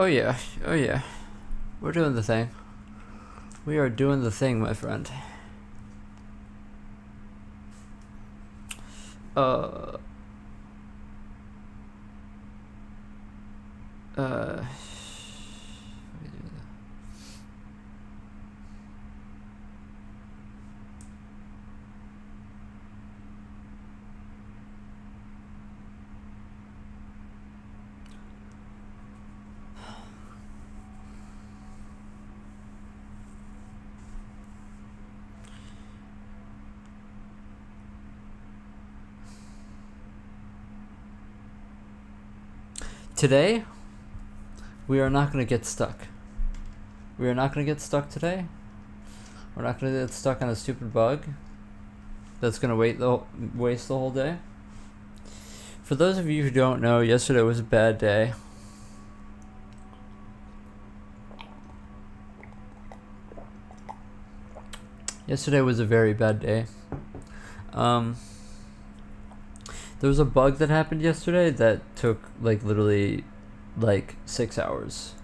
Oh yeah, oh yeah. We're doing the thing. We are doing the thing, my friend. Uh. Uh. Today, we are not going to get stuck. We are not going to get stuck today. We're not going to get stuck on a stupid bug that's going to waste the whole day. For those of you who don't know, yesterday was a bad day. Yesterday was a very bad day. There was a bug that happened yesterday that took literally 6 hours.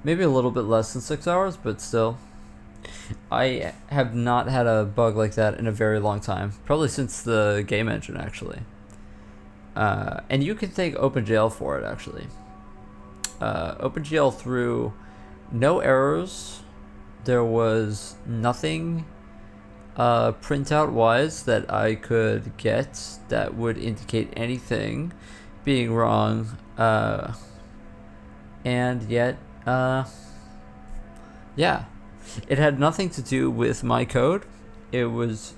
Maybe a little bit less than 6 hours, but still. I have not had a bug like that in a very long time. Probably since the game engine, actually. And you can thank OpenGL for it, actually. OpenGL threw no errors. There was nothing printout wise that I could get that would indicate anything being wrong, and yet yeah, it had nothing to do with my code. It was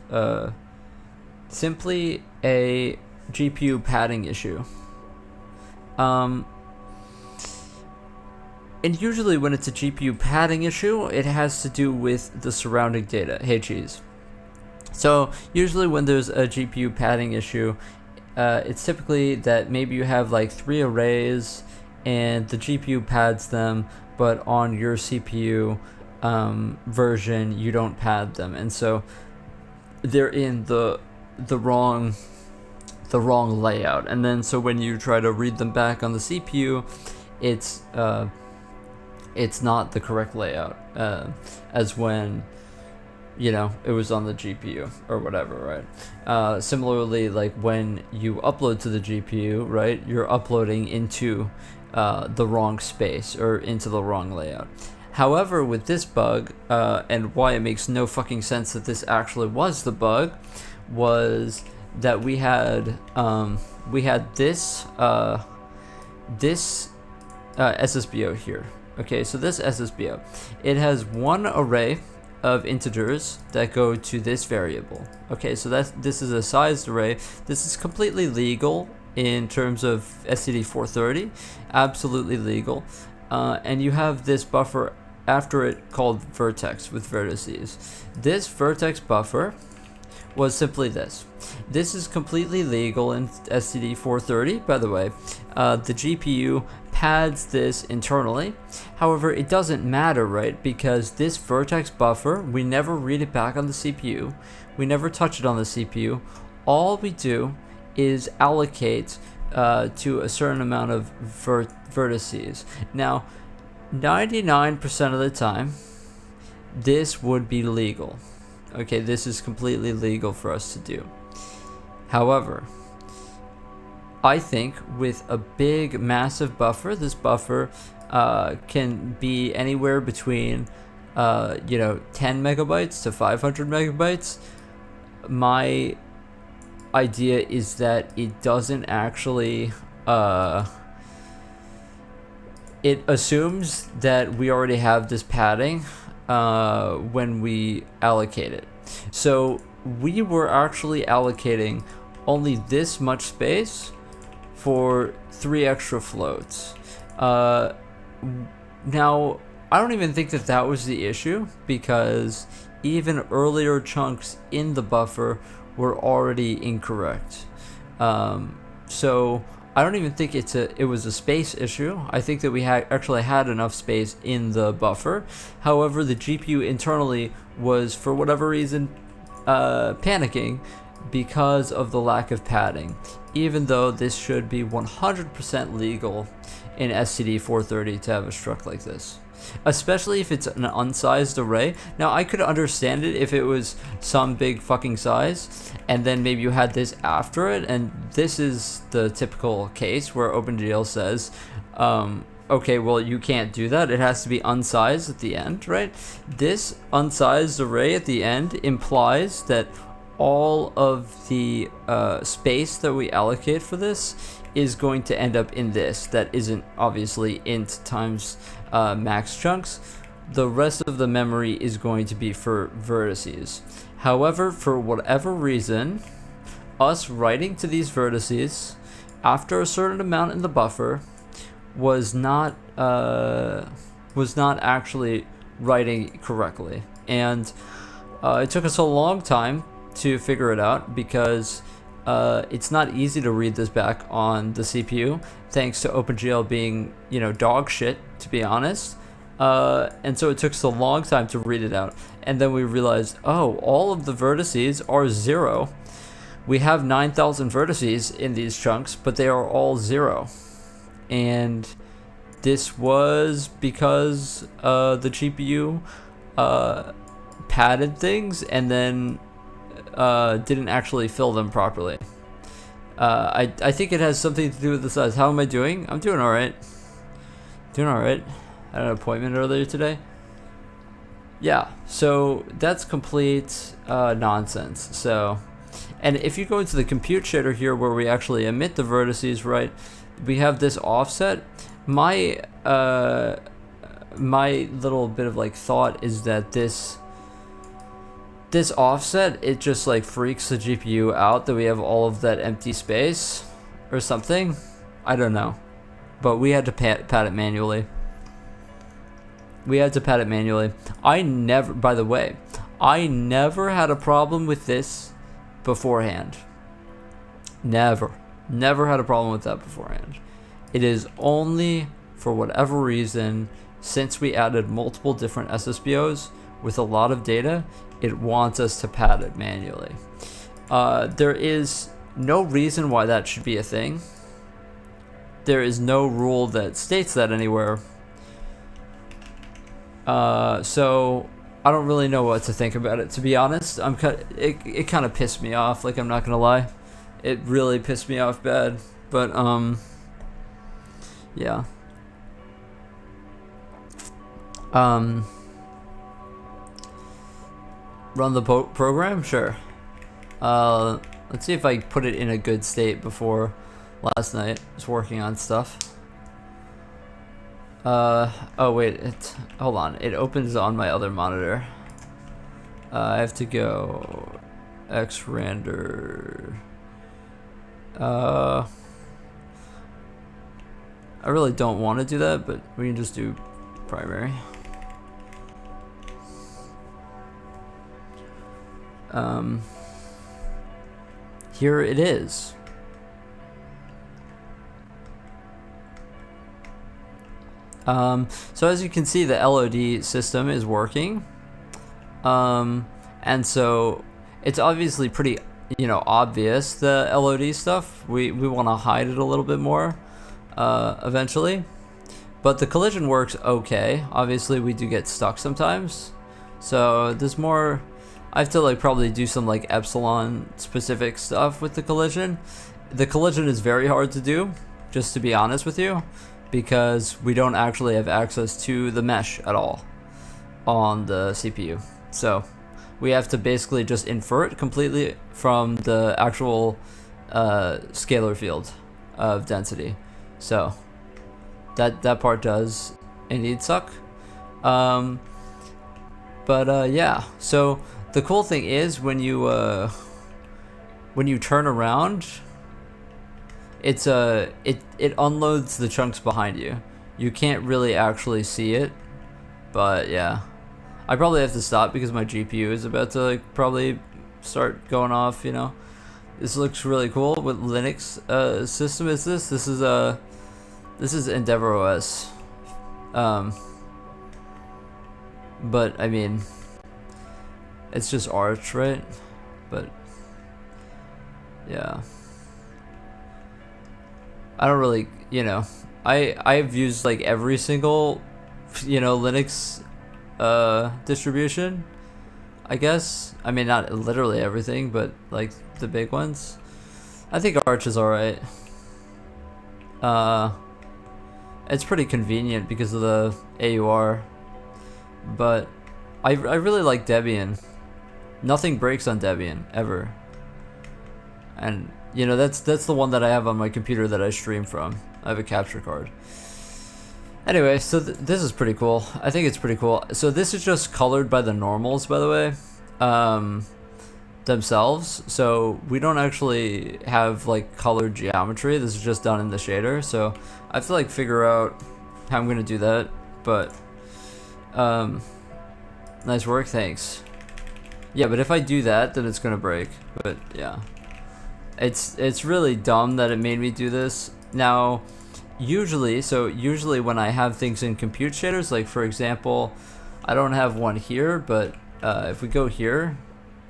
simply a GPU padding issue. And usually when it's a GPU padding issue, it has to do with the surrounding data. Hey cheese. So usually when there's a GPU padding issue, it's typically that maybe you have 3 arrays and the GPU pads them, but on your CPU version you don't pad them, and so they're in the wrong layout. And then so when you try to read them back on the CPU, it's not the correct layout as when it was on the GPU or whatever, right? Similarly, when you upload to the GPU, right, you're uploading into the wrong space or into the wrong layout. However, with this bug, and why it makes no fucking sense that this actually was the bug, was that we had this SSBO here. Okay, so this SSBO, it has one array of integers that go to this variable. Okay, so this is a sized array. This is completely legal in terms of STD 430, absolutely legal. And you have this buffer after it called vertex with vertices. This vertex buffer was simply this. This is completely legal in STD 430, by the way. The GPU pads this internally. However, it doesn't matter, right? Because this vertex buffer, we never read it back on the CPU. We never touch it on the CPU. All we do is allocate to a certain amount of vertices. Now, 99% of the time, this would be legal. Okay, this is completely legal for us to do. However, I think with a big, massive buffer, this buffer can be anywhere between 10 megabytes to 500 megabytes. My idea is that it doesn't actually it assumes that we already have this padding when we allocate it. So we were actually allocating only this much space for 3 extra floats. Now, I don't even think that was the issue, because even earlier chunks in the buffer were already incorrect. So I don't even think it was a space issue. I think that we actually had enough space in the buffer. However, the GPU internally was, for whatever reason, panicking because of the lack of padding, even though this should be 100% legal in STD430 to have a struct like this, especially if it's an unsized array. Now I could understand it if it was some big fucking size and then maybe you had this after it, and this is the typical case where OpenGL says okay, well, you can't do that, it has to be unsized at the end, right? This unsized array at the end implies that all of the space that we allocate for this is going to end up in this. That isn't obviously int times max chunks. The rest of the memory is going to be for vertices. However, for whatever reason, us writing to these vertices after a certain amount in the buffer was not actually writing correctly, and it took us a long time to figure it out because it's not easy to read this back on the CPU, thanks to OpenGL being, you know, dog shit, to be honest. And so it took us a long time to read it out, and then we realized, oh, all of the vertices are 0. We have 9,000 vertices in these chunks, but they are all 0. And this was because the GPU padded things and then didn't actually fill them properly. I think it has something to do with the size. How am I doing? I'm doing alright. Doing alright. I had an appointment earlier today. Yeah, so that's complete nonsense. So, and if you go into the compute shader here where we actually emit the vertices, right, we have this offset. My little bit of like thought is that this offset, it just like freaks the GPU out that we have all of that empty space or something. I don't know, but we had to pad it manually. I never, by the way, I never had a problem with this beforehand. Never had a problem with that beforehand. It is only for whatever reason, since we added multiple different SSBOs with a lot of data, it wants us to pad it manually. There is no reason why that should be a thing. There is no rule that states that anywhere. So I don't really know what to think about it, to be honest. It kind of pissed me off, like, I'm not gonna lie. It really pissed me off bad, but yeah. Run the program? Sure. Let's see if I put it in a good state before last night. I was working on stuff. Oh wait, hold on. It opens on my other monitor. I have to go xrender. I really don't want to do that, but we can just do primary. Here it is. So as you can see, the LOD system is working. And so it's obviously pretty, obvious, the LOD stuff. We want to hide it a little bit more eventually. But the collision works okay. Obviously, we do get stuck sometimes. So there's more. I have to probably do some epsilon specific stuff with the collision. The collision is very hard to do, just to be honest with you, because we don't actually have access to the mesh at all on the CPU. So we have to basically just infer it completely from the actual scalar field of density. So that part does indeed suck. But yeah, so the cool thing is when you turn around, it unloads the chunks behind you. You can't really actually see it, but yeah, I probably have to stop because my GPU is about to probably start going off. This looks really cool. What Linux system is this? This is Endeavor OS. But I mean, it's just Arch, right? But yeah, I don't really, I've used like every single, you know, Linux distribution, I guess. I mean, not literally everything, but like the big ones. I think Arch is alright. It's pretty convenient because of the AUR, but I really like Debian. Nothing breaks on Debian ever, and you know that's the one that I have on my computer that I stream from. I have a capture card. Anyway, so this is pretty cool. I think it's pretty cool. So this is just colored by the normals, by the way, themselves. So we don't actually have like colored geometry. This is just done in the shader. So I have to like figure out how I'm gonna do that. But nice work, thanks. Yeah, but if I do that, then it's gonna break. But yeah, it's really dumb that it made me do this. Now, usually when I have things in compute shaders, like for example, I don't have one here, but if we go here,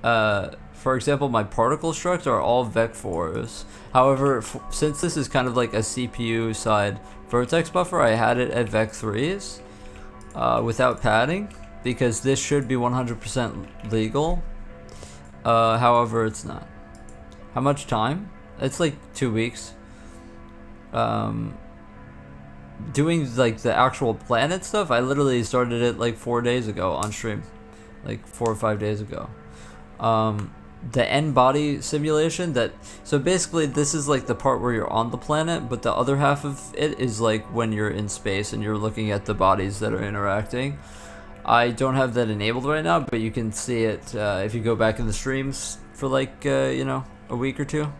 for example, my particle structs are all vec4s. However, since this is kind of like a CPU side vertex buffer, I had it at vec3s without padding, because this should be 100% legal. However, it's not. How much time? It's like 2 weeks. Doing like the actual planet stuff, I literally started it like 4 days ago on stream, like 4 or 5 days ago. The end body simulation, so basically this is like the part where you're on the planet, but the other half of it is like when you're in space and you're looking at the bodies that are interacting. I don't have that enabled right now, but you can see it if you go back in the streams for like you know, a week or two.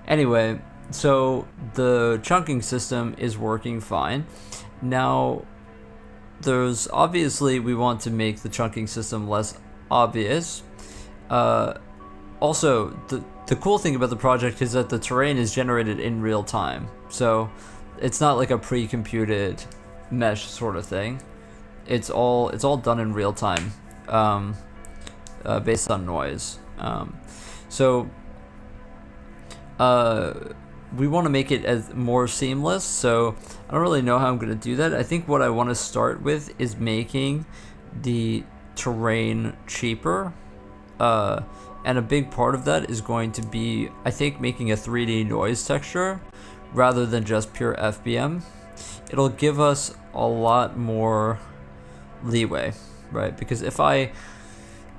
Anyway, so the chunking system is working fine. Now, there's obviously, we want to make the chunking system less obvious. Also, the cool thing about the project is that the terrain is generated in real time. So it's not like a pre-computed mesh sort of thing. It's all done in real time, based on noise. We want to make it as more seamless, so I don't really know how I'm going to do that. I think what I want to start with is making the terrain cheaper, and a big part of that is going to be, I think, making a 3D noise texture rather than just pure FBM. It'll give us a lot more leeway, right? Because if I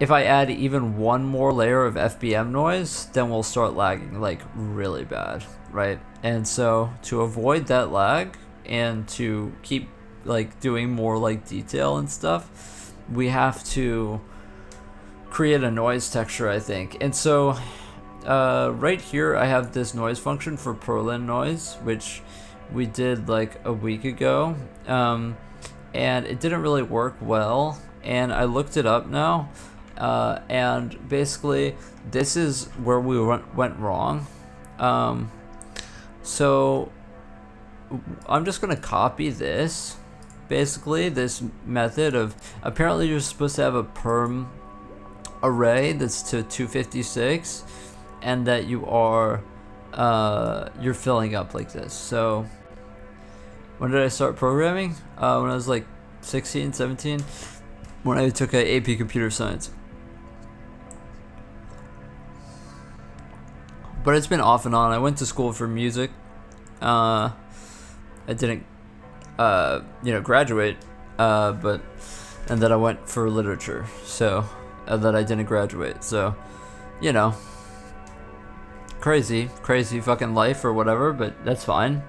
add even one more layer of FBM noise, then we'll start lagging like really bad, right? And so to avoid that lag and to keep like doing more like detail and stuff, we have to create a noise texture, I think. And so right here I have this noise function for Perlin noise, which we did like a week ago, and it didn't really work well, and I looked it up now. And basically this is where we went wrong. So I'm just gonna copy this, basically this method of, apparently you're supposed to have a perm array that's to 256 and that you are you're filling up like this. So when did I start programming? When I was like 16, 17, when I took a AP computer science. But it's been off and on. I went to school for music. I didn't, graduate. And then I went for literature. So that I didn't graduate. So, you know, crazy fucking life or whatever. But that's fine.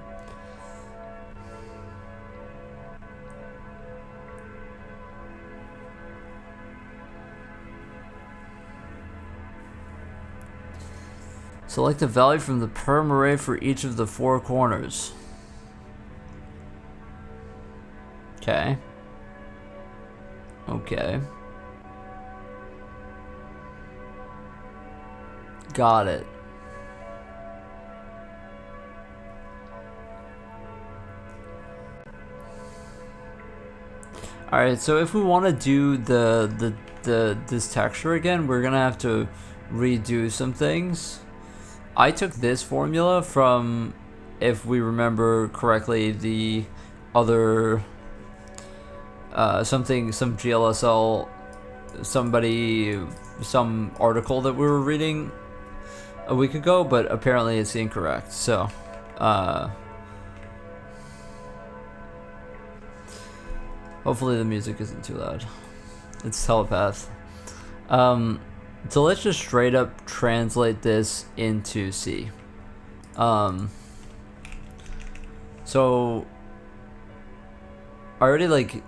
Select a value from the perm array for each of the 4 corners. Okay. Got it. Alright, so if we want to do this texture again, we're gonna have to redo some things. I took this formula from if we remember correctly, the other some GLSL, some article that we were reading a week ago, but apparently it's incorrect. So hopefully the music isn't too loud. It's telepath. So let's just straight up translate this into C. So I already like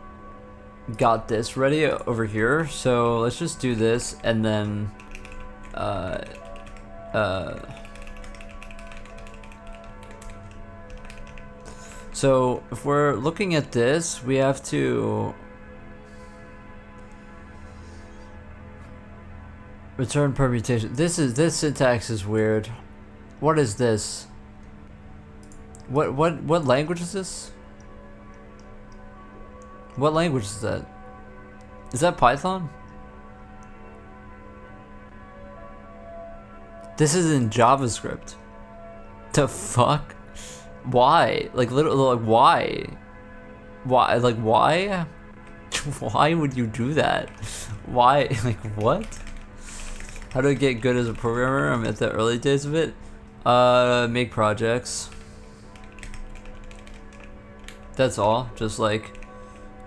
got this ready over here, so let's just do this, and then so if we're looking at this, we have to return permutation. This syntax is weird. What is this? What language is this? What language is that? Is that Python? This is in JavaScript. The fuck? Why? Like literally, like why? Why? Like why? Why would you do that? Why? Like what? How do I get good as a programmer? I'm at the early days of it. Make projects. That's all. Just like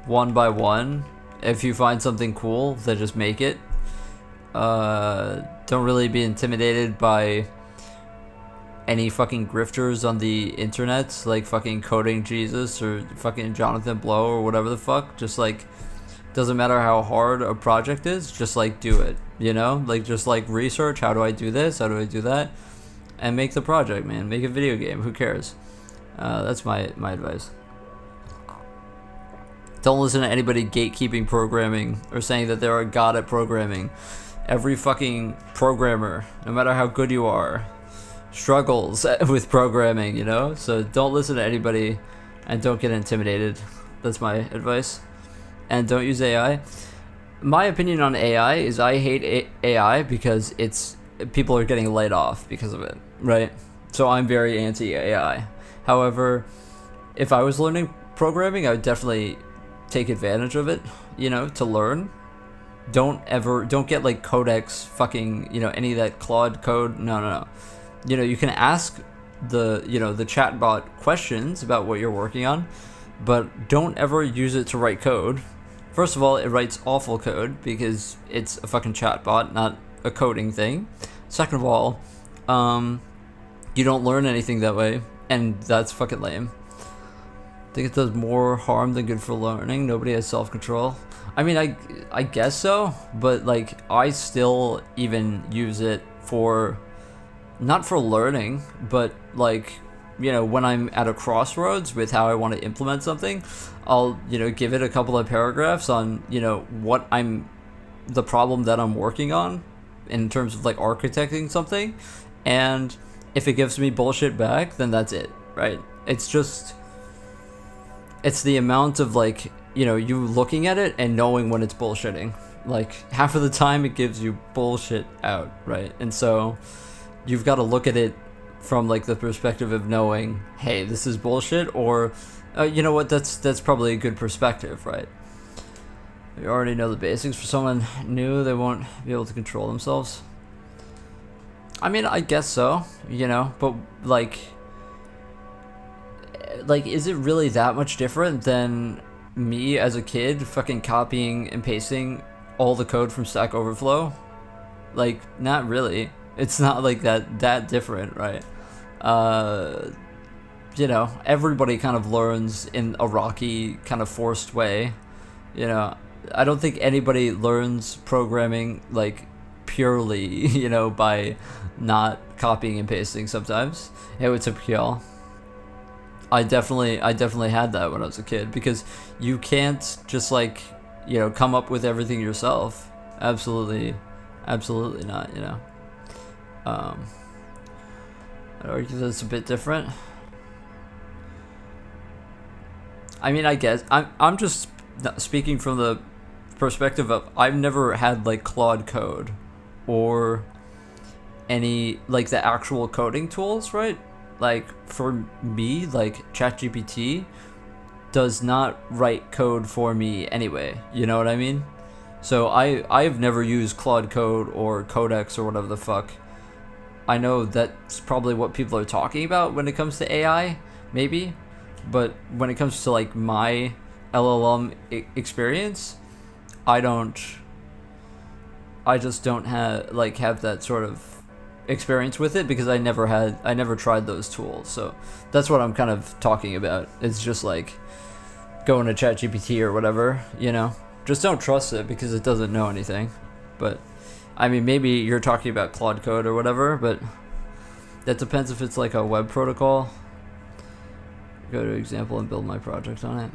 one by one. If you find something cool, then just make it. Don't really be intimidated by any fucking grifters on the internet, like fucking Coding Jesus or fucking Jonathan Blow or whatever the fuck. Just like, doesn't matter how hard a project is, just like do it, you know? Like just like research, how do I do this, how do I do that, and make the project, man. Make a video game, who cares? That's my advice. Don't listen to anybody gatekeeping programming or saying that they're a god at programming. Every fucking programmer, no matter how good you are, struggles with programming, you know? So don't listen to anybody and don't get intimidated. That's my advice. And don't use AI. My opinion on AI is I hate AI because people are getting laid off because of it, right? So I'm very anti-AI. However, if I was learning programming, I would definitely take advantage of it, you know, to learn. Don't get like Codex fucking, you know, any of that Claude code. No. You know, you can ask the chatbot questions about what you're working on, but don't ever use it to write code. First of all, it writes awful code because it's a fucking chatbot, not a coding thing. Second of all, you don't learn anything that way, and that's fucking lame. I think it does more harm than good for learning. Nobody has self-control. I mean, I guess so, but like I still even use it for, not for learning, but like, you know, when I'm at a crossroads with how I want to implement something, I'll, you know, give it a couple of paragraphs on, you know, the problem that I'm working on in terms of like architecting something, and if it gives me bullshit back, then that's it, right? It's the amount of like, you know, you looking at it and knowing when it's bullshitting. Like half of the time it gives you bullshit out, right? And so you've got to look at it from like the perspective of knowing, hey, this is bullshit, or you know what, that's probably a good perspective, right? You already know the basics. For someone new, they won't be able to control themselves. I mean, I guess so, you know, but like is it really that much different than me as a kid fucking copying and pasting all the code from Stack Overflow? Like, not really. It's not like that different, right? You know, everybody kind of learns in a rocky, kind of forced way. You know, I don't think anybody learns programming like purely, you know, by not copying and pasting sometimes. Hey, what's up, y'all? I definitely had that when I was a kid, because you can't just like, you know, come up with everything yourself. Absolutely not, you know. I'd argue that it's a bit different. I mean, I guess I'm just speaking from the perspective of I've never had like Claude Code or any like the actual coding tools, right? like for me, like ChatGPT does not write code for me anyway. You know what I mean? So I've never used Claude Code or Codex or whatever the fuck. I know that's probably what people are talking about when it comes to AI, maybe, but when it comes to like my LLM experience, I just don't have that sort of experience with it because I never tried those tools. So that's what I'm kind of talking about. It's just like going to ChatGPT or whatever, you know. Just don't trust it because it doesn't know anything. But I mean, maybe you're talking about Claude Code or whatever, but that depends if it's like a web protocol. Go to example and build my project on it.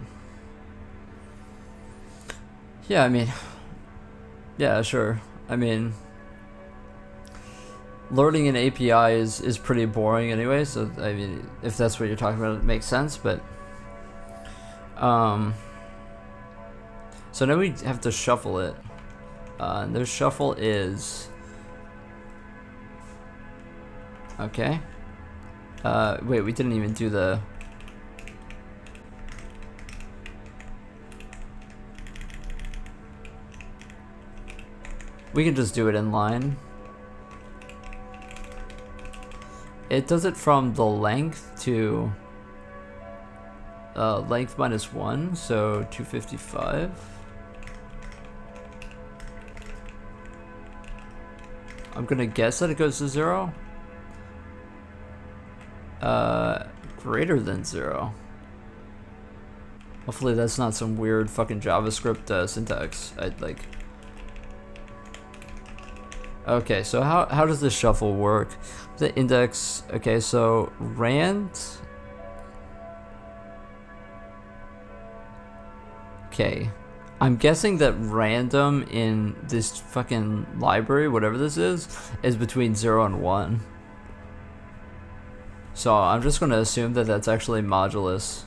Yeah, I mean, yeah, sure. I mean, learning an API is pretty boring anyway, so I mean, if that's what you're talking about, it makes sense, but so now we have to shuffle it. And the shuffle is okay. Wait, we didn't even do the we can just do it in line. It does it from the length to length -1, so 255. I'm gonna guess that it goes to 0. Greater than 0. Hopefully that's not some weird fucking JavaScript syntax. I'd like. Okay, so how does this shuffle work? The index. Okay, so rand. Okay, I'm guessing that random in this fucking library, whatever this is between 0 and 1. So I'm just going to assume that that's actually modulus.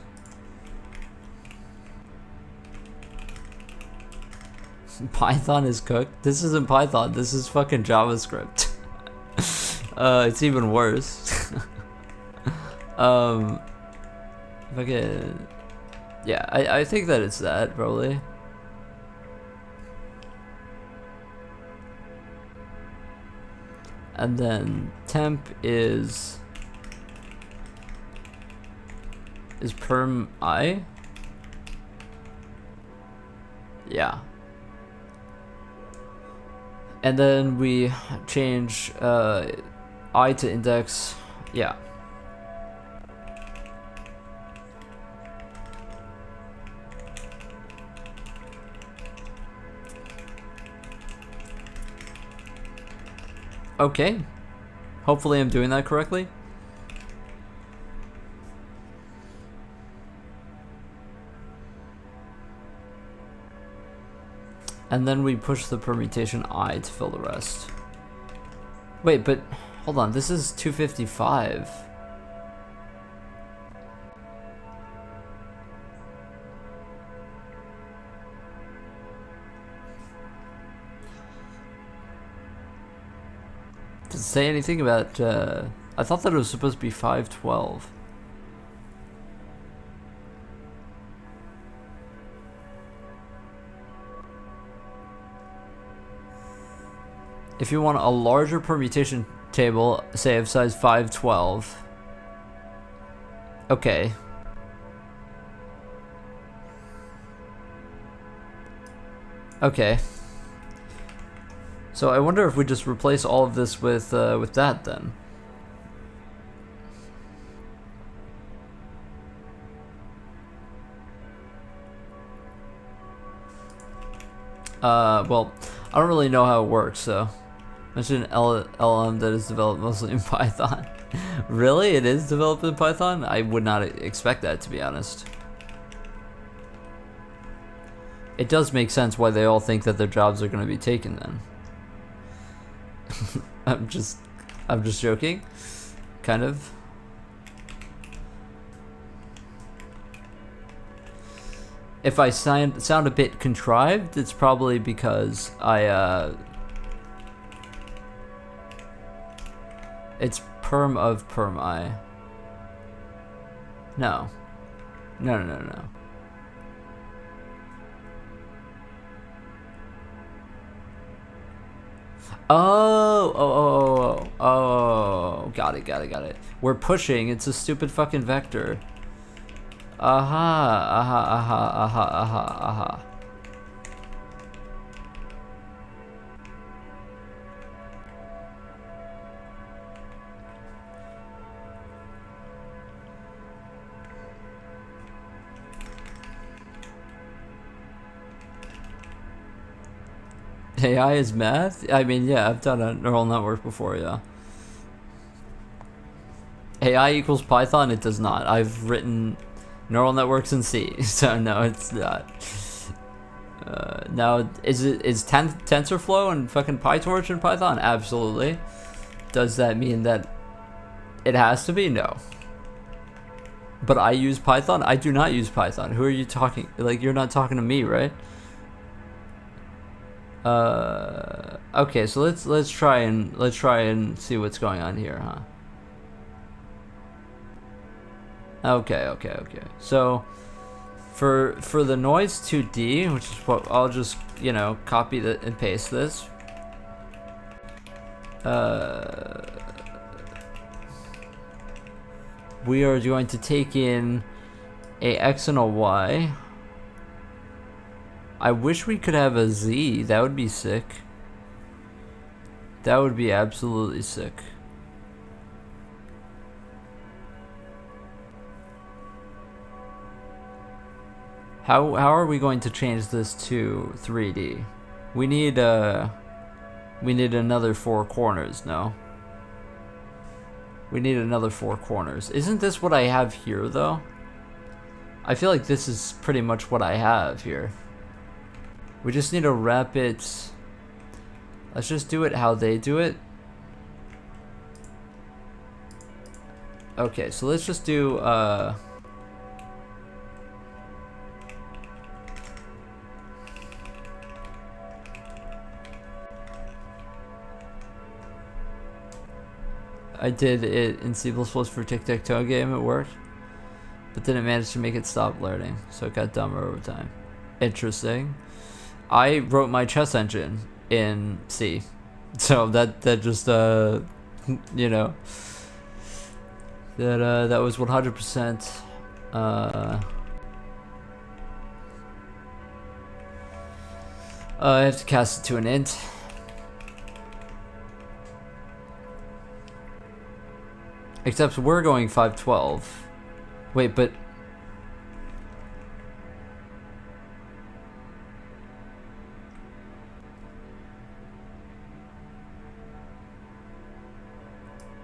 Python is cooked? This isn't Python, this is fucking JavaScript. It's even worse. Fucking... Yeah, I think that it's that, probably. And then temp is perm I? Yeah. And then we change I to index. Yeah. Okay. Hopefully I'm doing that correctly. And then we push the permutation I to fill the rest. Wait, but hold on, this is 255. Does it say anything about, I thought that it was supposed to be 512. If you want a larger permutation table, say of size 512. Okay. Okay. So I wonder if we just replace all of this with that then. Well, I don't really know how it works, so. Mention an LLM that is developed mostly in Python. Really? It is developed in Python? I would not expect that, to be honest. It does make sense why they all think that their jobs are going to be taken then. I'm just joking. Kind of. If I sound a bit contrived, it's probably because it's perm of perm I. No. No, no, no, no. Oh, got it. We're pushing, it's a stupid fucking vector. Aha. AI is math? I mean, yeah, I've done a neural network before, yeah. AI equals Python? It does not. I've written neural networks in C, so no, it's not. Now, is TensorFlow and fucking PyTorch in Python? Absolutely. Does that mean that it has to be? No. But I use Python? I do not use Python. Who are you talking? Like, you're not talking to me, right? Okay, so let's try and see what's going on here, huh? Okay. So for the noise 2D, which is what I'll just, you know, copy and paste this. We are going to take in a X and a Y. I wish we could have a Z. That would be sick. That would be absolutely sick. How are we going to change this to 3D? We need another 4 corners, no? We need another 4 corners. Isn't this what I have here, though? I feel like this is pretty much what I have here. We just need to wrap it. Let's just do it how they do it. Okay, so let's just do I did it in C++ for tic-tac-toe game, it worked. But then it managed to make it stop learning, so it got dumber over time. Interesting. I wrote my chess engine in C. So that just you know, that was 100% I have to cast it to an int. Except we're going 512. Wait, but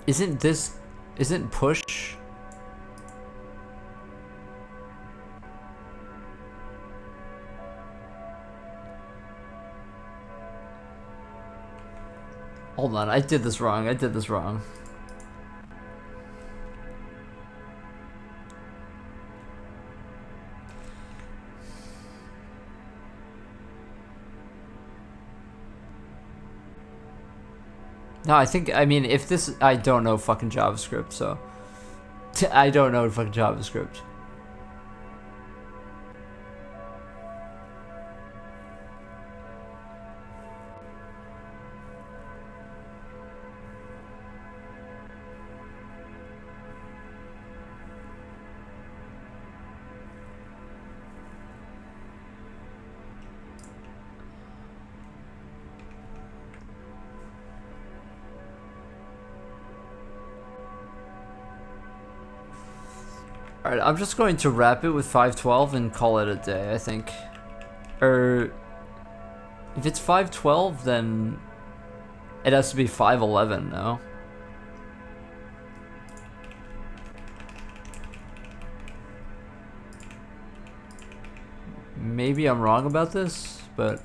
isn't push? Hold on, I did this wrong. No, I mean, if this, I don't know fucking JavaScript, so. I don't know fucking JavaScript. Alright, I'm just going to wrap it with 512 and call it a day, I think. Or if it's 512, then it has to be 511, no? Maybe I'm wrong about this, but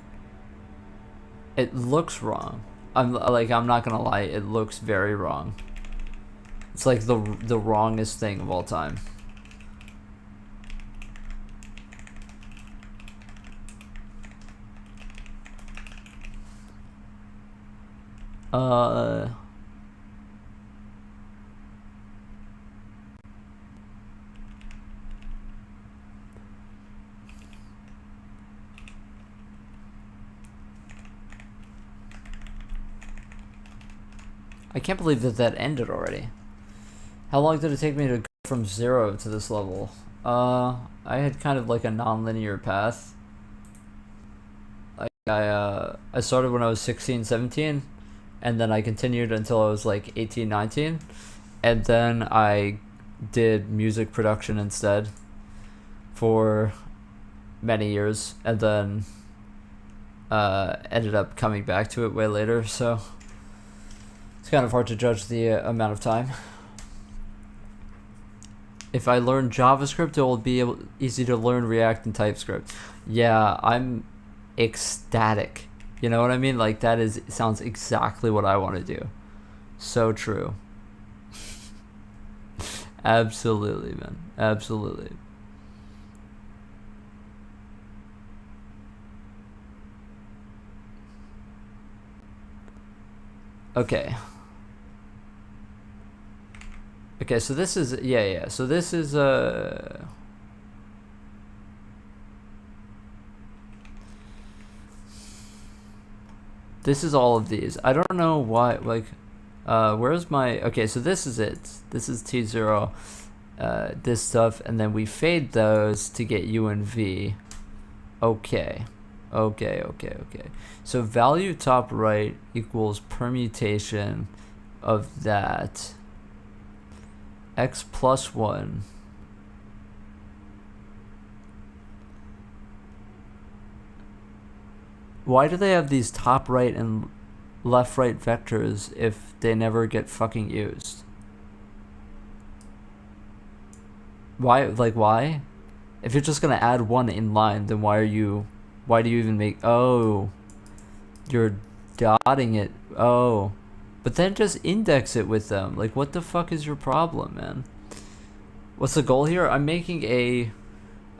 it looks wrong. I'm not gonna lie, it looks very wrong. It's like the wrongest thing of all time. I can't believe that that ended already. How long did it take me to go from 0 to this level? I had kind of like a non-linear path. Like I started when I was 16, 17, and then I continued until I was like 18, 19, and then I did music production instead for many years, and then ended up coming back to it way later, so it's kind of hard to judge the amount of time. If I learn JavaScript, it will be easy to learn React and TypeScript. Yeah, I'm ecstatic. You know what I mean? Like, that sounds exactly what I want to do. So true. Absolutely, man. Absolutely. Okay. Okay, so this is, yeah. So this is, this is all of these. I don't know why, like, where's my, okay, so this is it. This is T0, this stuff, and then we fade those to get U and V. Okay. So value top right equals permutation of that x plus 1 why do they have these top right and left right vectors if they never get fucking used? Why, like, why? If you're just gonna add one in line, then why do you even make, oh, you're dotting it, oh, but then just index it with them. Like, what the fuck is your problem, man? What's the goal here? I'm making a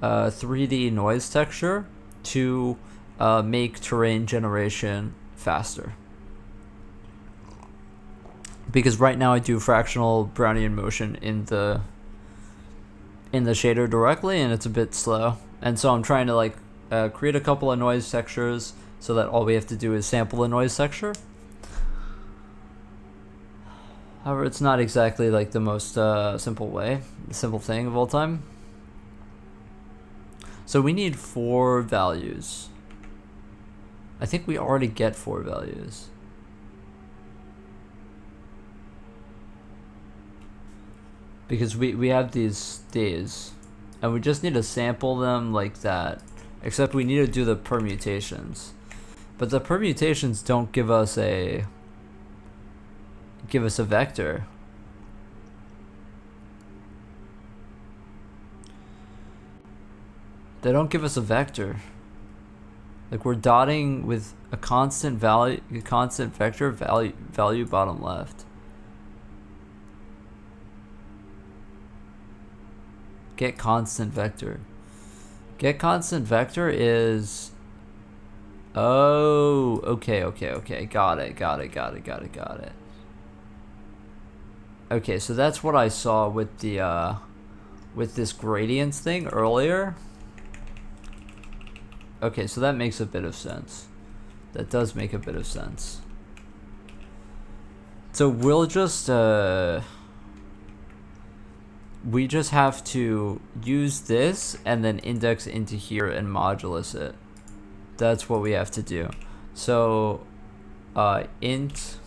3D noise texture to make terrain generation faster. Because right now I do fractional Brownian motion in the shader directly, and it's a bit slow. And so I'm trying to like create a couple of noise textures so that all we have to do is sample a noise texture. However, it's not exactly like the most simple thing of all time. So we need 4 values. I think we already get 4 values. Because we have these, and we just need to sample them like that. Except we need to do the permutations. But the permutations don't give us a vector. They don't give us a vector. Like, we're dotting with a constant vector value bottom left. Get constant vector. Get constant vector is, oh, okay. Got it. Okay, so that's what I saw with the with this gradients thing earlier. Okay, so that makes a bit of sense. That does make a bit of sense. So we'll just we just have to use this and then index into here and modulus it. That's what we have to do. So int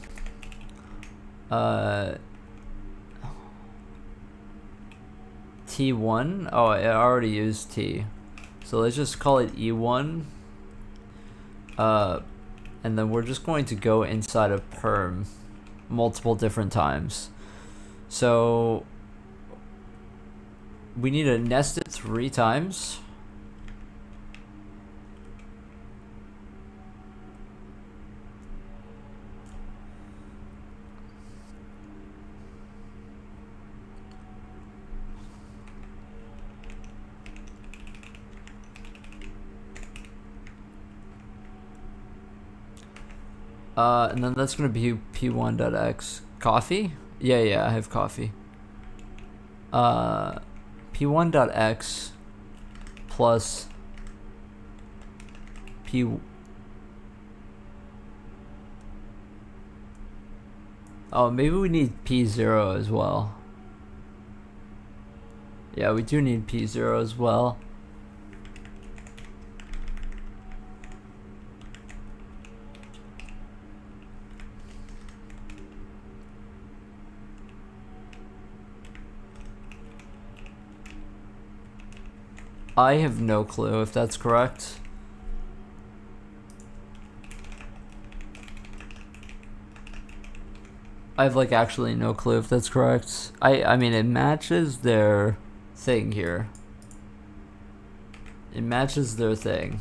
T1. Oh, I already used T. So let's just call it E1. And then we're just going to go inside of perm multiple different times. So we need to nest it 3 times. And then that's going to be p1.x. Coffee? Yeah, I have coffee. P1.x plus P. Oh, maybe we need P0 as well. Yeah, we do need P0 as well. I have no clue if that's correct. I have like actually no clue if that's correct. I mean, it matches their thing here. It matches their thing.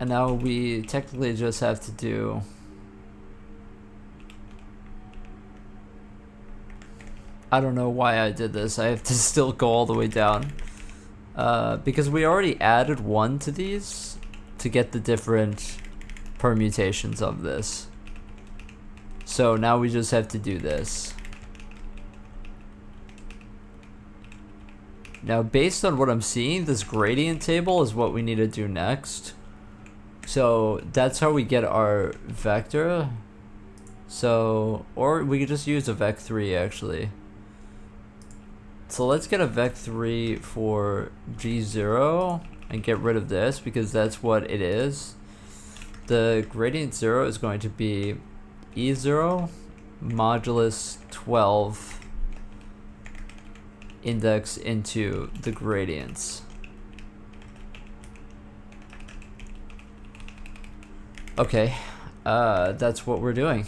And now we technically just have to do I don't know why I did this. I have to still go all the way down. Because we already added one to these to get the different permutations of this. So now we just have to do this. Now based on what I'm seeing, this gradient table is what we need to do next. So that's how we get our vector. So, or we could just use a vec3 actually. So let's get a vec3 for G0 and get rid of this because that's what it is. The gradient 0 is going to be E0 modulus 12 index into the gradients. Okay, that's what we're doing.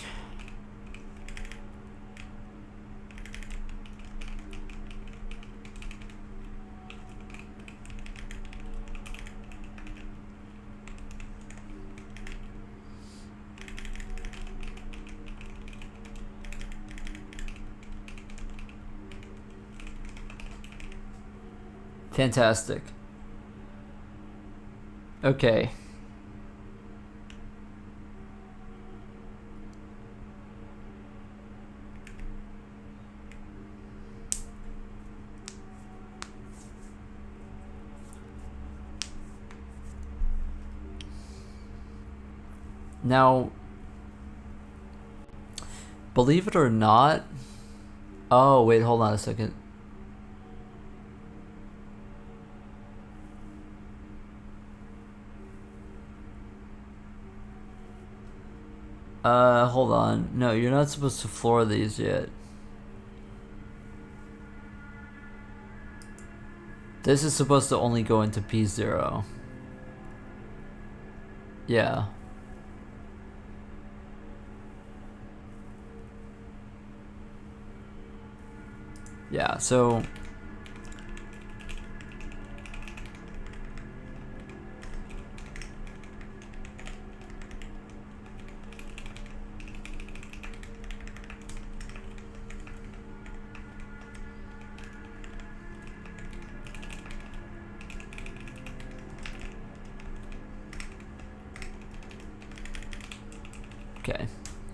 Fantastic. Okay. Now, believe it or not, oh wait, hold on a second. Hold on. No, you're not supposed to floor these yet. This is supposed to only go into P0. Yeah. Yeah, so okay.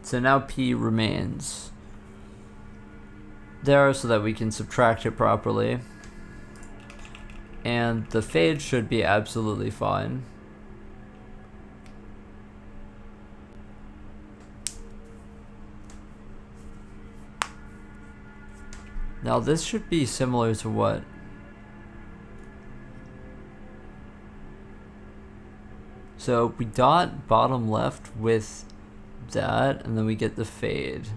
So now P remains there so that we can subtract it properly. And the fade should be absolutely fine. Now this should be similar to what? So we dot bottom left with that, and then we get the fade.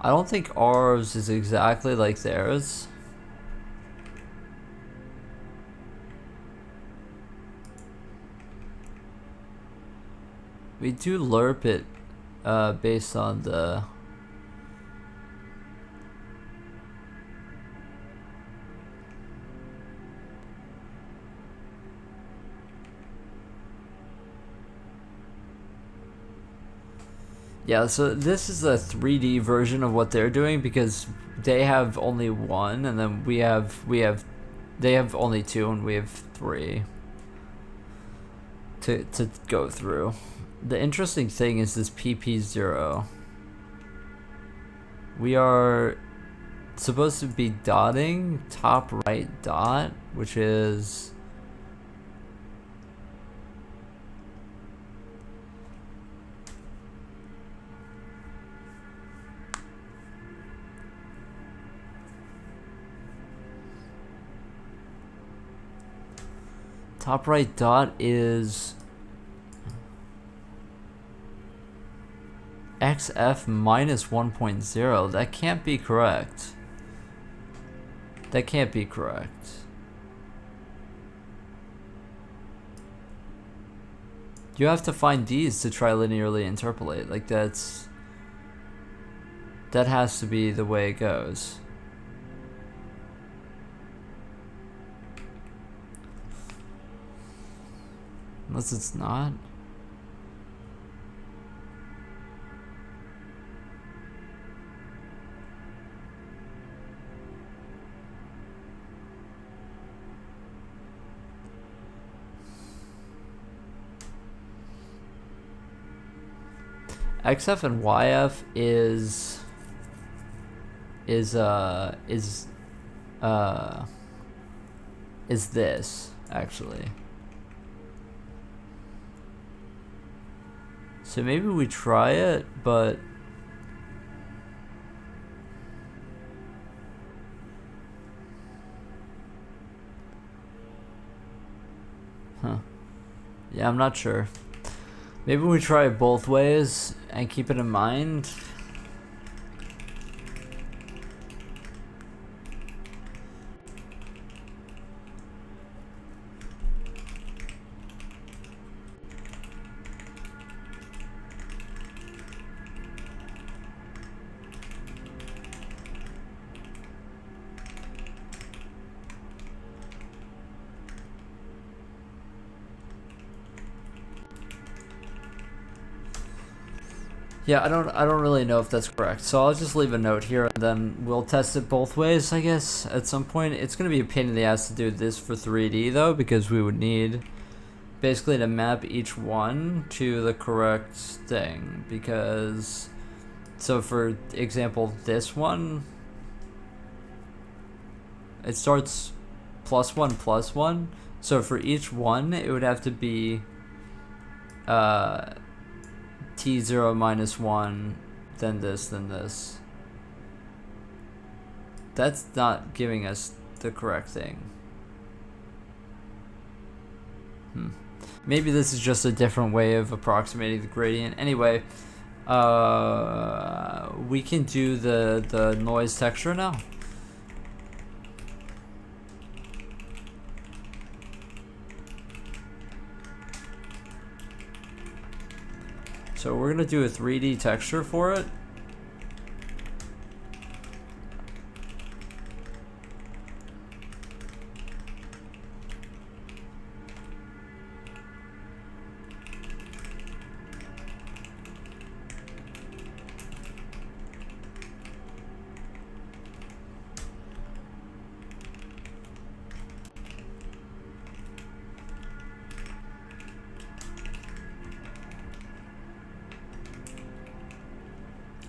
I don't think ours is exactly like theirs. We do lerp it based on the yeah, so this is a 3D version of what they're doing because they have only one, and then they have only two, and we have three to go through. The interesting thing is this PP0. We are supposed to be dotting top right dot, which is top right dot is XF minus 1.0. That can't be correct. That can't be correct. You have to find these to try linearly interpolate. Like that has to be the way it goes. Unless it's not. XF and YF is this actually. So maybe we try it, but yeah, I'm not sure. Maybe we try it both ways and keep it in mind. Yeah, I don't really know if that's correct. So I'll just leave a note here and then we'll test it both ways, I guess, at some point. It's going to be a pain in the ass to do this for 3D though, because we would need basically to map each one to the correct thing, because so for example, this one, it starts +1 +1. So for each one, it would have to be T0 minus 1, then this, then this. That's not giving us the correct thing. Maybe this is just a different way of approximating the gradient. Anyway, we can do the noise texture now. So we're gonna do a 3D texture for it.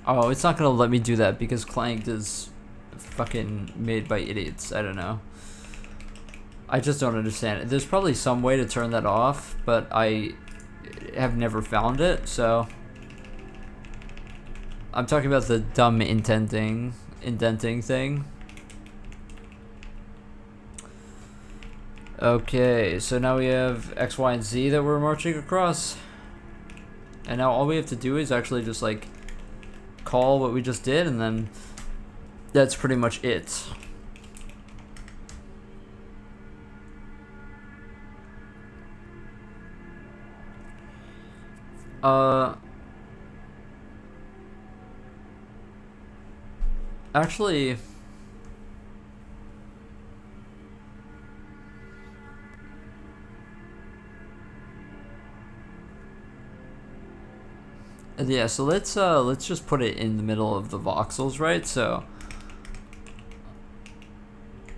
Oh, it's not gonna let me do that because Clanked is fucking made by idiots. I don't know. I just don't understand it. There's probably some way to turn that off, but I have never found it, so I'm talking about the dumb indenting thing. Okay, so now we have X, Y, and Z that we're marching across. And now all we have to do is actually just like call what we just did, and then that's pretty much it. Actually, yeah, so let's just put it in the middle of the voxels, right? So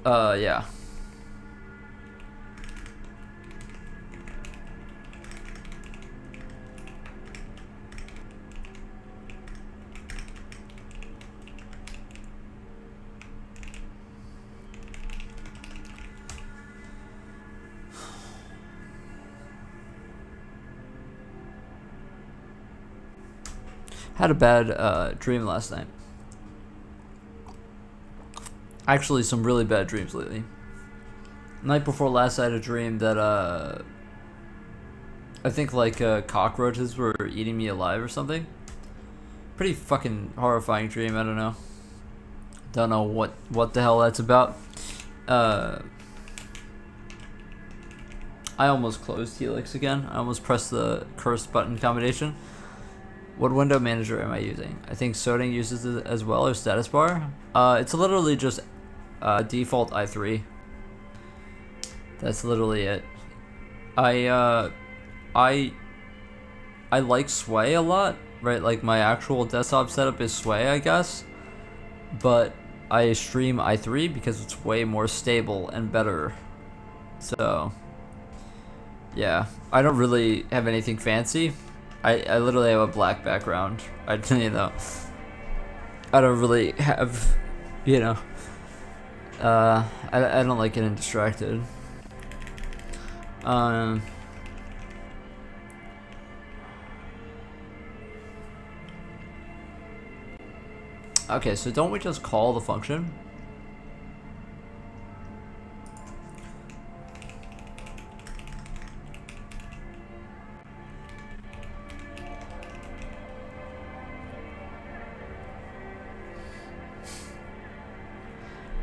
yeah. Had a bad dream last night. Actually, some really bad dreams lately. Night before last, I had a dream that I think like cockroaches were eating me alive or something. Pretty fucking horrifying dream. I don't know. Don't know what the hell that's about. I almost closed Helix again. I almost pressed the cursed button combination. What window manager am I using? I think Soding uses it as well, or status bar. It's literally just default i3. That's literally it. I like Sway a lot, right? Like my actual desktop setup is Sway, I guess. But I stream i3 because it's way more stable and better. So yeah, I don't really have anything fancy. I literally have a black background. I don't really have, I don't like getting distracted. Okay, so don't we just call the function?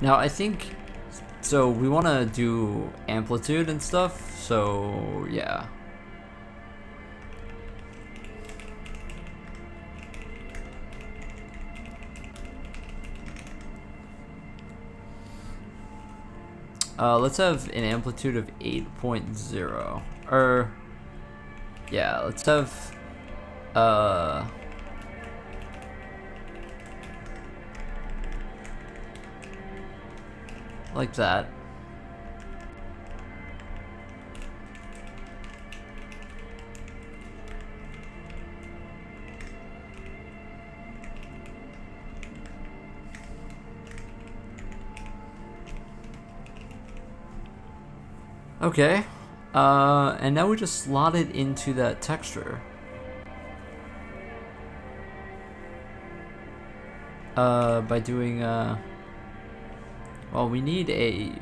Now I think, so we want to do amplitude and stuff, so yeah. Let's have an amplitude of 8.0, or yeah, let's have like that. Okay, and now we just slot it into that texture. By doing, well, we need a,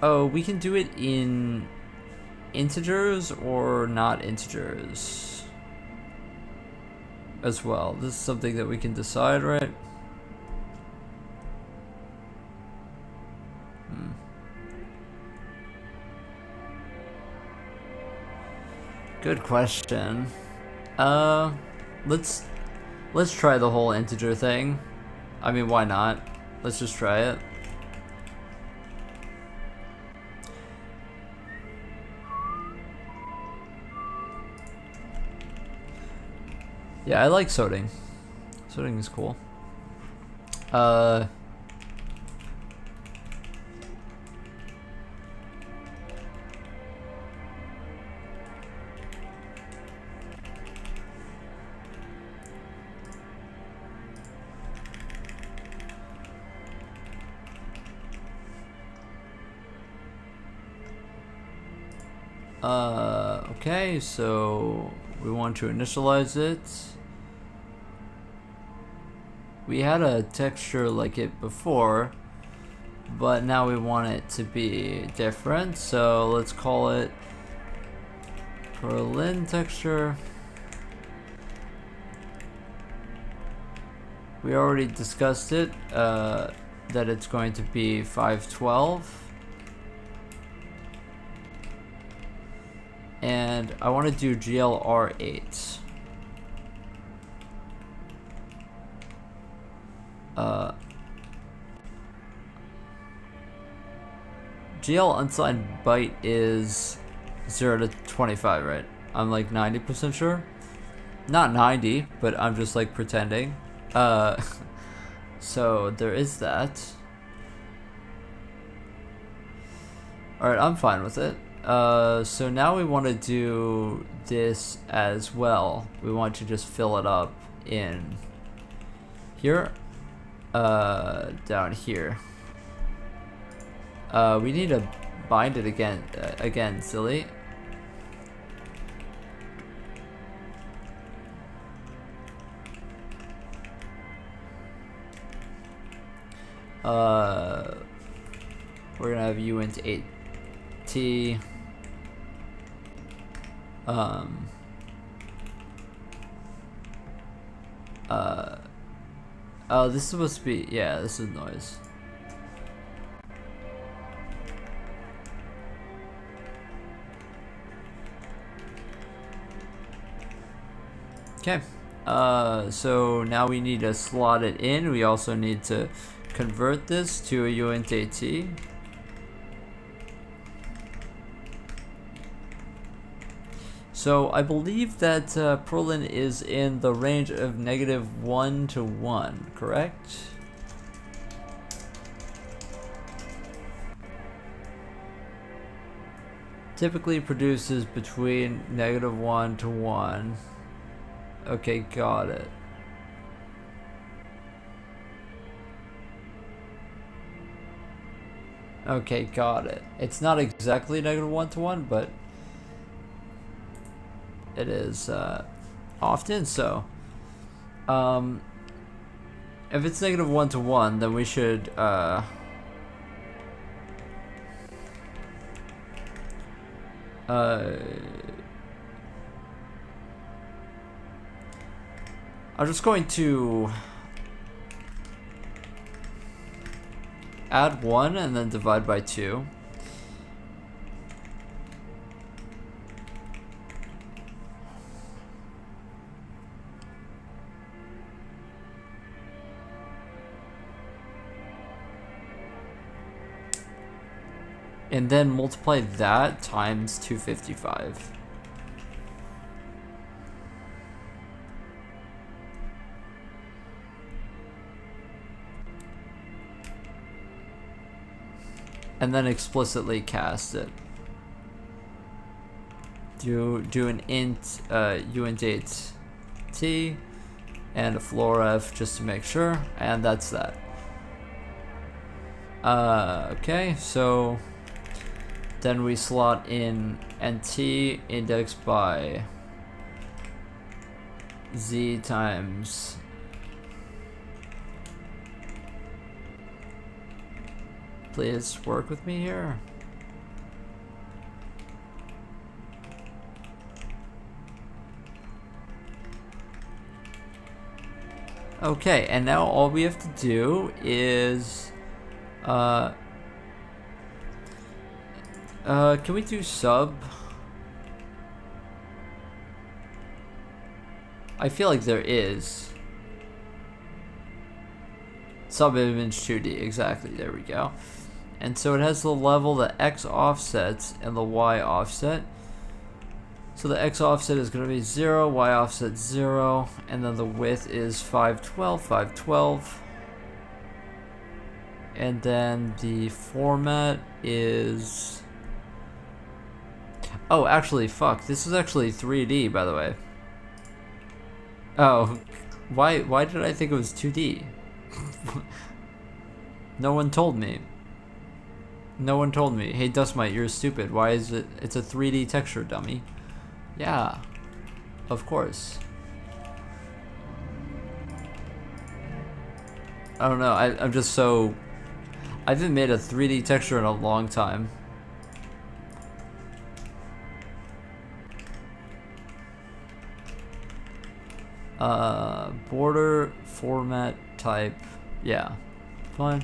oh, we can do it in integers or not integers as well. This is something that we can decide, right? Good question. Let's try the whole integer thing. I mean, why not? Let's just try it. Yeah, I like Soding. Soding is cool. Okay, so we want to initialize it. We had a texture like it before, but now we want it to be different, so let's call it Berlin texture. We already discussed it, that it's going to be 512. And I want to do GLR8. GL unsigned byte is 0 to 25, right? I'm like 90% sure. Not 90, but I'm just like pretending. So there is that. Alright, I'm fine with it. So now we want to do this as well. We want to just fill it up in here, down here. We need to bind it again, silly. we're gonna have uint 8t. Oh, this is supposed to be, yeah, this is noise. Okay, so now we need to slot it in. We also need to convert this to a uint at. So I believe that Perlin is in the range of -1 to 1, correct? Typically produces between -1 to 1. Okay, got it. Okay, got it. It's not exactly -1 to 1, but it is often so. If it's -1 to 1, then we should I'm just going to add 1 and then divide by 2. And then multiply that times 255. And then explicitly cast it. Do an int uint 8t and a floor f just to make sure, and that's that. Okay, so then we slot in nt indexed by z times please work with me here. Okay, and now all we have to do is can we do sub? I feel like there is. Sub image 2D, exactly, there we go. And so it has the level, the x offsets, and the y offset. So the x offset is going to be 0, y offset 0, and then the width is 512, 512. And then the format is... Oh, actually, fuck, this is actually 3D, by the way. Oh, why did I think it was 2D? No one told me. No one told me. Hey, dustmite, you're stupid. Why is it? It's a 3D texture, dummy. Yeah, of course. I don't know. I'm just so... I haven't made a 3D texture in a long time. Border, format, type. Yeah, fine.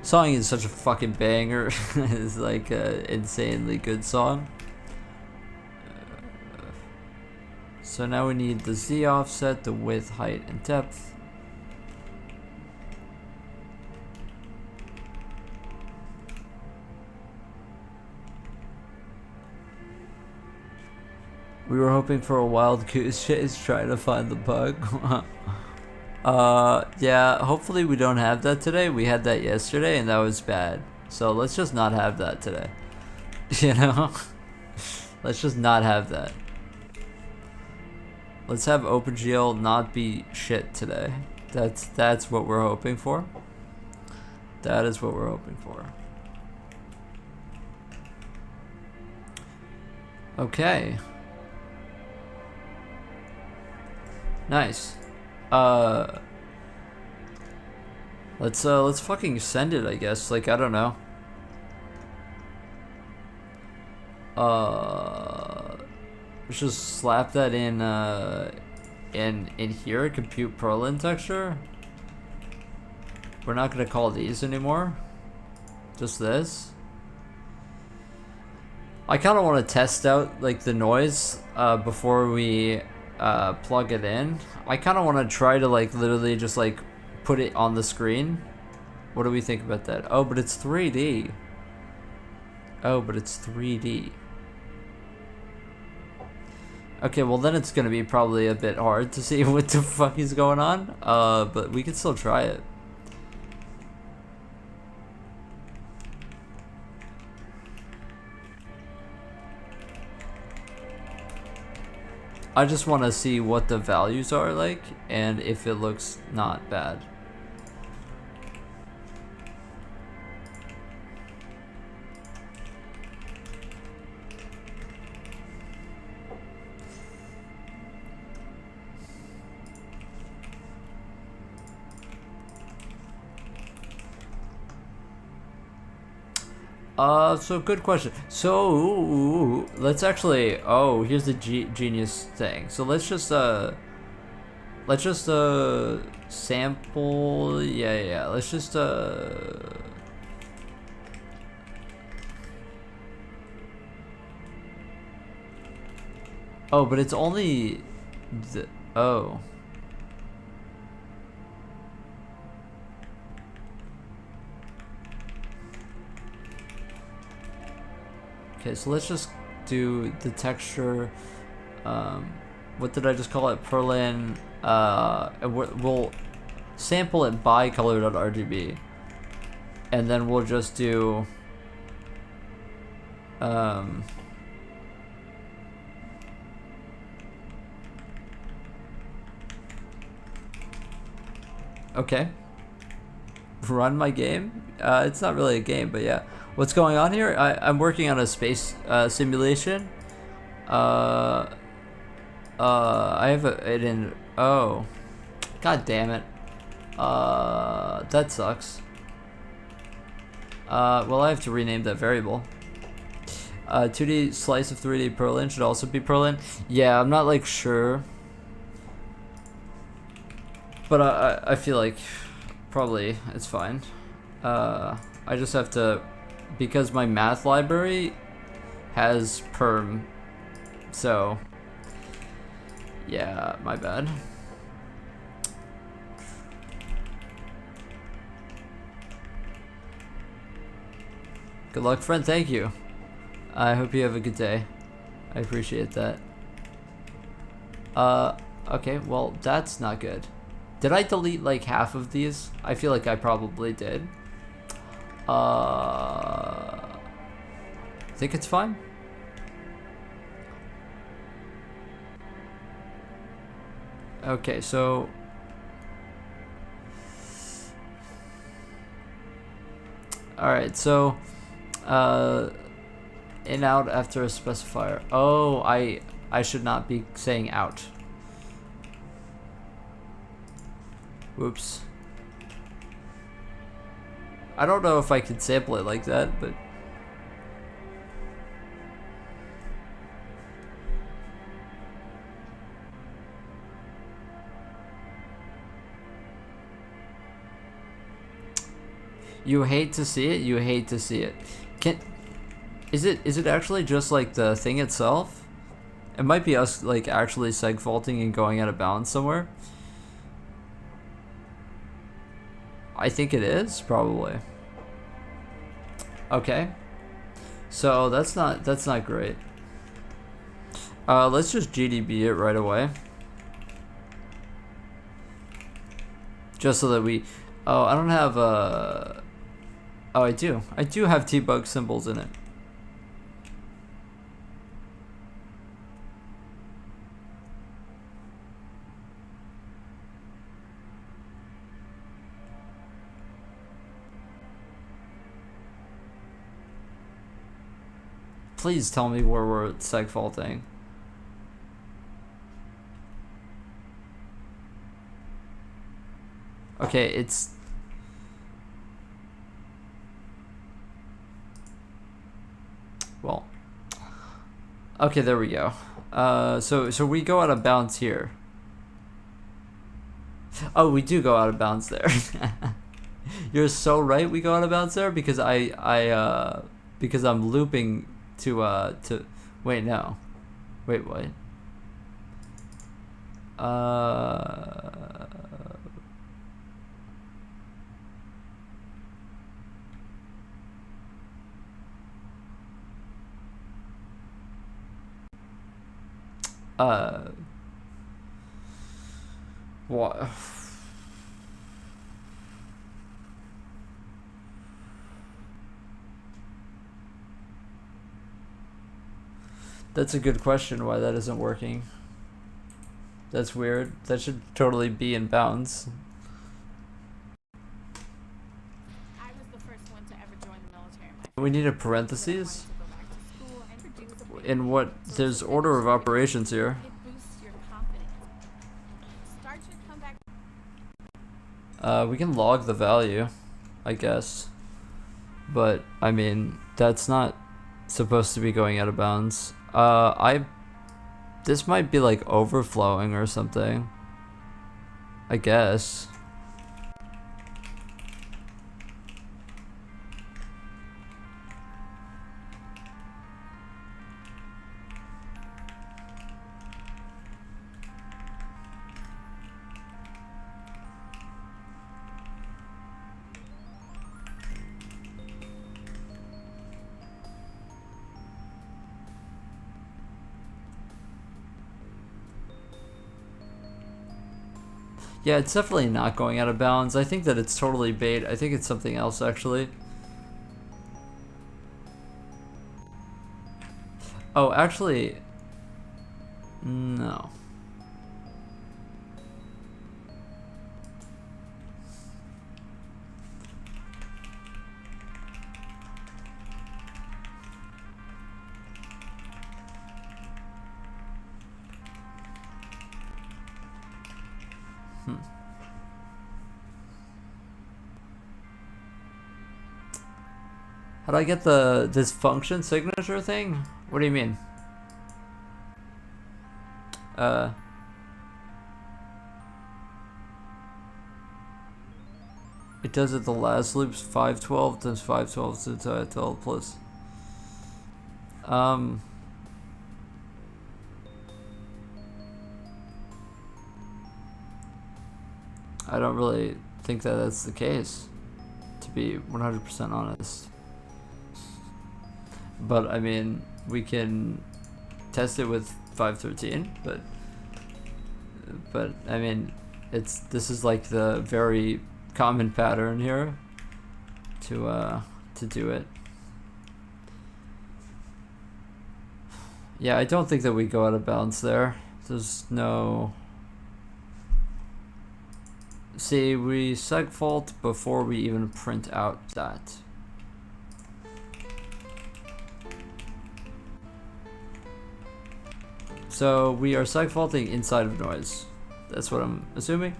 Song is such a fucking banger. It's like an insanely good song. So now we need the Z offset, the width, height, and depth. We were hoping for a wild goose chase trying to find the bug. Yeah, hopefully we don't have that today. We had that yesterday and that was bad. So let's just not have that today. You know? Let's just not have that. Let's have OpenGL not be shit today. That's what we're hoping for. That is what we're hoping for. Okay. Nice. Let's fucking send it, I guess. Like, I don't know. Let's just slap that in here, compute Perlin texture. We're not gonna call these anymore. Just this. I kind of want to test out like the noise before we plug it in. I kind of want to try to like literally just like put it on the screen. What do we think about that? Oh, but it's 3D. Oh, but it's 3D. Okay, well then it's gonna be probably a bit hard to see what the fuck is going on. But we can still try it. I just want to see what the values are like and if it looks not bad. So good question. So let's actually, oh, here's the genius thing. So let's just sample, yeah, let's just, oh, but it's only, oh. Okay, so let's just do the texture. What did I just call it? Perlin. And we'll sample it by color.rgb, and then we'll just do. Okay. Run my game. It's not really a game, but yeah. What's going on here? I'm working on a space simulation. I have it in. Oh, god damn it. That sucks. Well, I have to rename that variable. 2D slice of 3D Perlin should also be Perlin. Yeah, I'm not like sure, but I feel like probably it's fine. I just have to. Because my math library has perm, so yeah, my bad. Good luck, friend. Thank you. I hope you have a good day. I appreciate that. Okay, well, that's not good. Did I delete like half of these? I feel like I probably did. I think it's fine. Okay, so all right, so in out after a specifier. Oh, I should not be saying out. Whoops. I don't know if I could sample it like that, but you hate to see it. You hate to see it. Is it actually just like the thing itself? It might be us like actually seg faulting and going out of bounds somewhere. I think it is, probably. Okay. So that's not great. Let's just GDB it right away. Just so that we oh, I don't have oh, I do have debug symbols in it. please tell me where we're seg faulting. Okay, it's... Well... Okay, there we go. So we go out of bounds here. Oh, we do go out of bounds there. You're so right, we go out of bounds there because because I'm looping to wait, no. Wait, what? What? That's a good question why that isn't working. That's weird. That should totally be in bounds. I was the first one to ever join the military. We need a parentheses? In what? There's order of operations here. It boosts your confidence. Start your comeback. We can log the value, I guess. But, I mean, that's not supposed to be going out of bounds. This might be like overflowing or something. I guess. Yeah, it's definitely not going out of bounds. I think that it's totally bait. I think it's something else, actually. Oh, actually... No. How do I get this function signature thing? What do you mean? It does it the last loop's 512 times 512 to 12 plus. I don't really think that that's the case, to be 100% honest. But I mean, we can test it with 513, but I mean, this is like the very common pattern here to do it. Yeah, I don't think that we go out of bounds there. There's no... See, we seg fault before we even print out that. So we are seg faulting inside of noise. That's what I'm assuming.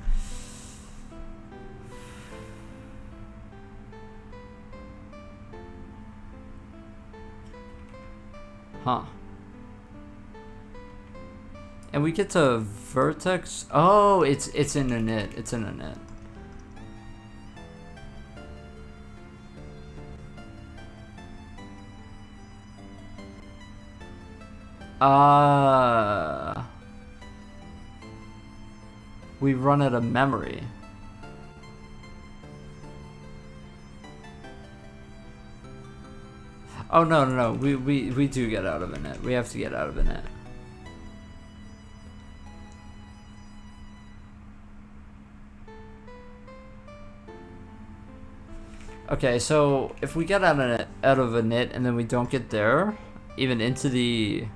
Huh. And we get to vertex. Oh, it's in a init. It's in a init. We run out of memory. Oh no. We do get out of a net. We have to get out of a net. Okay, so if we get out of a knit and then we don't get there, even into the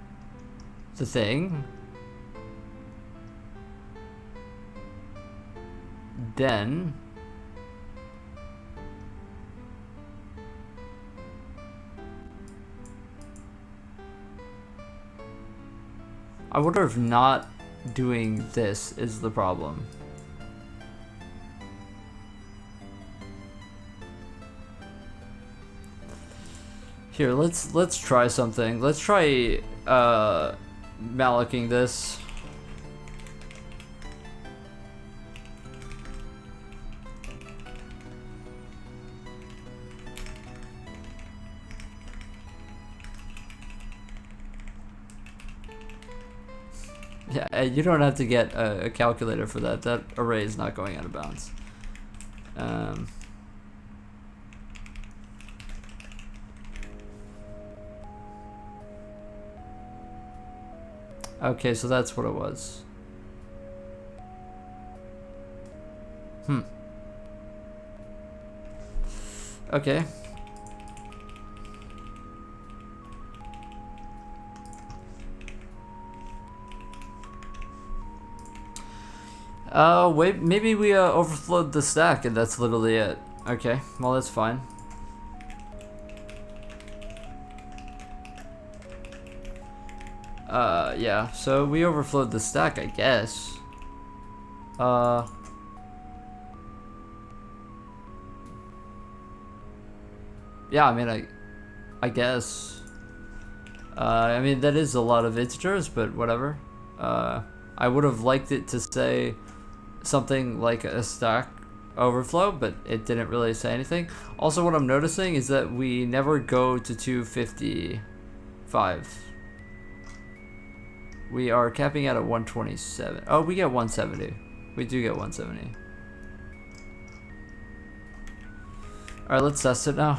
thing, then I wonder if not doing this is the problem. Here, let's try something. Let's try mallocing this. Yeah, you don't have to get a calculator for that. That array is not going out of bounds. Okay, so that's what it was. Okay. Wait, maybe we overflowed the stack and that's literally it. Okay, well that's fine. Yeah, so we overflowed the stack, I guess. Yeah, I mean, I guess. I mean, that is a lot of integers, but whatever. I would have liked it to say something like a stack overflow, but it didn't really say anything. Also, what I'm noticing is that we never go to 255. We are capping out at 127. Oh, we get 170. We do get 170. Alright, let's test it now.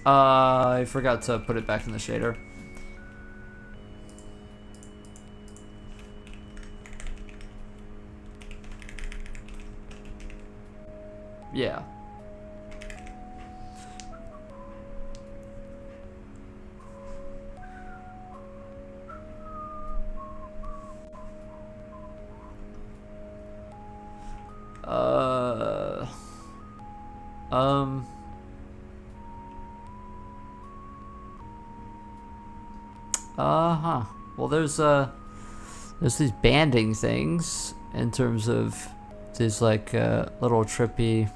I forgot to put it back in the shader. Yeah. Well, there's these banding things in terms of these like little trippy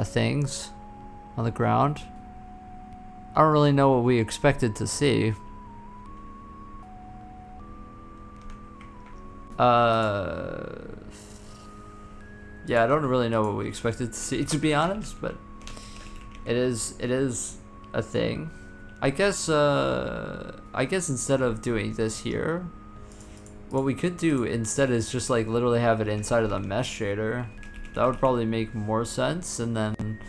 things on the ground. I don't really know what we expected to see. Yeah, I don't really know what we expected to see, to be honest, but it is a thing. I guess instead of doing this here, what we could do instead is just like literally have it inside of the mesh shader. That would probably make more sense, and then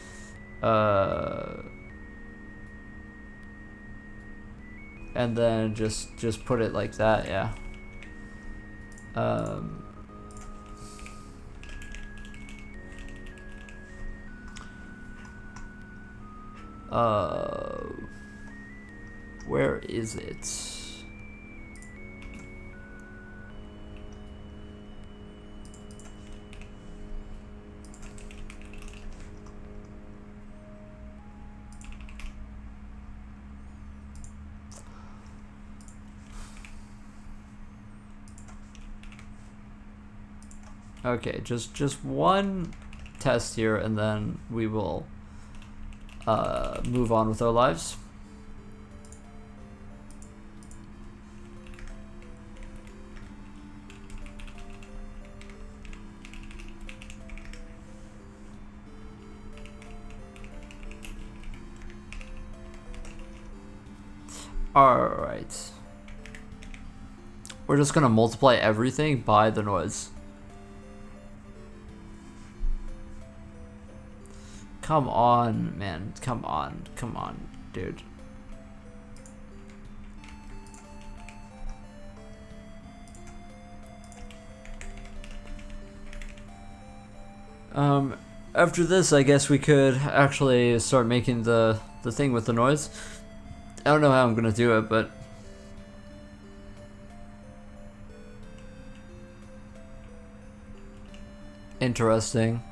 just put it like that, yeah. Where is it? Okay, just one test here, and then we will move on with our lives. Alright. We're just gonna multiply everything by the noise. Come on, man. Come on, dude. After this, I guess we could actually start making the thing with the noise. I don't know how I'm gonna do it, but interesting.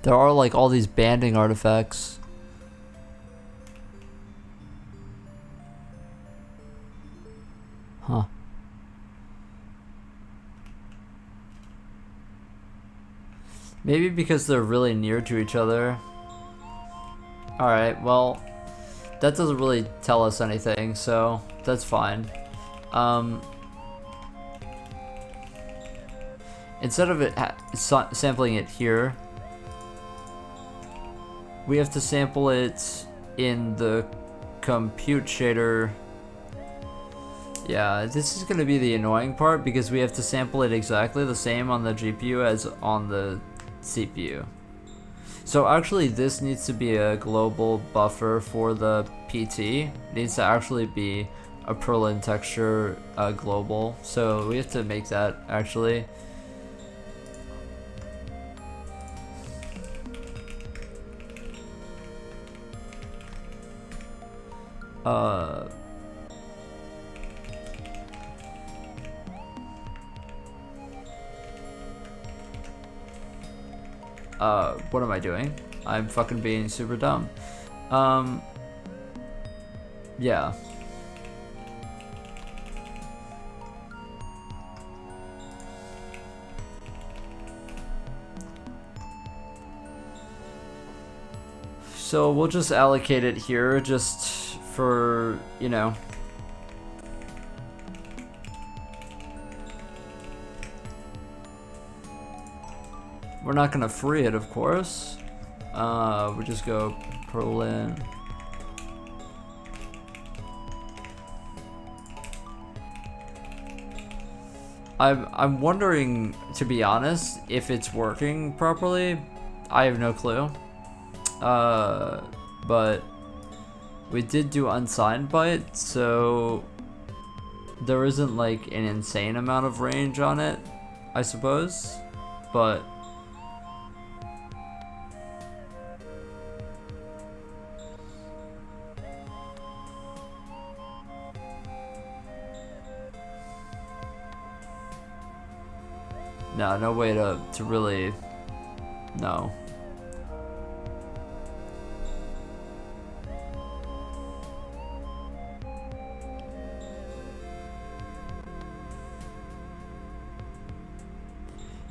There are like all these banding artifacts. Huh. Maybe because they're really near to each other. Alright, well, that doesn't really tell us anything, so that's fine. Instead of it sampling it here, we have to sample it in the compute shader. Yeah, this is going to be the annoying part because we have to sample it exactly the same on the GPU as on the CPU. So actually this needs to be a global buffer for the PT. It needs to actually be a Perlin texture global. So we have to make that actually. What am I doing? I'm fucking being super dumb. Yeah. So we'll just allocate it here just for, you know. We're not gonna free it, of course. We just go Perlin. I'm wondering, to be honest, if it's working properly. I have no clue. But we did do unsigned byte, so there isn't like an insane amount of range on it, I suppose. But no way to really know.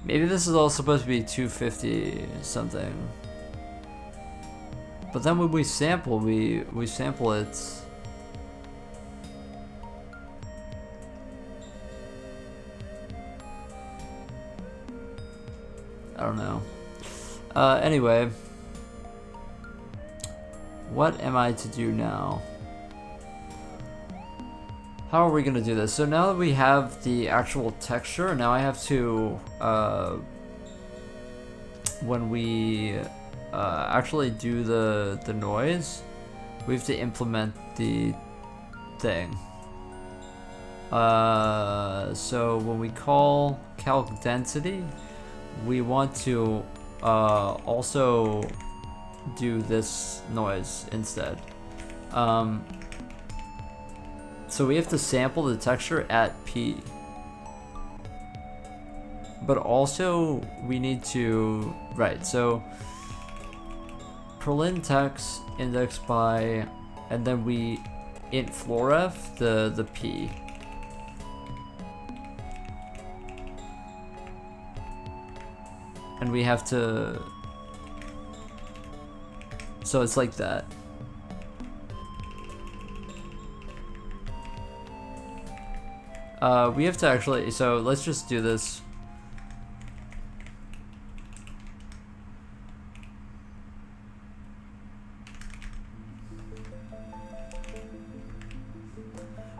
Maybe this is all supposed to be 250 something. But then when we sample, we sample it. I don't know. Anyway, what am I to do now? How are we gonna do this? So now that we have the actual texture, now I have to, when we actually do the noise, we have to implement the thing. So when we call calc density, we want to also do this noise instead. So we have to sample the texture at P. But also we need to, right, so Perlin text index by, and then we int flooref the P. And we have to, so it's like that. We have to actually, so let's just do this.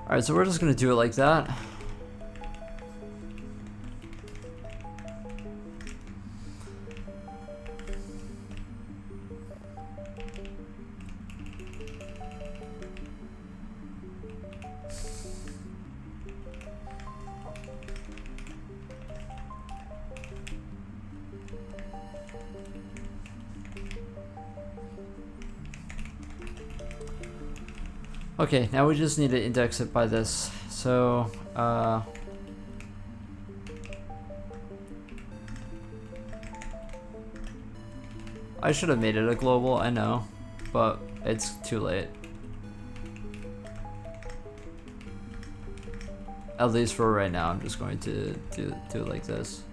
Alright, so we're just gonna do it like that. Okay, now we just need to index it by this. So, I should have made it a global, I know, but it's too late. At least for right now, I'm just going to do it like this.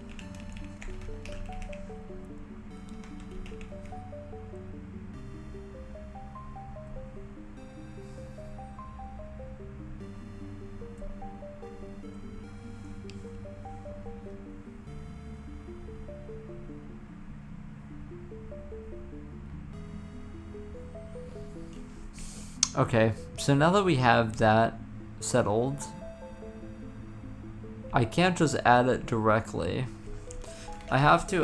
Okay, so now that we have that settled, I can't just add it directly. I have to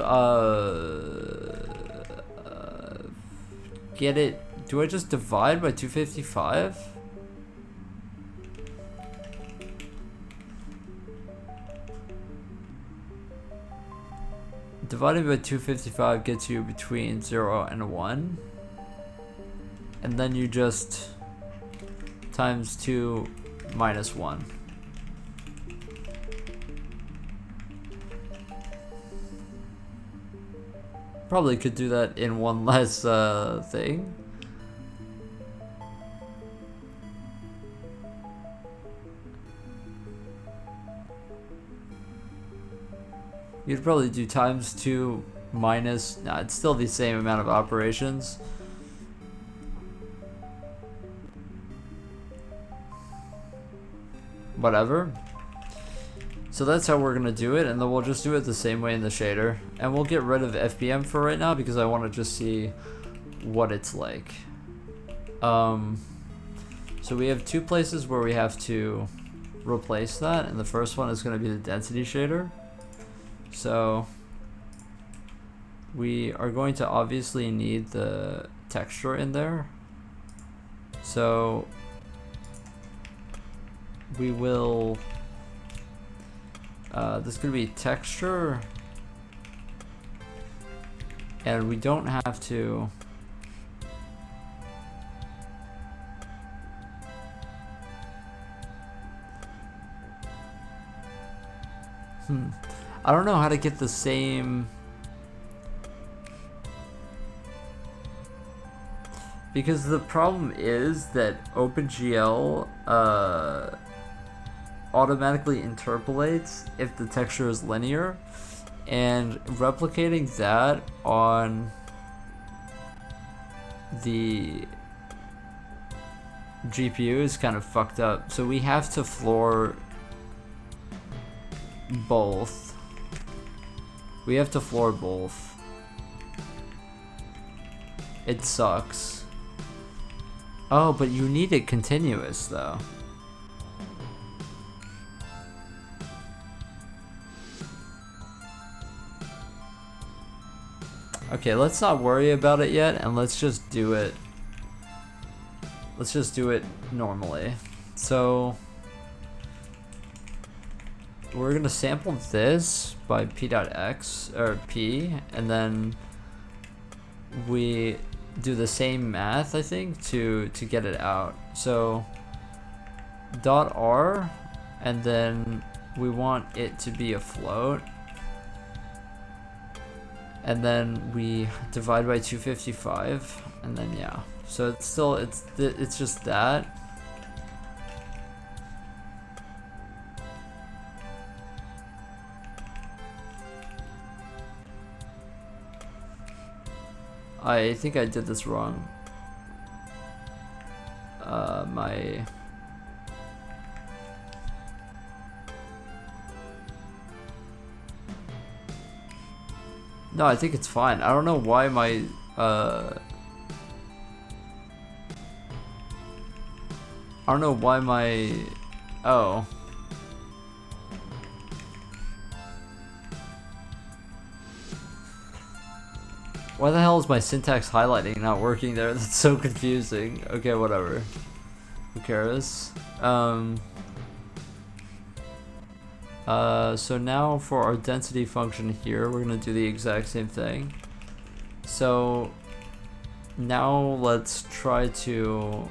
get it. Do I just divide by 255? Dividing by 255 gets you between 0 and 1. And then you just times 2 minus 1. Probably could do that in one less thing. You'd probably do times 2 minus, nah, it's still the same amount of operations. Whatever. So that's how we're gonna do it, and then we'll just do it the same way in the shader. And we'll get rid of FBM for right now because I want to just see what it's like. So we have two places where we have to replace that, and the first one is gonna be the density shader. So we are going to obviously need the texture in there. So we will, this is going to be texture, and we don't have to, I don't know how to get the same, because the problem is that OpenGL automatically interpolates if the texture is linear, and replicating that on the GPU is kind of fucked up. So we have to floor both. We have to floor both. It sucks. Oh, but you need it continuous though. Okay, let's not worry about it yet, and let's just do it. Let's just do it normally. So we're gonna sample this by p.x or p, and then we do the same math, I think, to get it out. So .r, and then we want it to be a float, and then we divide by 255, and then yeah. So it's still, it's just that. I think I did this wrong. No, I think it's fine. I don't know why my I don't know why my oh. Why the hell is my syntax highlighting not working there? That's so confusing. Okay, whatever. Who cares? So now for our density function here, we're gonna do the exact same thing. So now let's try to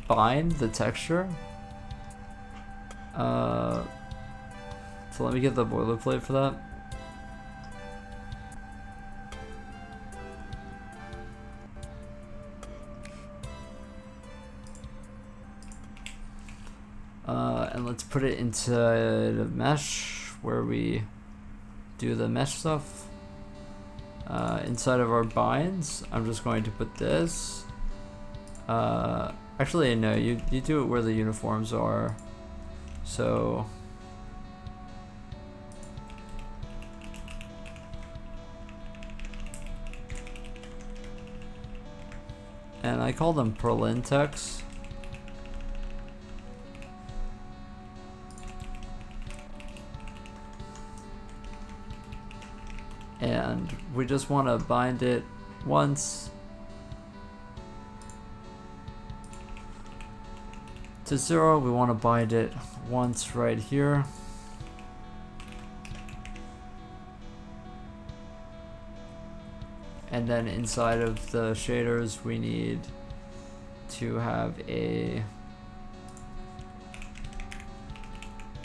bind the texture. So let me get the boilerplate for that. And let's put it into the mesh where we do the mesh stuff. Inside of our binds, I'm just going to put this. Actually, no, you do it where the uniforms are. So and I call them perlintex. And we just want to bind it once to 0. We want to bind it once right here. And then inside of the shaders we need to have a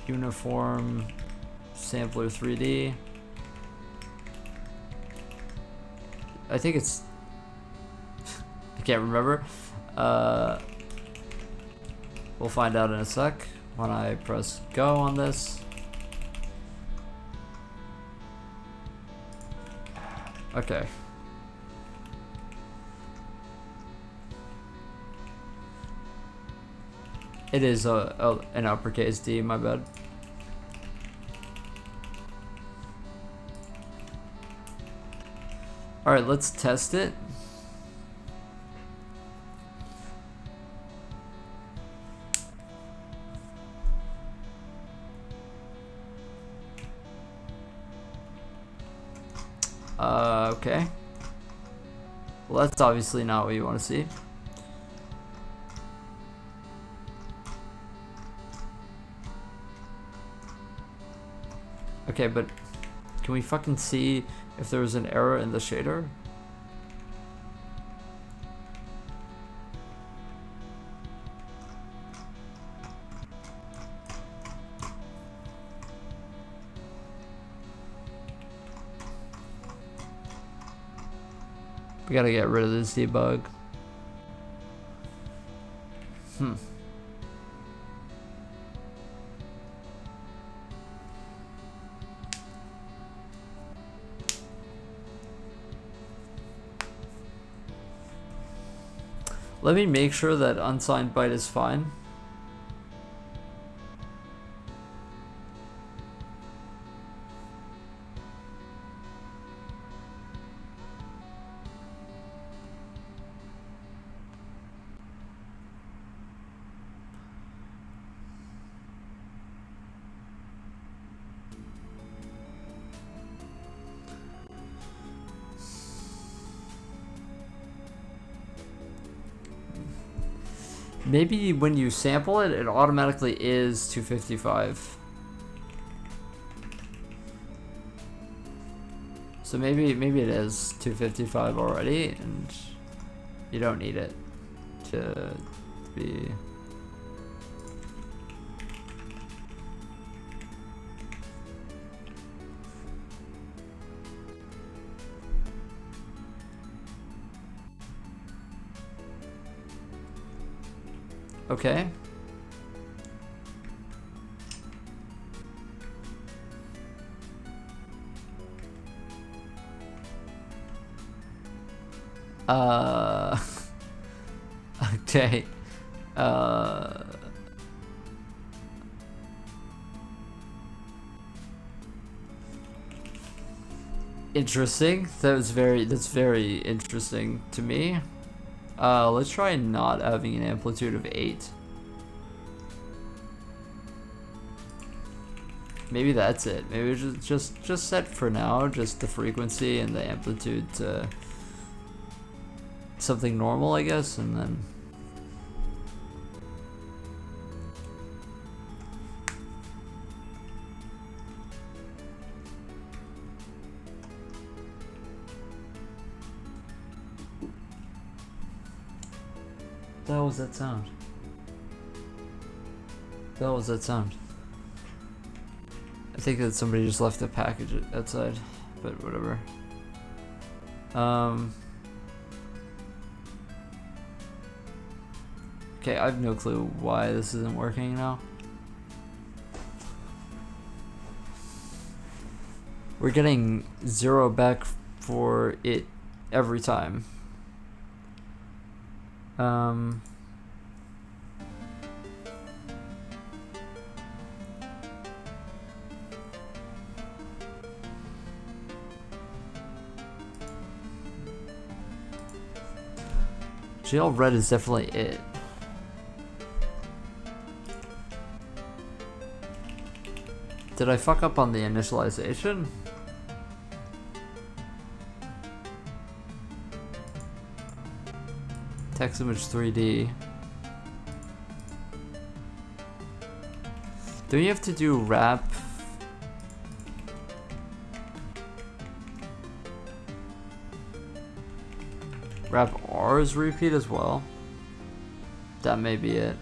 uniform sampler 3D. I think it's I can't remember. We'll find out in a sec when I press go on this. Okay. It is an uppercase D, my bad. Alright, let's test it. Okay. Well, that's obviously not what you want to see. Okay, but can we fucking see if there was an error in the shader? We gotta get rid of this debug. Let me make sure that unsigned byte is fine. Maybe when you sample it, it automatically is 255. So maybe it is 255 already, and you don't need it to be. Okay. Okay. Interesting. That's very interesting to me. Let's try not having an amplitude of 8. Maybe that's it. Maybe just set for now just the frequency and the amplitude to something normal, I guess, and then what was that sound? What was that sound? I think that somebody just left a package outside, but whatever. Okay, I have no clue why this isn't working now. we're getting 0 back for it every time. GL red is definitely it. Did I fuck up on the initialization? Text image 3D. Do you have to do wrap? Wrap R's repeat as well? That may be it.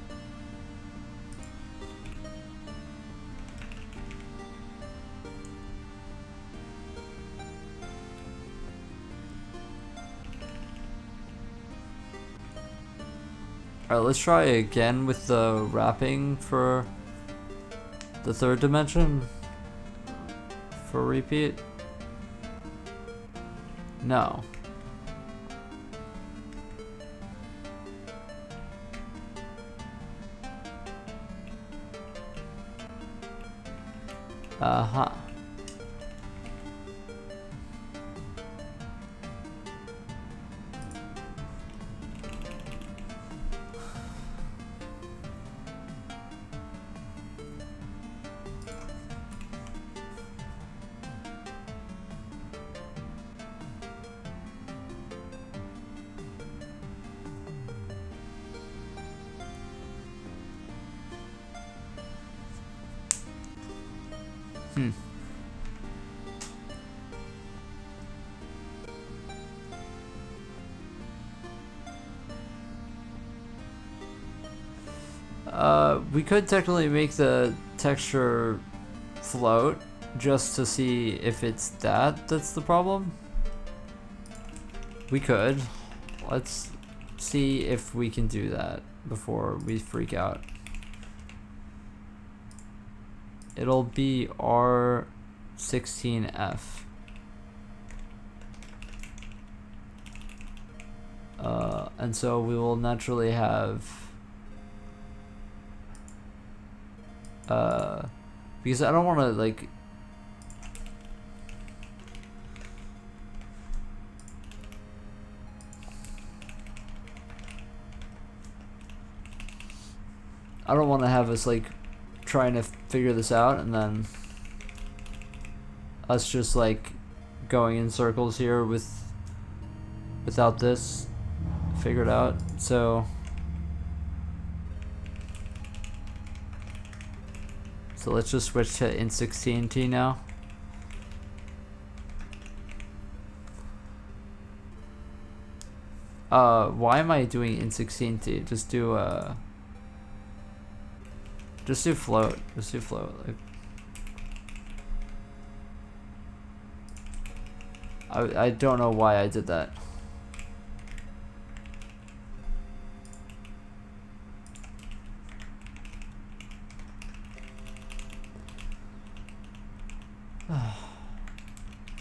Alright, let's try again with the wrapping for the third dimension. For repeat. No. Uh-huh. We could technically make the texture float just to see if it's that's the problem. We could. Let's see if we can do that before we freak out. It'll be R16F. And so we will naturally have because I don't want to like I don't want to have us like trying to figure this out and then us just like going in circles here without this figured out. So let's just switch to int16t now. Why am I doing int16t? Just do float. Just do float. Like, I don't know why I did that.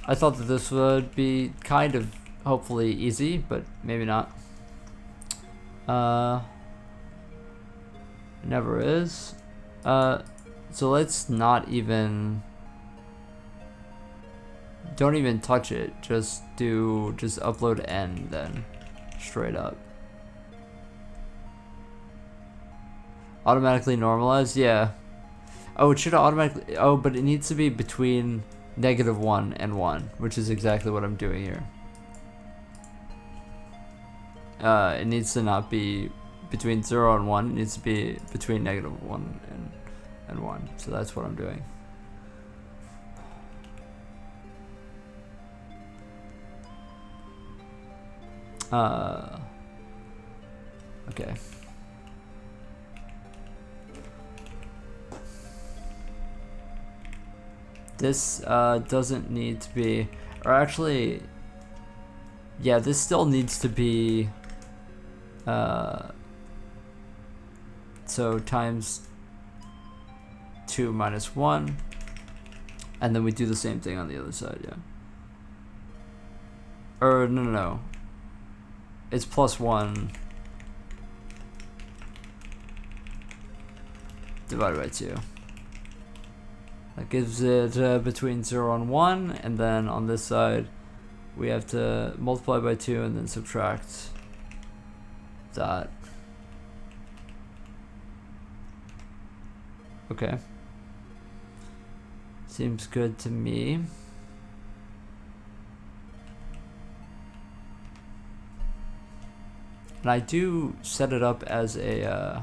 I thought that this would be kind of hopefully easy, but maybe not. Never is. So let's not even, don't even touch it. Just upload n then, straight up. Automatically normalize, yeah. Oh, it should automatically, oh, but it needs to be between -1 and 1, which is exactly what I'm doing here. It needs to not be between 0 and 1, it needs to be between -1 and 1, so that's what I'm doing. Okay. This doesn't need to be, or actually, yeah, this still needs to be, so times 2 minus 1, And then we do the same thing on the other side, yeah. Or, no. It's +1 divided by 2. That gives it between 0 and 1, and then on this side, we have to multiply by 2 and then subtract that. Okay. Seems good to me. And I do set it up as a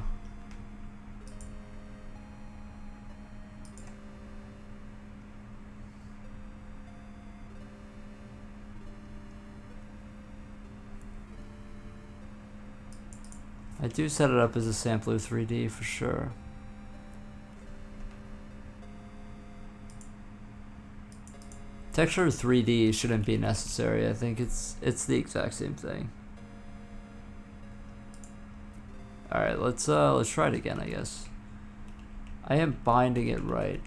sampler 3D for sure. Texture 3D shouldn't be necessary. I think it's the exact same thing. All right, let's try it again, I guess. I am binding it right.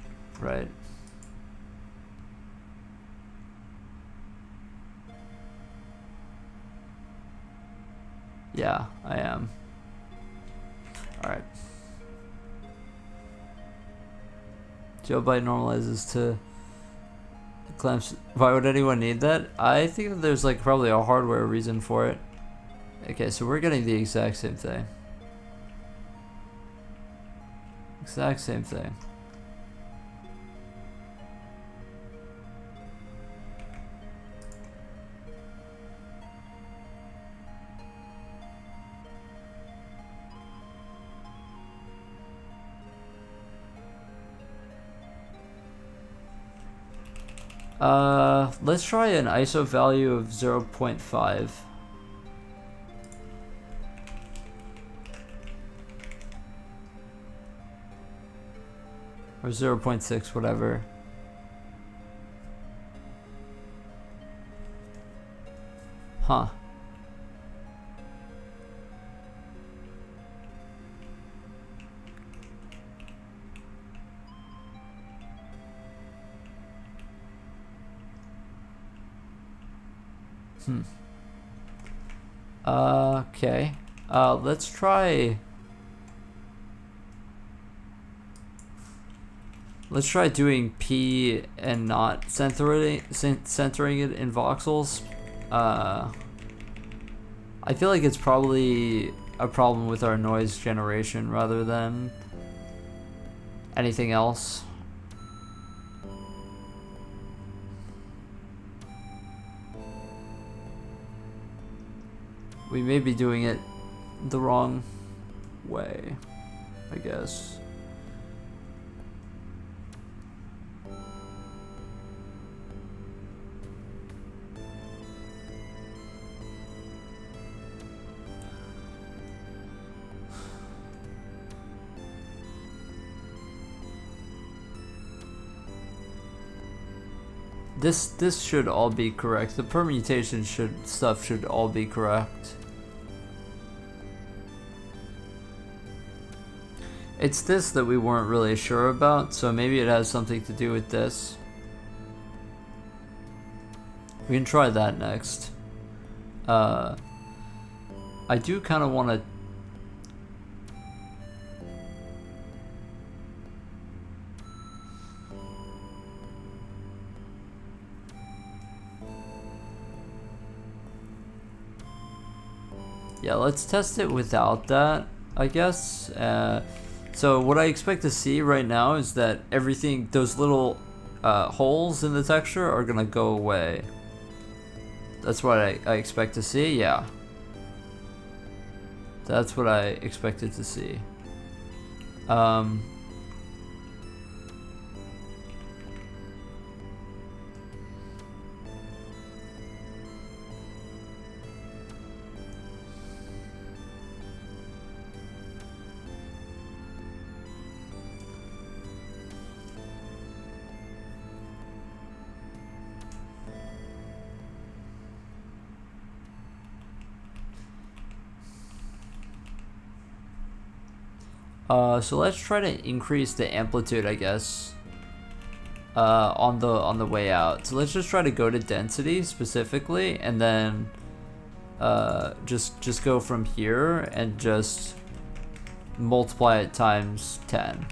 Yeah, I am. All right. Jailbite normalizes to clamps. Why would anyone need that? I think that there's like probably a hardware reason for it. Okay, so we're getting the exact same thing. Exact same thing. Let's try an ISO value of 0.5. Or 0.6, whatever. Huh. Okay. Let's try doing P and not centering it in voxels. I feel like it's probably a problem with our noise generation rather than anything else. We may be doing it the wrong way, I guess. This should all be correct. The permutation stuff should all be correct. It's this that we weren't really sure about, so maybe it has something to do with this. We can try that next. I do kind of want to... Yeah, let's test it without that, I guess. So what I expect to see right now is that everything, those little holes in the texture are gonna go away. That's what I expect to see, yeah. That's what I expected to see. So let's try to increase the amplitude, I guess. on the way out. So let's just try to go to density specifically, and then just go from here and just multiply it times 10.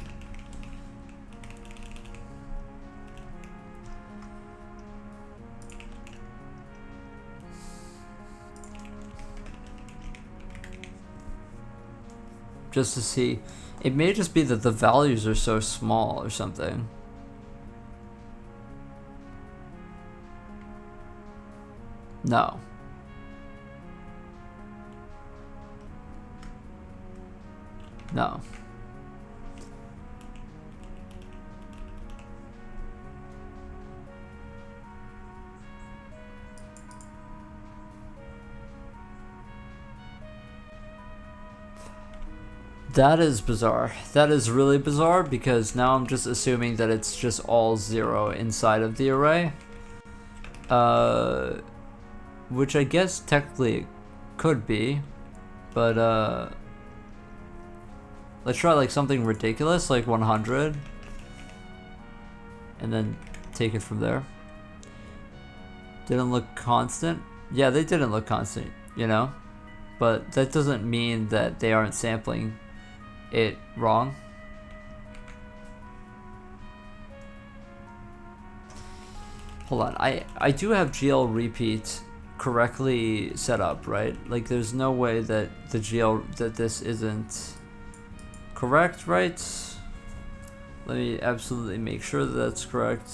Just to see. It may just be that the values are so small or something. No. No. That is bizarre. That is really bizarre, because now I'm just assuming that it's just all 0 inside of the array. Which I guess technically it could be, but let's try like something ridiculous, like 100, and then take it from there. Didn't look constant. Yeah, they didn't look constant, you know, but that doesn't mean that they aren't sampling it wrong. Hold on, I do have GL repeat correctly set up, right? Like there's no way that the GL, that this isn't correct, right? Let me absolutely make sure that that's correct.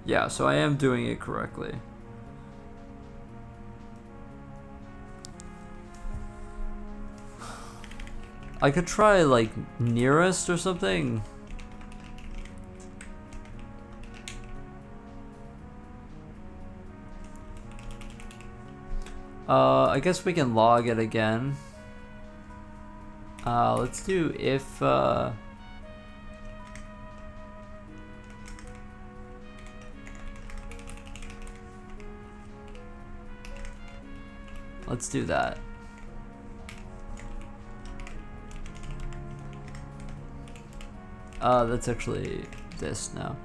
Yeah, so I am doing it correctly. I could try like nearest or something. I guess we can log it again. Let's do if let's do that. That's actually this now.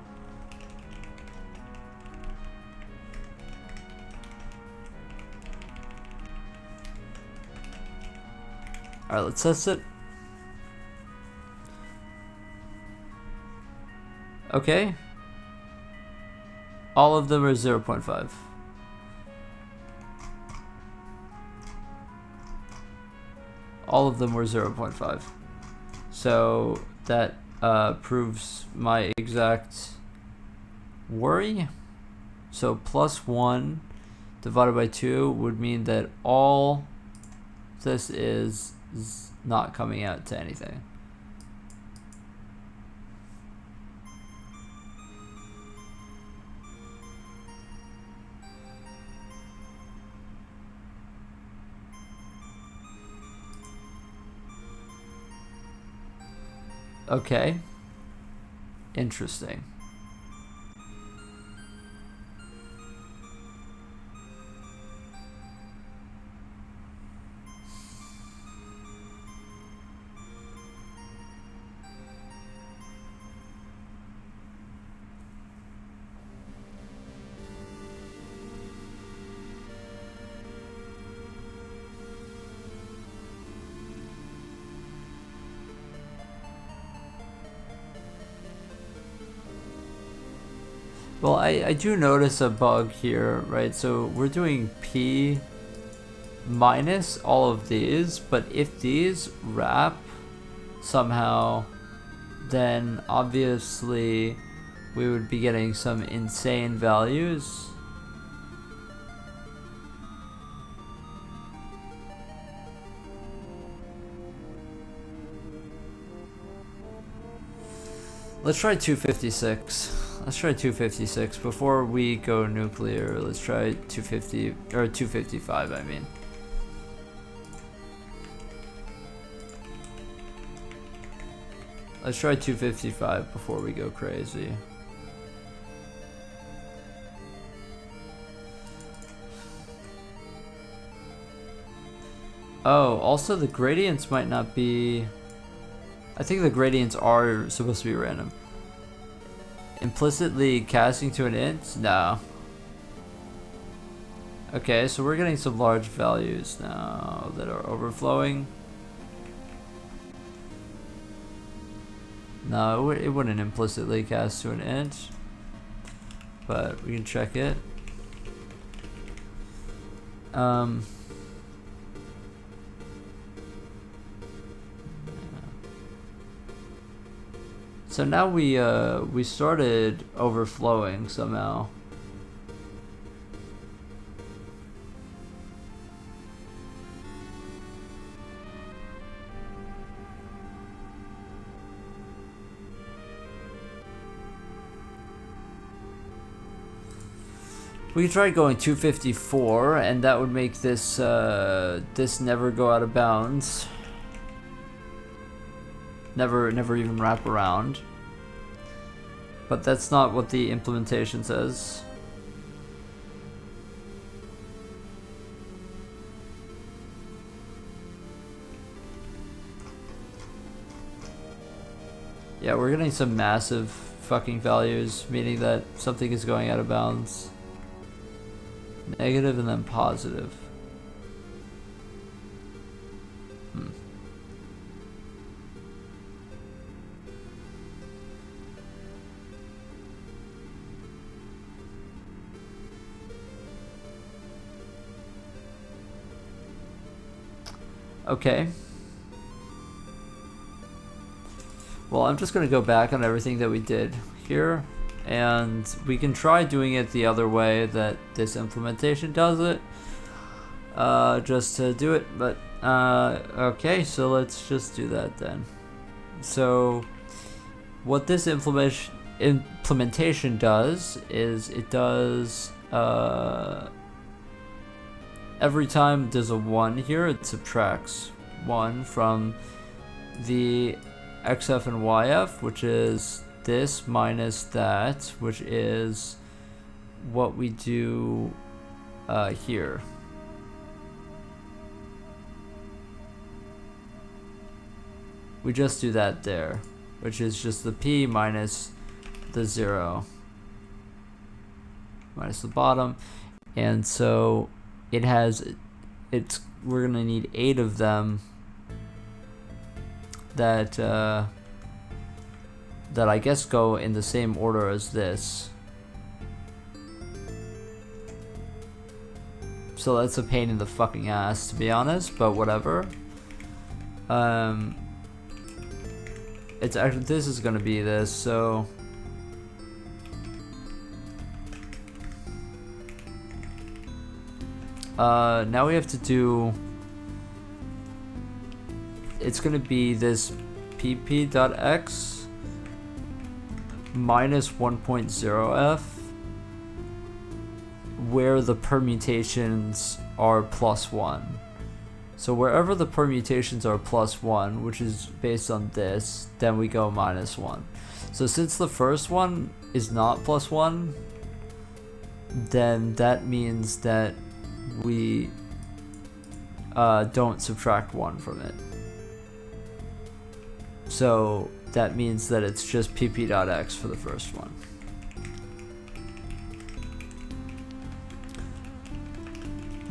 Alright, let's test it. Okay. All of them are 0.5. All of them were 0.5. So that proves my exact worry. So plus 1 divided by 2 would mean that all this is not coming out to anything. Okay. Interesting. Well, I do notice a bug here, right? So we're doing P minus all of these, but if these wrap somehow, then obviously we would be getting some insane values. Let's try 256. Let's try 256 before we go nuclear. Let's try 250 or 255, I mean. Let's try 255 before we go crazy. Oh, also the gradients might not be... I think the gradients are supposed to be random. Implicitly casting to an int? No. Okay, so we're getting some large values now that are overflowing. No, it wouldn't implicitly cast to an int, but we can check it. So now we started overflowing somehow. We tried going 254, and that would make this this never go out of bounds. Never even wrap around. But that's not what the implementation says. Yeah, we're getting some massive fucking values, meaning that something is going out of bounds. Negative and then positive. Okay. Well, I'm just going to go back on everything that we did here, and we can try doing it the other way that this implementation does it, just to do it, but okay, so let's just do that then. So what this implementation does is it does every time there's a 1 here, it subtracts 1 from the XF and YF, which is this minus that, which is what we do here. We just do that there, which is just the P minus the 0 minus the bottom, and so it has, we're gonna need 8 of them that that I guess go in the same order as this. So that's a pain in the fucking ass, to be honest, but whatever. It's actually, this is gonna be this, so now we have to do, it's gonna be this pp.x minus 1.0f, where the permutations are +1. So wherever the permutations are +1, which is based on this, then we go -1. So since the first one is not +1, then that means that we don't subtract 1 from it. So that means that it's just pp.x for the first one.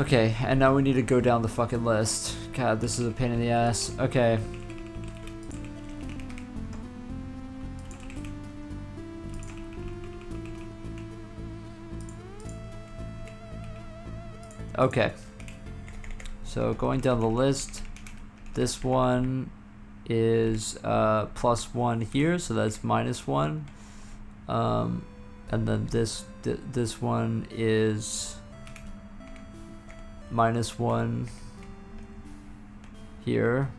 Okay, and now we need to go down the fucking list. God, this is a pain in the ass. Okay. Okay. So going down the list, this one is +1 here, so that's -1. And then this one is -1 here.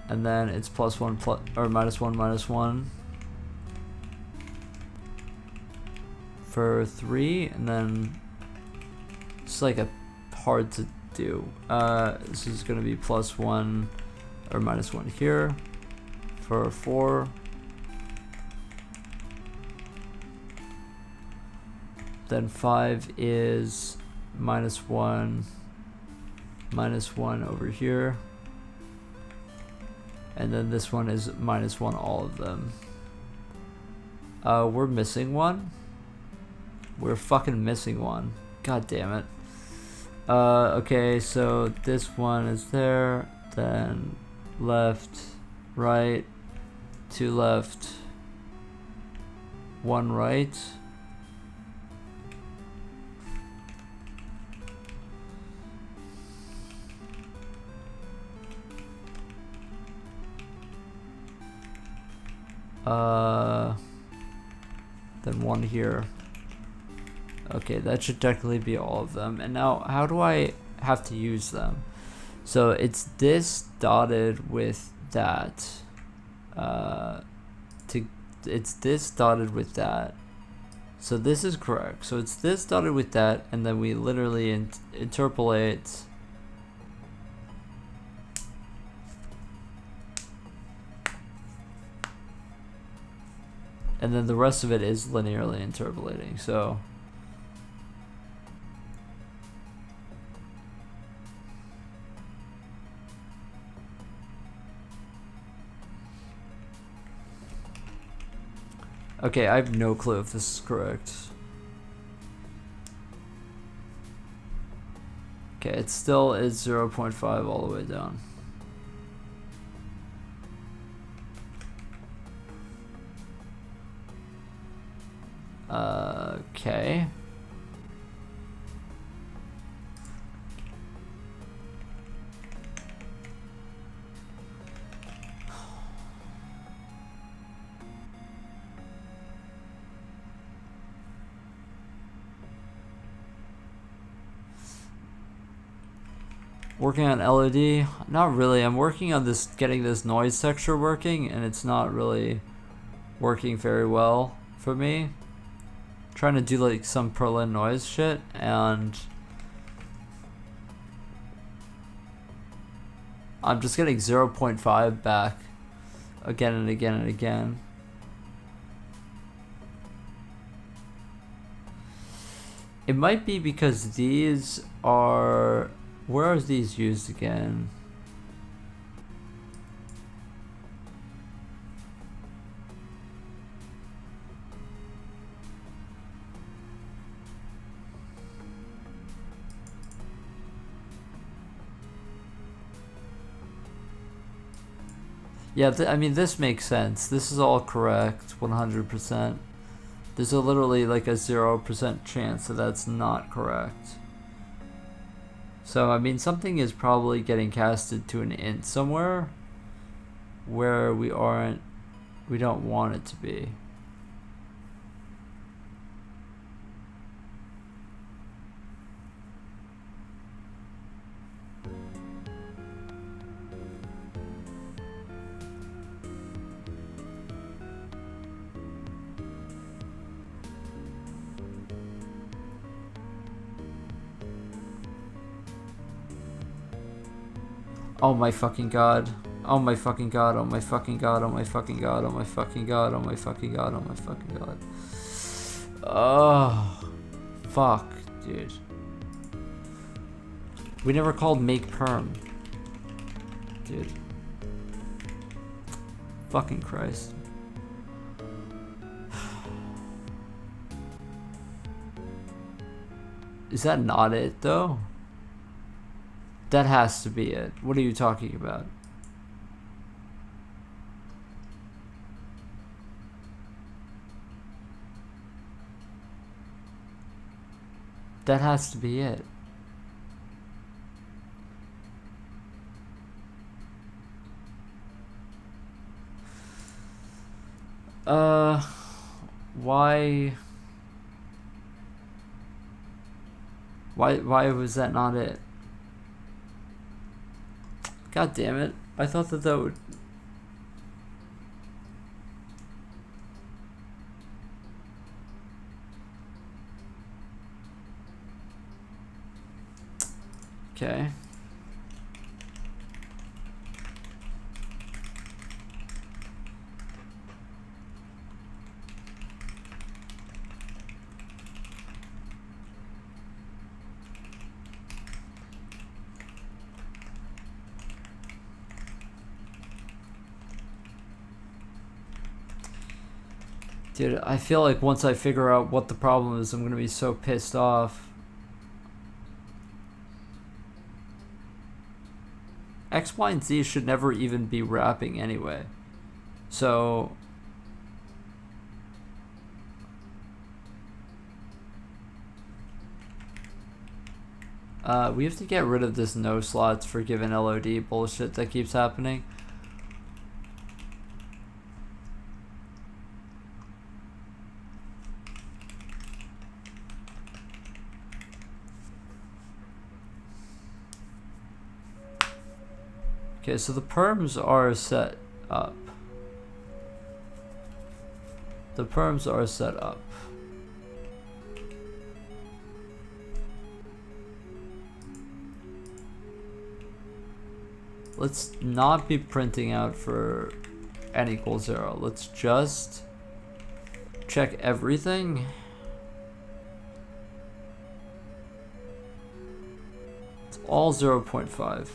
And then it's +1 or -1 -1 for 3, and then it's like a hard to do. This is gonna be +1 or -1 here for 4. Then 5 is -1, -1 over here. And then this one is -1, all of them. We're missing one. We're fucking missing one. God damn it. Okay, so this one is there, then left, right, 2 left, 1 right. Then 1 here. Okay, that should technically be all of them. And now, how do I have to use them? So it's this dotted with that. It's this dotted with that. So this is correct. So it's this dotted with that, and then we literally interpolate. And then the rest of it is linearly interpolating. So okay, I have no clue if this is correct. Okay, it still is 0.5 all the way down. Okay. Working on LOD? Not really. I'm working on this, getting this noise texture working, and it's not really working very well for me. Trying to do like some Perlin noise shit, and I'm just getting 0.5 back again and again and again. It might be because these are, where are these used again? Yeah, I mean, this makes sense. This is all correct, 100%. There's literally like a 0% chance that that's not correct. So, I mean, something is probably getting casted to an int somewhere where we don't want it to be. Oh my fucking god. Oh my fucking god. Oh my fucking god. Oh my fucking god. Oh my fucking god. Oh my fucking god. Oh my fucking god. Oh. Fuck, dude. We never called make perm. Dude. Fucking Christ. Is that not it though? That has to be it. What are you talking about? That has to be it. Why was that not it? God damn it. I thought that would... Okay. Dude, I feel like once I figure out what the problem is, I'm gonna be so pissed off. X, Y, and Z should never even be wrapping anyway. So... we have to get rid of this no slots for given LOD bullshit that keeps happening. Okay, so the perms are set up. The perms are set up. Let's not be printing out for n equals 0. Let's just check everything. It's all 0.5.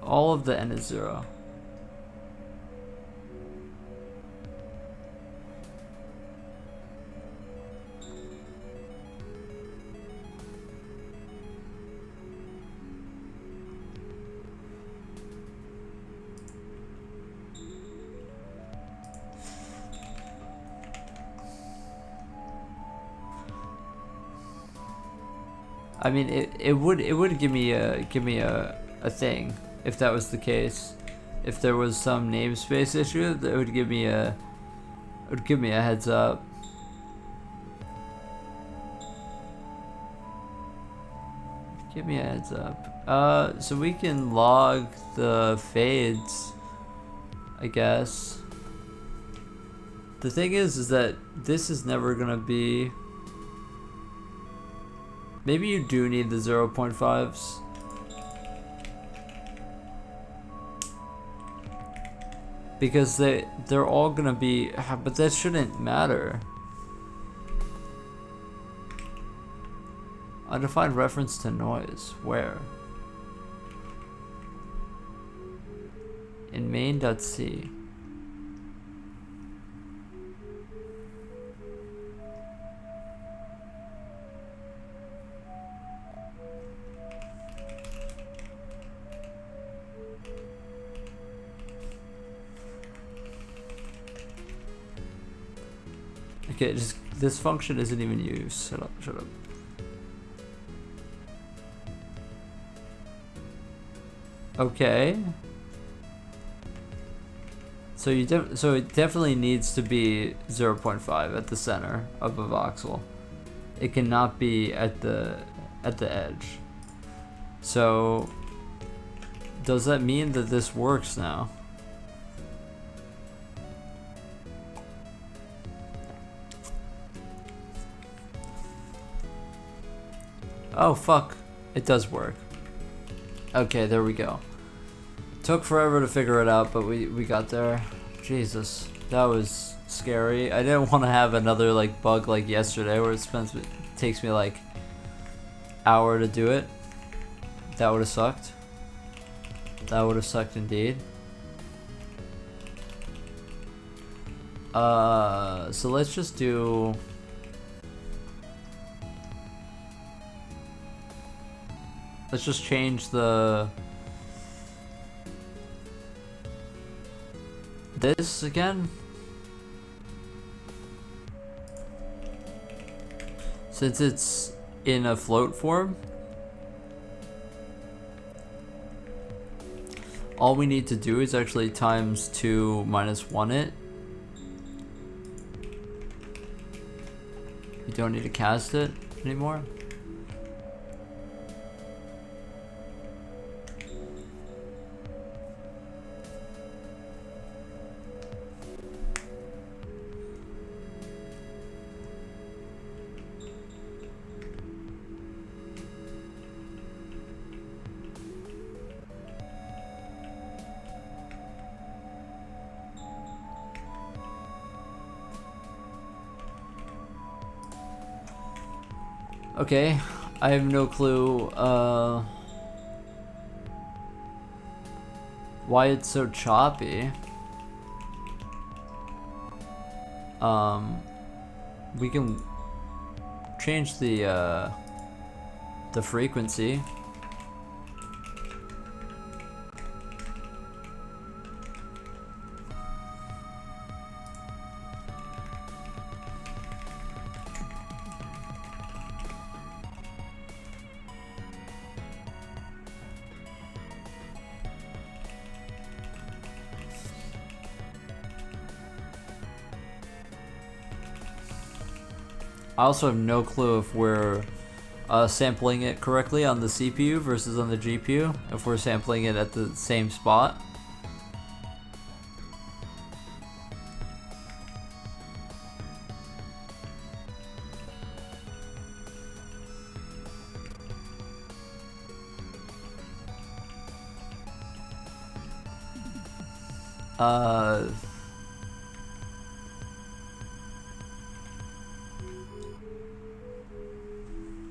All of the n is 0. I mean, it would give me a thing if that was the case. If there was some namespace issue, that would give me a heads up. Give me a heads up. So we can log the fades, I guess. The thing is that this is never gonna be. Maybe you do need the 0.5s. Because they're all gonna be, but that shouldn't matter. Undefined reference to noise, where? In main.c. Okay, just this function isn't even used. Shut up, shut up. Okay. So so it definitely needs to be 0.5 at the center of a voxel. It cannot be at the edge. So does that mean that this works now? Oh fuck, it does work. Okay, there we go. Took forever to figure it out, but we got there. Jesus, that was scary. I didn't want to have another like bug like yesterday where it takes me like hour to do it. That would have sucked. That would have sucked indeed. So let's just do. Let's just change this again. Since it's in a float form, all we need to do is actually times 2 minus 1 it. You don't need to cast it anymore. Okay, I have no clue why it's so choppy. We can change the frequency. I also have no clue if we're sampling it correctly on the CPU versus on the GPU, if we're sampling it at the same spot.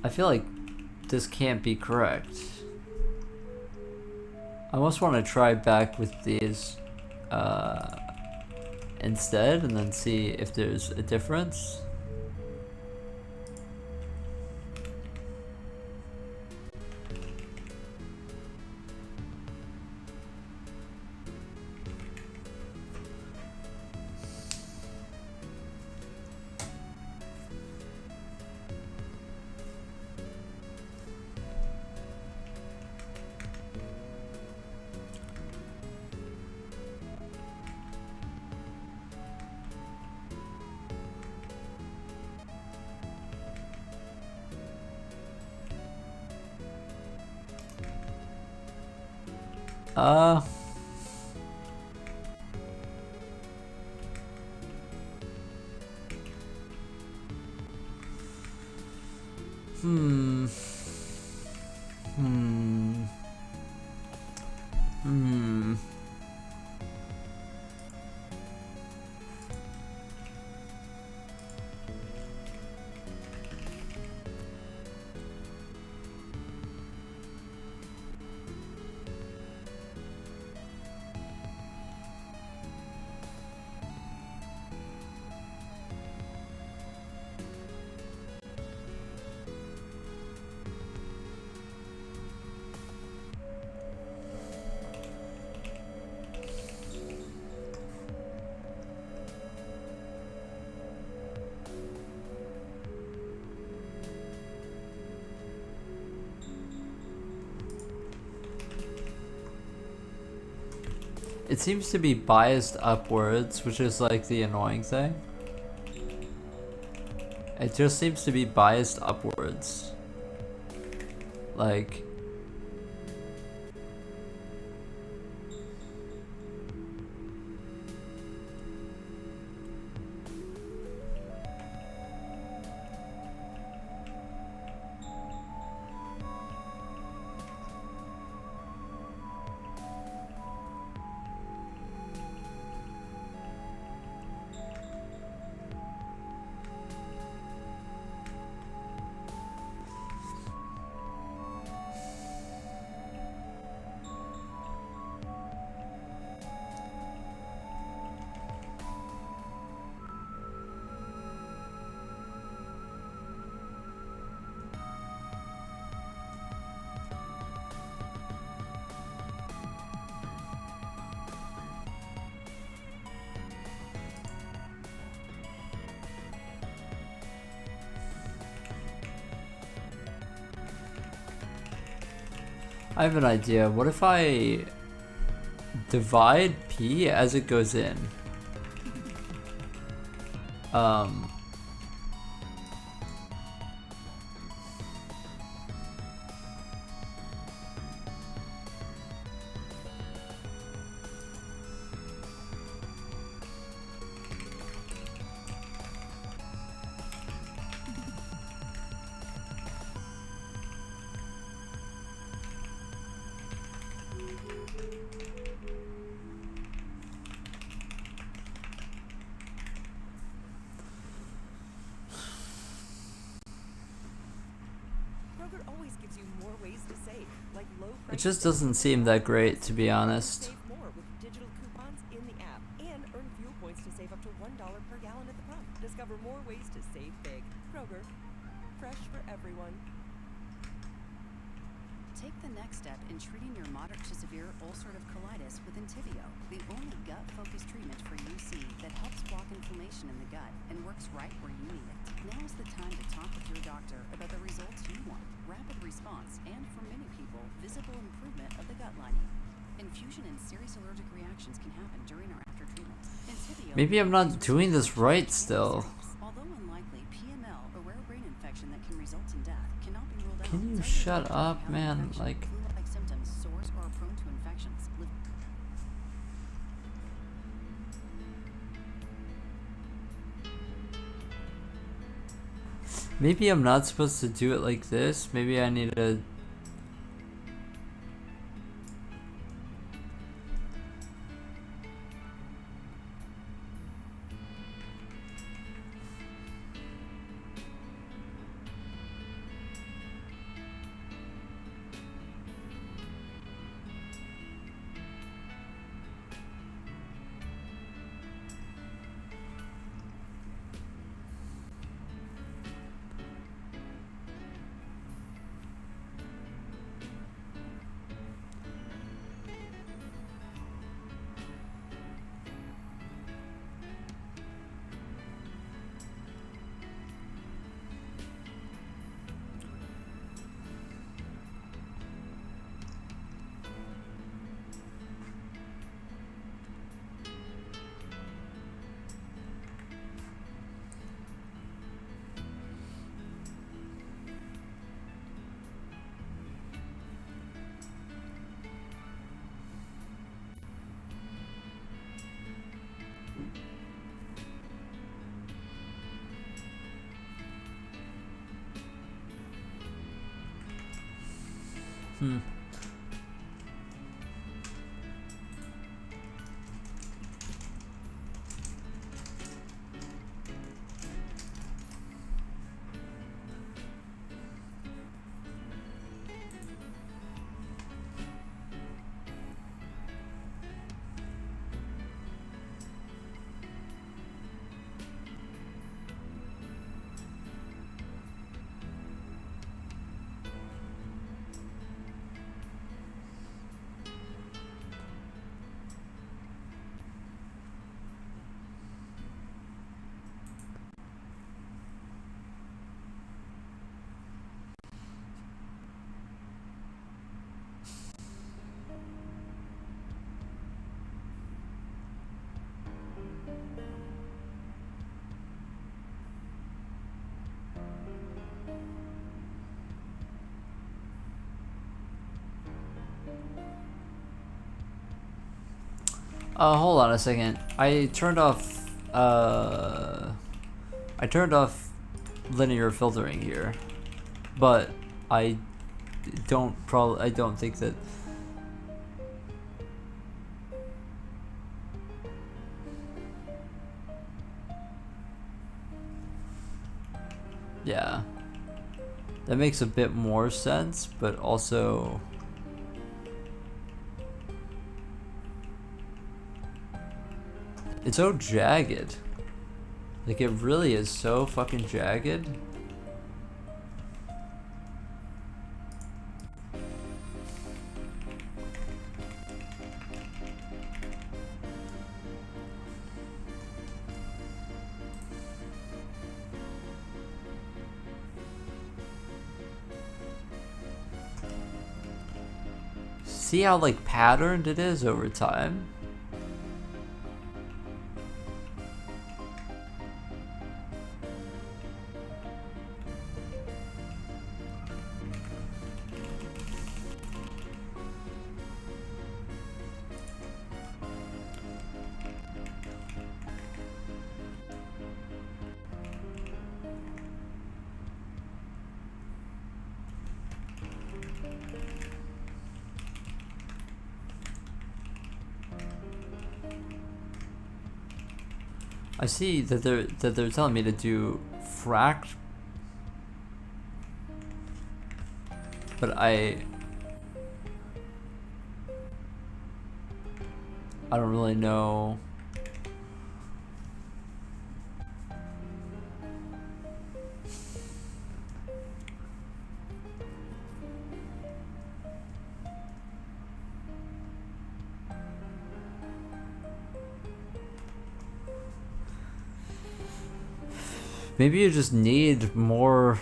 I feel like this can't be correct. I almost want to try back with these instead and then see if there's a difference. Uh, hmm. Hmm. Hmm. It seems to be biased upwards, which is like the annoying thing. It just seems to be biased upwards. Like, I have an idea. What if I divide P as it goes in? It just doesn't seem that great, to be honest. Save more with digital coupons in the app and earn fuel points to save up to $1 per gallon at the pump. Discover more ways to save big. Kroger, fresh for everyone. Take the next step in treating your moderate to severe ulcerative colitis with Entyvio, the only gut-focused treatment for UC that helps block inflammation in the gut and works right where you need it. Now is the time to talk with your doctor about the results you want, rapid response, and for many people, visible improvement of the gut lining. Infusion and serious allergic reactions can happen during or after treatment. Entyvio Maybe I'm not doing this right still. Although unlikely, PML, a rare brain infection that can result in death, cannot be ruled out. Can you Some shut people up, have man? infection, Like, flu-like symptoms, sores, or are prone to infections. maybe I'm not supposed to do it like this. Maybe I need to. Hold on a second. I turned off linear filtering here, but I don't think that. Yeah, that makes a bit more sense, but also it's so jagged. Like, it really is so fucking jagged. See how, like, patterned it is over time? I see that they're telling me to do fract, but I don't really know. Maybe you just need more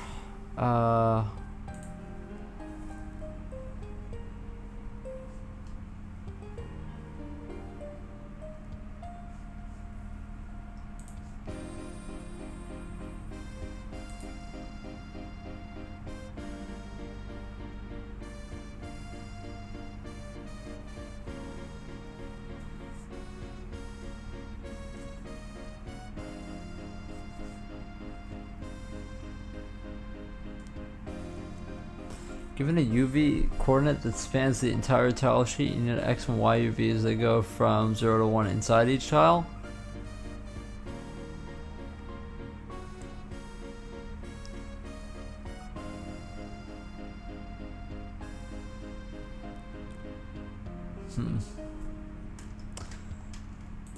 given a UV coordinate that spans the entire tile sheet, you need X and Y UVs that go from 0 to 1 inside each tile.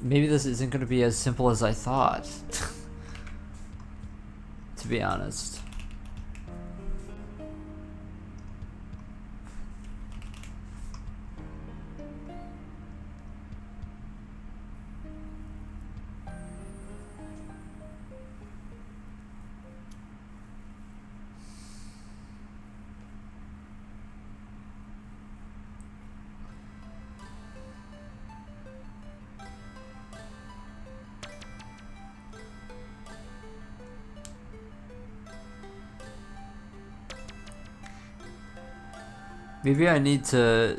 Maybe this isn't going to be as simple as I thought, to be honest. Maybe I need to...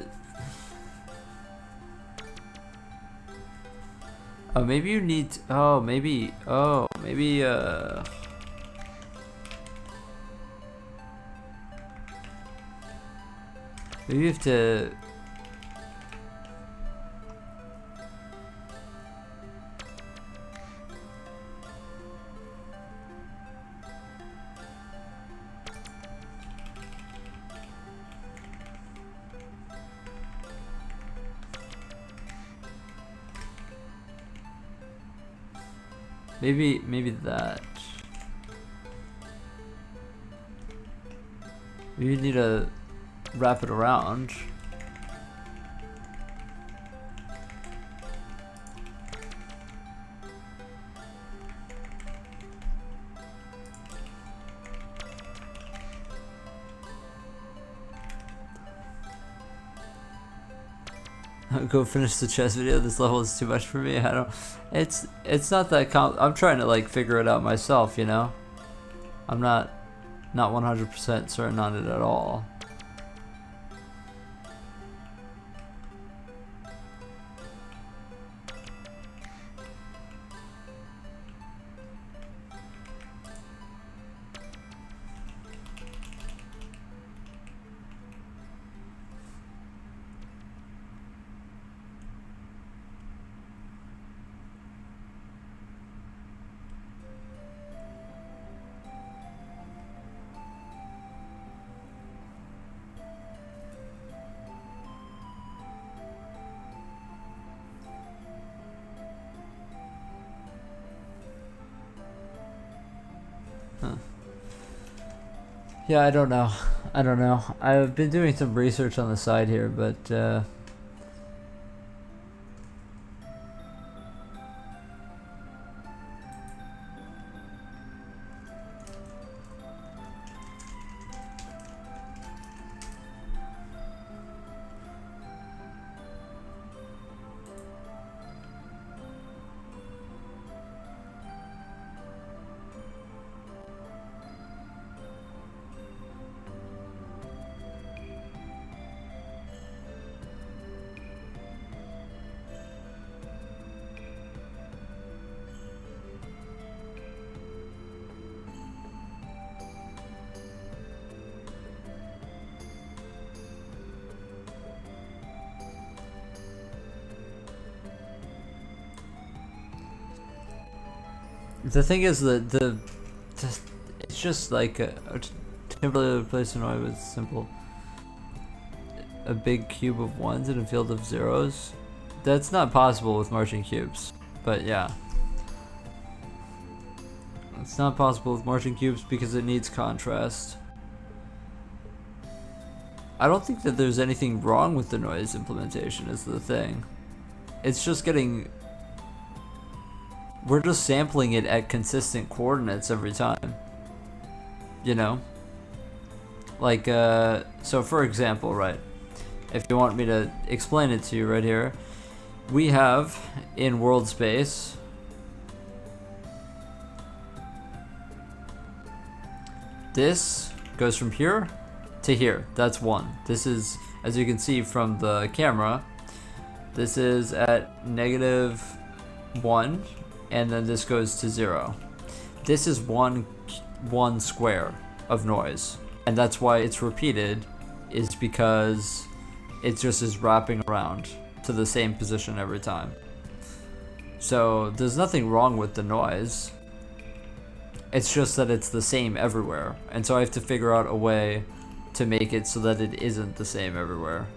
Oh, maybe you need... Oh, maybe... Oh, maybe, maybe you have to... Maybe that. You need to wrap it around. Go finish the chess video. This level is too much for me. I don't. It's not that I'm trying to like figure it out myself. You know. I'm not 100% certain on it at all. Yeah, I don't know. I've been doing some research on the side here, but the thing is that it's just like a temporarily replace an array with simple a big cube of ones in a field of zeros. that's not possible with marching cubes, but yeah. It's not possible with marching cubes because it needs contrast. I don't think that there's anything wrong with the noise implementation is the thing. It's just getting... We're just sampling it at consistent coordinates every time. You know? Like, so for example, right? If you want me to explain it to you right here, we have in world space this goes from here to here. That's 1. This is, as you can see from the camera, this is at -1, and then this goes to 0. This is one square of noise, and that's why it's repeated, is because it just is wrapping around to the same position every time. So there's nothing wrong with the noise. It's just that it's the same everywhere, and so I have to figure out a way to make it so that it isn't the same everywhere.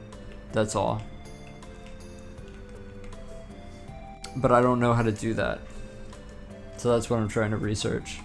That's all. But I don't know how to do that. So that's what I'm trying to research.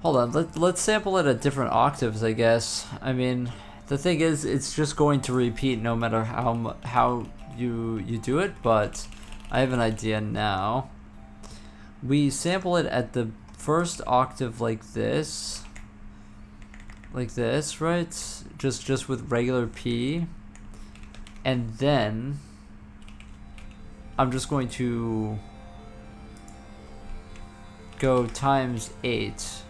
Hold on, let's sample it at different octaves, I guess. I mean, the thing is, it's just going to repeat no matter how you do it, but I have an idea now. We sample it at the first octave like this, right? Just with regular P, and then I'm just going to go times 8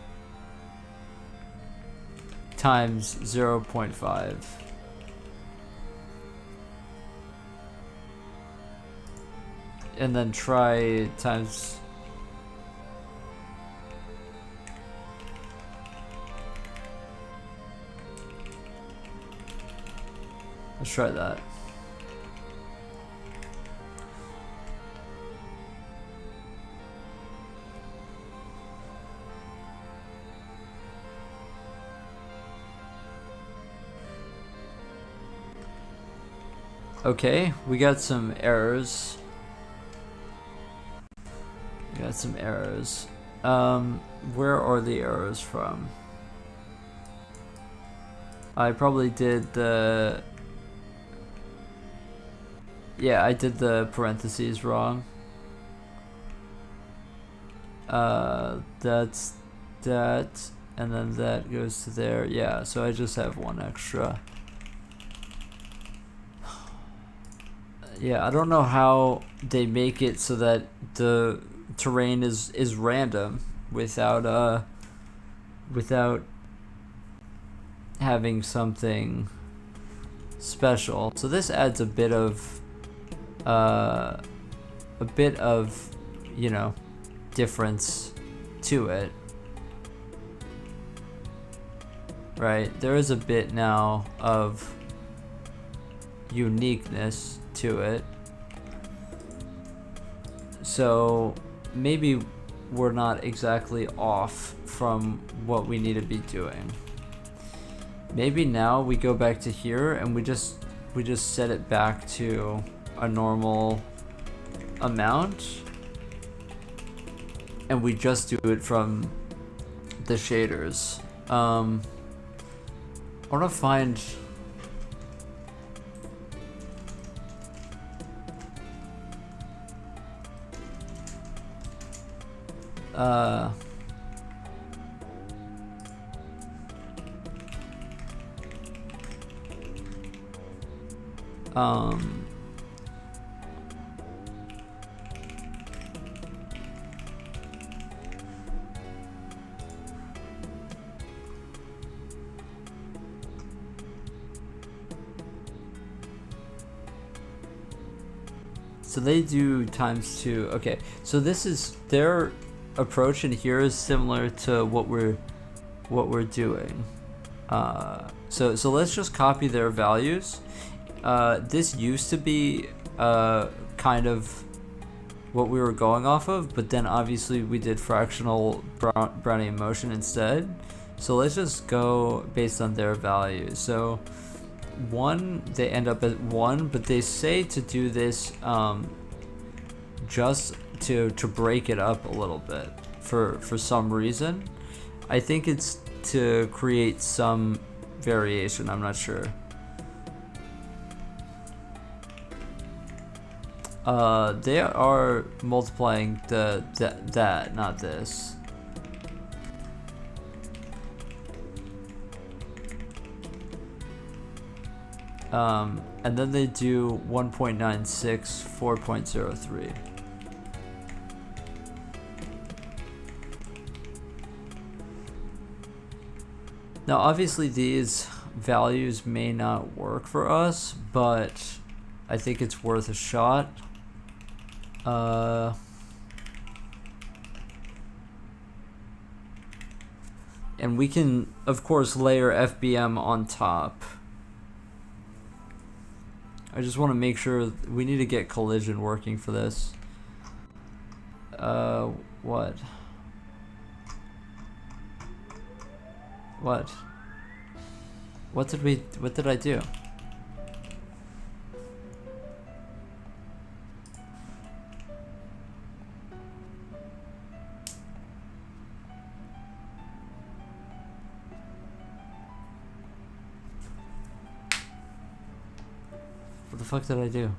times 0.5. And then try times... Let's try that. Okay, we got some errors. Where are the errors from? I probably did the... Yeah, I did the parentheses wrong. That's that, and then that goes to there. Yeah, so I just have one extra. Yeah, I don't know how they make it so that the terrain is random without having something special. So this adds a bit of you know, difference to it. Right? There is a bit now of uniqueness to it. So maybe we're not exactly off from what we need to be doing. Maybe now we go back to here and we just set it back to a normal amount, and we just do it from the shaders. I want to find so they do times 2. Okay, so this is their approach in here is similar to what we're doing. So let's just copy their values. This used to be kind of what we were going off of, but then obviously we did fractional Brownian motion instead. So let's just go based on their values. So 1, they end up at 1, but they say to do this just to break it up a little bit for some reason. I think it's to create some variation, I'm not sure. They are multiplying that, not this. And then they do 1.96, 4.03. Now obviously these values may not work for us, but I think it's worth a shot. And we can of course layer FBM on top. I just want to make sure we need to get collision working for this. What? What did I do? What the fuck did I do?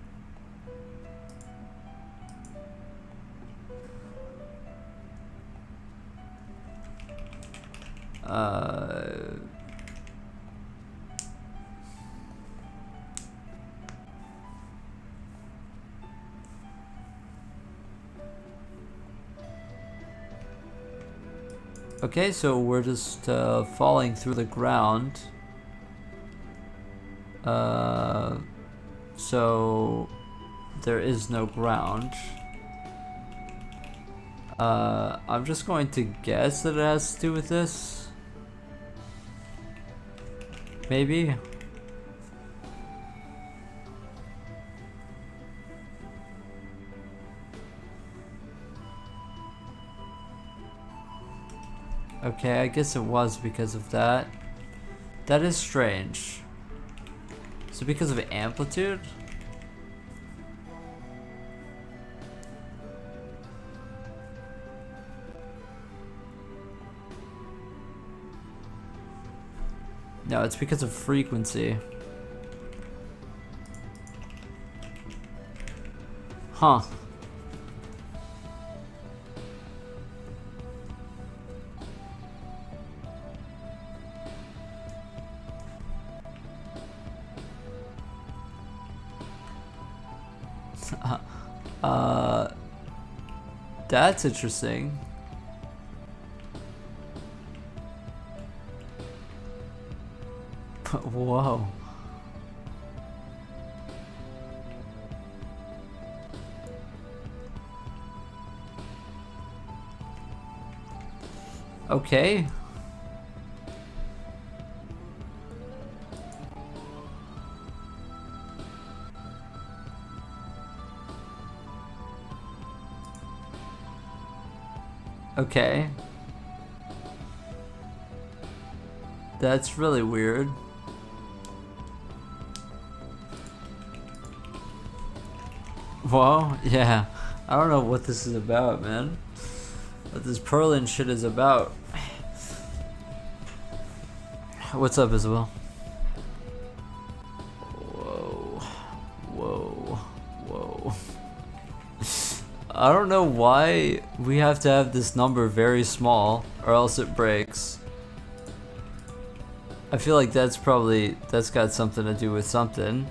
Okay, so we're just falling through the ground. So there is no ground. I'm just going to guess that it has to do with this. Maybe. Okay, I guess it was because of that. That is strange. So because of amplitude? No, it's because of frequency. Huh. That's interesting. Whoa. Okay. Okay. That's really weird. Whoa, yeah. I don't know what this is about, man. What this Perlin shit is about. What's up, Isabel? Whoa. Whoa. Whoa. I don't know why we have to have this number very small or else it breaks. I feel like that's got something to do with something.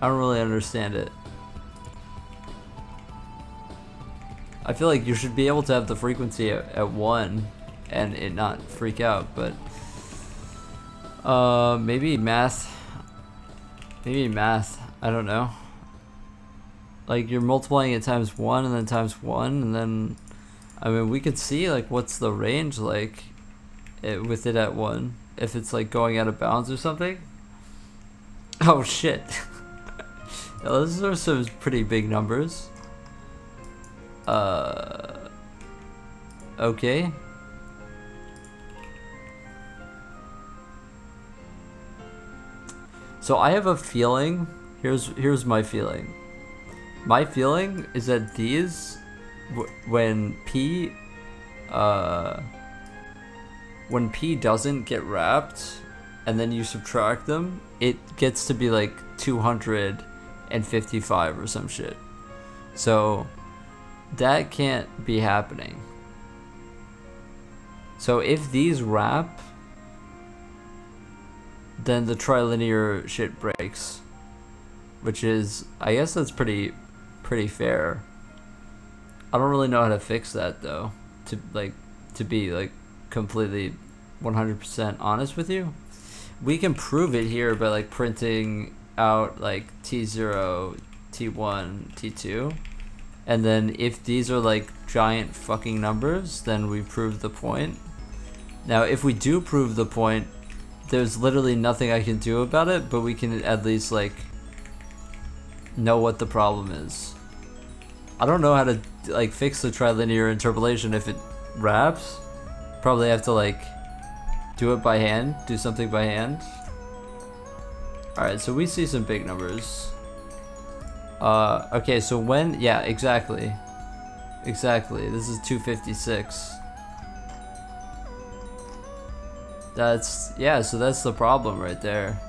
I don't really understand it. I feel like you should be able to have the frequency at 1 and it not freak out, but maybe math, I don't know. Like you're multiplying it times 1 and then times 1, and then I mean we could see like what's the range like with it at 1, if it's like going out of bounds or something. Oh shit. Those are some pretty big numbers. Okay. So I have a feeling, here's my feeling. My feeling is that these, when P doesn't get wrapped, and then you subtract them, it gets to be like 255 or some shit. So that can't be happening. So if these wrap, then the trilinear shit breaks, which is, I guess that's pretty fair. I don't really know how to fix that though, to be like completely 100% honest with you. We can prove it here by like printing out like T0, T1, T2, and then if these are like giant fucking numbers, then we prove the point. Now if we do prove the point, there's literally nothing I can do about it, but we can at least like know what the problem is. I don't know how to like fix the trilinear interpolation if it wraps. Probably have to like do it by hand, do something by hand. Alright, so we see some big numbers. Okay, so when, yeah, exactly. Exactly, this is 256. That's, yeah, so that's the problem right there.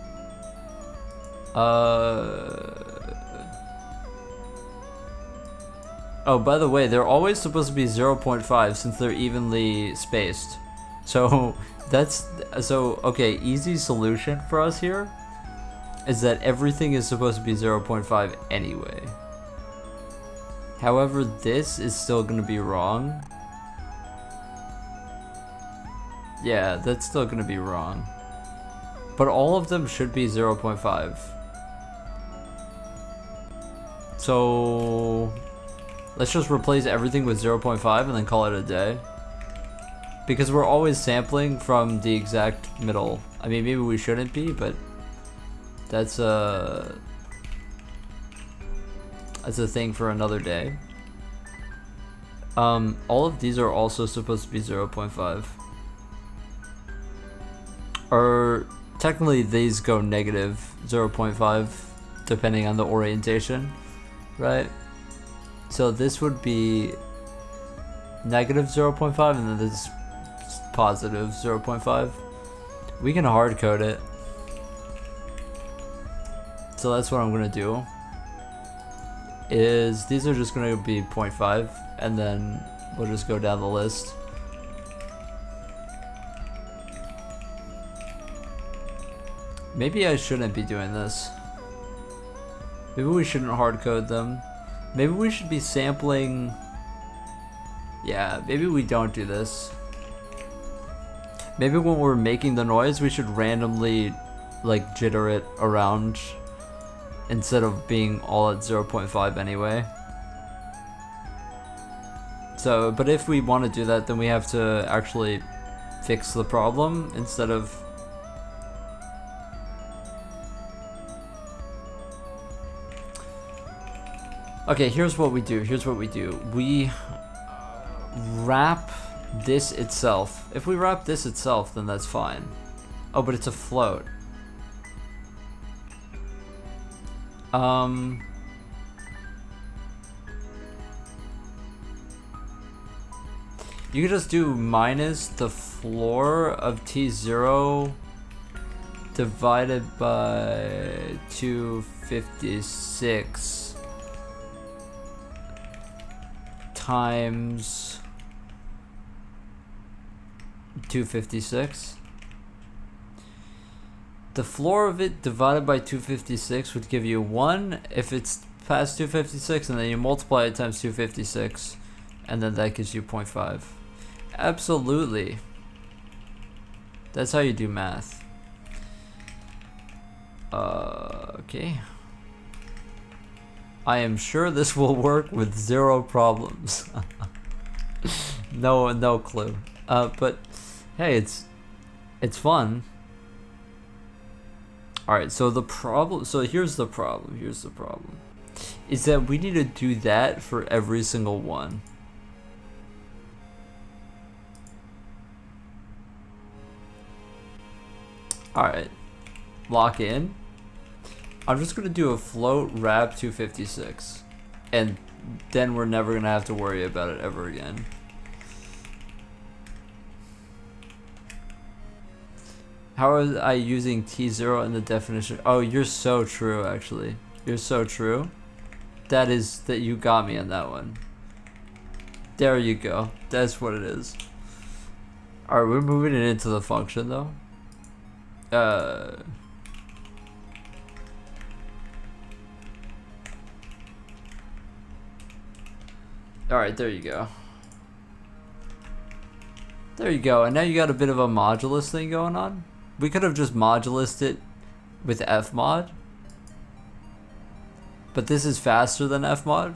Oh, by the way, they're always supposed to be 0.5 since they're evenly spaced. So that's, so okay, easy solution for us here is that everything is supposed to be 0.5 anyway. However, this is still going to be wrong. Yeah, that's still going to be wrong. But all of them should be 0.5. So let's just replace everything with 0.5 and then call it a day. Because we're always sampling from the exact middle. I mean, maybe we shouldn't be, but that's a thing for another day. All of these are also supposed to be 0.5. Or technically these go negative 0.5 depending on the orientation, right? So this would be negative 0.5 and then this positive 0.5. We can hard code it. So that's what I'm gonna do. Is these are just gonna be 0.5 and then we'll just go down the list. Maybe I shouldn't be doing this. Maybe we shouldn't hard code them. Maybe we should be sampling. Yeah, maybe we don't do this. Maybe when we're making the noise, we should randomly like jitter it around instead of being all at 0.5 anyway. So, but if we want to do that, then we have to actually fix the problem instead of. Okay, here's what we do. Here's what we do. We wrap this itself. If we wrap this itself, then that's fine. Oh, but it's a float. You could just do minus the floor of T0 divided by 256 times 256. The floor of it divided by 256 would give you 1 if it's past 256, and then you multiply it times 256, and then that gives you 0.5. Absolutely. That's how you do math. Okay. I am sure this will work with zero problems. No clue. But hey, it's fun. Alright, so the problem, so here's the problem, is that we need to do that for every single one. Alright, lock in. I'm just gonna do a float wrap 256, and then we're never gonna have to worry about it ever again. How are I using T0 in the definition? Oh, you're so true, actually. You're so true. That you got me on that one. There you go. That's what it is. Alright, we're moving it into the function, though. Alright, there you go. There you go, and now you got a bit of a modulus thing going on. We could have just modulused it with fmod, but this is faster than fmod.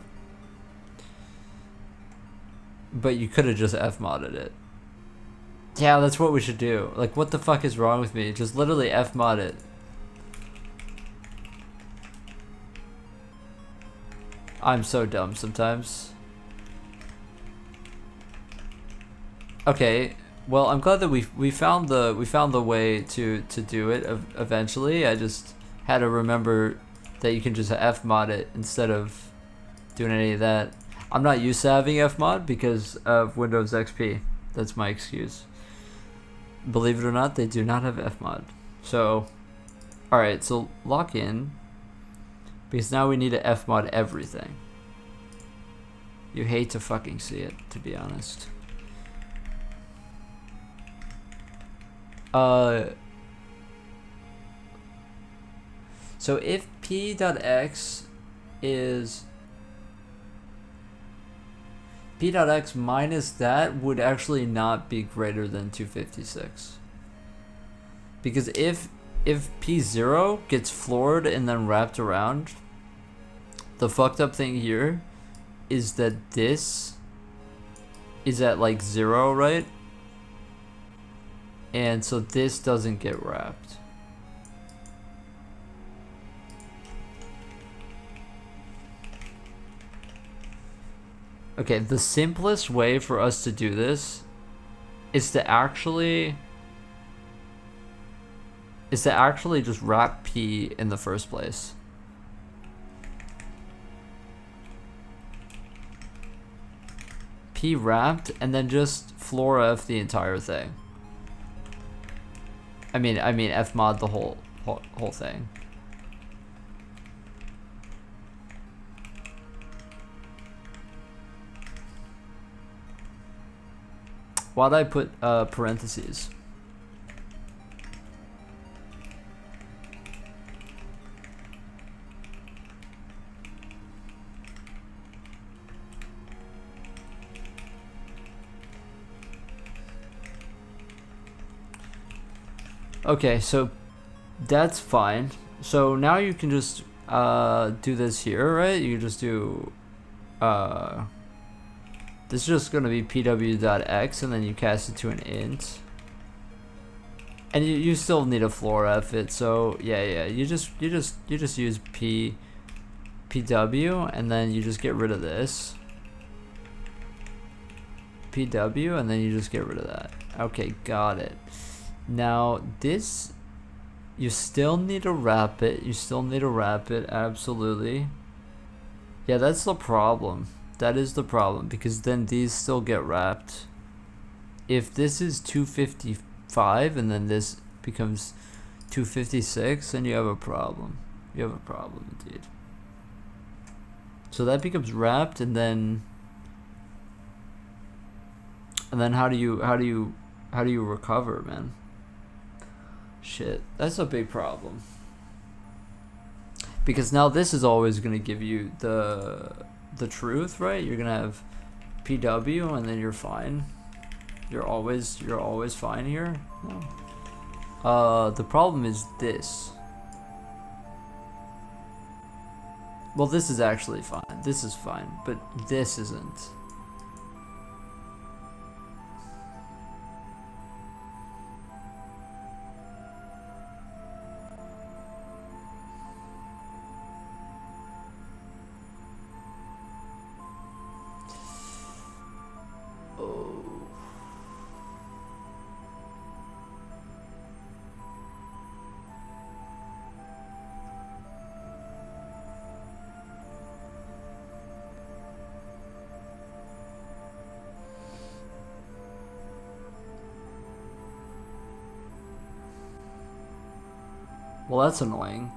But you could have just fmodded it. Yeah, that's what we should do. Like, what the fuck is wrong with me? Just literally fmod it. I'm so dumb sometimes. Okay. Well, I'm glad that we found the way to do it eventually. I just had to remember that you can just fmod it instead of doing any of that. I'm not used to having fmod because of Windows XP. That's my excuse. Believe it or not, they do not have fmod. So, alright, so lock in, because now we need to fmod everything. You hate to fucking see it, to be honest. So if p.x is p.x minus that would actually not be greater than 256, because if p0 gets floored and then wrapped around, the fucked up thing here is that this is at like 0, right? And so this doesn't get wrapped. Okay, the simplest way for us to do this is to actually just wrap P in the first place. P wrapped, and then just floor F the entire thing. I mean fmod the whole thing. Why'd I put parentheses? Okay, so that's fine. So now you can just do this here, right? You can just do this is just gonna be pw.x, and then you cast it to an int, and you still need a floor f it. So yeah, you just use pw, and then you just get rid of this pw, and then you just get rid of that. Okay, got it. Now this, you still need to wrap it. Absolutely. Yeah, that's the problem. That is the problem, because then these still get wrapped. If this is 255 and then this becomes 256, then you have a problem. You have a problem indeed. So that becomes wrapped, and then how do you recover, man? Shit, that's a big problem. Because now this is always going to give you the truth, right? You're going to have PW, and then you're fine. You're always fine here. No. The problem is this. Well, this is actually fine. This is fine, but this isn't. Well, that's annoying.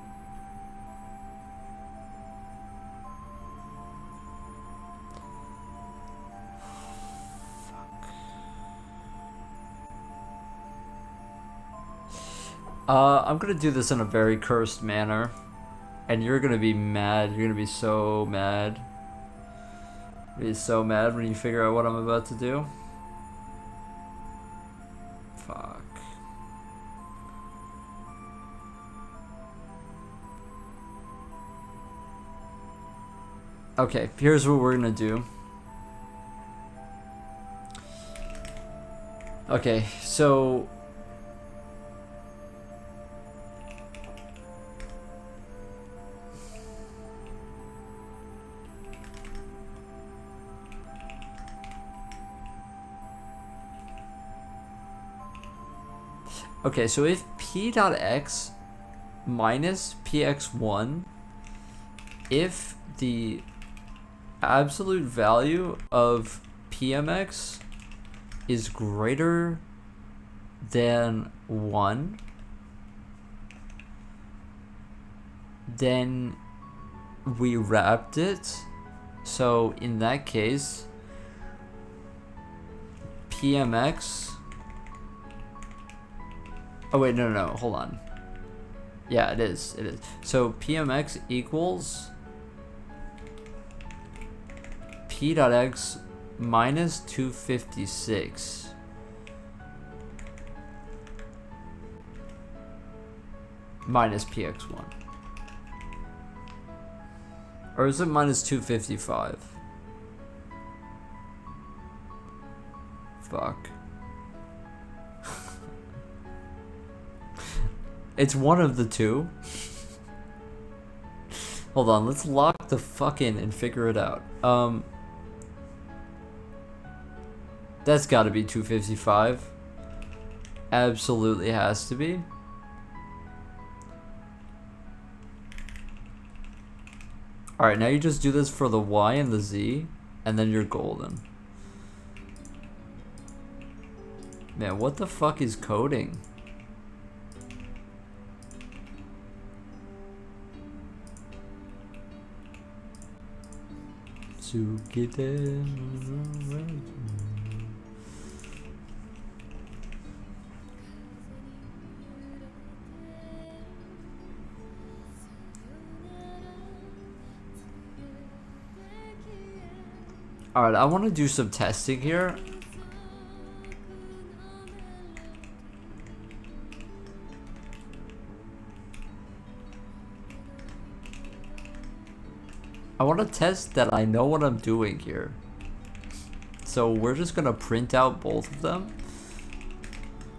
I'm gonna do this in a very cursed manner, and you're gonna be mad. You're gonna be so mad. You're so mad when you figure out what I'm about to do. Fuck. Okay, here's what we're gonna do. Okay, so okay, so if p.x minus px1, if the absolute value of pmx is greater than 1, then we wrapped it. So in that case, pmx, oh wait, no, hold on. Yeah, it is. So pmx equals p.x minus 256 minus px1. Or is it minus 255? Fuck. It's one of the two. Hold on, let's lock the fuck in and figure it out. That's gotta be 255. Absolutely has to be. Alright, now you just do this for the Y and the Z, and then you're golden. Man, what the fuck is coding? To get them. Alright, I want to do some testing here. I want to test that I know what I'm doing here. So we're just going to print out both of them,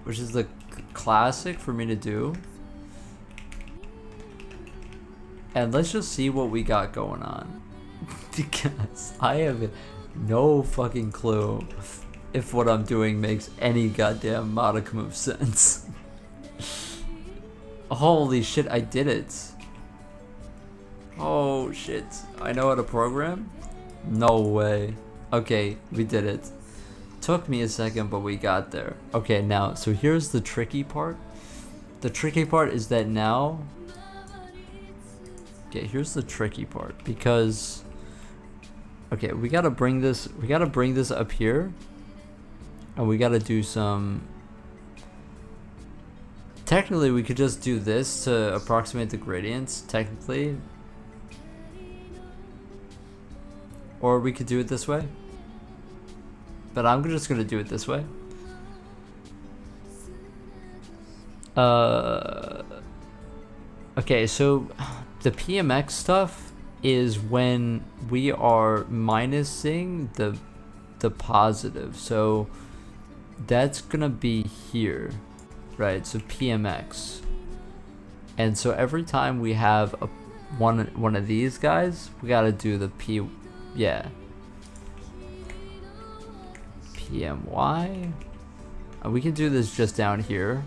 which is the classic for me to do. And let's just see what we got going on. Because I have no fucking clue if what I'm doing makes any goddamn modicum of sense. Holy shit, I did it. Oh shit, I know how to program? No way. Okay, we did it. Took me a second, but we got there. Okay, now, so here's the tricky part. The tricky part is that now... Okay, here's the tricky part, because... Okay, we gotta bring this up here. And we gotta do some... Technically, we could just do this to approximate the gradients, technically. Or we could do it this way. But I'm just gonna do it this way. Okay, so the PMX stuff is when we are minusing the positive. So that's gonna be here, right? So PMX. And so every time we have a one of these guys, we gotta do the PMY. We can do this just down here.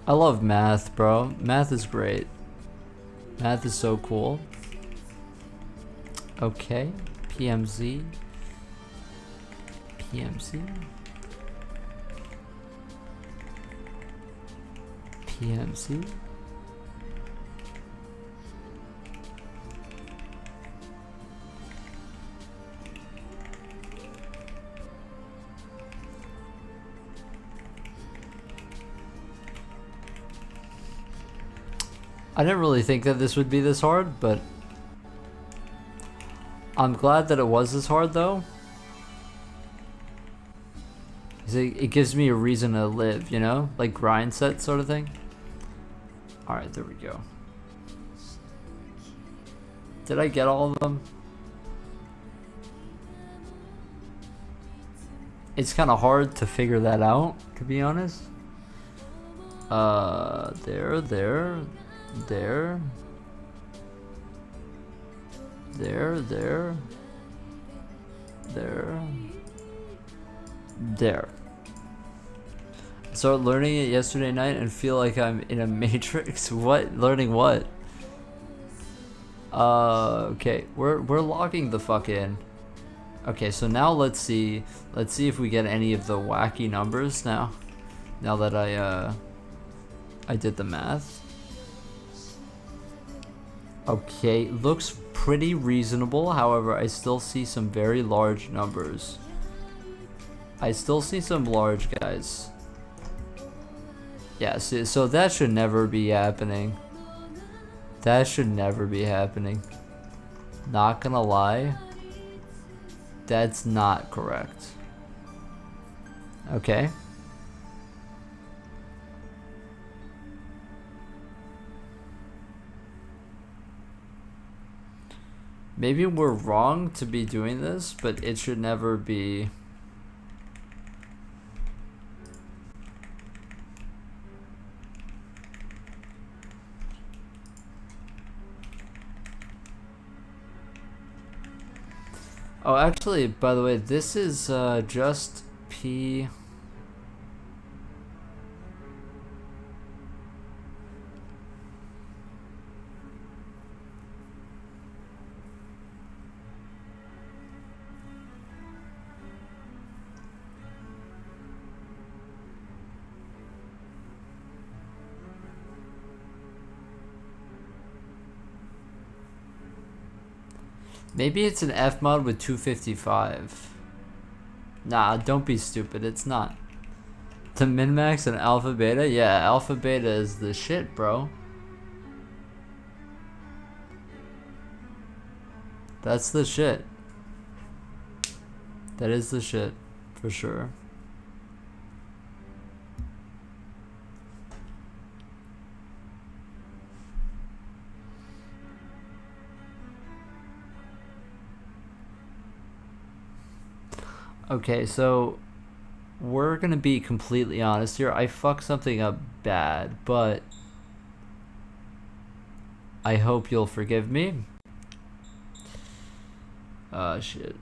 I love math, bro. Math is great. Math is so cool. Okay, PMZ. PMZ. PMZ. I didn't really think that this would be this hard, but I'm glad that it was this hard though. It gives me a reason to live, you know? Like grind set sort of thing. Alright, there we go. Did I get all of them? It's kind of hard to figure that out, to be honest. There. I started learning it yesterday night and feel like I'm in a matrix. What? Learning what? Okay, we're logging the fuck in. Okay, so now let's see if we get any of the wacky numbers now that I did the math. Okay, looks pretty reasonable. However, I still see some very large numbers. I still see some large guys. Yeah, so that should never be happening. That should never be happening. Not gonna lie. That's not correct. Okay. Maybe we're wrong to be doing this, but it should never be. Oh, actually, by the way, this is just P. Maybe it's an F mod with 255. Nah, don't be stupid. It's not. The min-max and alpha beta? Yeah, alpha beta is the shit, bro. That's the shit. That is the shit, for sure. Okay, so we're gonna be completely honest here. I fucked something up bad, but I hope you'll forgive me. Shit.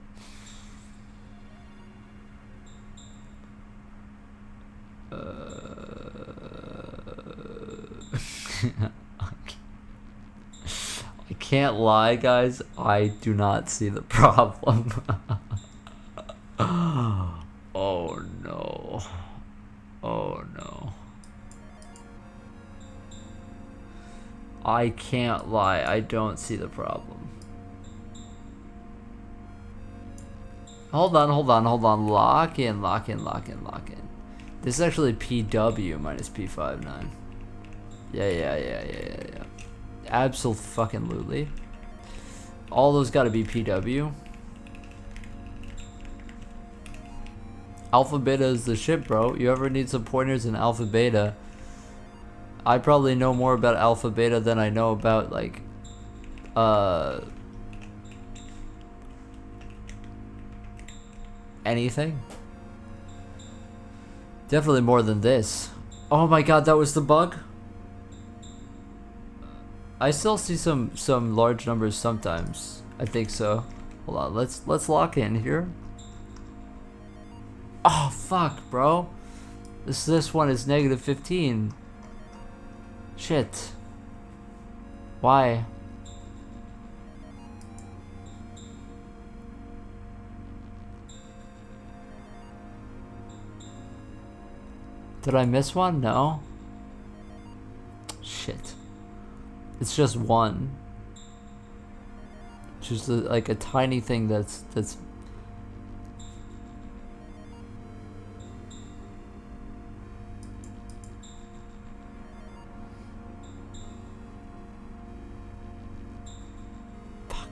I can't lie, guys. I do not see the problem. Oh no. Oh no. I can't lie, I don't see the problem. Hold on. Lock in. This is actually PW minus P59. Yeah. Absolutely. All those gotta be PW. Alpha beta is the shit, bro. You ever need some pointers in alpha beta? I probably know more about alpha beta than I know about like anything. Definitely more than this. Oh my god, that was the bug? I still see some large numbers sometimes. I think so. Hold on, let's lock in here. Oh fuck, bro. This one is negative 15. Shit. Why? Did I miss one? No. Shit. It's just one. Just like a tiny thing that's fuck.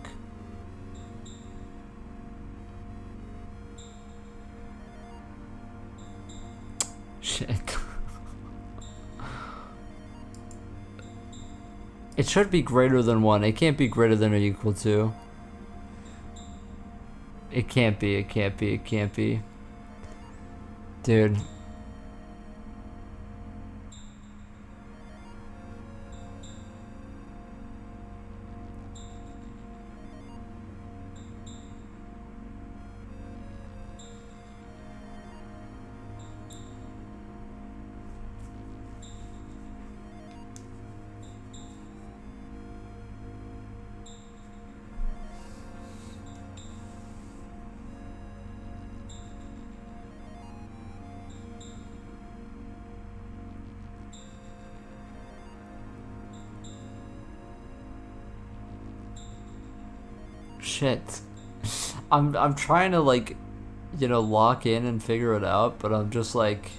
Shit. It should be greater than 1. It can't be greater than or equal to. It can't be, it can't be, it can't be. Dude. Shit. I'm trying to like, you know, lock in and figure it out, but I'm just like,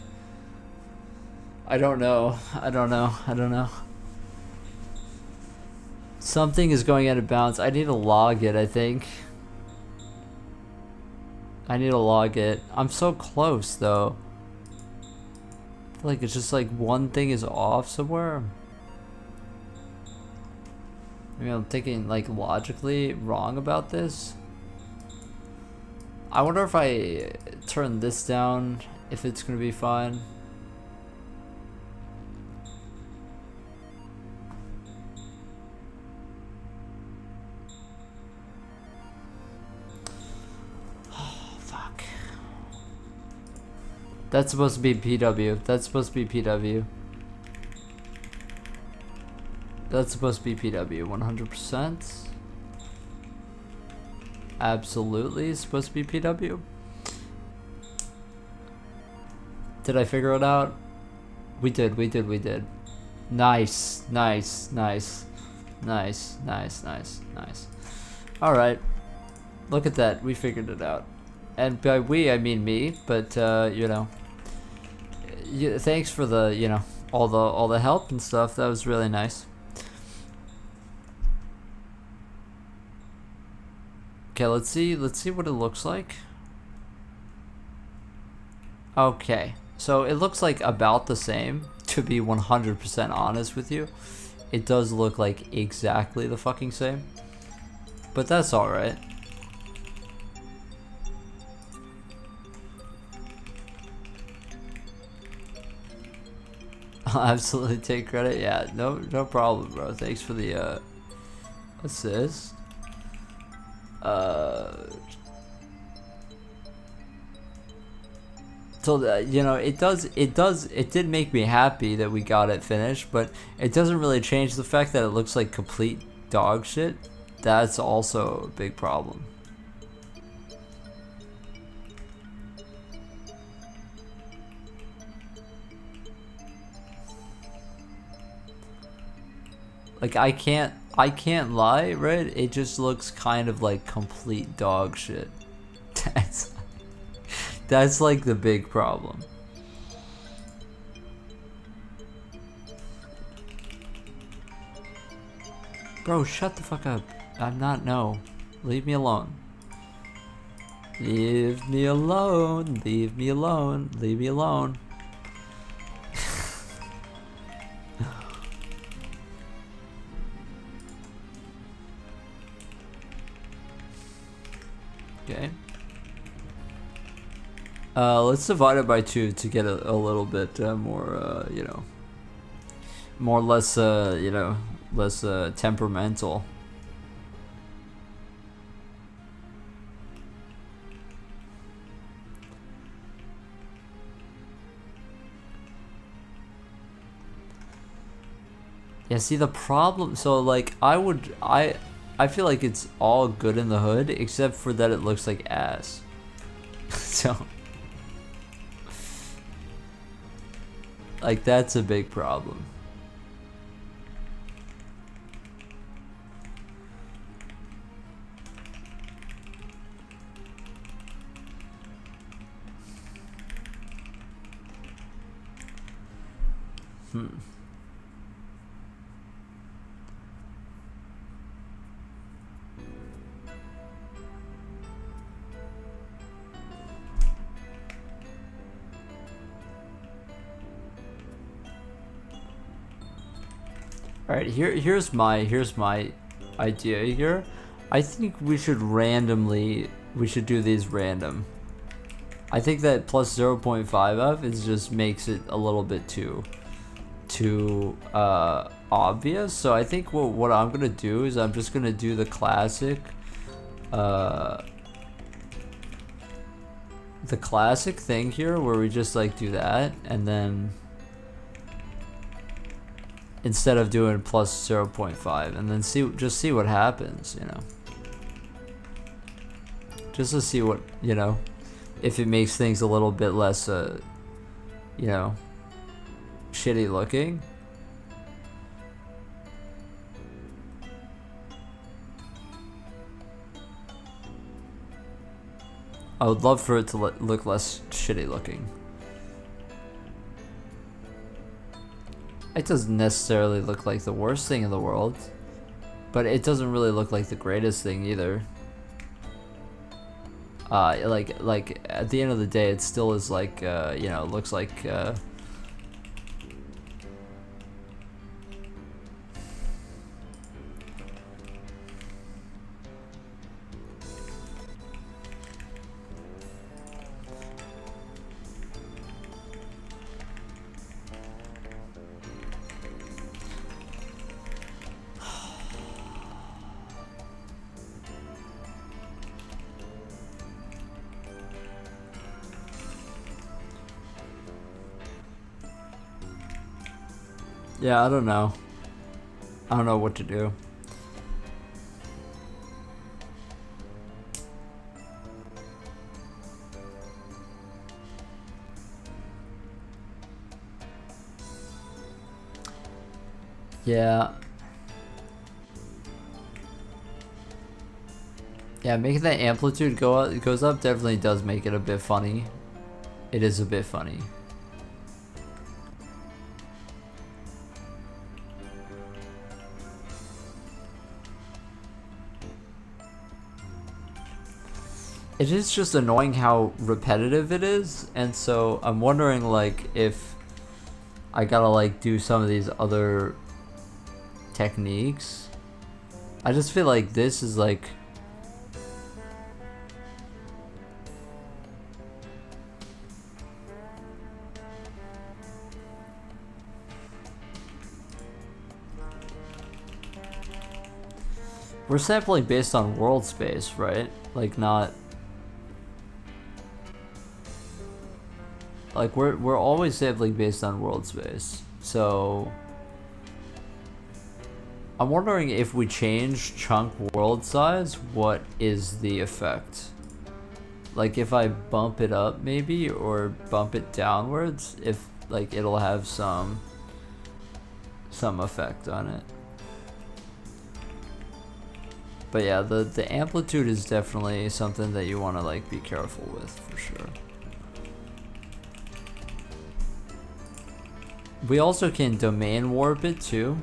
I don't know. Something is going out of bounds. I need to log it, I think. I need to log it. I'm so close though. I feel like it's just like one thing is off somewhere. Maybe I'm thinking like logically wrong about this. I wonder if I turn this down, if it's gonna be fine. Oh, fuck. That's supposed to be PW. That's supposed to be PW. That's supposed to be PW, 100%. Absolutely supposed to be PW. Did I figure it out? We did. Nice. Alright. Look at that, we figured it out. And by we, I mean me, but you know. Thanks for the, you know, all the help and stuff. That was really nice. Okay, let's see what it looks like. Okay, so it looks like about the same, to be 100% honest with you. It does look like exactly the fucking same, but that's alright. I'll absolutely take credit. Yeah, no problem, bro. Thanks for the assist. So you know, it did make me happy that we got it finished, but it doesn't really change the fact that it looks like complete dog shit. That's also a big problem. Like I can't lie, right? It just looks kind of like complete dog shit. That's like the big problem. Bro, shut the fuck up. I'm not, no. Leave me alone. Leave me alone, leave me alone, leave me alone. Okay. Let's divide it by 2 to get a little bit more, you know, less, you know, less temperamental. Yeah, see the problem, so like I feel like it's all good in the hood except for that it looks like ass. So like that's a big problem. All right, here's my idea here. I think we should do these random. I think that plus 0.5f is just makes it a little bit too obvious. So I think what I'm gonna do is I'm just gonna do the classic thing here where we just like do that, and then instead of doing plus 0.5, and then just see what happens, you know, just to see what, you know, if it makes things a little bit less you know, shitty looking. I would love for it to look less shitty looking. It doesn't necessarily look like the worst thing in the world, but it doesn't really look like the greatest thing either. Like at the end of the day, it still is like, you know, it looks like, yeah, I don't know. I don't know what to do. Yeah. Yeah, making that amplitude goes up definitely does make it a bit funny. It is a bit funny. It is just annoying how repetitive it is, and so I'm wondering like if I gotta like do some of these other techniques. I just feel like this is like we're sampling based on world space, right? Like not like we're always sampling based on world space. So I'm wondering if we change chunk world size, what is the effect? Like if I bump it up maybe, or bump it downwards, if like it'll have some effect on it. But yeah, the amplitude is definitely something that you want to like be careful with for sure. We also can domain warp it too.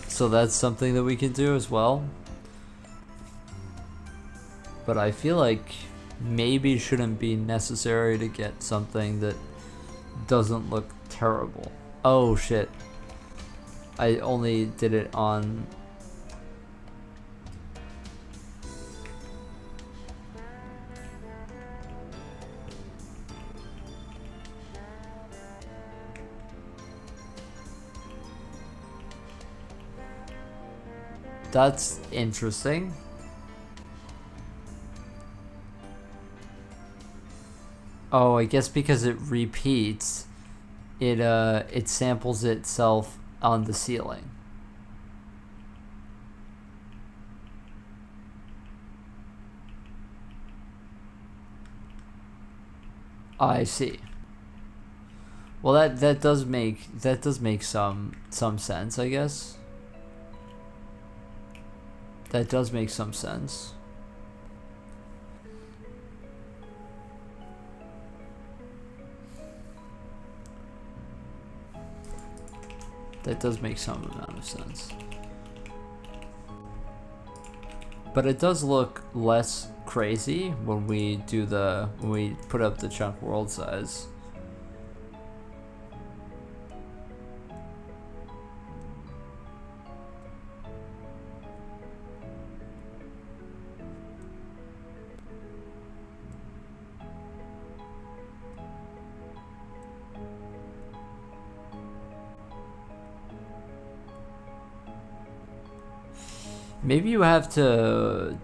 So that's something that we can do as well. but I feel like maybe shouldn't be necessary to get something that doesn't look terrible. Oh shit. I only did it on... That's interesting. Oh, I guess because it repeats, it samples itself on the ceiling. I see. Well, that does make some sense, I guess. That does make some sense. That does make some amount of sense. But it does look less crazy when we put up the chunk world size. Maybe you have to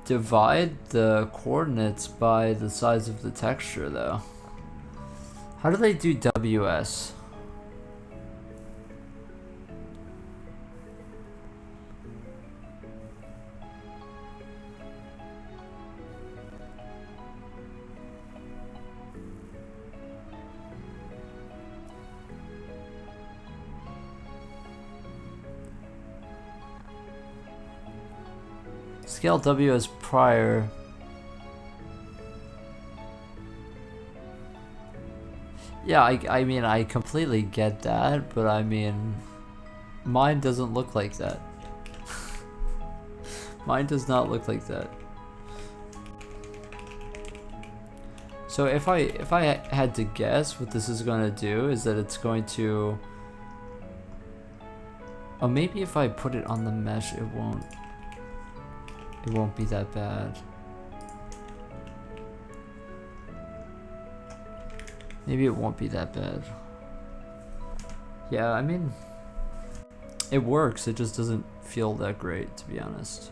divide the coordinates by the size of the texture, though. How do they do WS? Scale W as prior. Yeah, I mean, I completely get that, but I mean, mine doesn't look like that. Mine does not look like that. So if I had to guess what this is going to do is that it's going to... Oh, maybe if I put it on the mesh, it won't be that bad. Maybe it won't be that bad. Yeah, I mean, it works. It just doesn't feel that great, to be honest.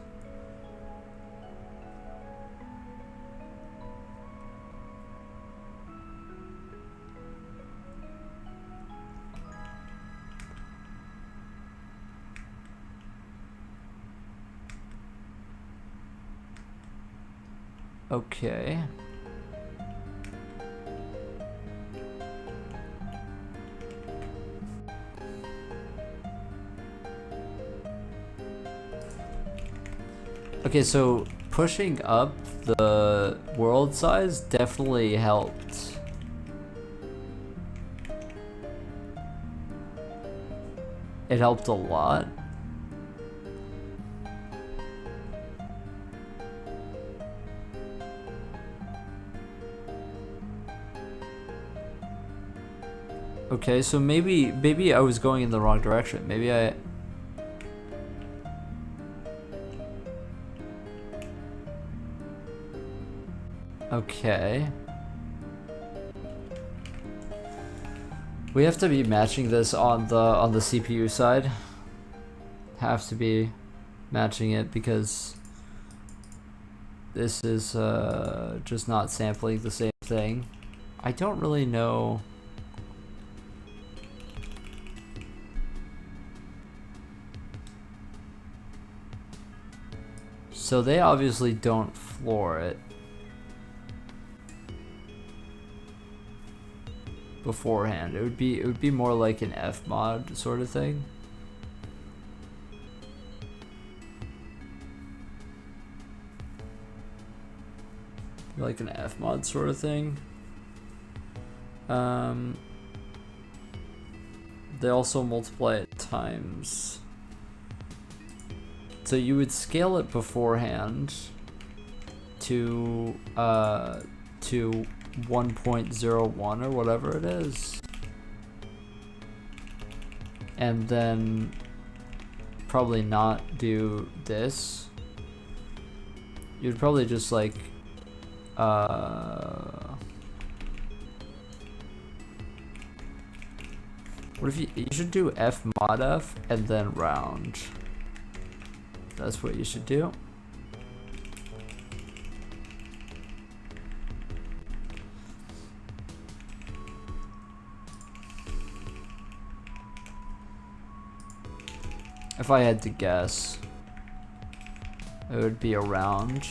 Okay. Okay, so pushing up the world size definitely helped. It helped a lot. Okay, so maybe I was going in the wrong direction. Maybe I... Okay. We have to be matching this on the CPU side. Have to be matching it because this is just not sampling the same thing. I don't really know. So they obviously don't floor it beforehand. It would be more like an Fmod sort of thing. Like an Fmod sort of thing. They also multiply it times. So you would scale it beforehand, to 1.01 or whatever it is, and then probably not do this. You'd probably just like what if you should do f mod f and then round. That's what you should do. If I had to guess, it would be around.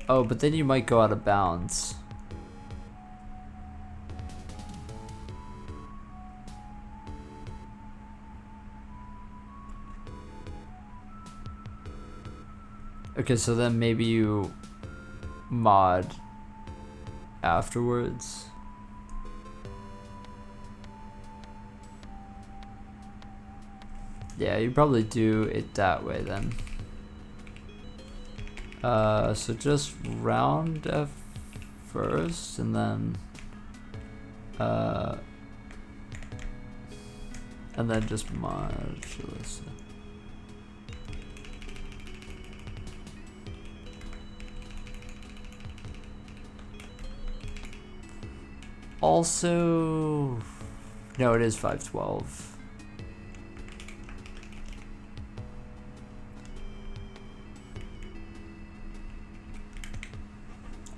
Oh, but then you might go out of bounds. Okay, so then maybe you mod afterwards. Yeah, you probably do it that way then. So just round F first, and then just modulus. Also, no, it is 512.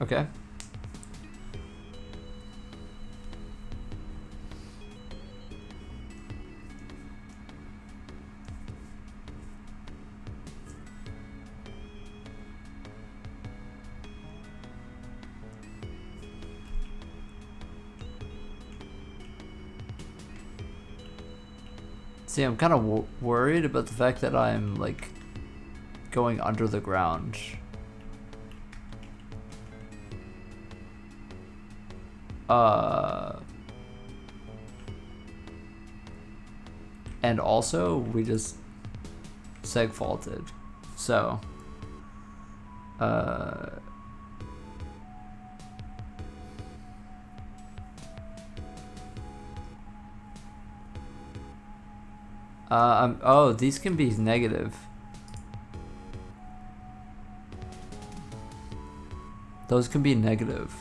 Okay. See, I'm kind of worried about the fact that I'm like going under the ground. And also we just seg faulted, so oh, these can be negative. Those can be negative.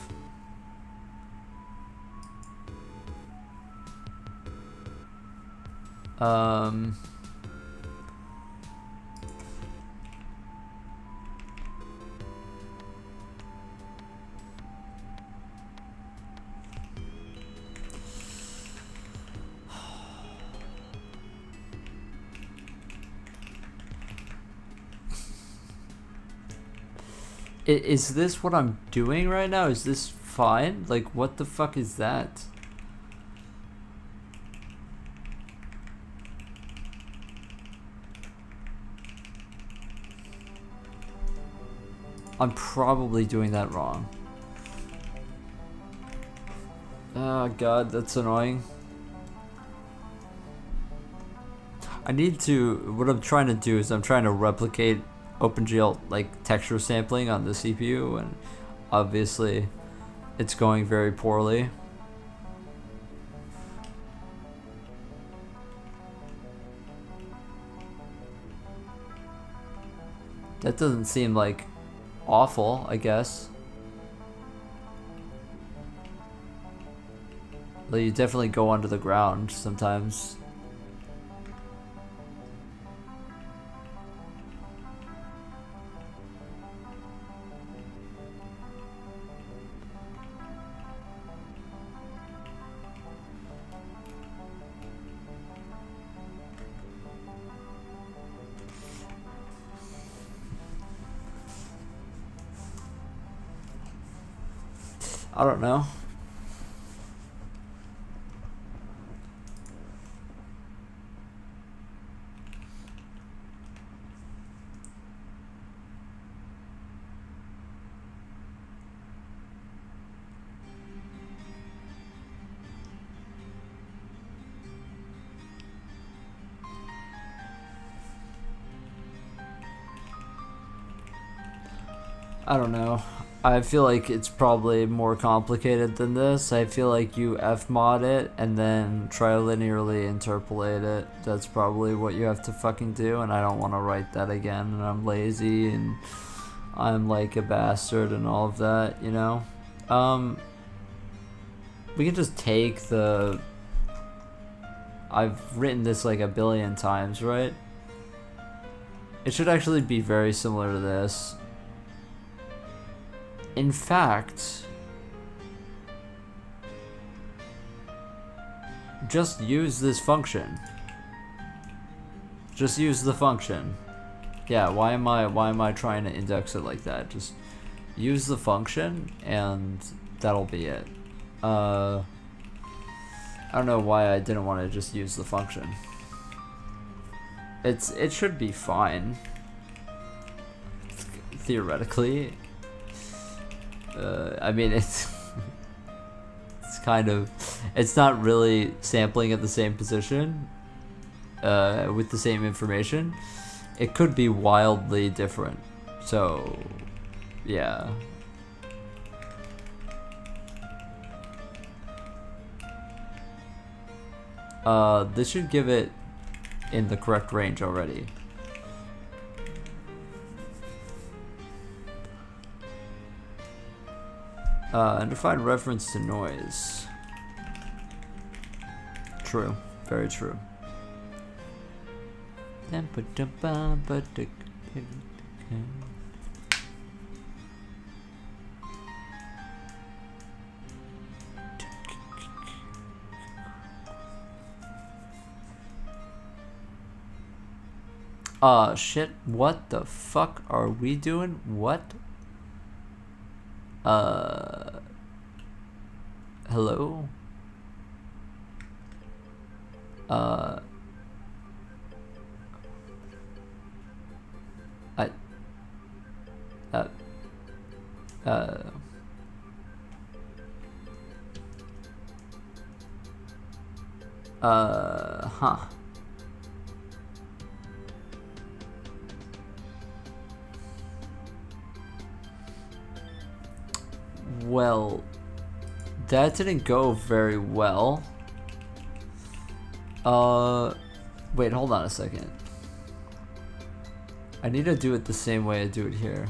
Is this what I'm doing right now? Is this fine? Like, what the fuck is that? I'm probably doing that wrong. Oh god, that's annoying. I need to, what I'm trying to do is I'm trying to replicate OpenGL like texture sampling on the CPU, and obviously it's going very poorly. That doesn't seem like awful, I guess. Well, you definitely go under the ground sometimes. I don't know. I don't know. I feel like it's probably more complicated than this. I feel like you fmod it and then try linearly interpolate it. That's probably what you have to fucking do, and I don't want to write that again, and I'm lazy and I'm like a bastard and all of that, you know? We can just take the... I've written this like a billion times, right? It should actually be very similar to this. In fact, just use this function. Just use the function. Yeah, why am I trying to index it like that? Just use the function and that'll be it. I don't know why I didn't want to just use the function. It should be fine. Theoretically. I mean, it's kind of, it's not really sampling at the same position with the same information. It could be wildly different. So, yeah. This should give it in the correct range already. And define reference to noise. True. Very true. Shit. What the fuck are we doing? What? Hello? Huh. Well, that didn't go very well. Wait, hold on a second. I need to do it the same way I do it here.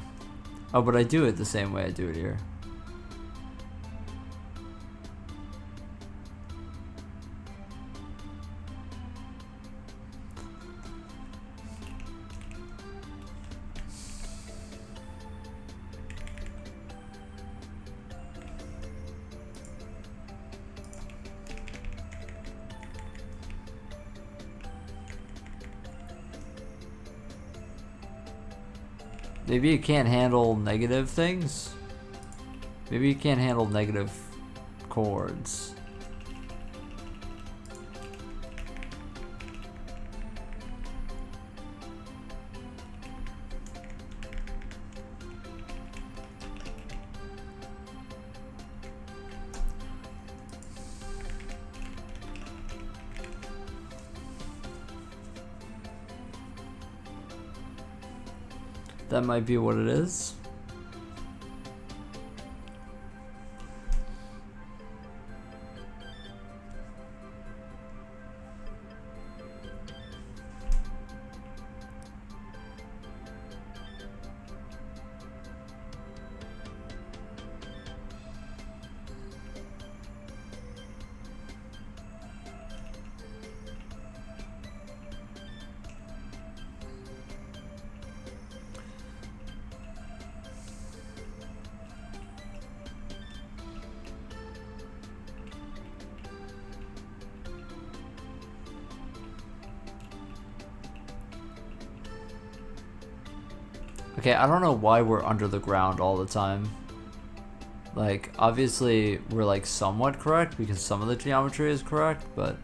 Oh, but I do it the same way I do it here. Maybe you can't handle negative things? Maybe you can't handle negative chords. That might be what it is. Okay, I don't know why we're under the ground all the time. Like, obviously, we're like somewhat correct because some of the geometry is correct, but...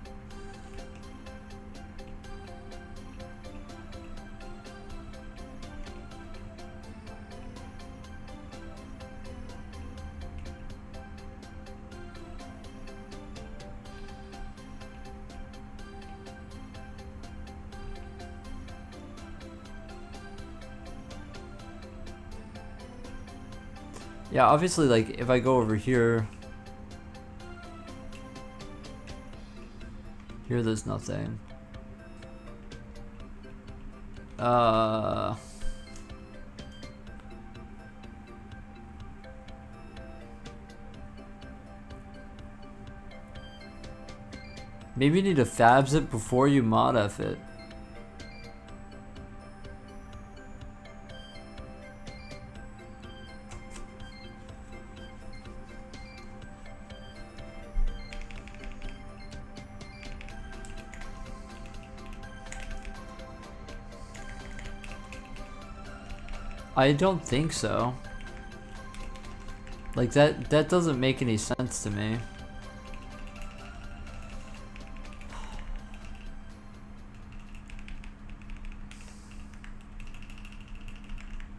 Yeah, obviously, like, if I go over here, here there's nothing. Maybe you need to fabs it before you modif it. I don't think so. Like that doesn't make any sense to me.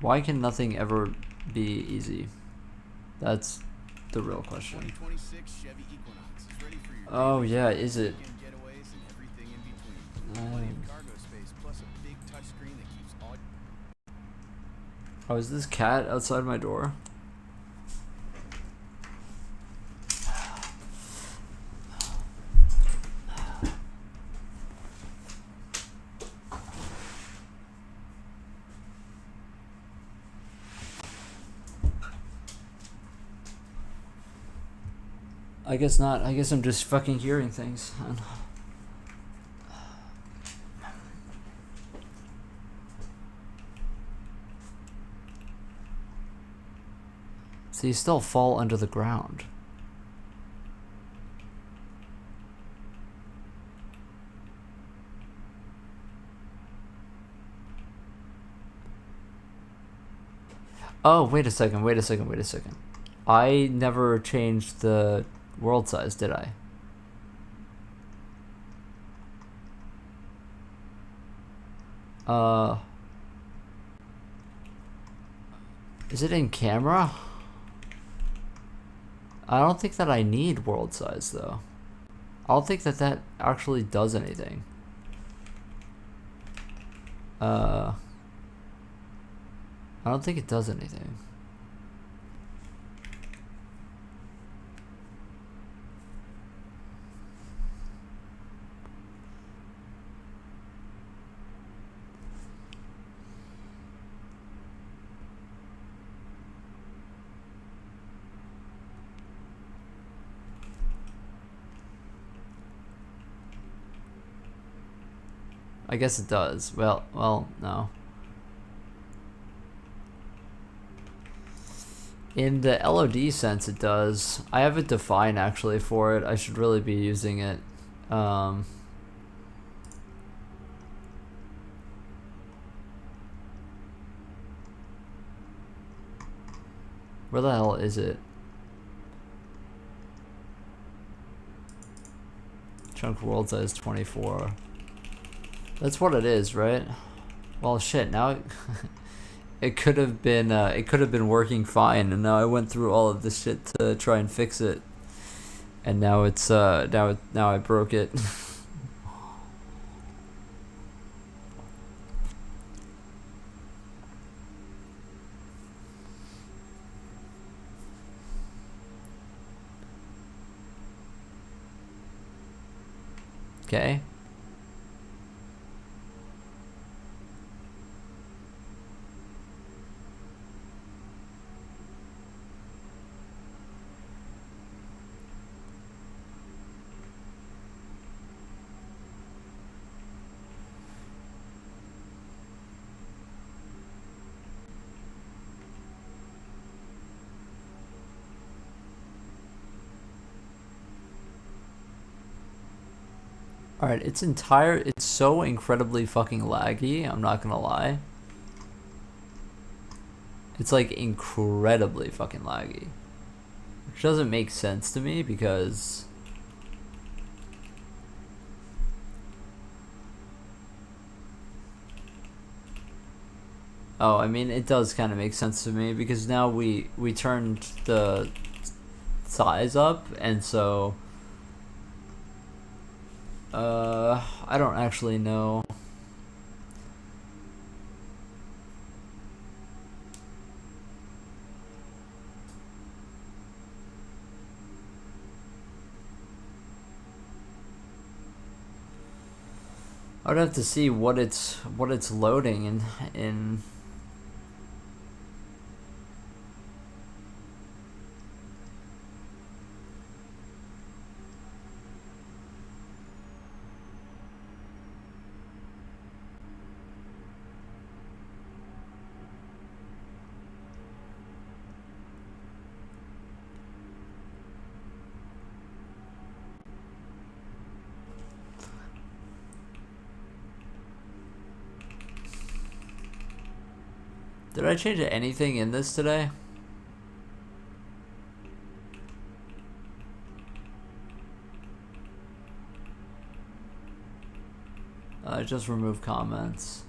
Why can nothing ever be easy? That's the real question. 2026 Chevy Equinox is ready for your Oh yeah, is it? weekend getaways and everything in between. Plenty of cargo space plus a big touchscreen that keeps all. Oh, is this cat outside my door? I guess not. I guess I'm just fucking hearing things. So you still fall under the ground. Oh, wait a second, wait a second, wait a second. I never changed the world size, did I? Is it in camera? I don't think that I need world size though. I don't think that that actually does anything. I don't think it does anything. I guess it does. Well, no. In the LOD sense, it does. I have a define actually for it. I should really be using it. Where the hell is it? Chunk world size 24. That's what it is, right? Well, shit. Now it could have been working fine, and now I went through all of this shit to try and fix it, and now it's now I broke it. Okay. Alright, it's so incredibly fucking laggy, I'm not gonna lie. It's like incredibly fucking laggy. Which doesn't make sense to me because oh, I mean it does kind of make sense to me because now we turned the size up, and so I don't actually know. I would have to see what it's loading in. Did I change anything in this today? I just removed comments.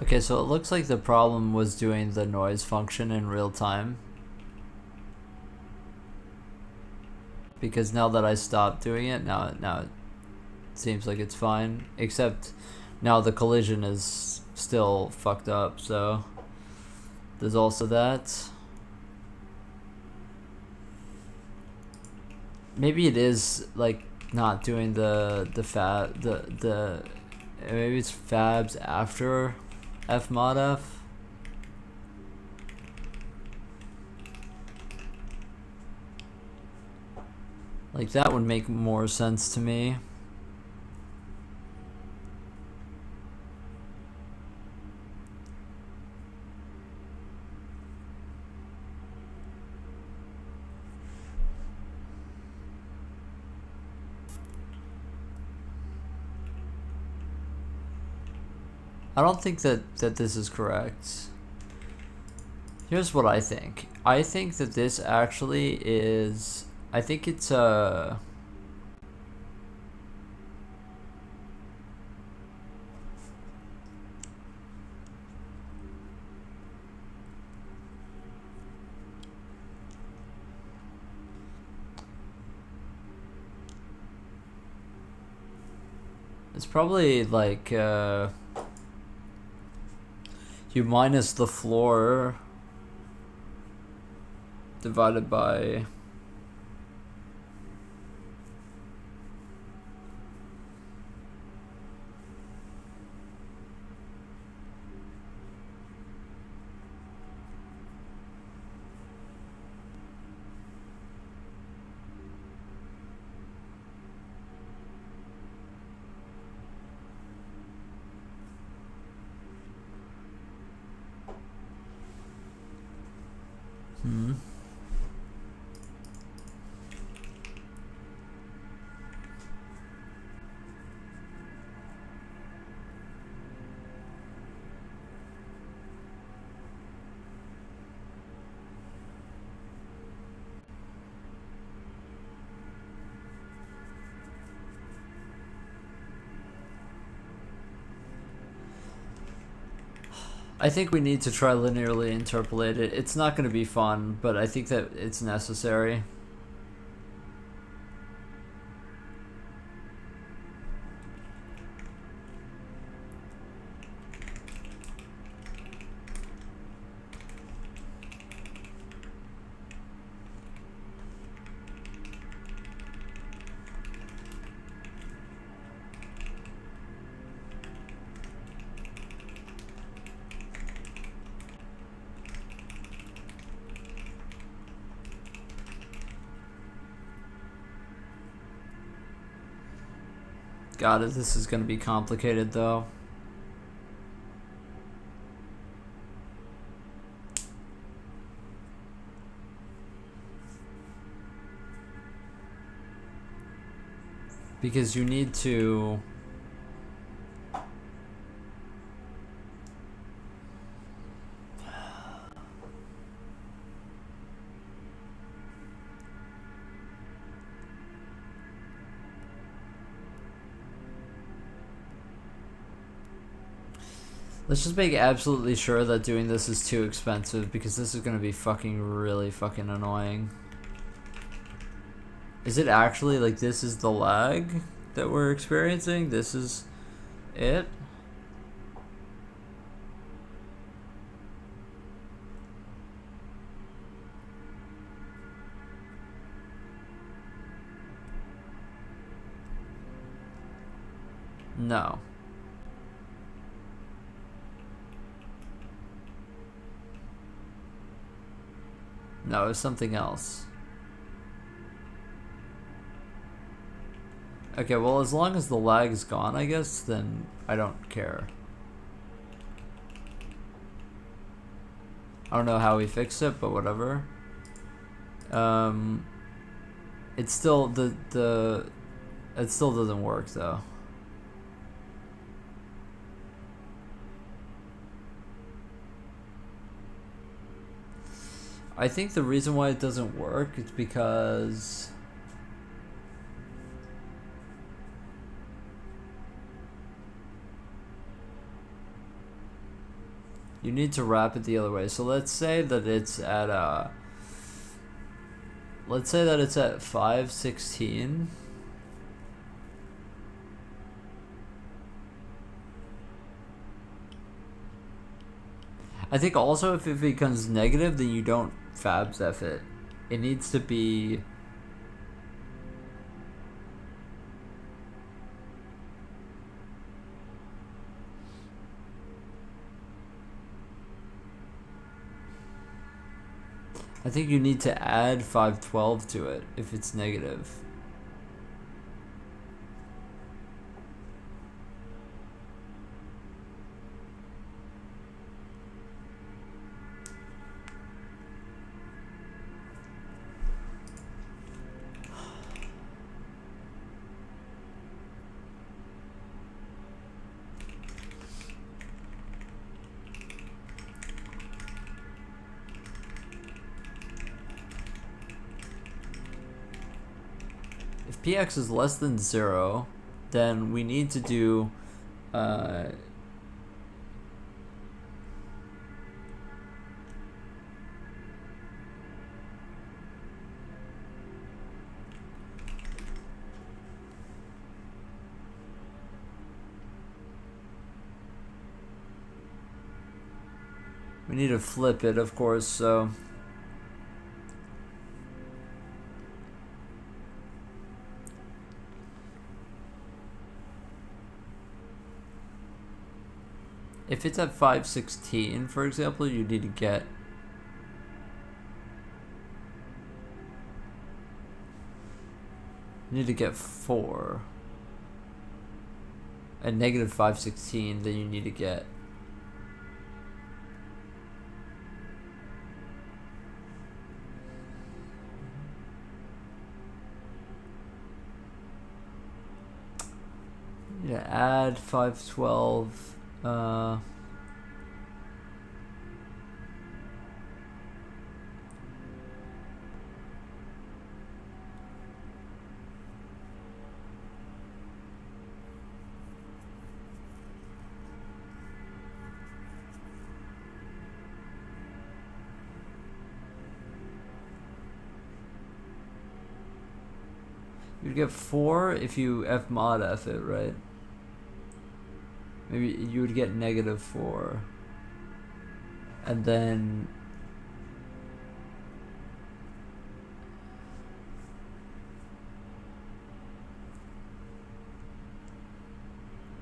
Okay, so it looks like the problem was doing the noise function in real time. Because now that I stopped doing it, now it seems like it's fine. Except now the collision is still fucked up, so there's also that. Maybe it is like not doing the maybe it's fabs after fmodf. Like that would make more sense to me. I don't think that this is correct. Here's what I think. I think that this actually is, I think it's it's probably like you minus the floor divided by I think we need to try linearly interpolate it. It's not going to be fun, but I think that it's necessary. God, this is going to be complicated though. Because you need to... Let's just make absolutely sure that doing this is too expensive, because this is gonna be fucking really fucking annoying. Is it actually like this is the lag that we're experiencing? This is it? No. No, it's something else. Okay, well, as long as the lag is gone, I guess, then I don't care. I don't know how we fix it, but whatever. It's still it still doesn't work though. I think the reason why it doesn't work is because you need to wrap it the other way. So let's say that it's at let's say that it's at 516. I think also if it becomes negative, then you don't FabZef it. It needs to be... I think you need to add 512 to it if it's negative. If px is less than 0, then we need to do we need to flip it, of course, so if it's at 516, for example, you need to get you need to get 4. At negative 516, then you need to get add 512. You'd get 4 if you fmod f it, right? Maybe you would get negative 4. And then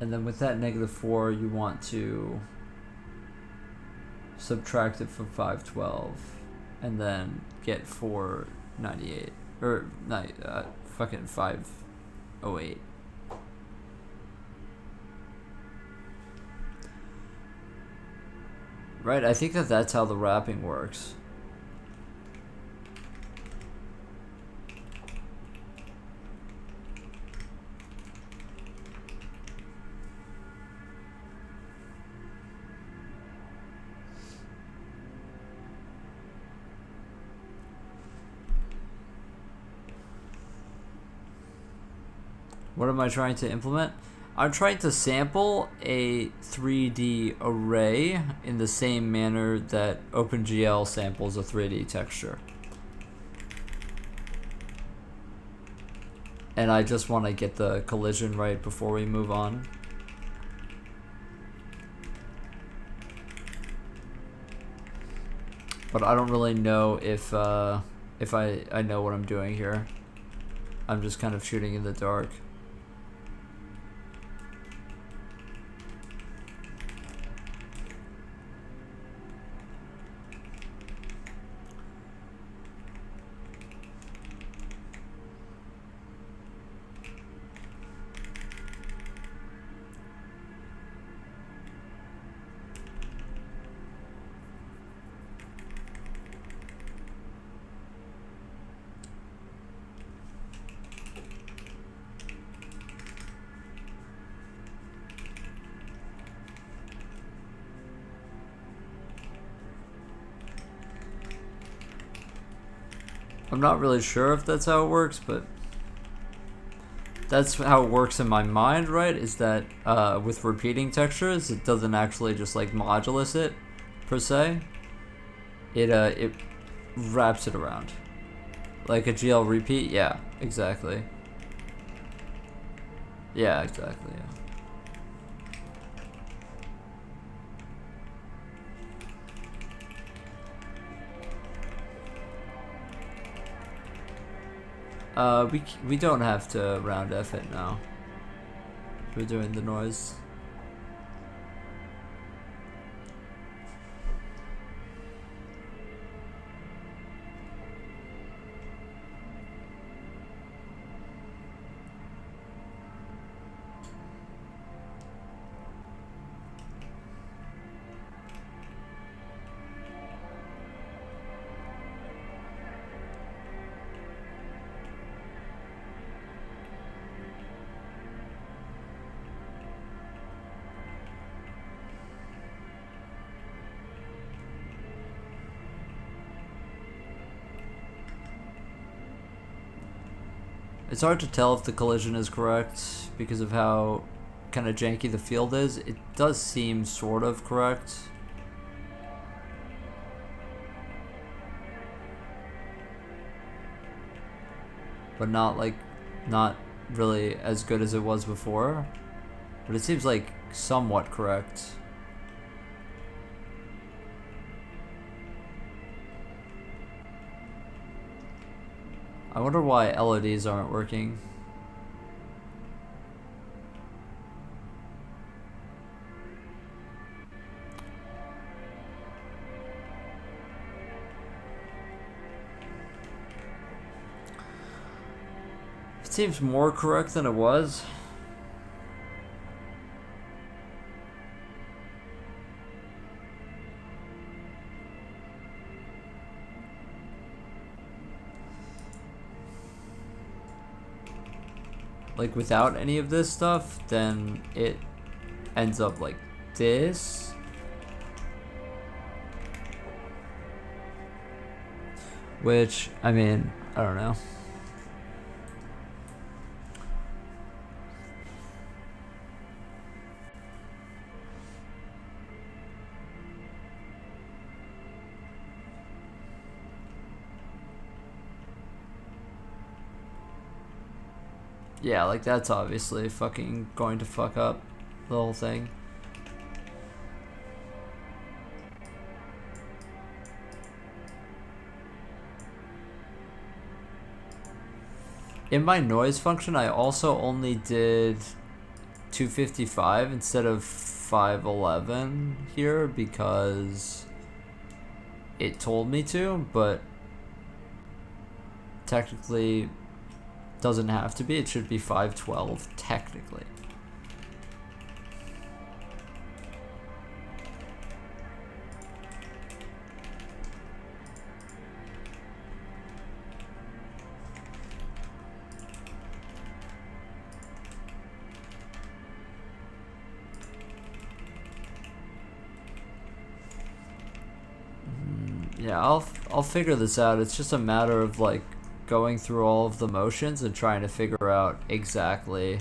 with that negative 4, you want to subtract it from 512 and then get 498 or fucking 508. Right, I think that's how the wrapping works. What am I trying to implement? I'm trying to sample a 3D array in the same manner that OpenGL samples a 3D texture. And I just want to get the collision right before we move on. But I don't really know if I know what I'm doing here. I'm just kind of shooting in the dark. I'm not really sure if that's how it works, but that's how it works in my mind, right? Is that with repeating textures, it doesn't actually just like modulus it per se. It wraps it around. Like a GL repeat, yeah, exactly. Yeah, exactly, yeah. We don't have to round F it now. We're doing the noise. It's hard to tell if the collision is correct because of how kind of janky the field is. It does seem sort of correct. But not really as good as it was before. But it seems like somewhat correct. I wonder why LODs aren't working. It seems more correct than it was. Like without any of this stuff, then it ends up like this. Which, I mean, I don't know. Yeah, like that's obviously fucking going to fuck up the whole thing. In my noise function, I also only did 255 instead of 511 here because it told me to, but technically doesn't have to be. It should be 512 technically. Yeah, I'll figure this out. It's just a matter of like going through all of the motions and trying to figure out exactly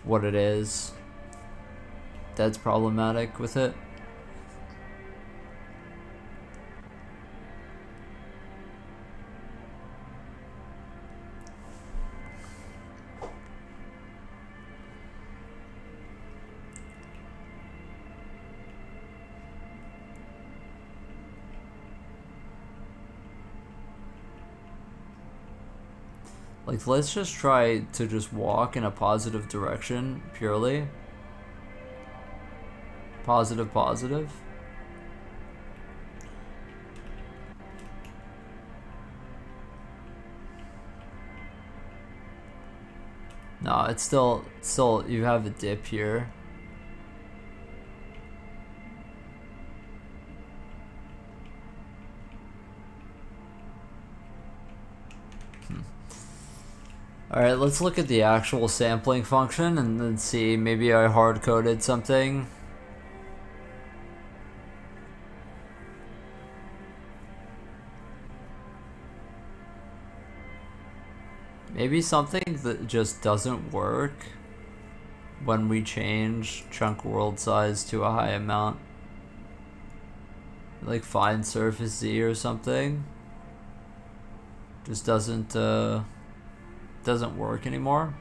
what it is that's problematic with it. Like, let's just try to just walk in a positive direction, purely. Positive, positive. No, it's still, you have a dip here. Alright, let's look at the actual sampling function and then see, maybe I hard-coded something. Maybe something that just doesn't work when we change chunk world size to a high amount. Like find surface Z or something. Just doesn't work anymore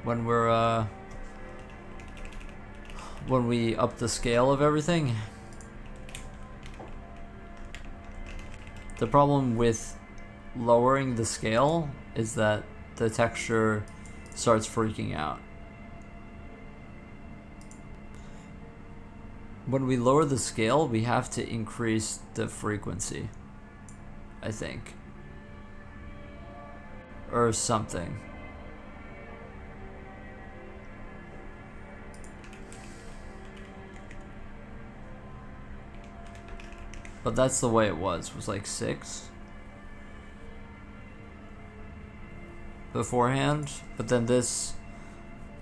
when we're when we up the scale of everything. The problem with lowering the scale is that the texture starts freaking out. When we lower the scale, we have to increase the frequency, I think. Or something. But that's the way it was like 6 beforehand, but then this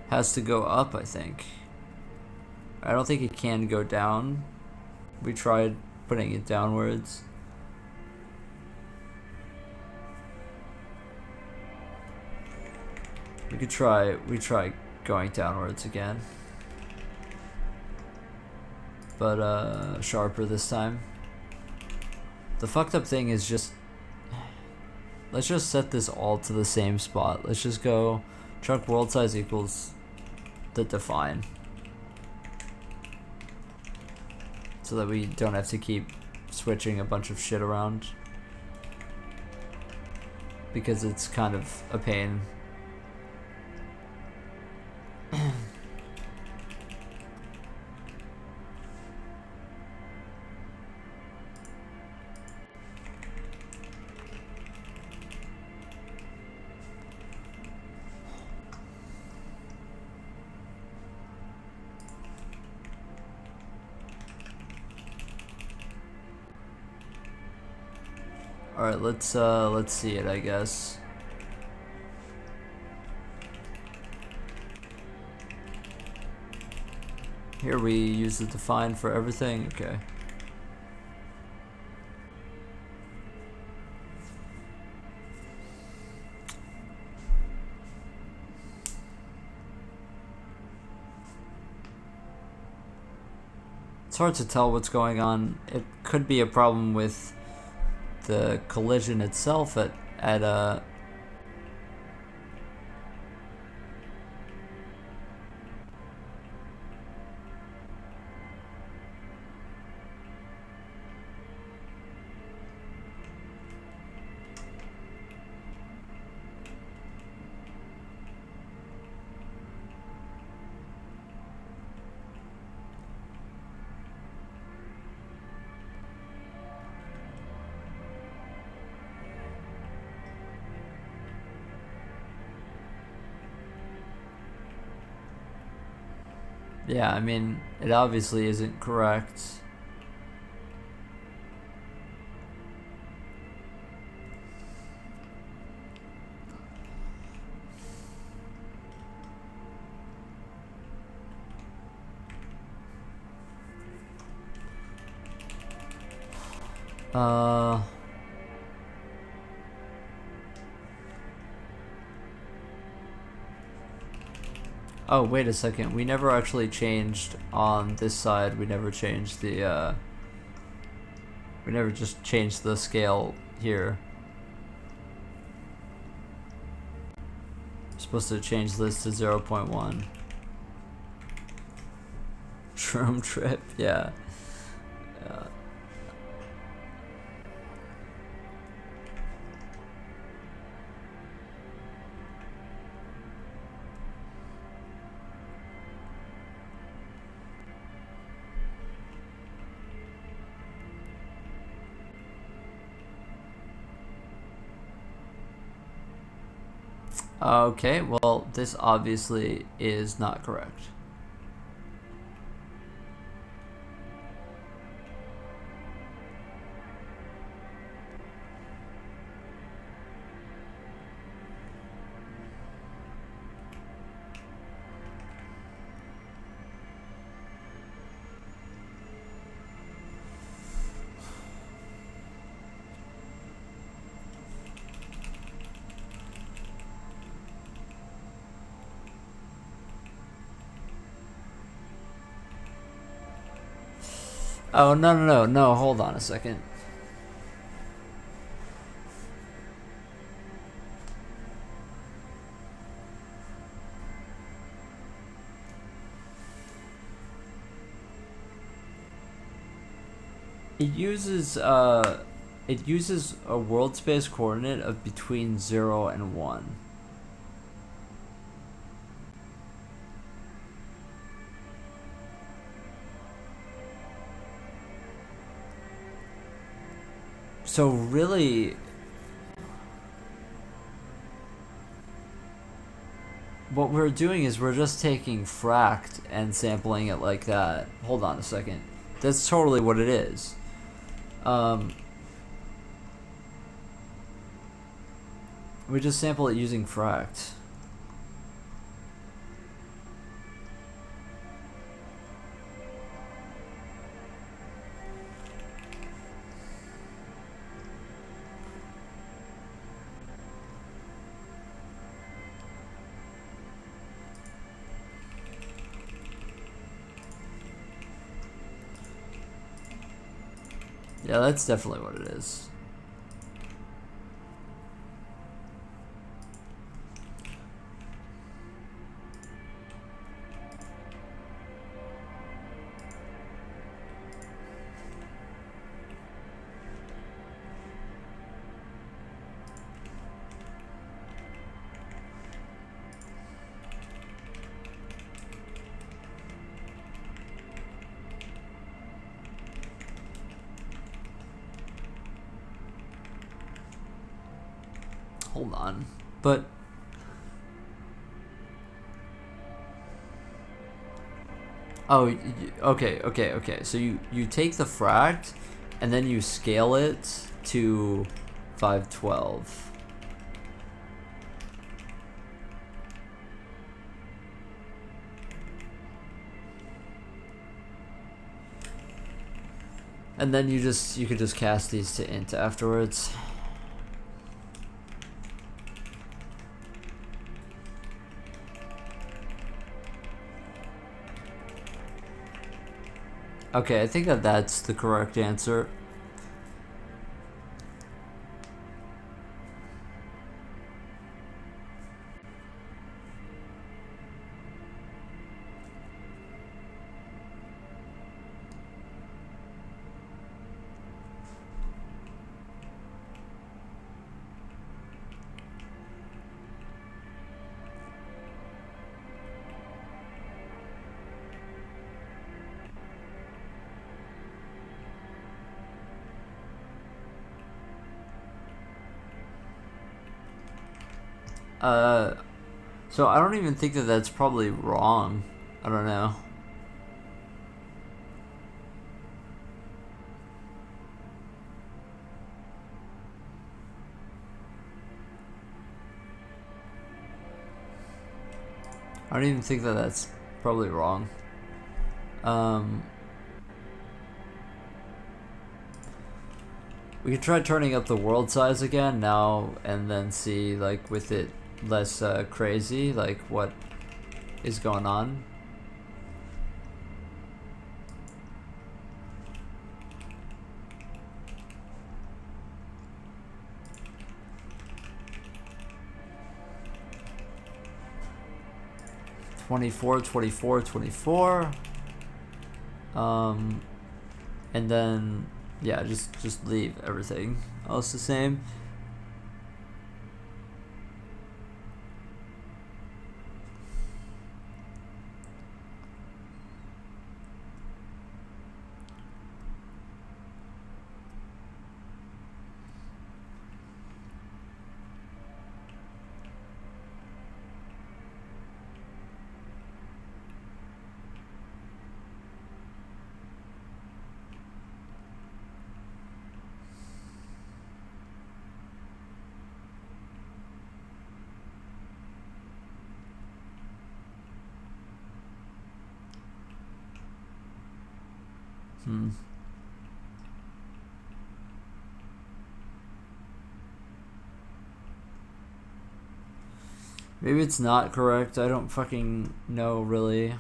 has to go up, I think. I don't think it can go down. We tried putting it downwards. We try going downwards again. But sharper this time. The fucked up thing is just, let's just set this all to the same spot. Let's just go chunk world size equals the define. So that we don't have to keep switching a bunch of shit around. Because it's kind of a pain. Alright, let's see it, I guess. Here we use the define for everything, okay. It's hard to tell what's going on. It could be a problem with the collision itself at yeah, I mean, it obviously isn't correct. Oh, wait a second. We never actually changed on this side. We never changed the, we never just changed the scale here. We're supposed to change this to 0.1. Shroom trip, yeah. Okay, well, this obviously is not correct. Oh, no, hold on a second. It uses a world space coordinate of between 0 and 1. So really, what we're doing is we're just taking fract and sampling it like that. Hold on a second. That's totally what it is. We just sample it using fract. Yeah, that's definitely what it is. Hold on, but oh, okay. So you take the fract, and then you scale it to 512. And then you could just cast these to int afterwards. Okay, I think that's the correct answer. So I don't even think that's probably wrong. I don't know. I don't even think that's probably wrong. We could try turning up the world size again now and then see, like, with it less crazy, like what is going on. "24, 24, 24." And then yeah, just leave everything else the same. Maybe it's not correct. I don't fucking know, really.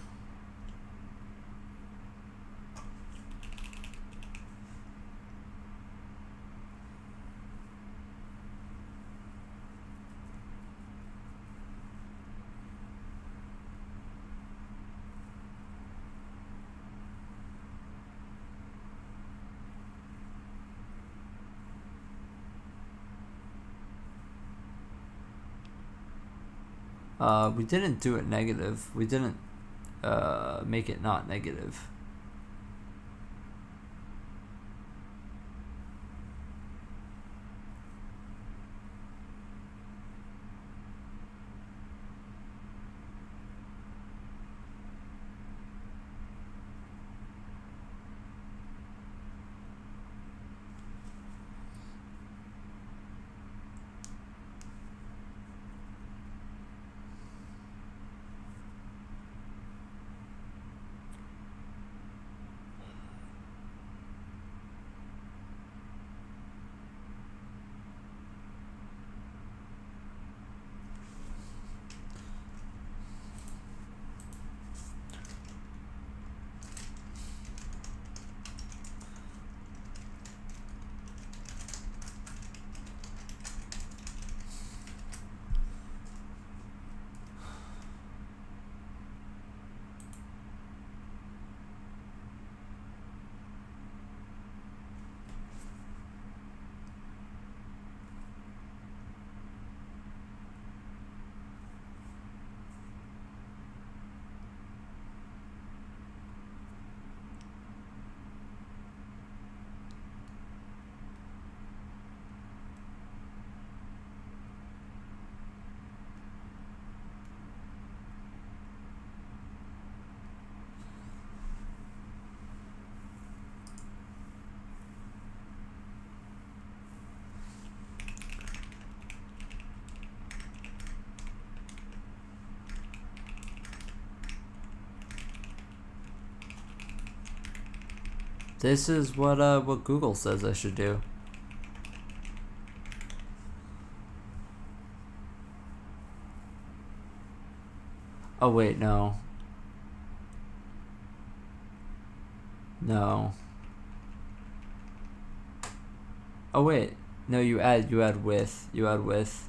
We didn't do it negative. We didn't make it not negative. This is what Google says I should do. Oh wait, no. No. Oh wait. No, you add with. You add with.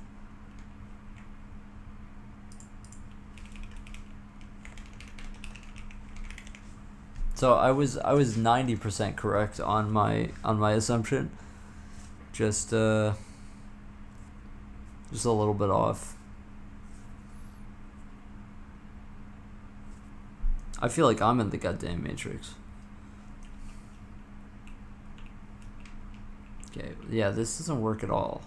So I was 90% correct on my assumption. Just a little bit off. I feel like I'm in the goddamn Matrix. Okay, yeah, this doesn't work at all.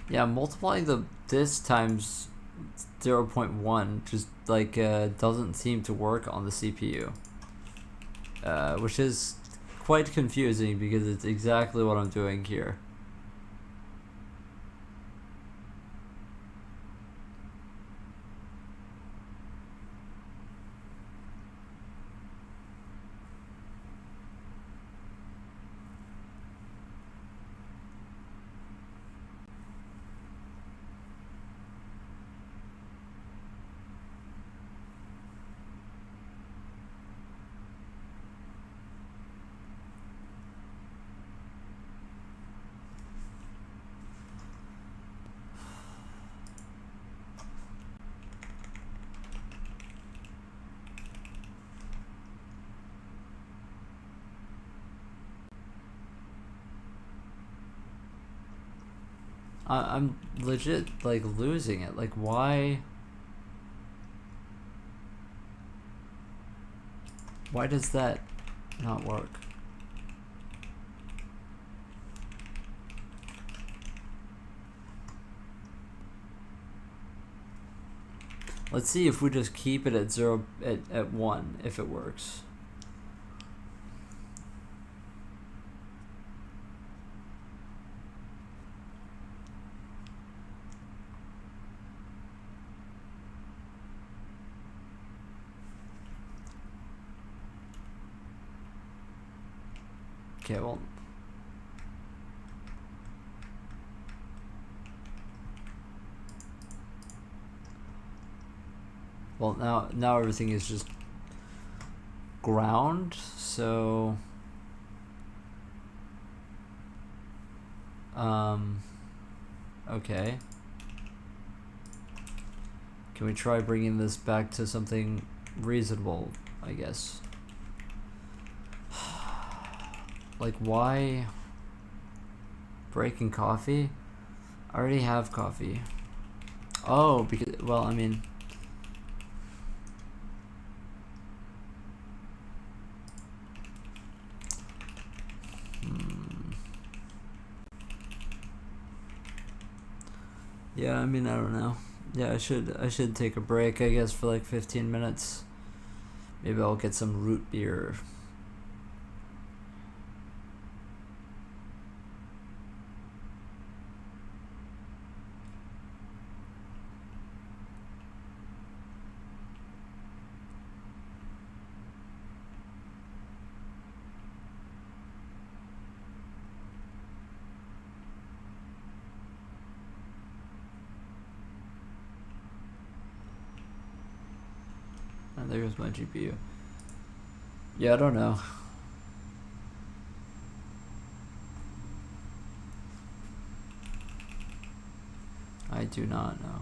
Yeah, multiplying this times 0.1 just like doesn't seem to work on the CPU, which is quite confusing because it's exactly what I'm doing here. I'm legit like losing it. Like, why does that not work? Let's see if we just keep it at 1 if it works. Okay, well now everything is just ground, so okay. Can we try bringing this back to something reasonable, I guess? Like, why breaking coffee? I already have coffee. Oh, because, well, I mean, yeah, I mean, I don't know. Yeah, I should take a break, I guess, for like 15 minutes. Maybe I'll get some root beer. And there's my GPU. Yeah, I don't know. I do not know.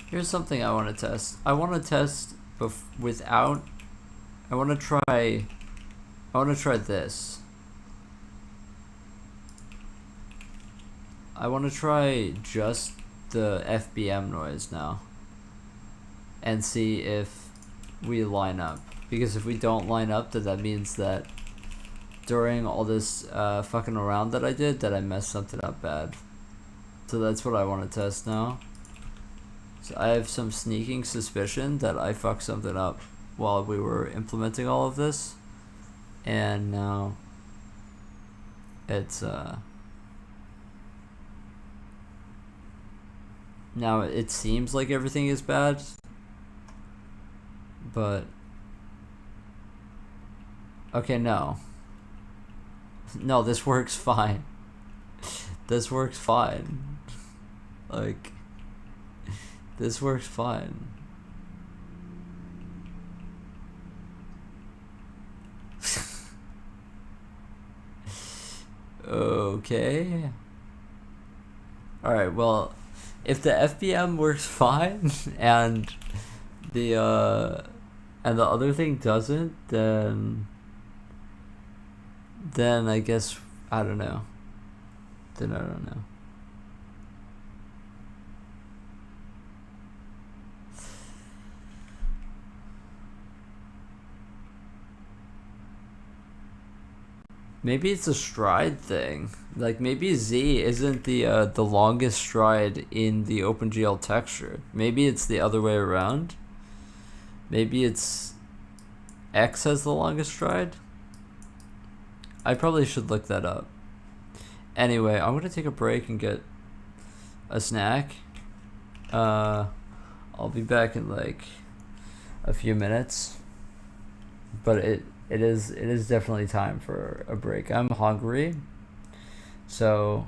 Here's something I want to test. I want to test without. I want to try this. I want to try just the FBM noise now, and see if we line up. Because if we don't line up, then that means that during all this fucking around that I did, that I messed something up bad. So that's what I want to test now. So I have some sneaking suspicion that I fucked something up while we were implementing all of this, and now it's now it seems like everything is bad, but okay, no, this works fine. This works fine. Like, this works fine. Okay. Alright, well, if the FBM works fine and the other thing doesn't, then I guess I don't know. Then I don't know. Maybe it's a stride thing. Like maybe Z isn't the longest stride in the OpenGL texture. Maybe it's the other way around. Maybe it's X has the longest stride. I probably should look that up. Anyway, I'm gonna take a break and get a snack. I'll be back in like a few minutes. But it is definitely time for a break. I'm hungry. So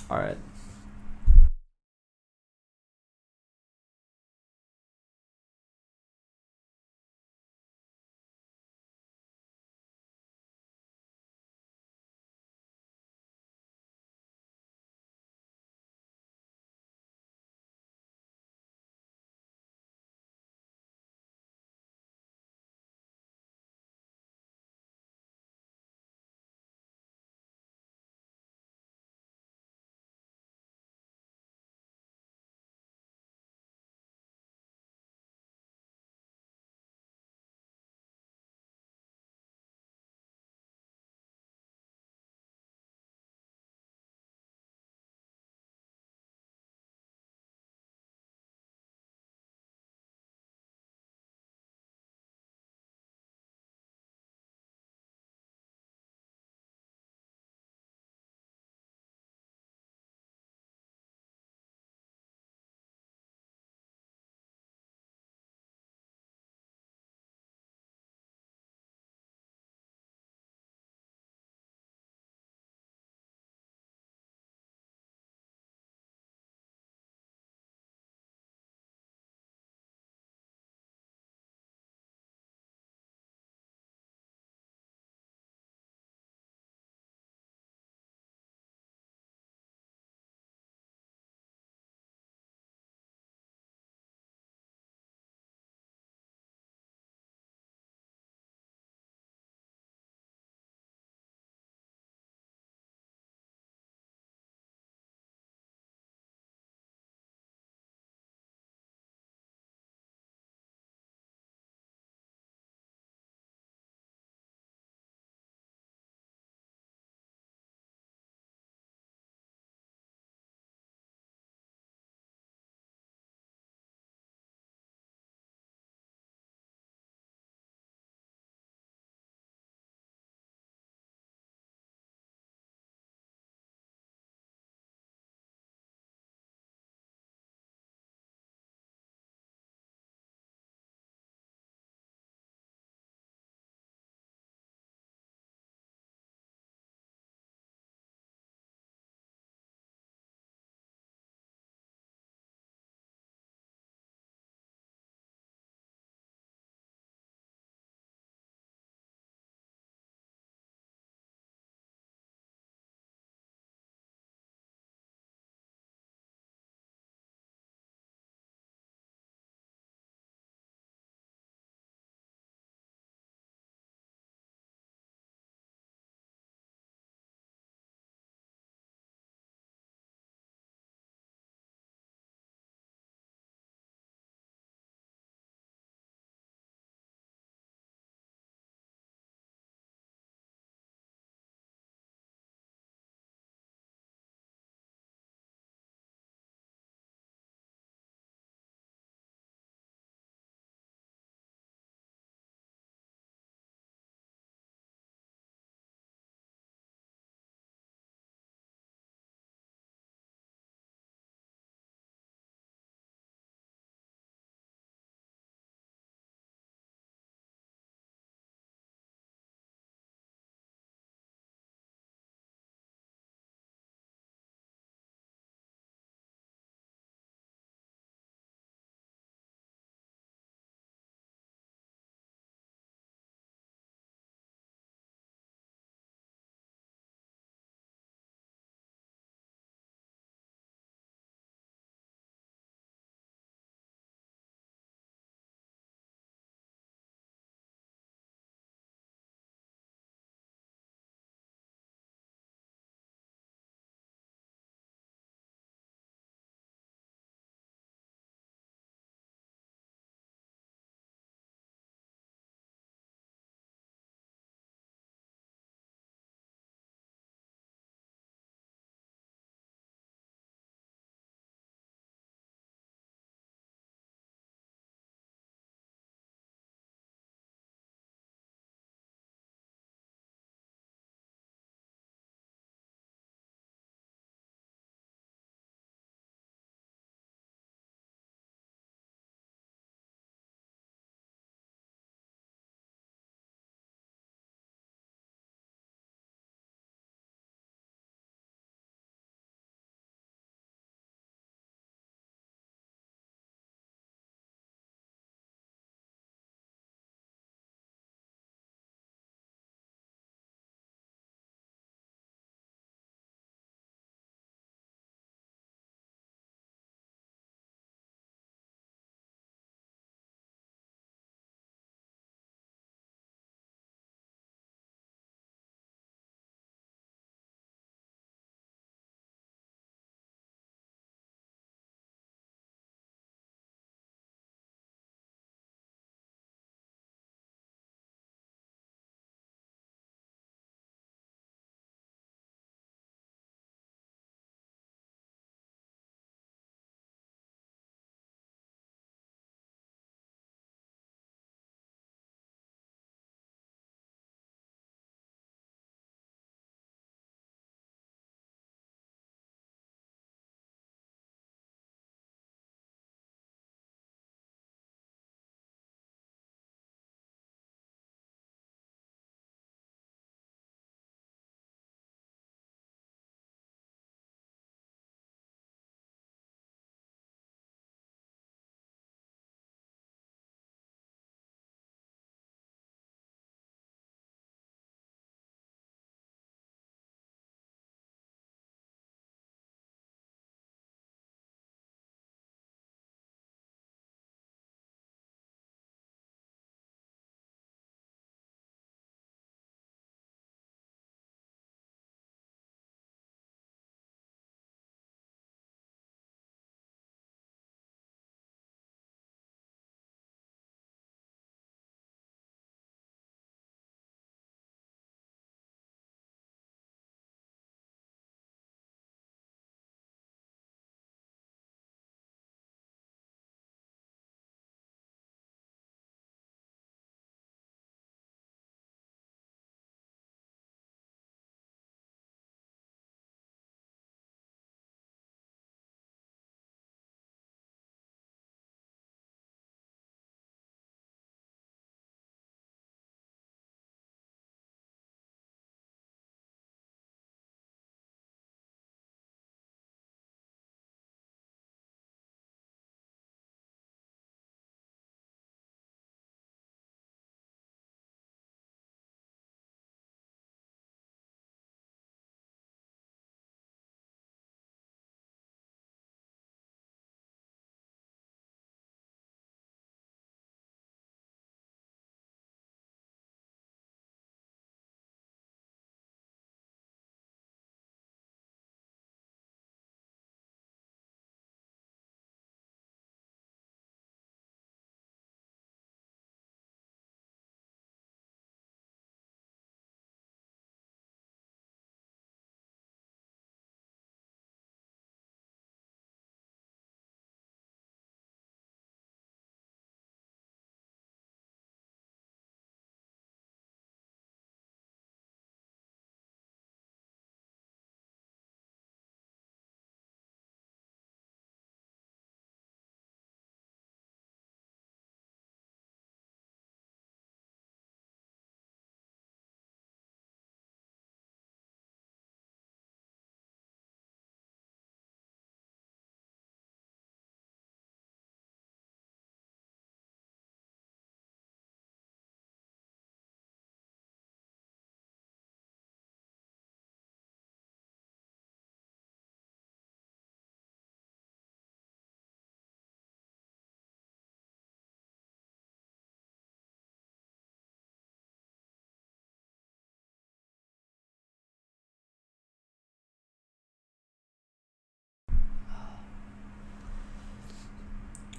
all right.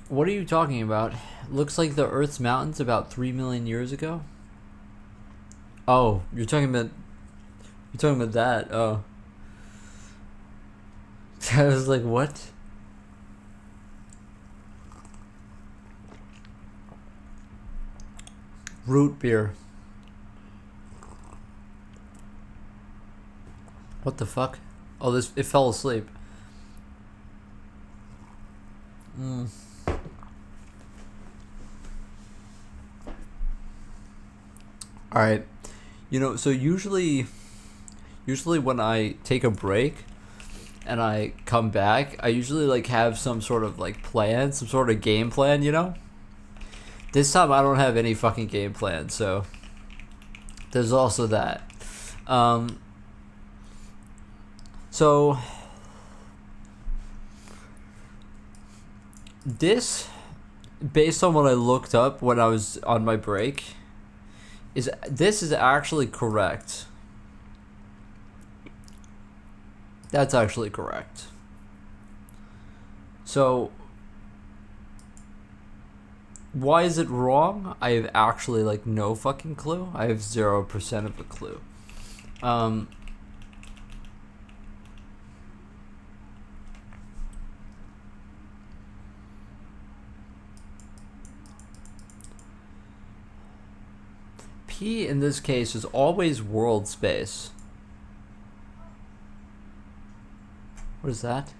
What are you talking about? Looks like the Earth's mountains about 3 million years ago. Oh, you're talking about that. Oh. I was like, what? Root beer. What the fuck? Oh, it fell asleep. Alright. You know, so usually when I take a break and I come back, I usually like have some sort of like plan, some sort of game plan, you know? This time I don't have any fucking game plan, so there's also that. So this, based on what I looked up when I was on my break, this is actually correct. That's actually correct. So why is it wrong? I have actually like no fucking clue. I have 0% of a clue. P in this case is always world space. What is that?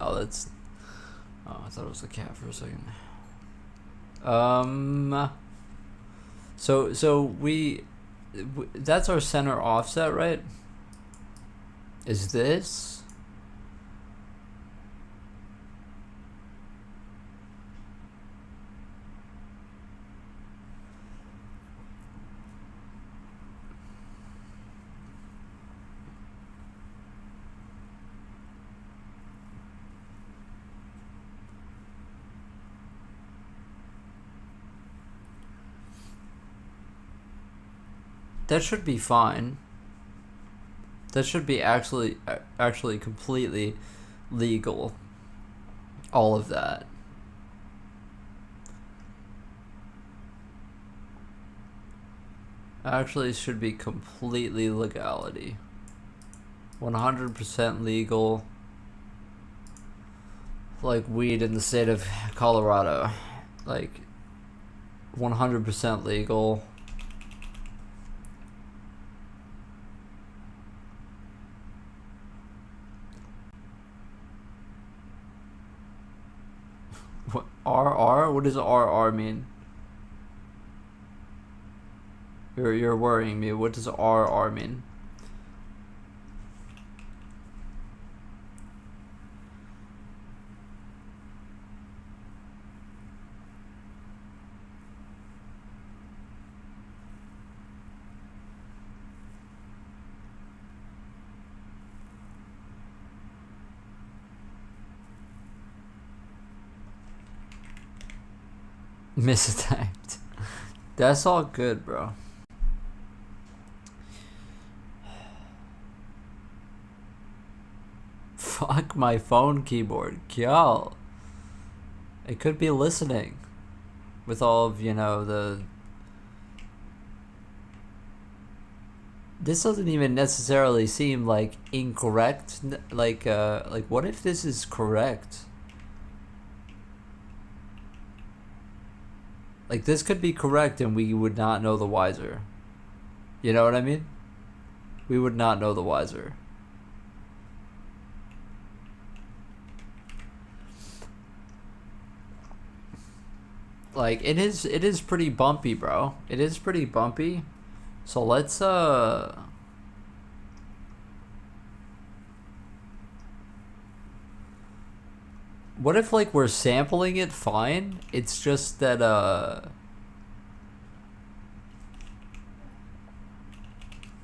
Oh, that's... Oh, I thought it was a cat for a second. So we that's our center offset, right? Is this? That should be fine. That should be actually completely legal. All of that. Actually should be completely legality. 100% legal. Like weed in the state of Colorado. Like 100% legal. What, RR? What does RR mean? You're worrying me. What does RR mean? Misattacked. That's all good, bro. Fuck my phone keyboard. Yo. It could be listening. With all of, you know, the... This doesn't even necessarily seem like incorrect. Like what if this is correct? Like, this could be correct and we would not know the wiser. You know what I mean? We would not know the wiser. Like, it is pretty bumpy, bro. It is pretty bumpy. So let's, what if, like, we're sampling it fine? It's just that,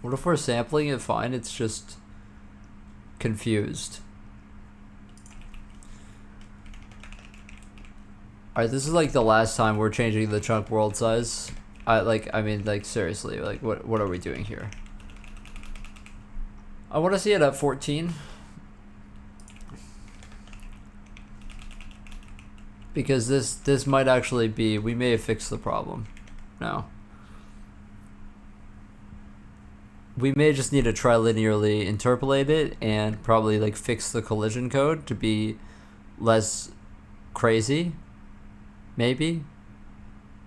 what if we're sampling it fine? It's just confused. Alright, this is, like, the last time we're changing the chunk world size. I mean, seriously, like, what are we doing here? I want to see it at 14. Because this might actually be, we may have fixed the problem. No. We may just need to try linearly interpolate it and probably like fix the collision code to be less crazy. Maybe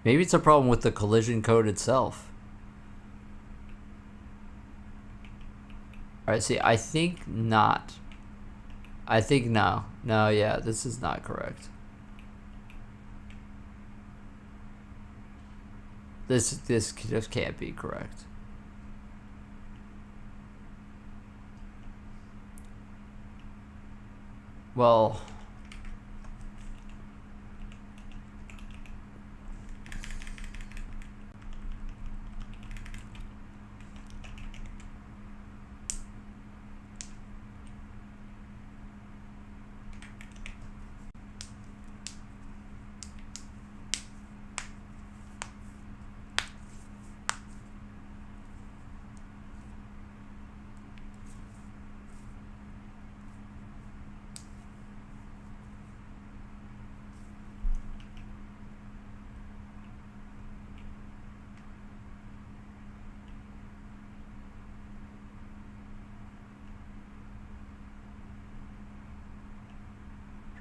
it's a problem with the collision code itself. Alright, see, I think not. I think no. No, yeah, this is not correct. This just can't be correct. Well,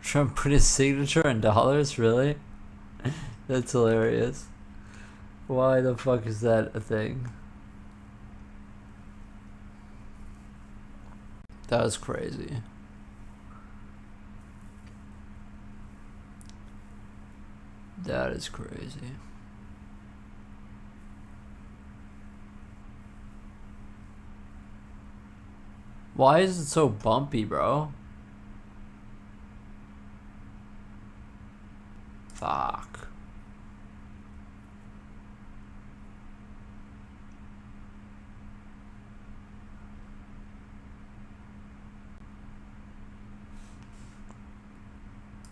Trump put his signature in dollars? Really? That's hilarious. Why the fuck is that a thing? That was crazy. That is crazy. Why is it so bumpy, bro? Fuck.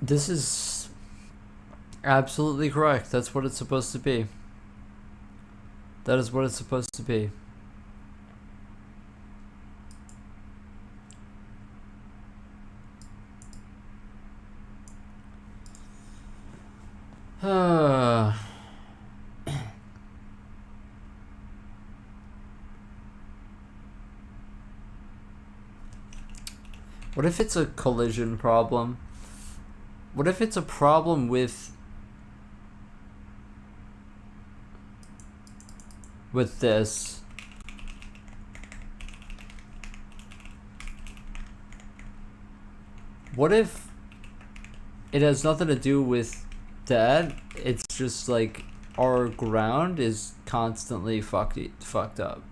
This is absolutely correct. That's what it's supposed to be. That is what it's supposed to be. What if it's a collision problem? What if it's a problem with this? What if it has nothing to do with that? It's just like our ground is constantly fucked up.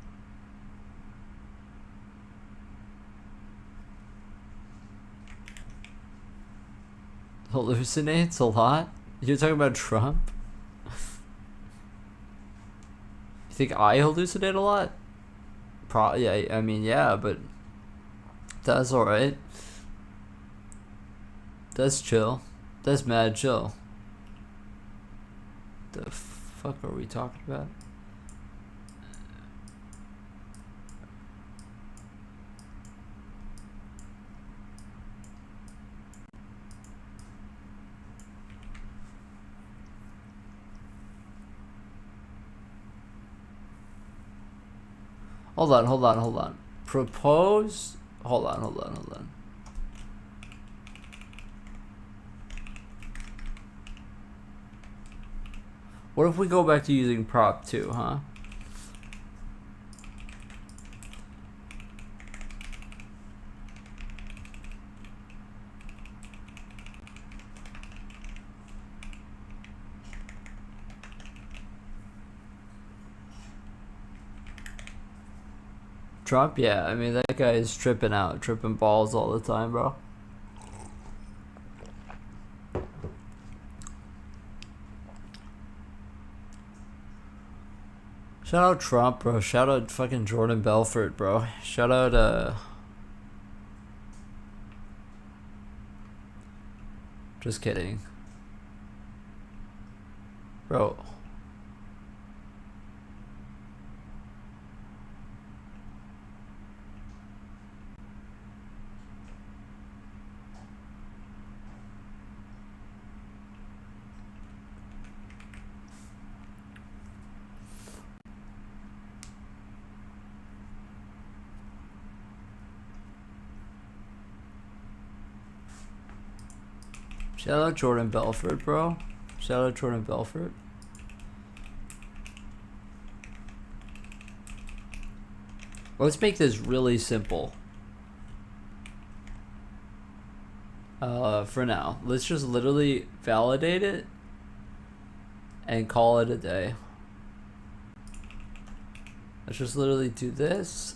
Hallucinates a lot? You're talking about Trump? You think I hallucinate a lot? Yeah, I mean, yeah, but that's alright. That's chill. That's mad chill. The fuck are we talking about? Hold on. Propose. Hold on. What if we go back to using prop 2, huh? Trump? Yeah, I mean, that guy is tripping balls all the time, bro. Shout out Trump, bro. Shout out fucking Jordan Belfort, bro. Shout out, just kidding. Bro. Shout out Jordan Belfort, bro. Shout out Jordan Belfort. Let's make this really simple. For now. Let's just literally validate it and call it a day. Let's just literally do this.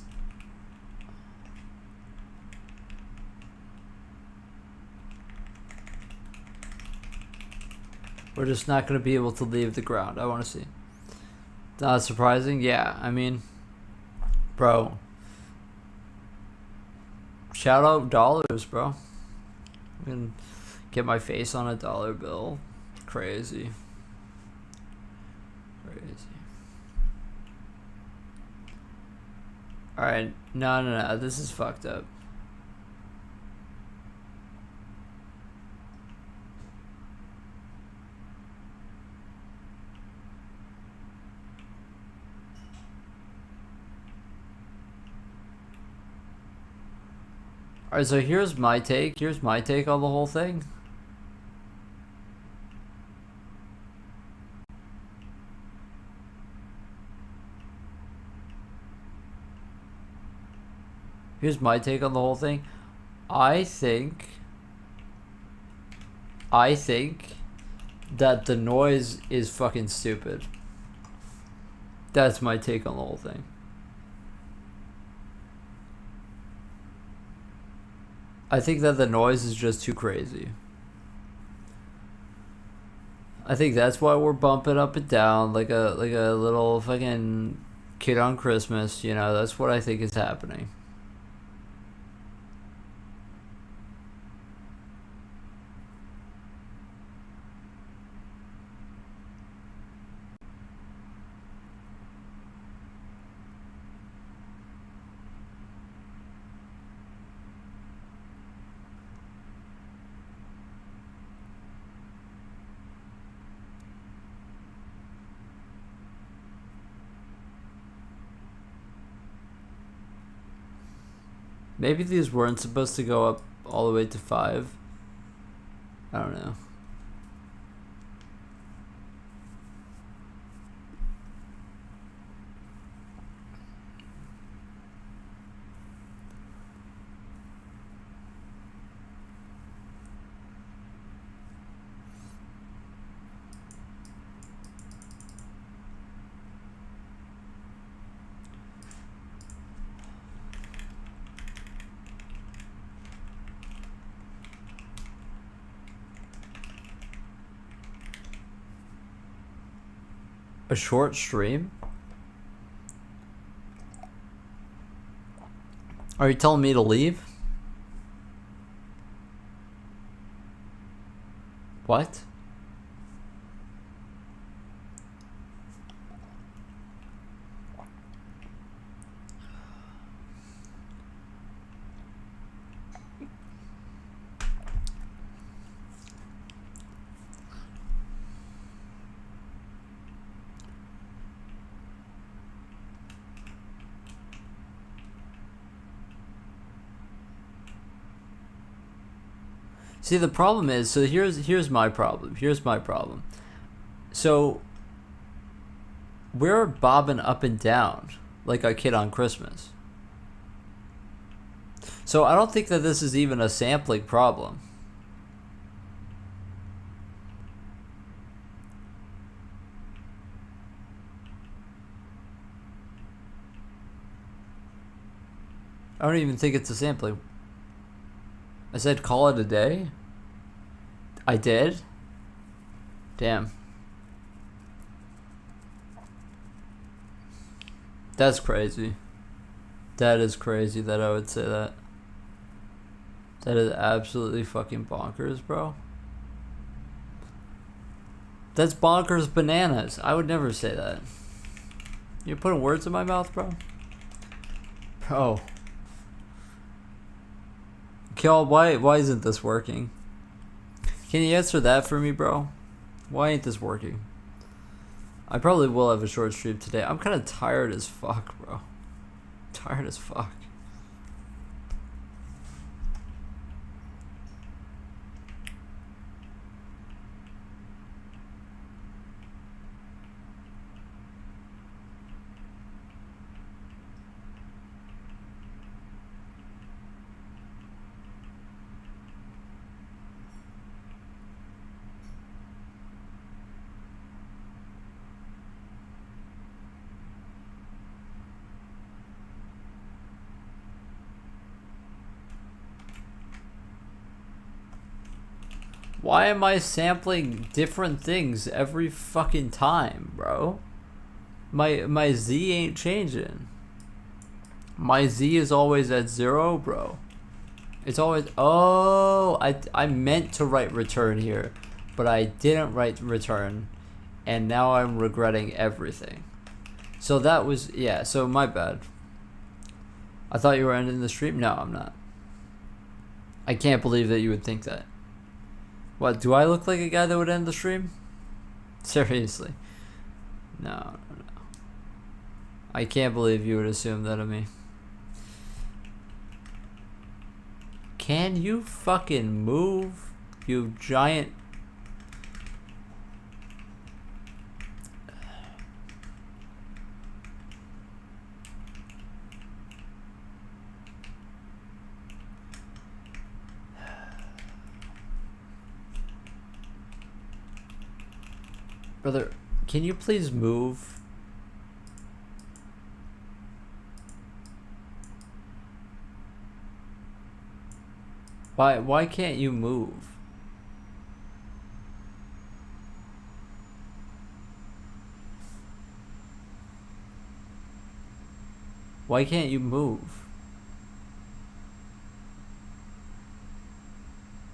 We're just not going to be able to leave the ground. I want to see. Not surprising? Yeah, I mean, bro. Shout out dollars, bro. I can get my face on a dollar bill. Crazy. Crazy. Alright, no, this is fucked up. Alright, so here's my take. Here's my take on the whole thing. Here's my take on the whole thing. I think that the noise is fucking stupid. That's my take on the whole thing. I think that the noise is just too crazy. I think that's why we're bumping up and down like a little fucking kid on Christmas, you know. That's what I think is happening. Maybe these weren't supposed to go up all the way to 5. I don't know. A short stream? Are you telling me to leave? What? See, the problem is, so here's my problem. Here's my problem. So we're bobbing up and down like a kid on Christmas. So I don't think that this is even a sampling problem. I don't even think it's a sampling. I said call it a day? I did? Damn. That's crazy. That is crazy that I would say that. That is absolutely fucking bonkers, bro. That's bonkers bananas. I would never say that. You're putting words in my mouth, bro? Bro. Kel, why isn't this working? Can you answer that for me, bro? Why ain't this working? I probably will have a short stream today. I'm kind of tired as fuck, bro. Tired as fuck. Why am I sampling different things every fucking time, bro? My Z ain't changing. My Z is always at 0, bro. It's always... Oh, I meant to write return here, but I didn't write return, and now I'm regretting everything. So that was... Yeah, so my bad. I thought you were ending the stream? No, I'm not. I can't believe that you would think that. What, do I look like a guy that would end the stream? Seriously. No. I can't believe you would assume that of me. Can you fucking move, you giant... Brother, can you please move? Why can't you move? Why can't you move?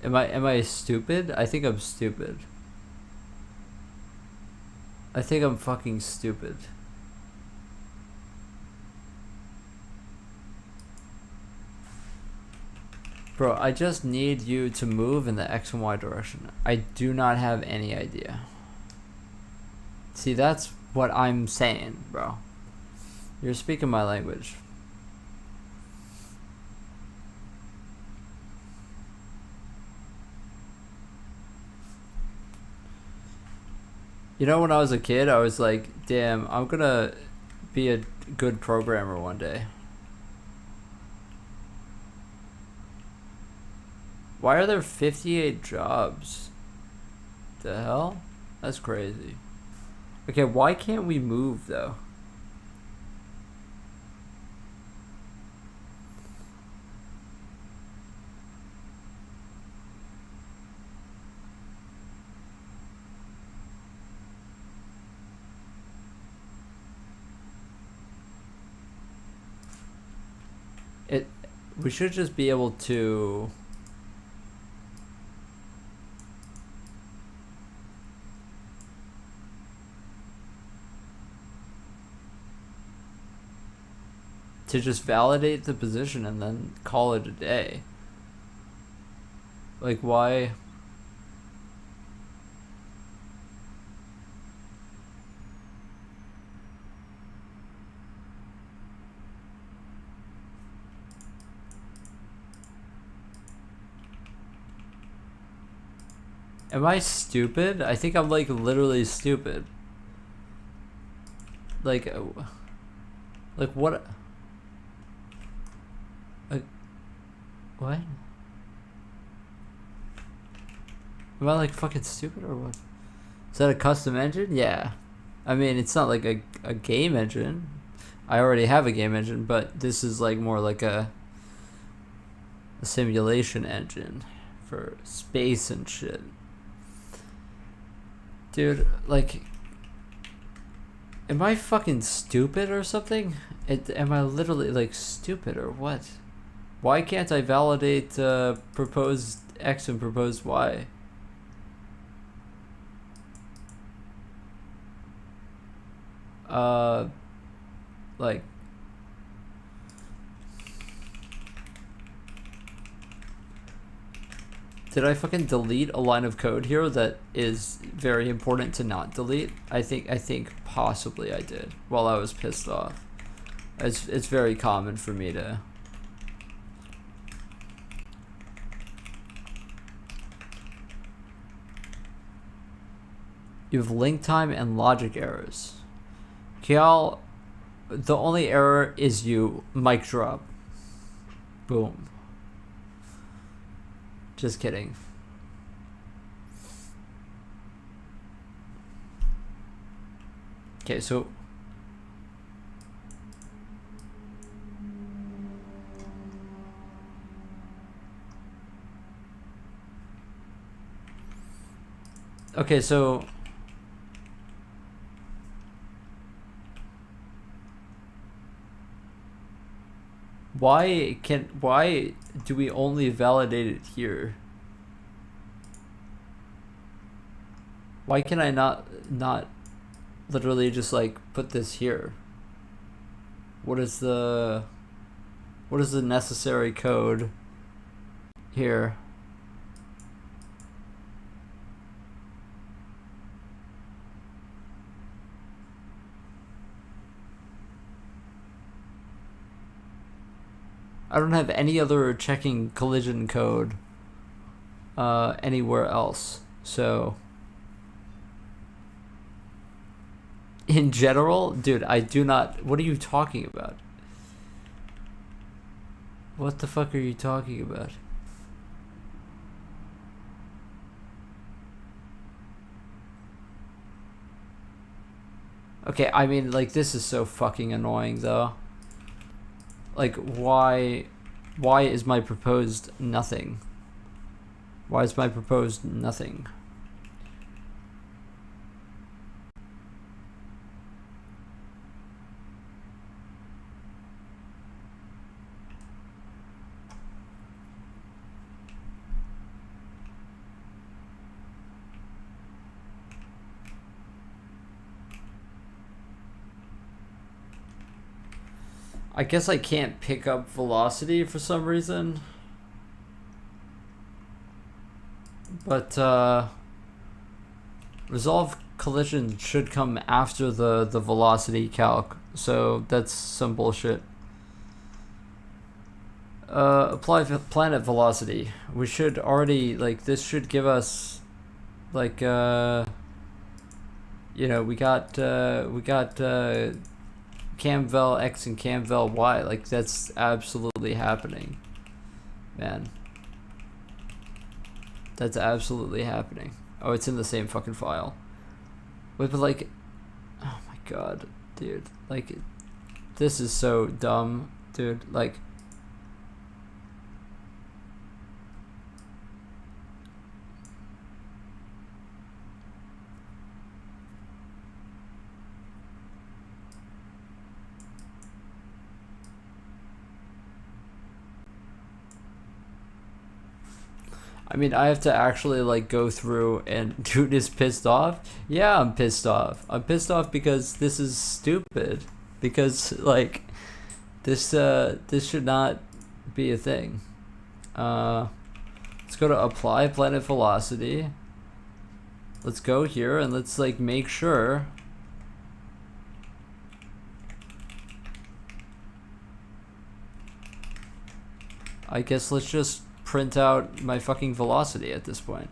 Am I stupid? I think I'm stupid. I think I'm fucking stupid. Bro, I just need you to move in the X and Y direction. I do not have any idea. See, that's what I'm saying, bro. You're speaking my language. You know, when I was a kid, I was like, damn, I'm gonna be a good programmer one day. Why are there 58 jobs? The hell? That's crazy. Okay, why can't we move though? We should just be able to... to just validate the position and then call it a day. Like, why? Am I stupid? I think I'm like literally stupid. Like what? What? Am I like fucking stupid or what? Is that a custom engine? Yeah. I mean, it's not like a game engine. I already have a game engine, but this is like more like a simulation engine for space and shit. Dude, like, am I fucking stupid or something? Am I literally like stupid or what? Why can't I validate proposed X and proposed Y? Like, did I fucking delete a line of code here that is very important to not delete? I think possibly I did while I was pissed off. It's very common for me to... You have link time and logic errors. Kial, the only error is you. Mic drop. Boom. Just kidding. Okay, so Okay, so why do we only validate it here? Why can I not literally just like put this here? What is the necessary code here? I don't have any other checking collision code anywhere else. So in general, dude, I do not. What are you talking about? What the fuck are you talking about? Okay, I mean, like, this is so fucking annoying, though. Like, why is my proposed nothing? Why is my proposed nothing? I guess I can't pick up velocity for some reason. But resolve collision should come after the velocity calc. So that's some bullshit. Apply planet velocity. We should already, like, this should give us, like, you know, we got camvel X and camvel Y. Like, that's absolutely happening, man. That's absolutely happening. Oh, it's in the same fucking file. Wait, but like, oh my god, dude. Like, this is so dumb, dude. Like, I mean, I have to actually, like, go through and dude is pissed off. Yeah, I'm pissed off. I'm pissed off because this is stupid. Because, like, this should not be a thing. Let's go to apply planet velocity. Let's go here and let's, like, make sure. I guess let's just print out my fucking velocity at this point.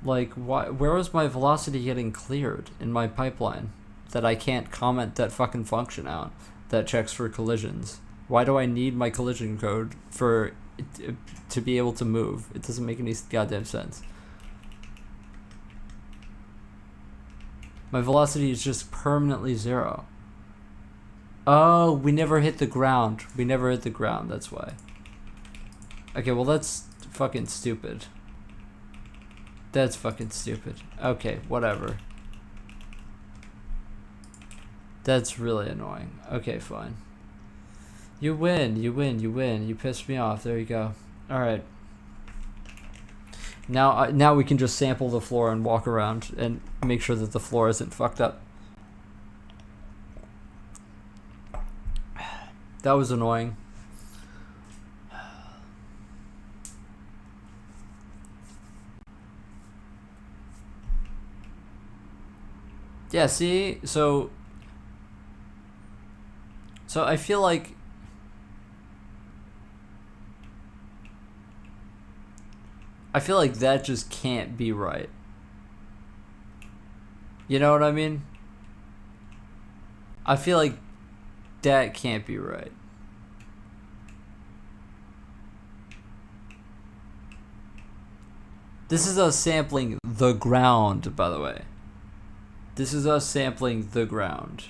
Like, why? Where was my velocity getting cleared in my pipeline that I can't comment that fucking function out that checks for collisions? Why do I need my collision code for it to be able to move? It doesn't make any goddamn sense. My velocity is just permanently 0. Oh, we never hit the ground. We never hit the ground, that's why. Okay, well, that's fucking stupid. That's fucking stupid. Okay, whatever. That's really annoying. Okay, fine. You win, you win, you win. You pissed me off. There you go. Alright. Now we can just sample the floor and walk around and make sure that the floor isn't fucked up. That was annoying. Yeah, see? So I feel like that just can't be right. You know what I mean? I feel like that can't be right. This is us sampling the ground, by the way. This is us sampling the ground.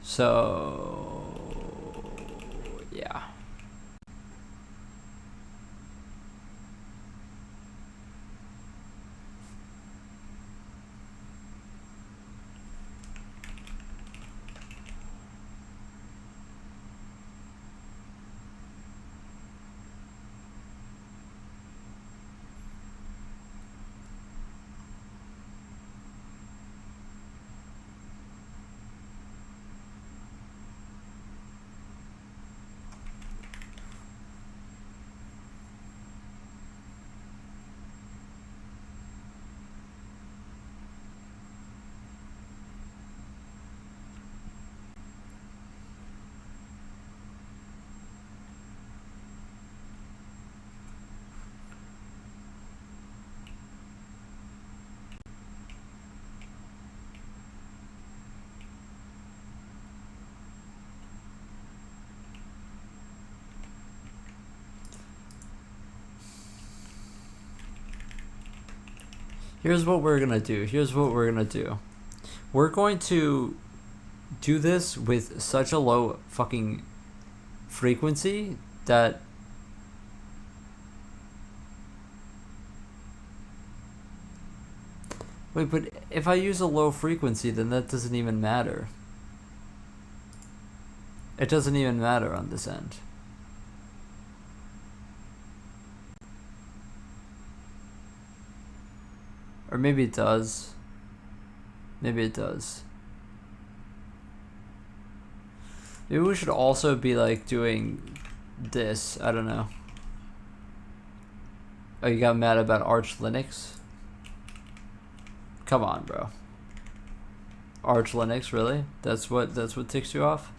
So, yeah. Here's what we're gonna do. Here's what we're gonna do. We're going to do this with such a low fucking frequency that wait, but if I use a low frequency, then that doesn't even matter. It doesn't even matter on this end. Or maybe it does. Maybe it does. Maybe we should also be like doing this. I don't know. Oh, you got mad about Arch Linux? Come on, bro. Arch Linux, really? That's what ticks you off?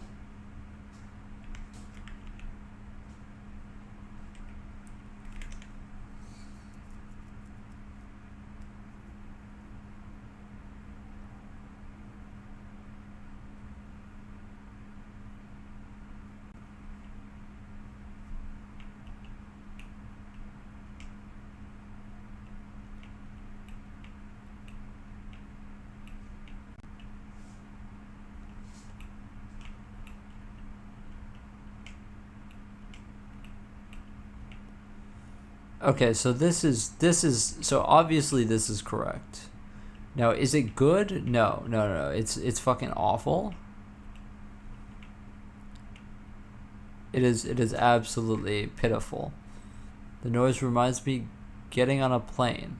Okay, so this is so obviously this is correct. Now, is it good? No. It's fucking awful. It is absolutely pitiful. The noise reminds me getting on a plane.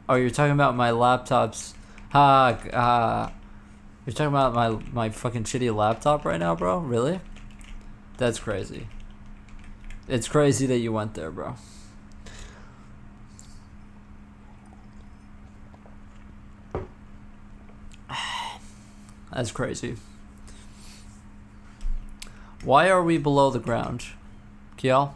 Oh, you're talking about my laptop's you're talking about my fucking shitty laptop right now, bro? Really? That's crazy. It's crazy that you went there, bro. That's crazy. Why are we below the ground? Kiel?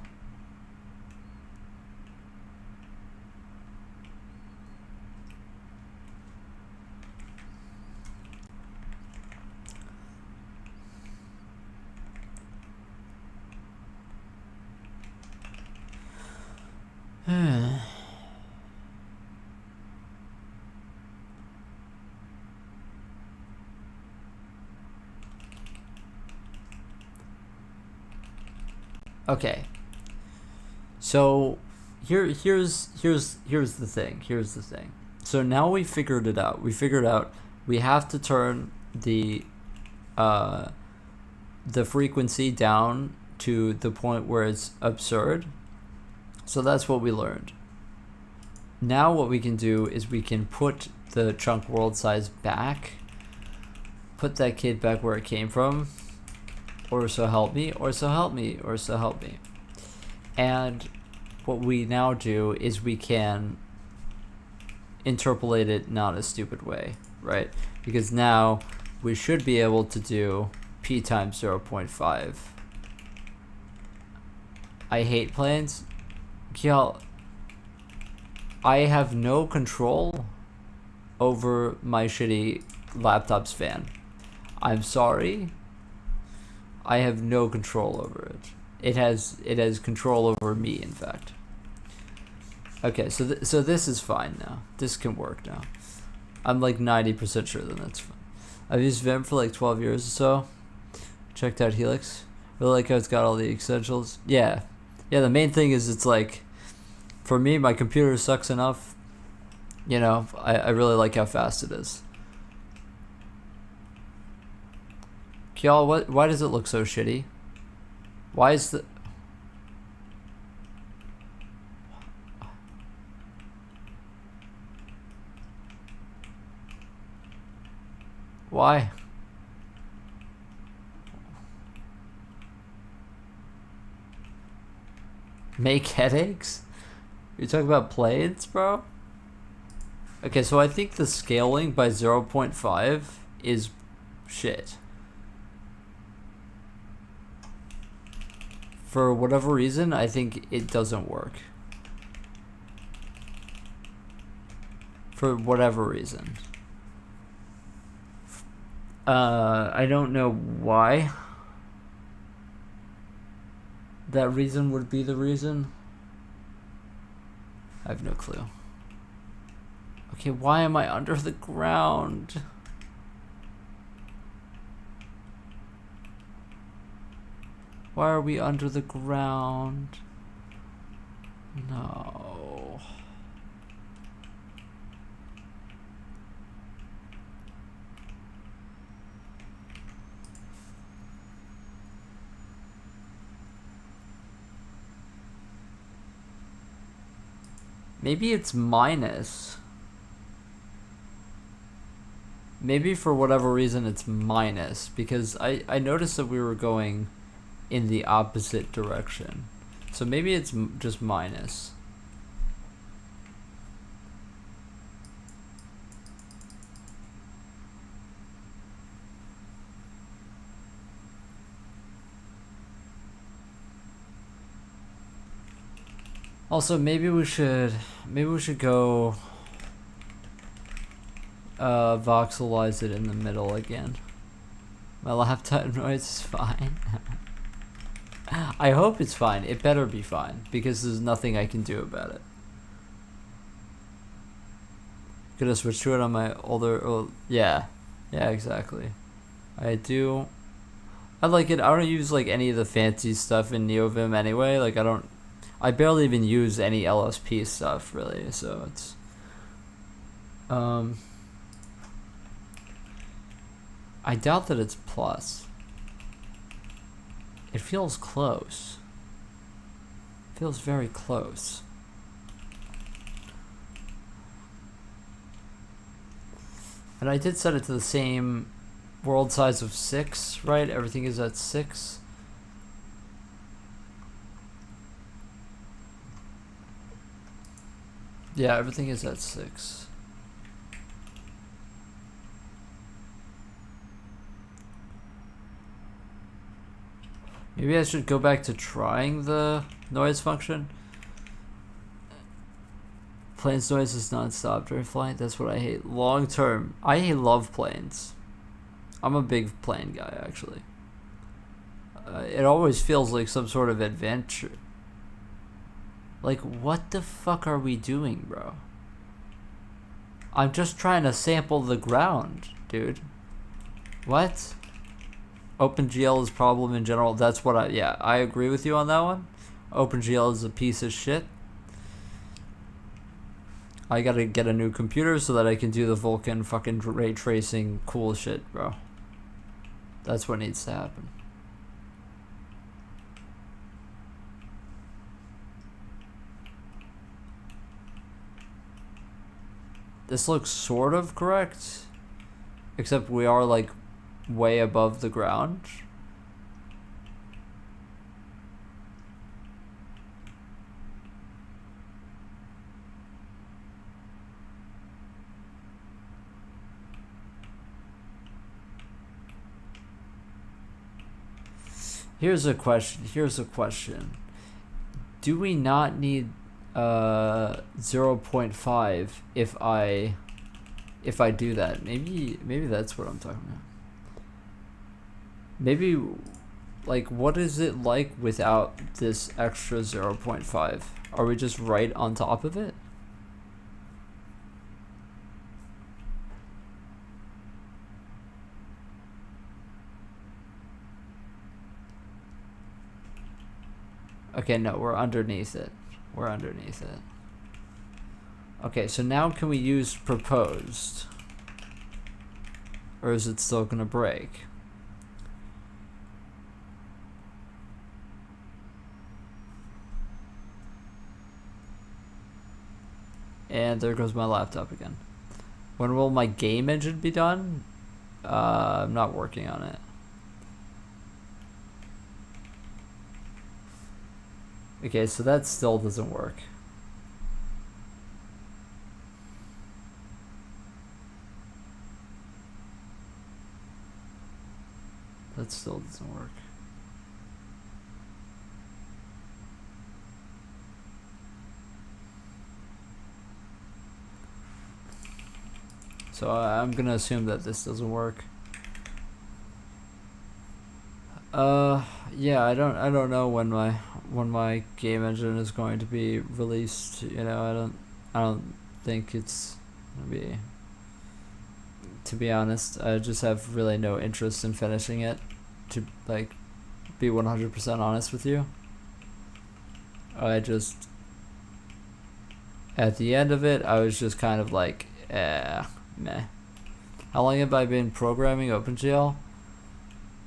Okay. So here's the thing. So now we figured it out. We have to turn the frequency down to the point where it's absurd. So that's what we learned. Now what we can do is we can put the chunk world size back, put that kid back where it came from, or so help me, or so help me, or so help me. And what we now do is we can interpolate it not a stupid way, right? Because now we should be able to do p times 0.5. I hate planes. Y'all, I have no control over my shitty laptop's fan. I'm sorry. I have no control over it. It has control over me, in fact. Okay, so so this is fine now. This can work now. I'm like 90% sure that that's fine. I've used Vim for like 12 years or so. Checked out Helix. Really like how it's got all the essentials. Yeah. Yeah, the main thing is it's like, for me, my computer sucks enough. You know, I really like how fast it is. Y'all, why does it look so shitty? Why is the... Why? Make headaches? You're talking about planes, bro? Okay, so I think the scaling by 0.5 is shit. For whatever reason, I think it doesn't work. For whatever reason. I don't know why that reason would be the reason. I have no clue. Okay, why am I under the ground? Why are we under the ground? No. Maybe it's minus. Maybe for whatever reason it's minus, because I noticed that we were going in the opposite direction. So maybe it's just minus. Also, maybe we should go voxelize it in the middle again. My laptop noise is fine. I hope it's fine. It better be fine, because there's nothing I can do about it. Could have switched to it on my older... Oh, yeah. Yeah, exactly. I do... I like it. I don't use like any of the fancy stuff in NeoVim anyway. Like I barely even use any LSP stuff, really, so it's... I doubt that it's plus. It feels close. Feels very close. And I did set it to the same world size of 6, right? Everything is at 6. Yeah, everything is at 6. Maybe I should go back to trying the noise function. Planes noise is non-stop during flight. That's what I hate. Long term, I love planes. I'm a big plane guy, actually. It always feels like some sort of adventure. Like, what the fuck are we doing, bro? I'm just trying to sample the ground, dude. What? OpenGL is problem in general. That's what I agree with you on that one. OpenGL is a piece of shit. I gotta get a new computer so that I can do the Vulkan fucking ray tracing cool shit, bro. That's what needs to happen. This looks sort of correct, except we are like way above the ground. Here's a question. Do we not need 0.5 if I do that? Maybe that's what I'm talking about. Maybe, like, what is it like without this extra 0.5? Are we just right on top of it? Okay, no, we're underneath it. Okay, so now can we use proposed? Or is it still gonna break? And there goes my laptop again. When will my game engine be done? I'm not working on it. Okay, so that still doesn't work. That still doesn't work. So I'm gonna assume that this doesn't work. Yeah, I don't know when my game engine is going to be released. You know, I don't think it's gonna be. To be honest, I just have really no interest in finishing it. To like be 100% honest with you, I just at the end of it, I was just kind of like, meh. How long have I been programming OpenGL?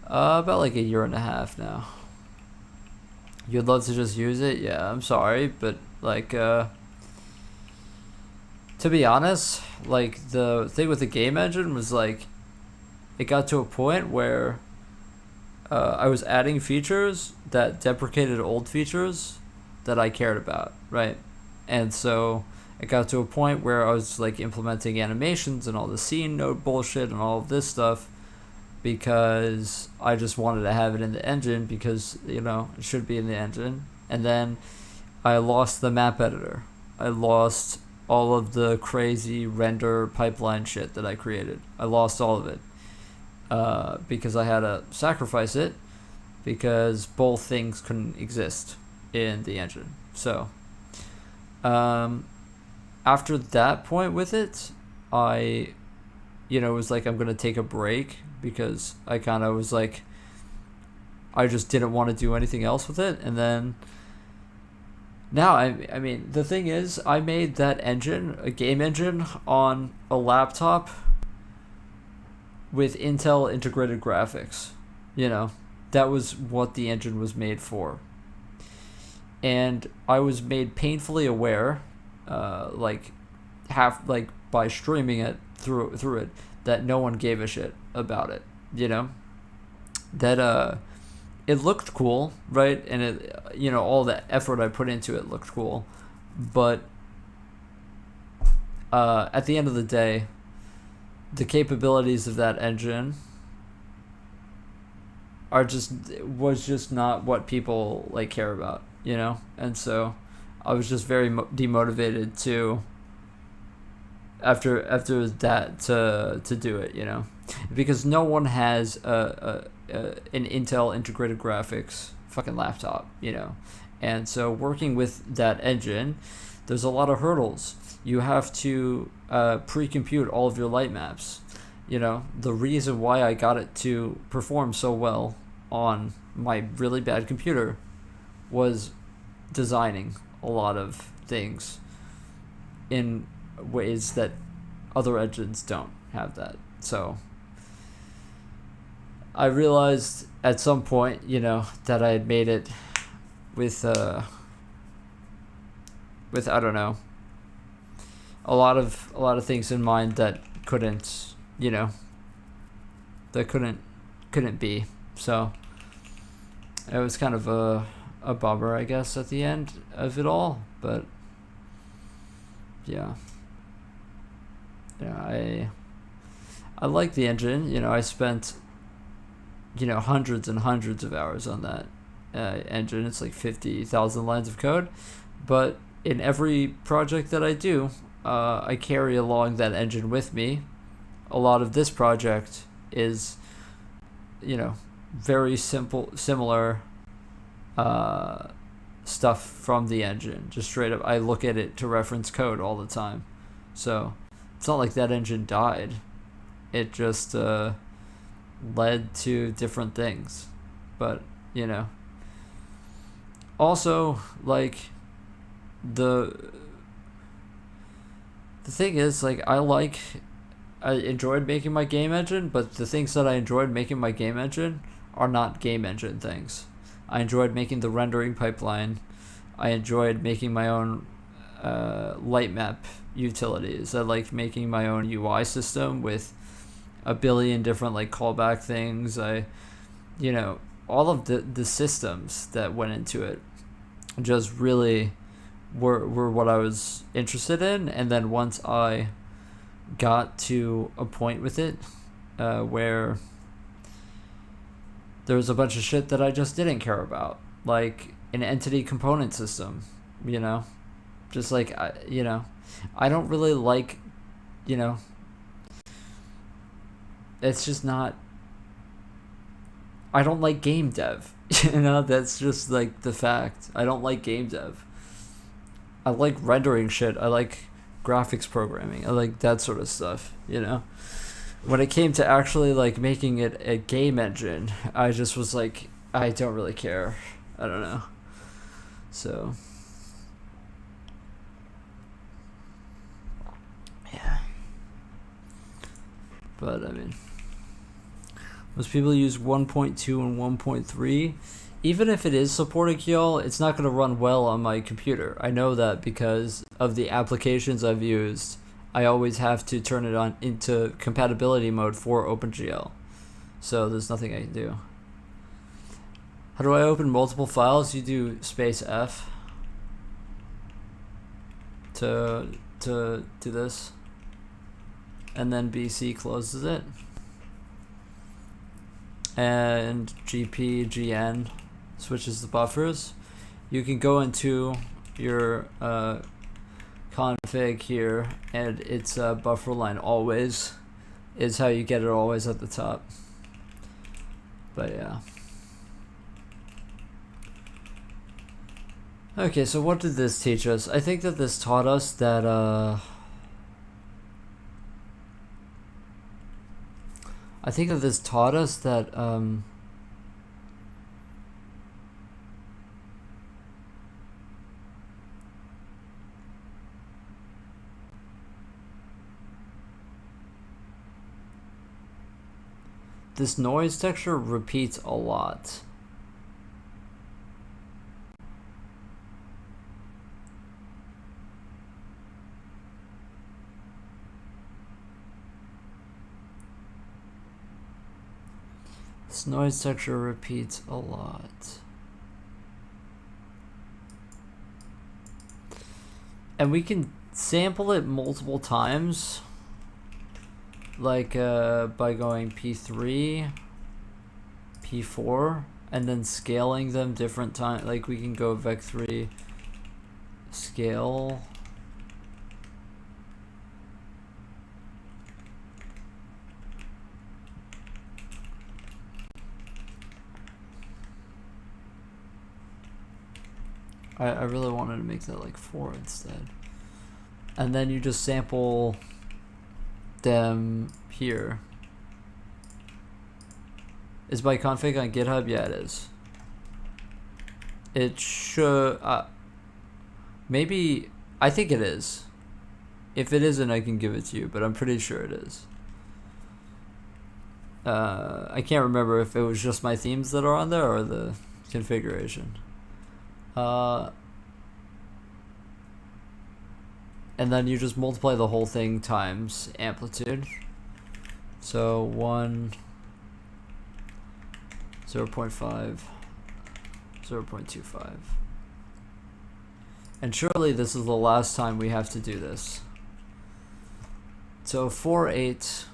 About like 1.5 years now. You'd love to just use it? Yeah, I'm sorry, but like, to be honest, like the thing with the game engine was like, it got to a point where I was adding features that deprecated old features that I cared about, right? And so it got to a point where I was like implementing animations and all the scene node bullshit and all of this stuff because I just wanted to have it in the engine because, you know, it should be in the engine. And then I lost the map editor. I lost all of the crazy render pipeline shit that I created. I lost all of it because I had to sacrifice it because both things couldn't exist in the engine. So after that point with it, I, you know, was like, I'm going to take a break because I kind of was like, I just didn't want to do anything else with it. And then now, I mean, the thing is, I made that engine, a game engine, on a laptop with Intel integrated graphics. You know, that was what the engine was made for. And I was made painfully aware, like by streaming it through it, that no one gave a shit about it. You know, that it looked cool, right? And it, you know, all the effort I put into it looked cool, but at the end of the day, the capabilities of that engine was just not what people like care about, you know. And so I was just very demotivated to after that to do it, you know, because no one has an Intel integrated graphics fucking laptop, you know. And so working with that engine, there's a lot of hurdles. You have to pre-compute all of your light maps. You know, the reason why I got it to perform so well on my really bad computer was designing a lot of things in ways that other engines don't have that. So I realized at some point, you know, that I had made it with I don't know, a lot of things in mind that couldn't, you know, that couldn't be. So it was kind of a bummer, I guess, at the end of it all. But yeah, I like the engine. You know, I spent you know, hundreds and hundreds of hours on that engine. It's like 50,000 lines of code. But in every project that I do, I carry along that engine with me. A lot of this project is, you know, very similar stuff from the engine. Just straight up, I look at it to reference code all the time. So it's not like that engine died. It just led to different things. But, you know, also, like, the thing is, like, I enjoyed making my game engine, but the things that I enjoyed making my game engine are not game engine things. I enjoyed making the rendering pipeline. I enjoyed making my own light map utilities. I liked making my own UI system with a billion different like callback things. You know, all of the systems that went into it just really were what I was interested in. And then once I got to a point with it where there was a bunch of shit that I just didn't care about, like an entity component system, you know, just like, you know, I don't really like, you know, it's just not, I don't like game dev, you know, that's just like the fact. I don't like game dev. I like rendering shit. I like graphics programming. I like that sort of stuff, you know. When it came to actually like making it a game engine, I just was like, I don't really care. I don't know. So yeah. But I mean, most people use 1.2 and 1.3. Even if it is supporting QL, it's not going to run well on my computer. I know that because of the applications I've used. I always have to turn it on into compatibility mode for OpenGL. So there's nothing I can do. How do I open multiple files? You do space F to do this. And then BC closes it. And GN switches the buffers. You can go into your config here, and it's buffer line always is how you get it always at the top. But yeah. Okay, so what did this teach us? I think that this taught us that this noise texture repeats a lot. This noise texture repeats a lot. And we can sample it multiple times. Like by going P3, P4, and then scaling them different times. Like we can go vec3 scale. I really wanted to make that like 4 instead. And then you just sample them here. Is my config on GitHub? Yeah, it is. It should maybe, I think it is. If it isn't, I can give it to you, but I'm pretty sure it is. I can't remember if it was just my themes that are on there or the configuration. And then you just multiply the whole thing times amplitude. So 1, 0.5, 0.25. And surely this is the last time we have to do this. So 4.8.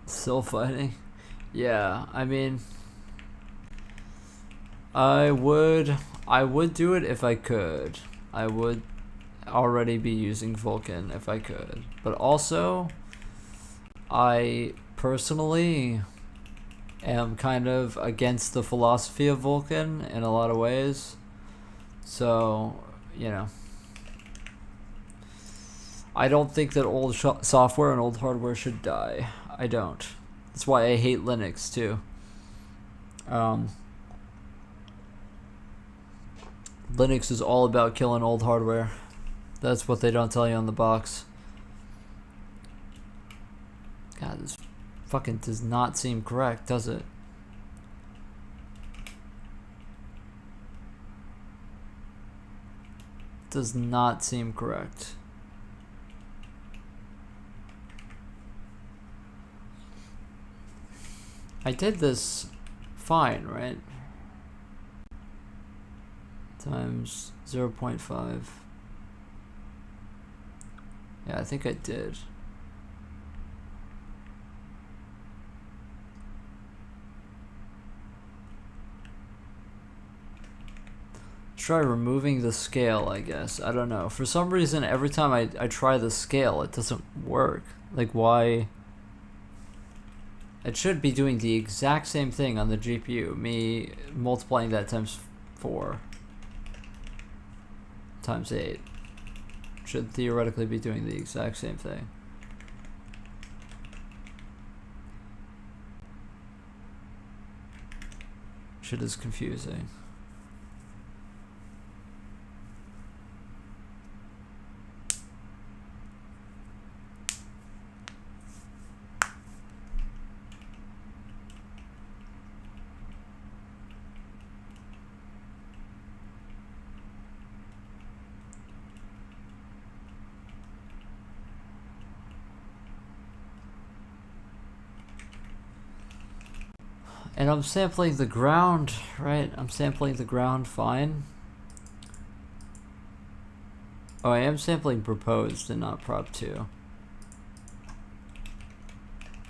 Still fighting? Yeah, I mean, I would do it if I could. I would already be using Vulkan if I could. But also, I personally am kind of against the philosophy of Vulkan in a lot of ways. So, you know, I don't think that old software and old hardware should die. I don't. That's why I hate Linux too. Linux is all about killing old hardware. That's what they don't tell you on the box. God, this fucking does not seem correct, does it? Does not seem correct. I did this fine, right? Times 0.5. Yeah, I think I did. Try removing the scale, I guess. I don't know. For some reason, every time I try the scale, it doesn't work. Like, why? It should be doing the exact same thing on the GPU. Me multiplying that times 4. Times 8. Should theoretically be doing the exact same thing. Shit is confusing. And I'm sampling the ground, right? I'm sampling the ground fine. Oh, I am sampling proposed and not prop 2.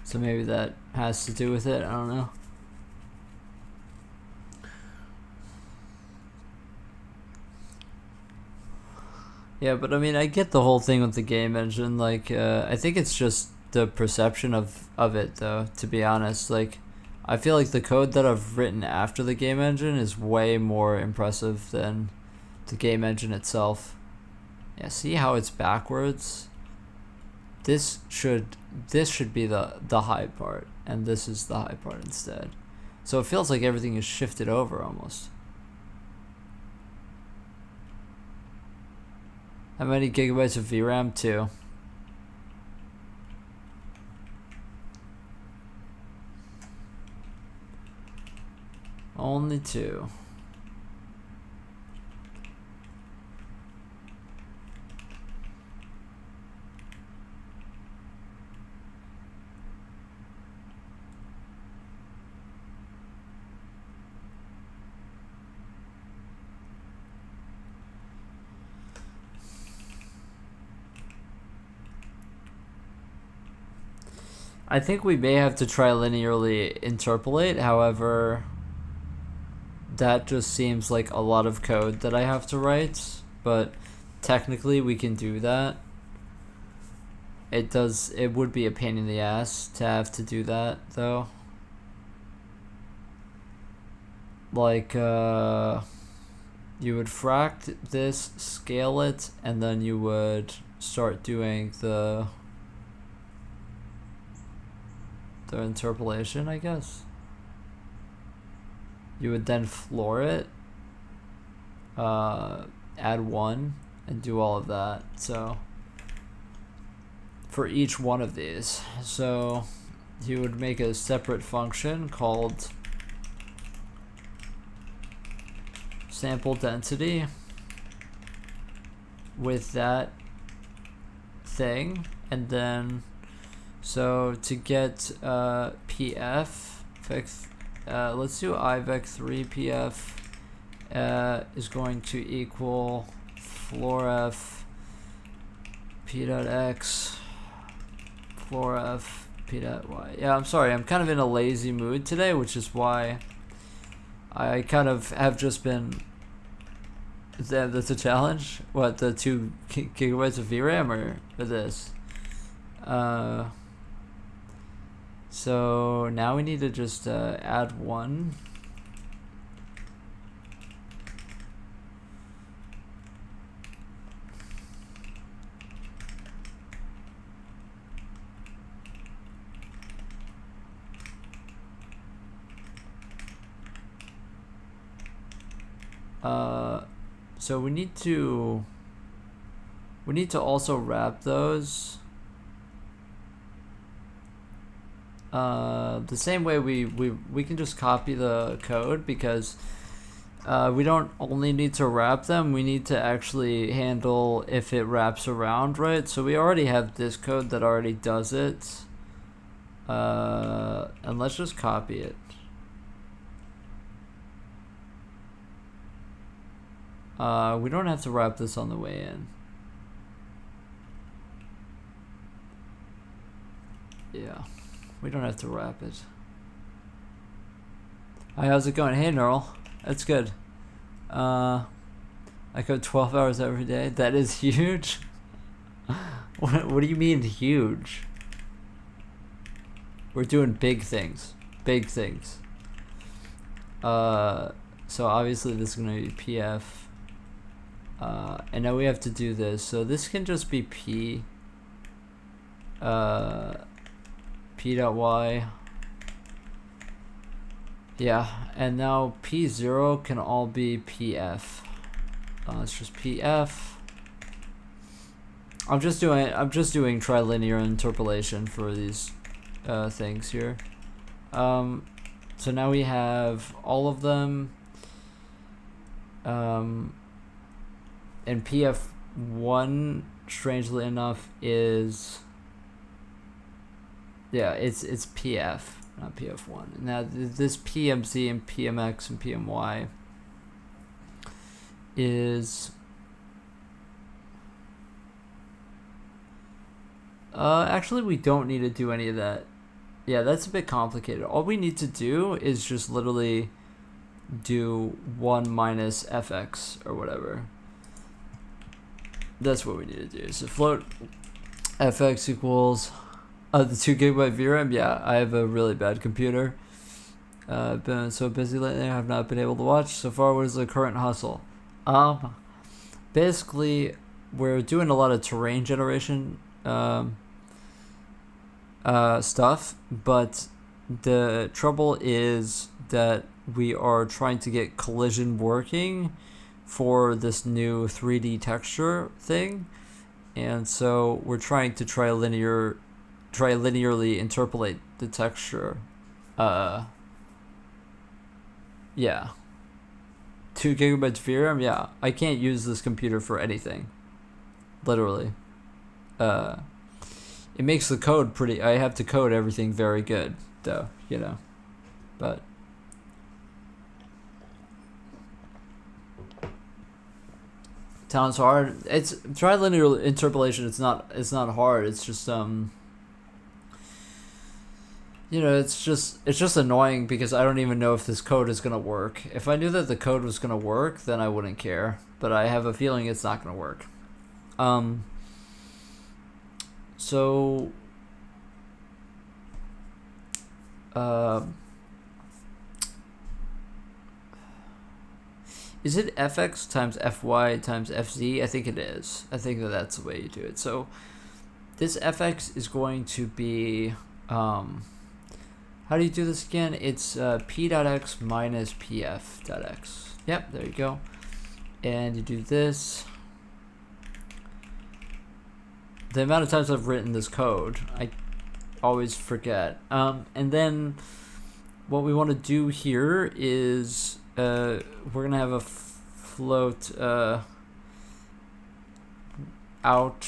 So maybe that has to do with it, I don't know. Yeah, but I mean, I get the whole thing with the game engine. Like, I think it's just the perception of it, though, to be honest. Like, I feel like the code that I've written after the game engine is way more impressive than the game engine itself. Yeah, see how it's backwards? This should be the high part, and this is the high part instead. So it feels like everything is shifted over almost. How many gigabytes of VRAM? 2. Only 2. I think we may have to try linearly interpolate, however, that just seems like a lot of code that I have to write, but technically we can do that. It would be a pain in the ass to have to do that, though. Like, you would fract this, scale it, and then you would start doing the interpolation, I guess. You would then floor it, add 1, and do all of that. So for each one of these, so you would make a separate function called sample density with that thing, and then so to get PF, let's do IVEC3 PF is going to equal floor f p dot x, floor f p dot y. Yeah, I'm sorry, I'm kind of in a lazy mood today, which is why I kind of have just been. That's a challenge? What, the 2 gigabytes of VRAM or this? So now we need to just add 1. So we need to also wrap those the same way we can just copy the code, because we don't only need to wrap them, we need to actually handle if it wraps around, right? So we already have this code that already does it, and let's just copy it. We don't have to wrap this on the way in. Yeah, we don't have to wrap it. Hi, how's it going? Hey, Neural. That's good. I code 12 hours every day. That is huge. What do you mean huge? We're doing big things. Big things. So obviously this is going to be PF. And now we have to do this. So this can just be P. P dot Y. Yeah, and now P0 can all be PF. It's just PF. I'm just doing trilinear interpolation for these things here. So now we have all of them. And PF1, strangely enough, is, yeah, it's PF, not PF1. Now this PMZ and PMX and PMY is actually we don't need to do any of that. Yeah, that's a bit complicated. All we need to do is just literally do 1 minus fx or whatever. That's what we need to do. So float fx equals the 2 gigabyte VRAM. Yeah, I have a really bad computer. I've been so busy lately, I have not been able to watch. So far, what is the current hustle? Basically, we're doing a lot of terrain generation stuff, but the trouble is that we are trying to get collision working for this new 3D texture thing, and so we're trying to trilinearly interpolate the texture. Yeah, 2 gigabytes VRAM. Yeah, I can't use this computer for anything, literally. It makes the code pretty. I have to code everything very good, though, you know, but. Sounds hard. It's trilinear interpolation. It's not hard. It's just you know, it's just annoying because I don't even know if this code is gonna work. If I knew that the code was gonna work, then I wouldn't care. But I have a feeling it's not gonna work. So is it fx times fy times fz? I think it is. I think that's the way you do it. So this fx is going to be, how do you do this again? It's p.x minus pf.x. Yep, there you go. And you do this. The amount of times I've written this code, I always forget. And then what we want to do here is we're gonna have a float out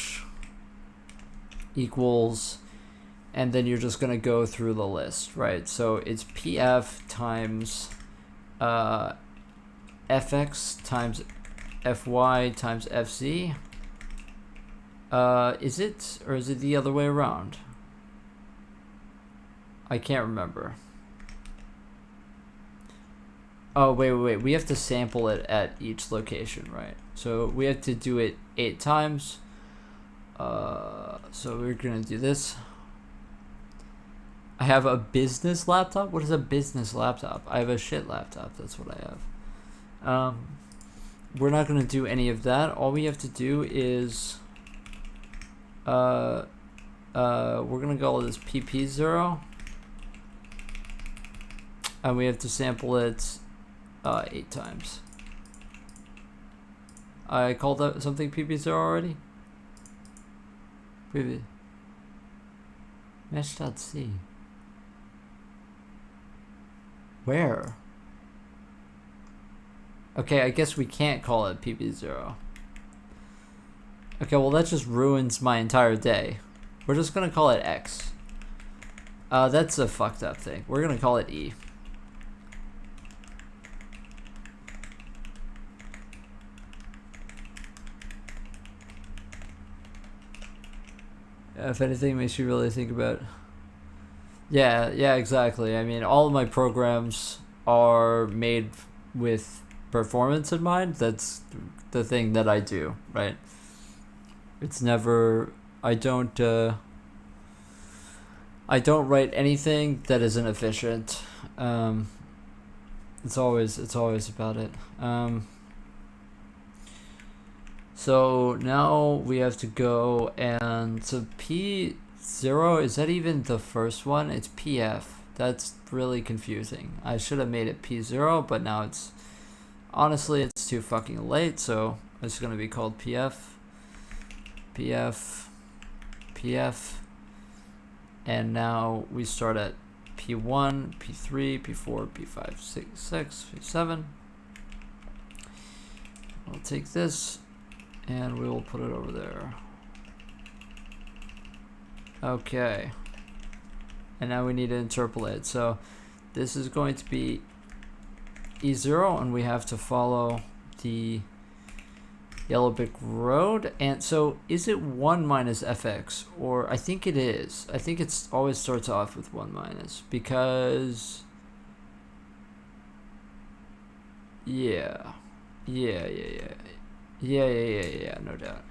equals, and then you're just gonna go through the list, right? So it's pf times fx times fy times fz. Is it, or is it the other way around? I can't remember. Oh, wait. We have to sample it at each location, right? So we have to do it 8 times. So we're gonna do this. I have a business laptop? What is a business laptop? I have a shit laptop, that's what I have. We're not gonna do any of that. All we have to do is we're gonna call this pp0, and we have to sample it 8 times. I called that something pp0 already? Previous mesh.c. Where? Okay, I guess we can't call it pp0. Okay, well that just ruins my entire day. We're just gonna call it x. That's a fucked up thing. We're gonna call it e. If anything makes you really think about. Yeah, exactly. I mean, all of my programs are made with performance in mind. That's the thing that I do, right? It's never. I don't write anything that isn't efficient. It's always about it. So now we have to go, and so P0, is that even the first one? It's PF. That's really confusing. I should have made it P0, but now it's, honestly, it's too fucking late, so it's going to be called PF, and now we start at P1, P3, P4, P5, 6, P7. I'll take this, and we will put it over there. Okay. And now we need to interpolate. So this is going to be E0, and we have to follow the yellow brick road. And so is it 1 minus fx? Or I think it is. I think it always starts off with 1 minus, because yeah, no doubt.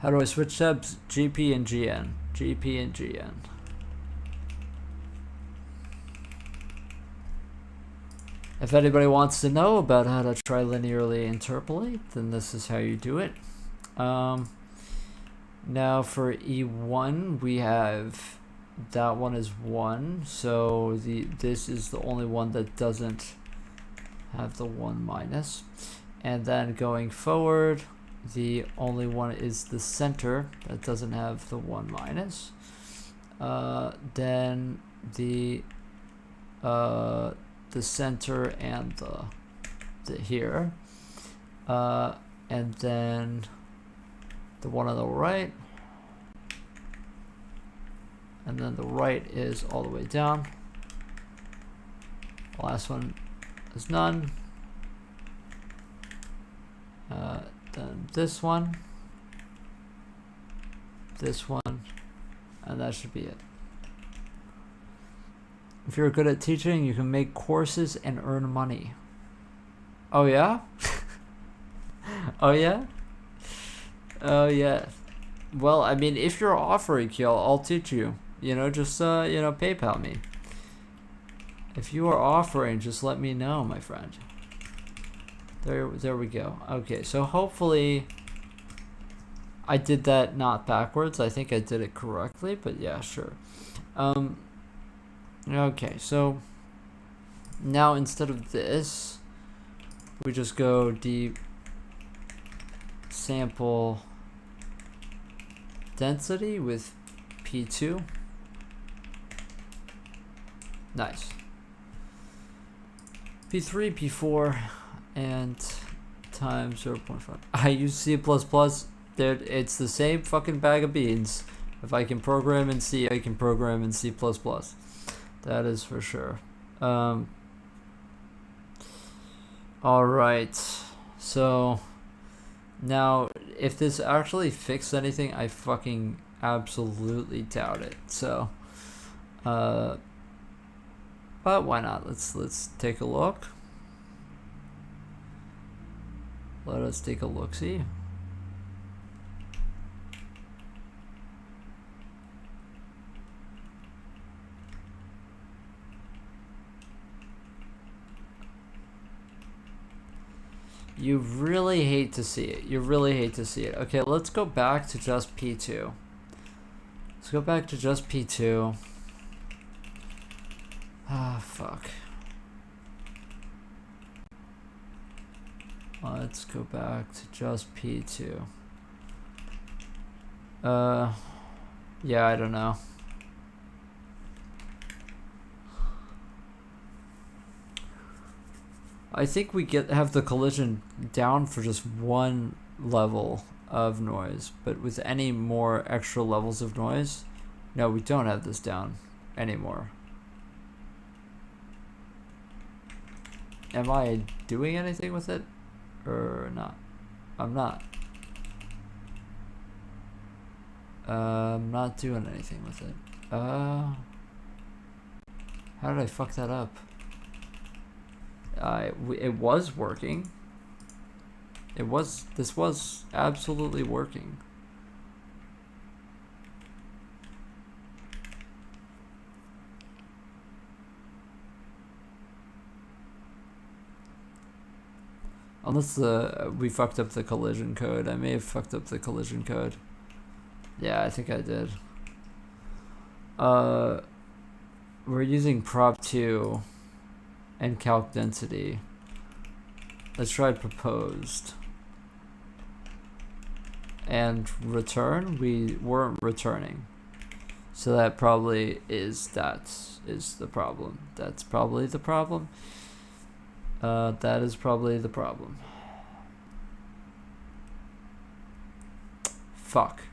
How do I switch tabs? GP and GN. GP and GN. If anybody wants to know about how to trilinearly interpolate, then this is how you do it. Now for E1, we have, that one is 1, so this is the only one that doesn't have the 1 minus. And then going forward, the only one is the center that doesn't have the 1 minus. Then the center and the here, and then the one on the right, and then the right is all the way down. The last one is none. Then this one, and that should be it. If you're good at teaching, you can make courses and earn money. Oh yeah? Oh yeah? Oh yeah. Well, I mean, if you're offering, I'll teach you. You know, just PayPal me. If you are offering, just let me know, my friend. There we go. Okay, so hopefully I did that not backwards. I think I did it correctly, but yeah, sure. Okay, so now instead of this, we just go deep sample density with P2. Nice. P3, P4, and times 0.5. I use C++. Dude, it's the same fucking bag of beans. If I can program in C, I can program in C++. That is for sure. Alright. So, now, if this actually fixed anything, I fucking absolutely doubt it. So, but why not? Let's take a look. Let us take a look-see. You really hate to see it. You really hate to see it. Okay, let's go back to just P2. Let's go back to just P2. Ah, fuck. Let's go back to just P2. Yeah, I don't know. I think we have the collision down for just one level of noise, but with any more extra levels of noise, no, we don't have this down anymore. Am I doing anything with it or not? I'm not. I'm not doing anything with it. How did I fuck that up? It was working. This was absolutely working. Unless we fucked up the collision code. I may have fucked up the collision code. Yeah, I think I did. We're using prop 2 and calc density. Let's try proposed. And return, we weren't returning. So that probably is the problem. That's probably the problem. That is probably the problem. Fuck.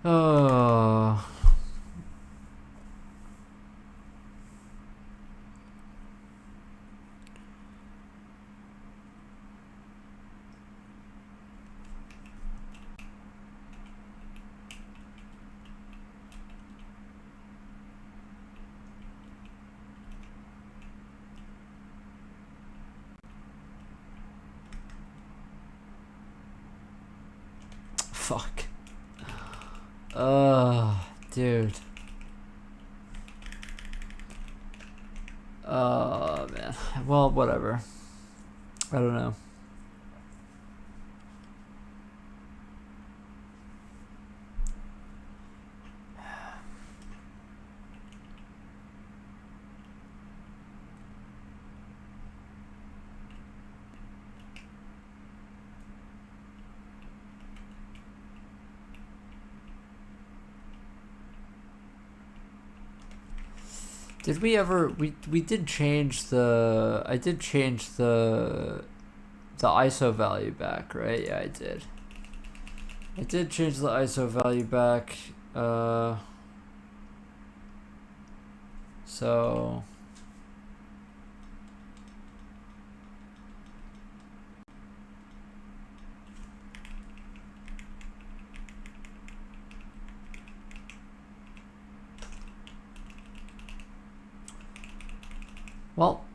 Oh. Fuck. Dude. Oh, man. Well, whatever. I don't know. Did we ever we did change the I did change the ISO value back, right? Yeah, I did. I did change the ISO value back. So well,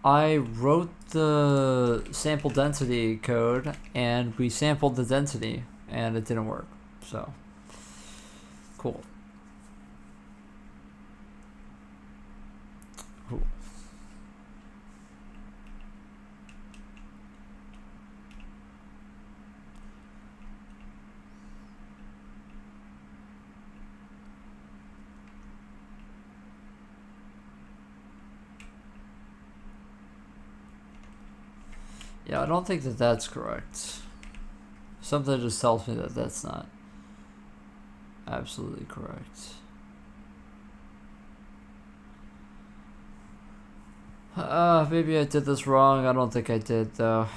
I wrote the sample density code and we sampled the density and it didn't work. So, cool. Cool. Yeah, I don't think that that's correct. Something just tells me that that's not absolutely correct. Maybe I did this wrong. I don't think I did, though.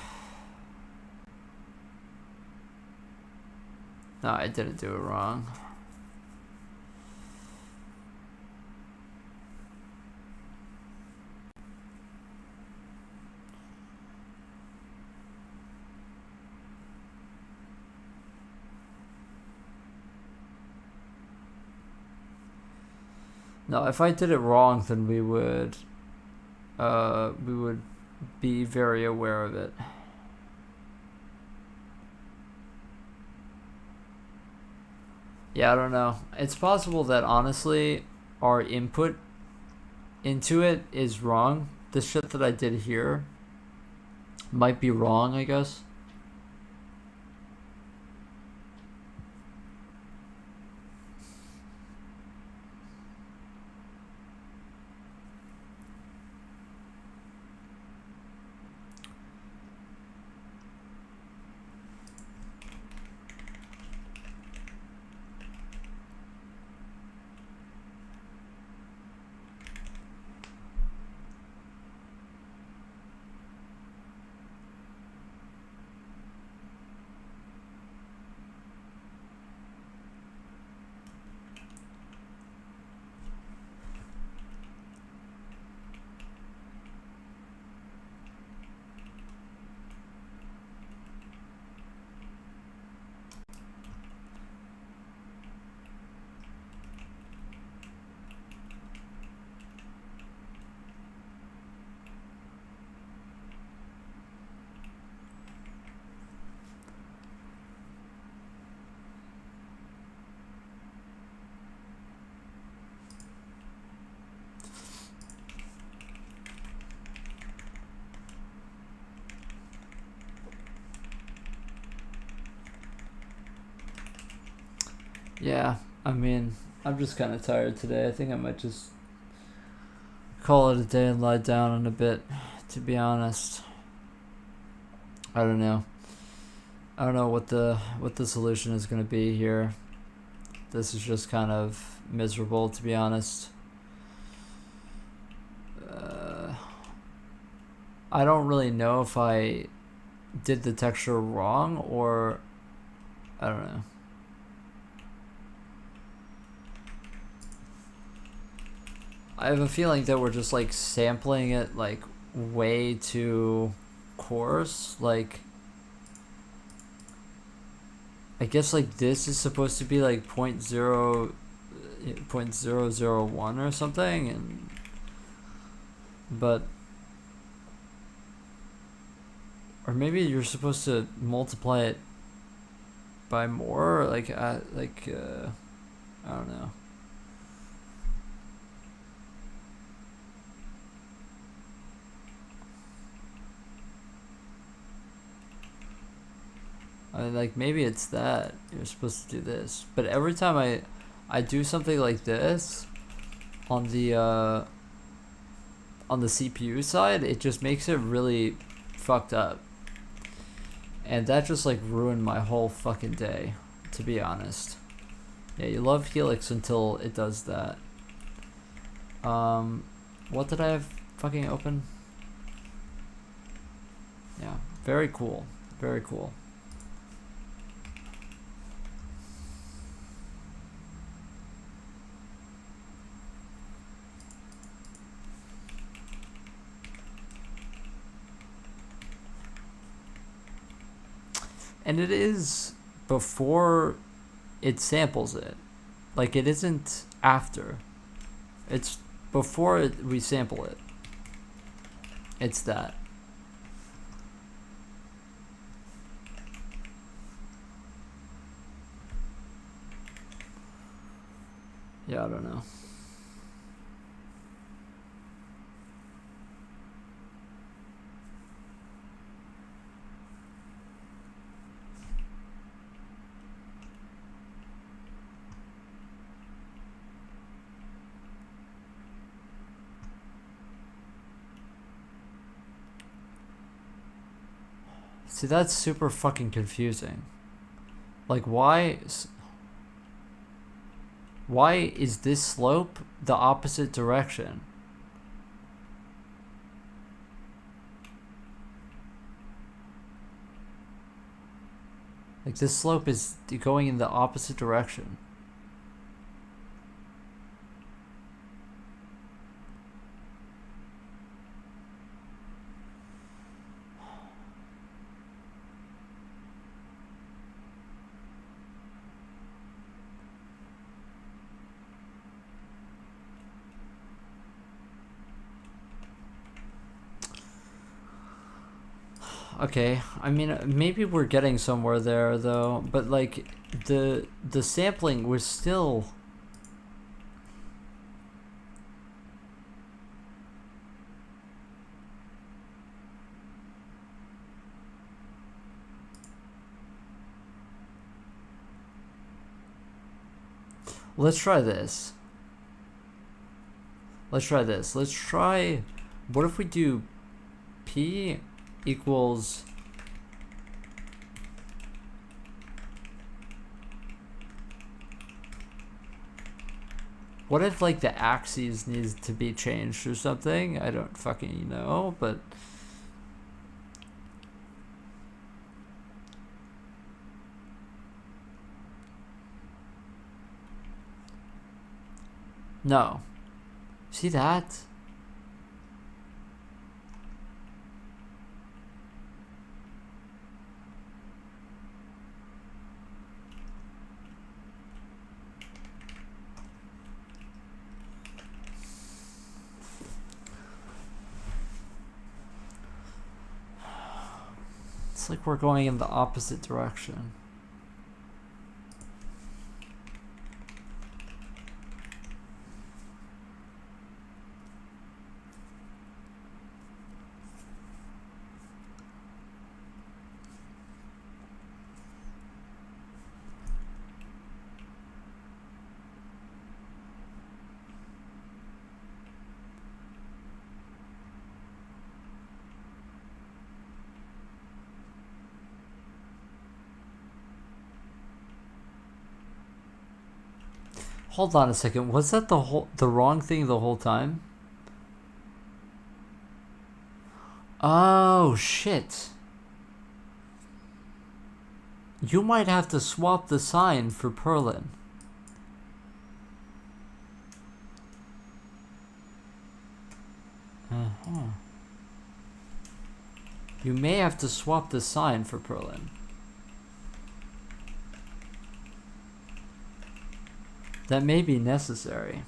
No, I didn't do it wrong. No, if I did it wrong, then we would be very aware of it. Yeah, I don't know. It's possible that honestly, our input into it is wrong. The shit that I did here might be wrong, I guess. Yeah, I mean, I'm just kind of tired today. I think I might just call it a day and lie down in a bit, to be honest. I don't know. I don't know what the solution is going to be here. This is just kind of miserable, to be honest. I don't really know if I did the texture wrong or I don't know. I have a feeling that we're just like sampling it like way too coarse. Like, I guess like this is supposed to be like 0.001 or something, and but or maybe you're supposed to multiply it by more. Like I don't know. I mean, like maybe it's that you're supposed to do this, but every time I do something like this on the CPU side, it just makes it really fucked up, and that just like ruined my whole fucking day, to be honest. Yeah, you love Helix until it does that. What did I have fucking open? Yeah, very cool, very cool. And it is before it samples it. Like, it isn't after. It's before we sample it. It's that. Yeah, I don't know. See, that's super fucking confusing. Like, why is this slope the opposite direction? Like this slope is going in the opposite direction. Okay, I mean, maybe we're getting somewhere there though, but like the sampling was still. Let's try this. Let's try this. Let's try, what if we do P equals what if like the axes needs to be changed or something? I don't fucking know, but no. See that? It's like we're going in the opposite direction. Hold on a second. Was that the wrong thing the whole time? Oh shit. You might have to swap the sign for purlin. You may have to swap the sign for purlin. That may be necessary.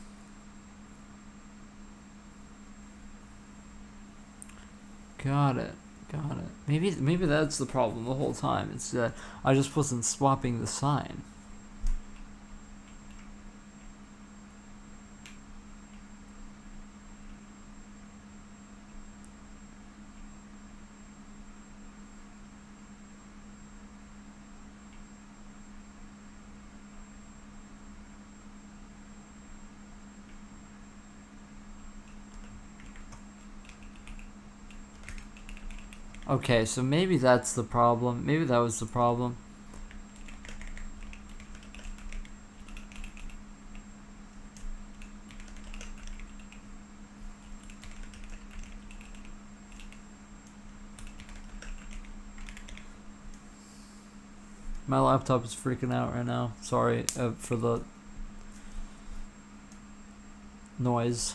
Got it. Got it. Maybe that's the problem the whole time. It's that I just wasn't swapping the sign. Okay, so maybe that's the problem. Maybe that was the problem. My laptop is freaking out right now. Sorry for the noise.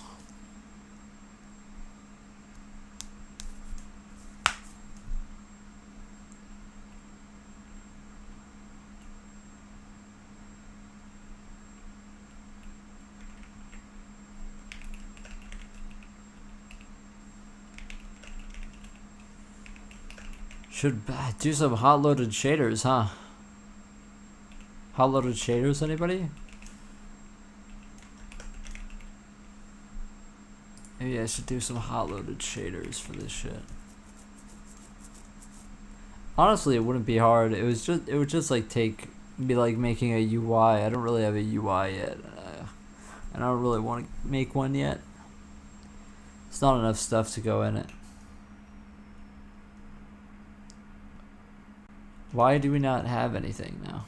Should do some hot-loaded shaders, huh? Hot-loaded shaders, anybody? Maybe I should do some hot-loaded shaders for this shit. Honestly, it wouldn't be hard. It would just like be like making a UI. I don't really have a UI yet. And I don't really want to make one yet. It's not enough stuff to go in it. Why do we not have anything now?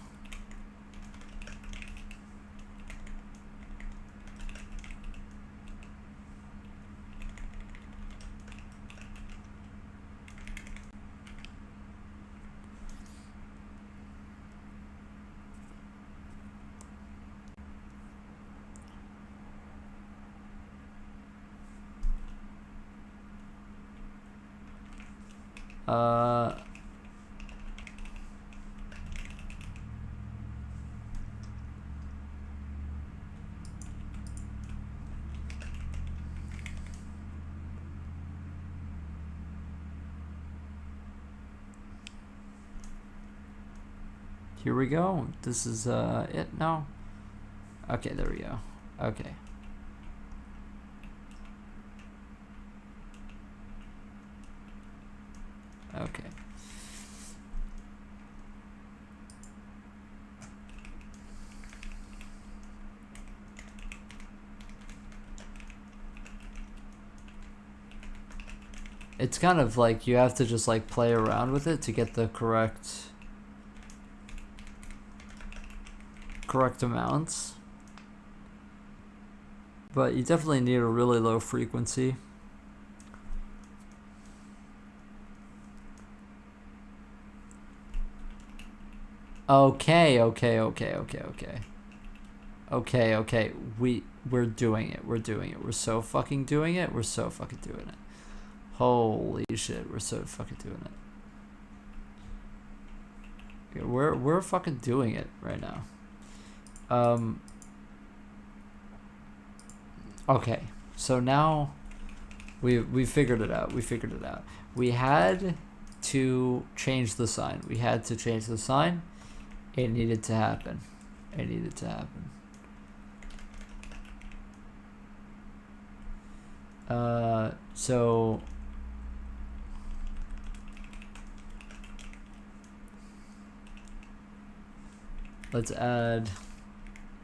Here we go. This is it now. Okay, there we go. Okay. Okay. It's kind of like you have to just like play around with it to get the correct amounts. But you definitely need a really low frequency. Okay. We're doing it. We're so fucking doing it. Holy shit, we're so fucking doing it. Okay, we're fucking doing it right now. Okay, so now we figured it out. We had to change the sign. It needed to happen. So let's add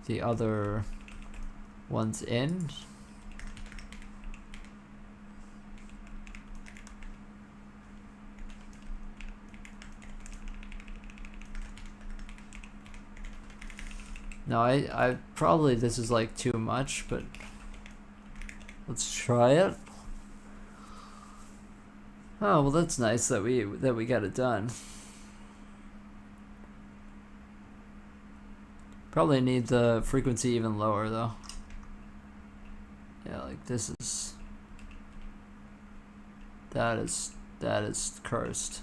the other ones in. No, I probably this is like too much, but let's try it. Oh, well that's nice that we got it done. Probably need the frequency even lower though. Yeah, like this is that is cursed.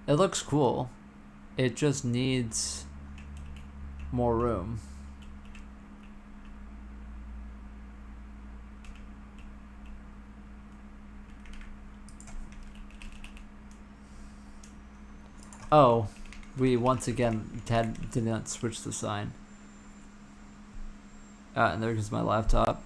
It looks cool. It just needs more room. Oh, we once again did not switch the sign. And there goes my laptop.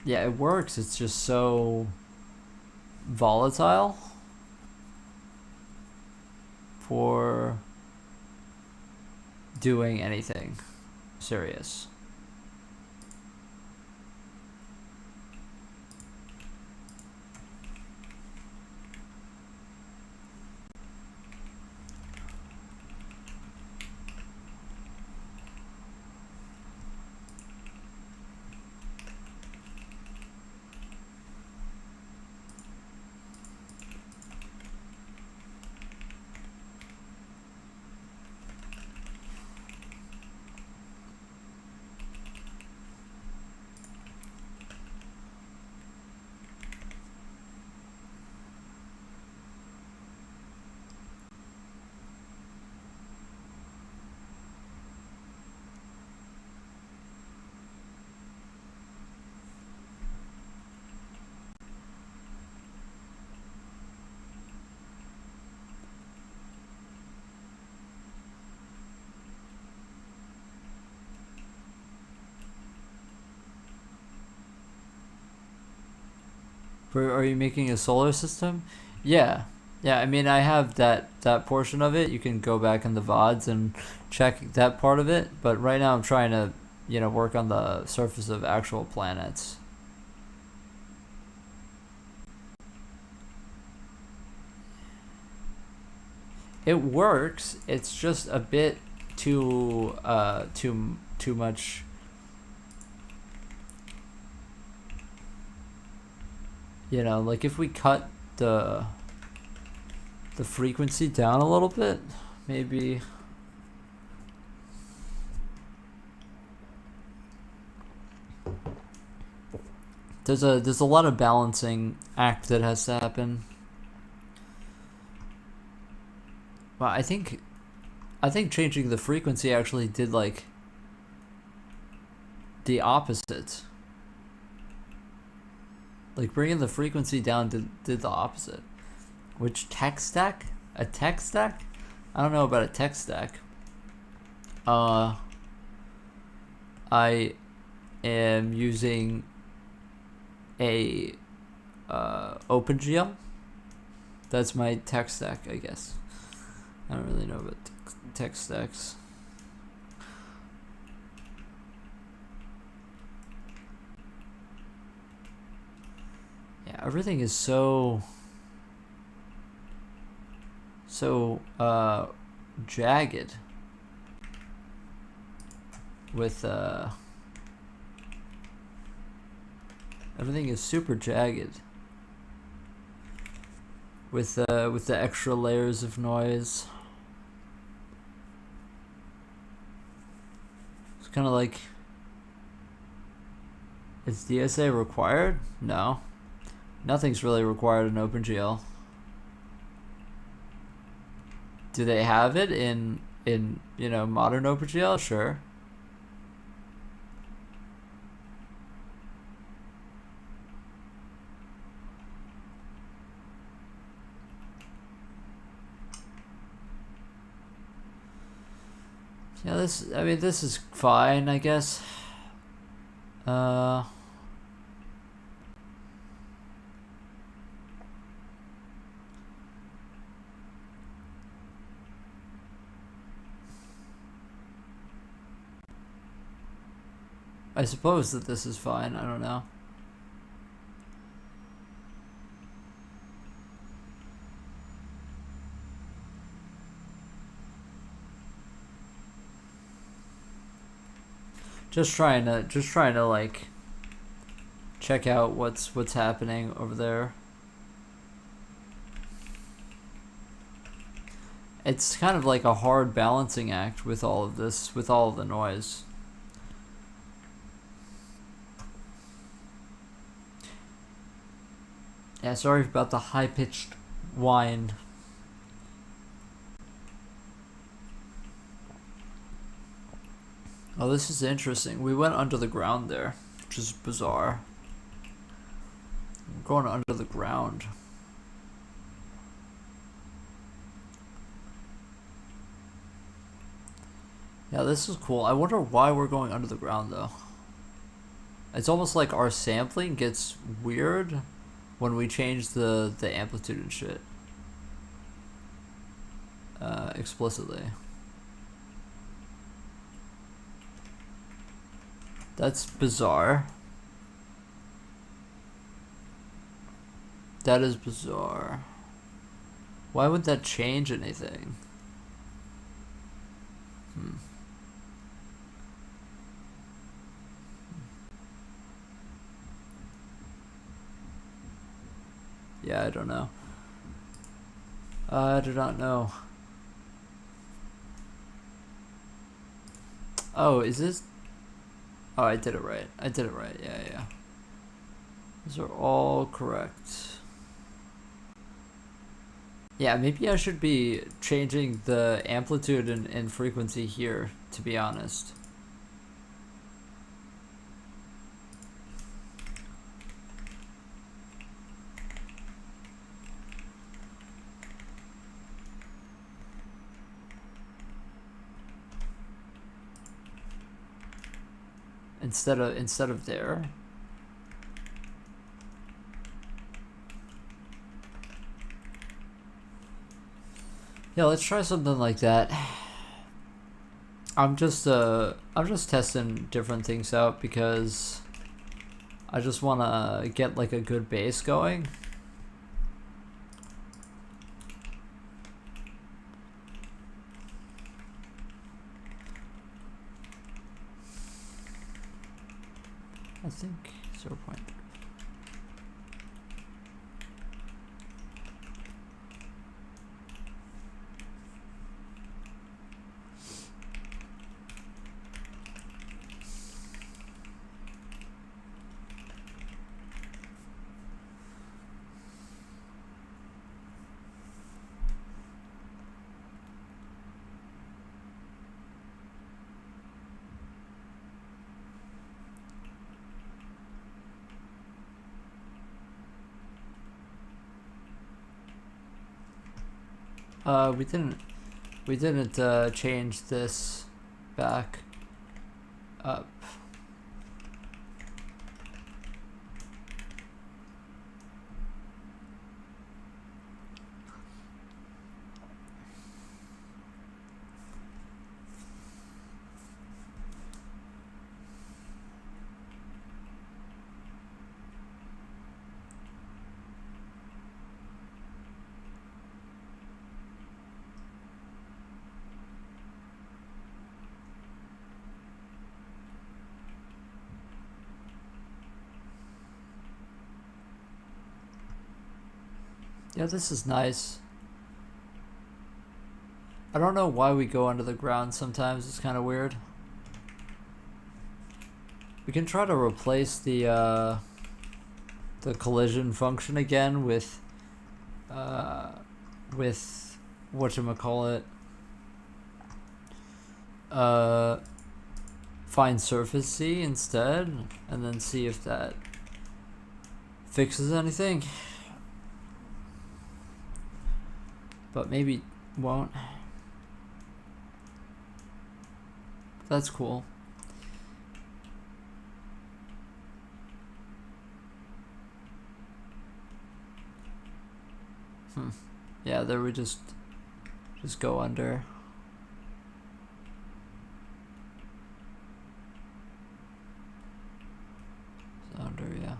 Yeah, it works. It's just so volatile for doing anything serious. Are you making a solar system? Yeah. Yeah, I mean, I have that portion of it. You can go back in the VODs and check that part of it. But right now I'm trying to, work on the surface of actual planets. It works. It's just a bit too much you know, like if we cut the frequency down a little bit, maybe. There's a lot of balancing act that has to happen. But I think changing the frequency actually did like the opposite. Like bringing the frequency down did the opposite. Which tech stack? A tech stack? I don't know about a tech stack. I am using a OpenGL. That's my tech stack, I guess. I don't really know about tech stacks. Yeah, everything is so jagged with everything is super jagged with the extra layers of noise. It's kind of like, is DSA required? No. Nothing's really required in OpenGL. Do they have it in you know, modern OpenGL? Sure. Yeah, this is fine, I guess. I suppose that this is fine, I don't know. Just trying to like check out what's happening over there. It's kind of like a hard balancing act with all of this, with all of the noise. Yeah, sorry about the high-pitched whine. Oh, this is interesting. We went under the ground there, which is bizarre. We're going under the ground. Yeah, this is cool. I wonder why we're going under the ground, though. It's almost like our sampling gets weird when we change the amplitude and shit. Explicitly. That's bizarre. That is bizarre. Why would that change anything? Yeah, I don't know. I do not know. Oh, is this? Oh, I did it right. I did it right. Yeah, yeah. These are all correct. Yeah, maybe I should be changing the amplitude and frequency here, to be honest. Instead of there. Yeah, let's try something like that. I'm just testing different things out because I just want to get like a good bass going. I think 0.3. We didn't change this back up. Yeah, this is nice. I don't know why we go under the ground sometimes. It's kind of weird. We can try to replace the collision function again with whatchamacallit, find surface C instead, and then see if that fixes anything. But maybe won't. That's cool. Yeah, there we just go under. Under, yeah.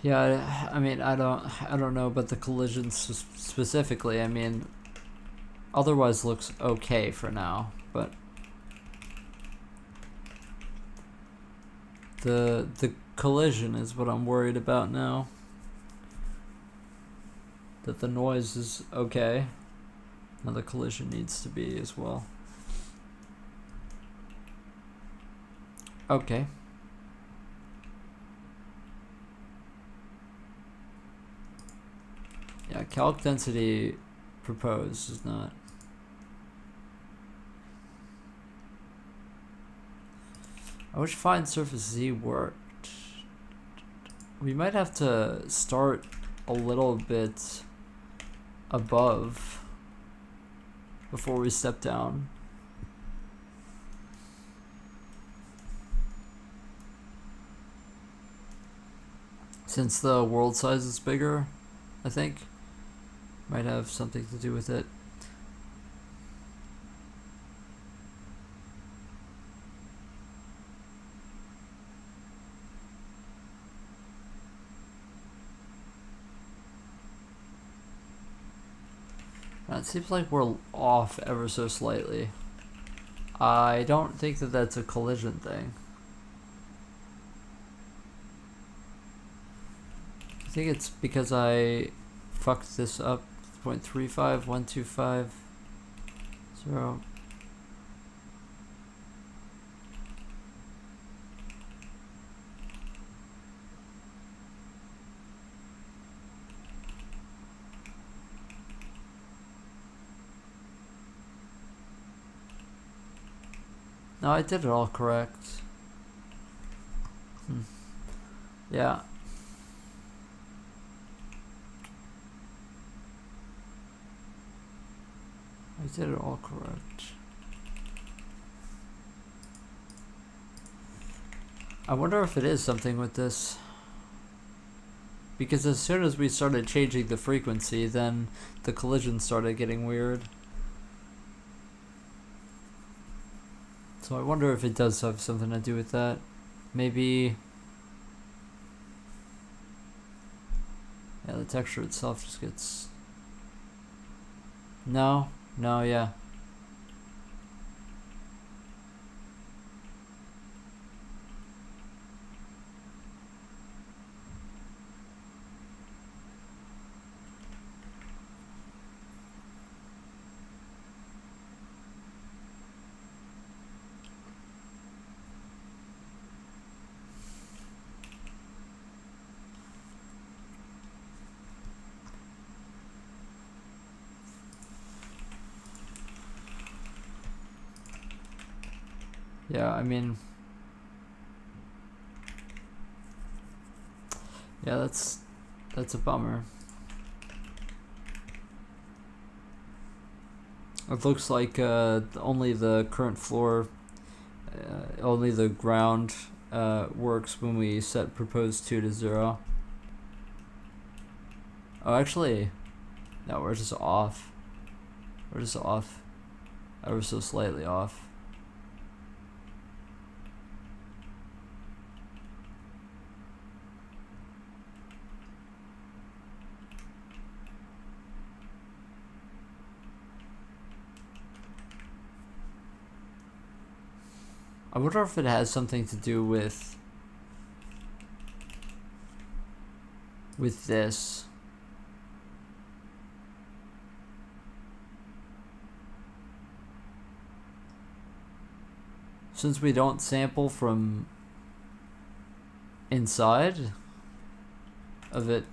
Yeah, I mean, I don't know about the collisions specifically. I mean, otherwise looks okay for now, but the collision is what I'm worried about now. That the noise is okay. Now the collision needs to be as well. Okay. Yeah, calc density proposed is not. I wish find surface Z worked. We might have to start a little bit above before we step down. Since the world size is bigger, I think. Might have something to do with it. It seems like we're off ever so slightly. I don't think that that's a collision thing. I think it's because I fucked this up. 0.35125 0. No, I did it all correct. Yeah. I did it all correct. I wonder if it is something with this. Because as soon as we started changing the frequency, then the collision started getting weird. So I wonder if it does have something to do with that. Maybe... yeah, the texture itself just gets... No, yeah. Yeah, I mean, yeah, that's a bummer. It looks like only the current floor, only the ground works when we set proposed 2 to 0. Oh, actually, no, we're just off. We're just off, ever so slightly off. I wonder if it has something to do with this. Since we don't sample from inside of it.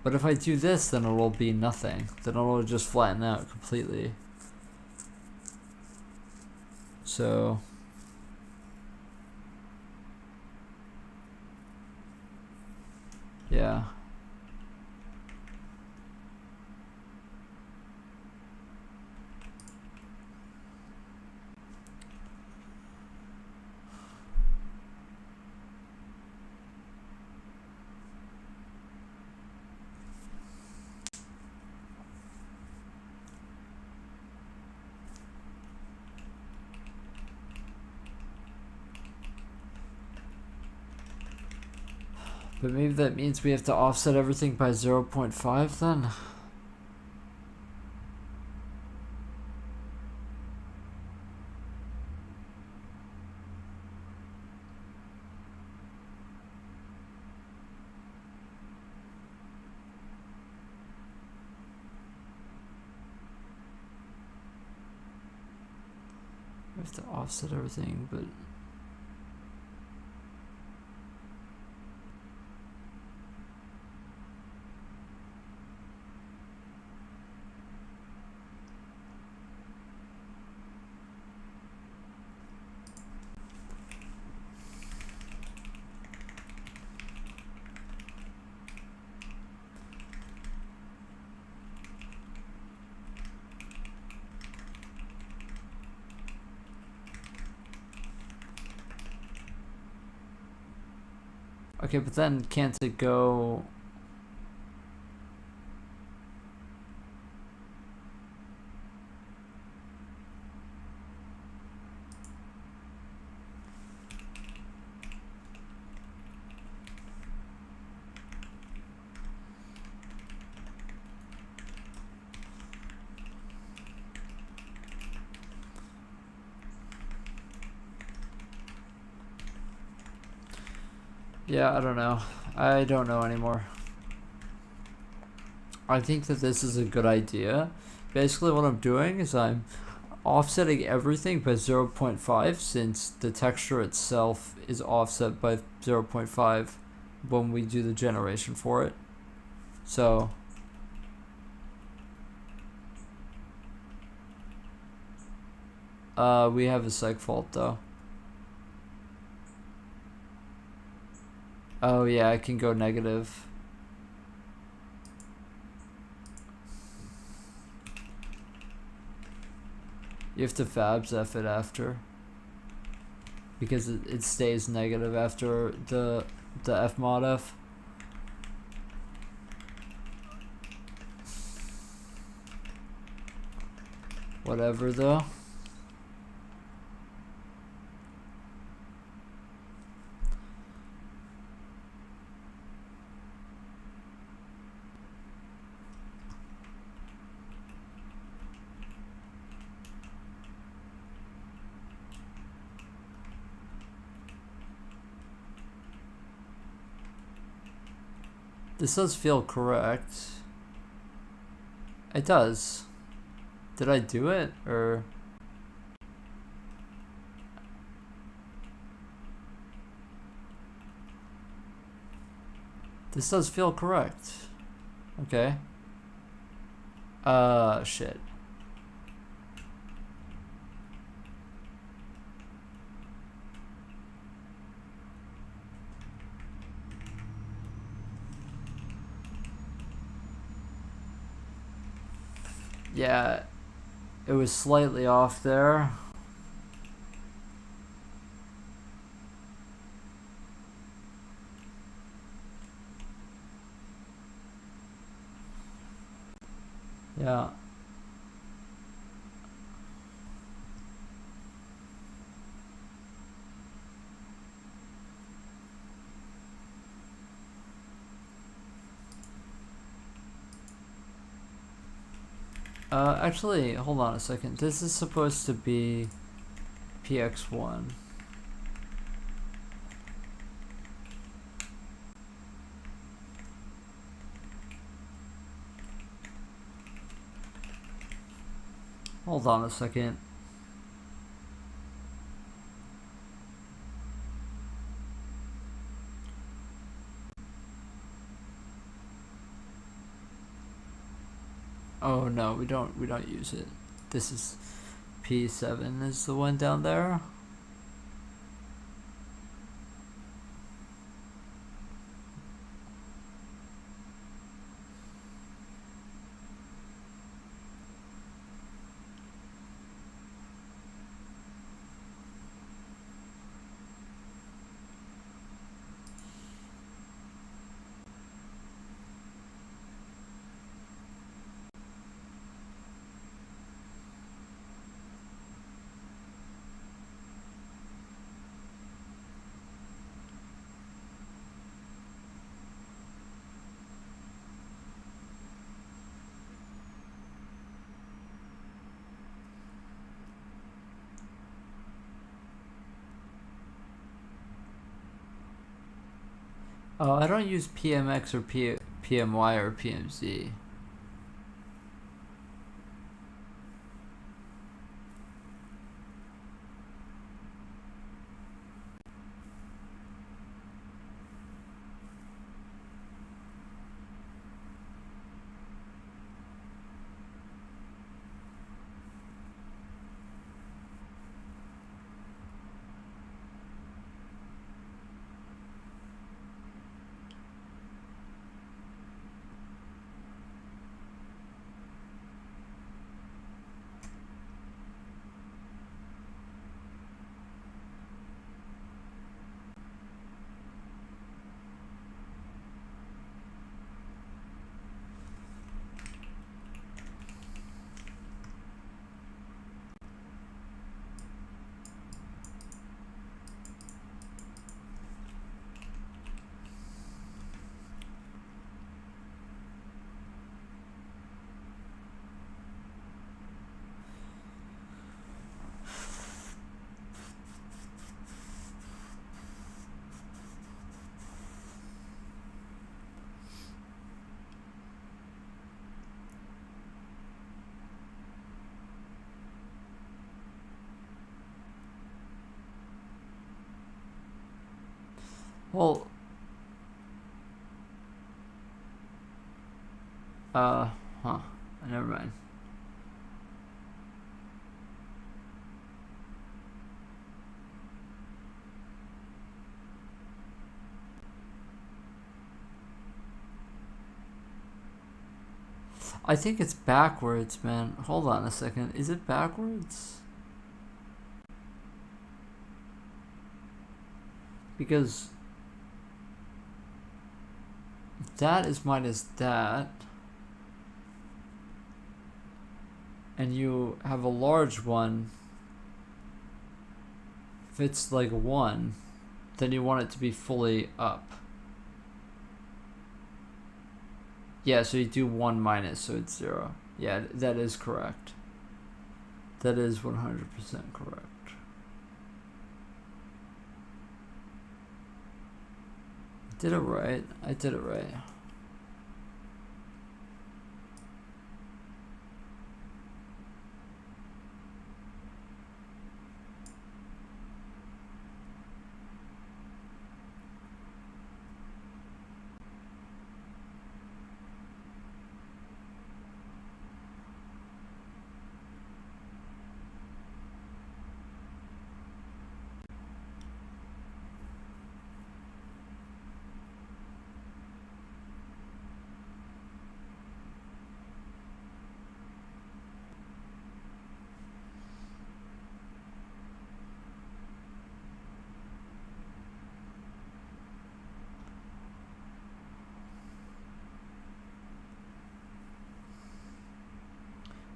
But if I do this, then it'll be nothing. Then it'll just flatten out completely. So yeah. But maybe that means we have to offset everything by 0.5 then? We have to offset everything, but okay, but then can't it go? Yeah, I don't know. I don't know anymore. I think that this is a good idea. Basically what I'm doing is I'm offsetting everything by 0.5 since the texture itself is offset by 0.5 when we do the generation for it. So we have a seg fault though. Oh yeah, I can go negative. You have to fabs F it after. Because it stays negative after the F mod F. Whatever though. This does feel correct. It does. Did I do it or? This does feel correct. Okay. Shit. Yeah, it was slightly off there. Yeah. Actually, hold on a second. This is supposed to be px1. Hold on a second. Oh no, we don't use it. This is P7 is the one down there. Oh, I don't use PMX or PMY or PMZ. Well, huh. Never mind. I think it's backwards, man. Hold on a second. Is it backwards? Because that is minus that. And you have a large one. If it's like 1, then you want it to be fully up. Yeah, so you do 1 minus, so it's 0. Yeah, that is correct. That is 100% correct. I did it right. I did it right.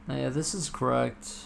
Yeah, this is correct.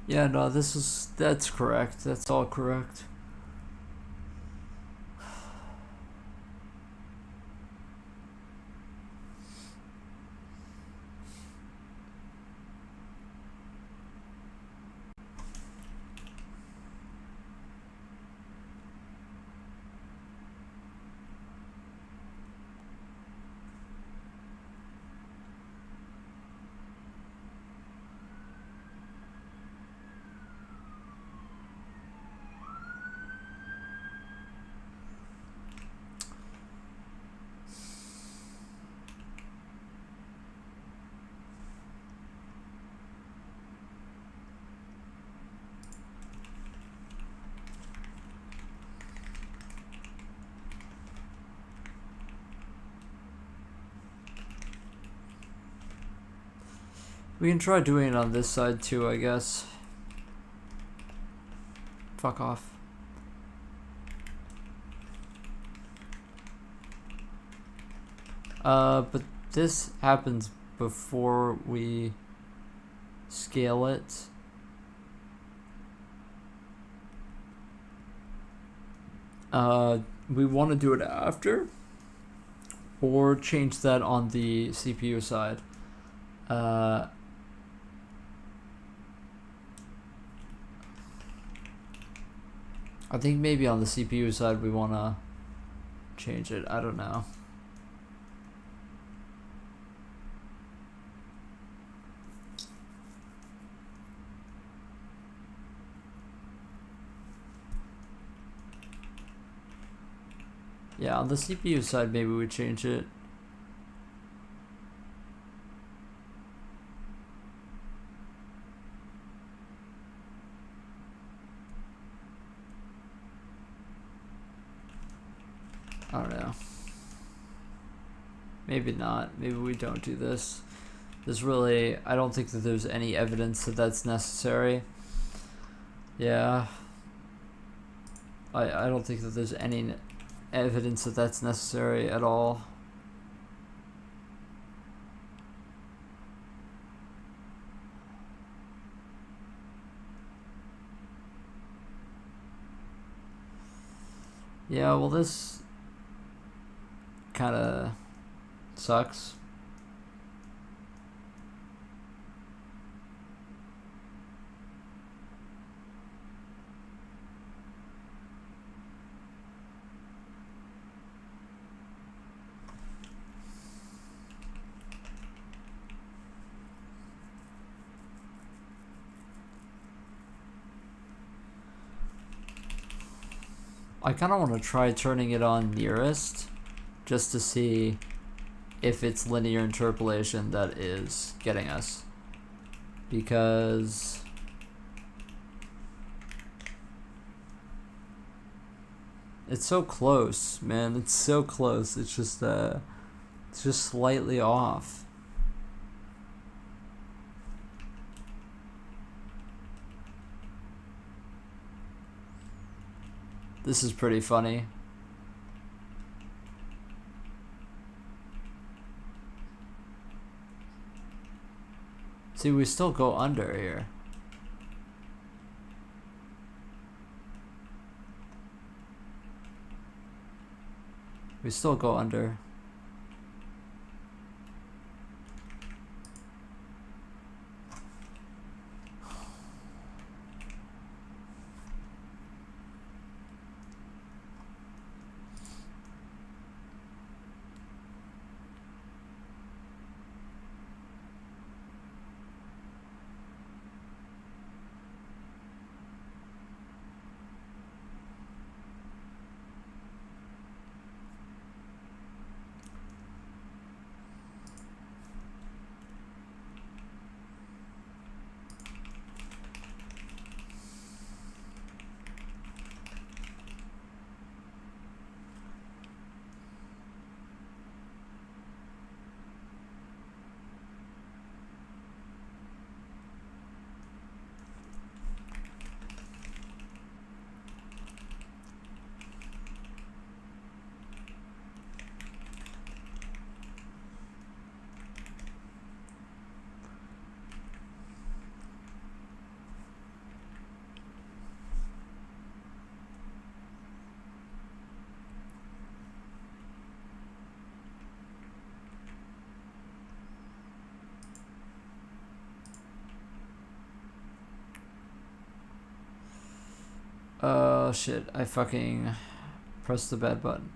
Yeah, no, that's correct. That's all correct. We can try doing it on this side too, I guess. Fuck off. But this happens before we scale it. We want to do it after, or change that on the CPU side. I think maybe on the CPU side we want to change it. I don't know. Yeah, on the CPU side maybe we change it. I don't know. Maybe not. Maybe we don't do this. There's really, I don't think that there's any evidence that that's necessary. Yeah. I don't think that there's any evidence that that's necessary at all. Yeah, well, this kind of sucks. I kind of want to try turning it on nearest just to see if it's linear interpolation that is getting us, because it's so close, man. It's so close. It's just slightly off. This is pretty funny. See, we still go under here. We still go under. Oh shit, I fucking pressed the bad button.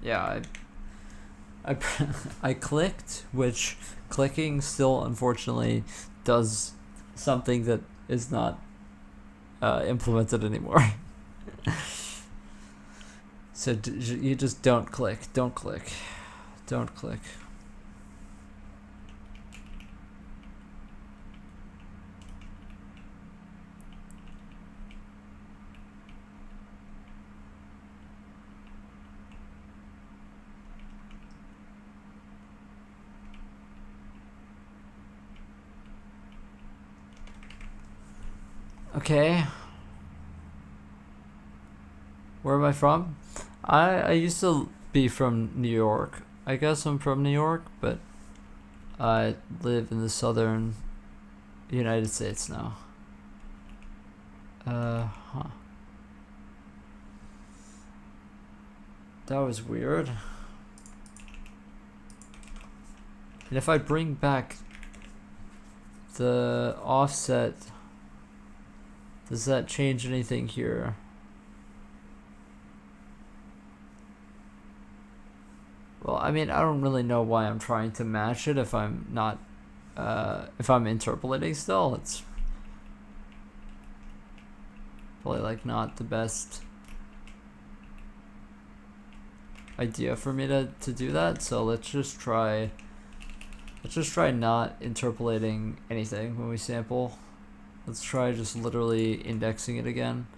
Yeah, I clicked, which clicking still unfortunately does something that is not implemented anymore. So you just don't click, don't click, don't click. Okay. Where am I from? I used to be from New York. I guess I'm from New York, but I live in the southern United States now. Huh. That was weird. And if I bring back the offset, does that change anything here? Well, I mean, I don't really know why I'm trying to match it if I'm not, if I'm interpolating still. It's probably like not the best idea for me to do that. So let's just try not interpolating anything when we sample. Let's try just literally indexing it again.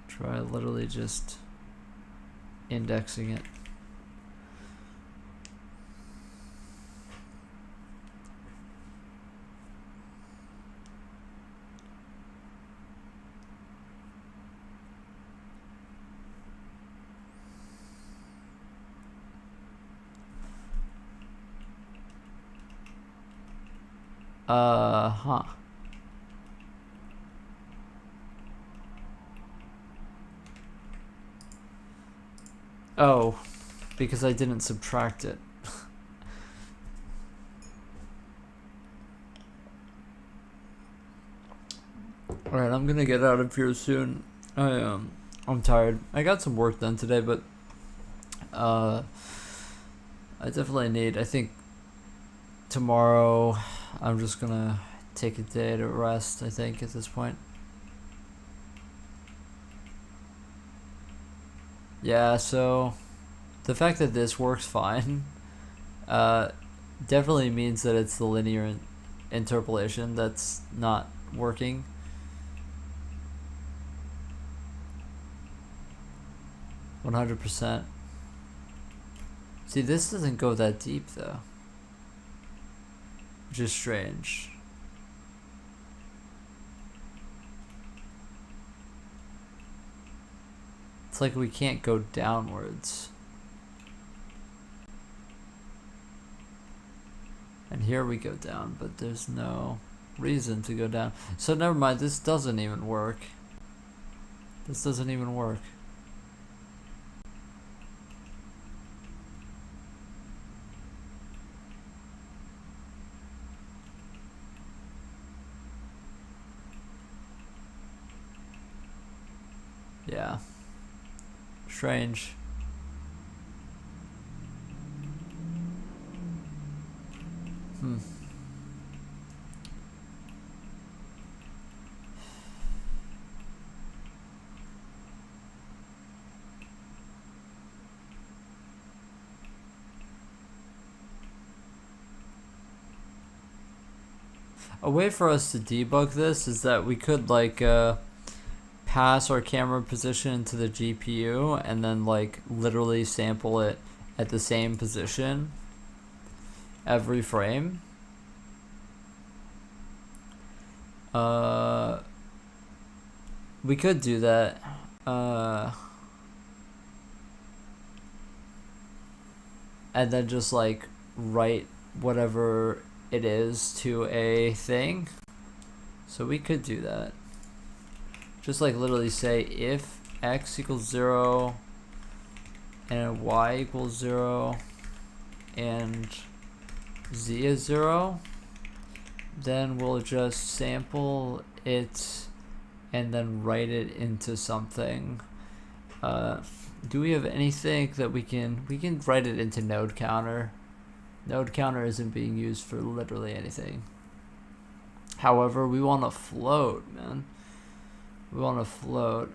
Try literally just indexing it. Huh. Oh, because I didn't subtract it. Alright, I'm gonna get out of here soon. I'm tired. I got some work done today, but I definitely need, I think tomorrow I'm just gonna take a day to rest, I think, at this point. Yeah, so the fact that this works fine definitely means that it's the linear interpolation that's not working. %. See, this doesn't go that deep though, which is strange. It's like we can't go downwards. And here we go down, but there's no reason to go down. So never mind, this doesn't even work. This doesn't even work. Yeah. Strange. A way for us to debug this is that we could like pass our camera position into the GPU and then like literally sample it at the same position every frame. We could do that. And then just like write whatever it is to a thing. So we could do that. Just like literally say if x equals 0 and y equals 0 and z is 0, then we'll just sample it and then write it into something. Do we have anything that we can write it into node counter? Node counter isn't being used for literally anything. However, we want to float, man. We want to float.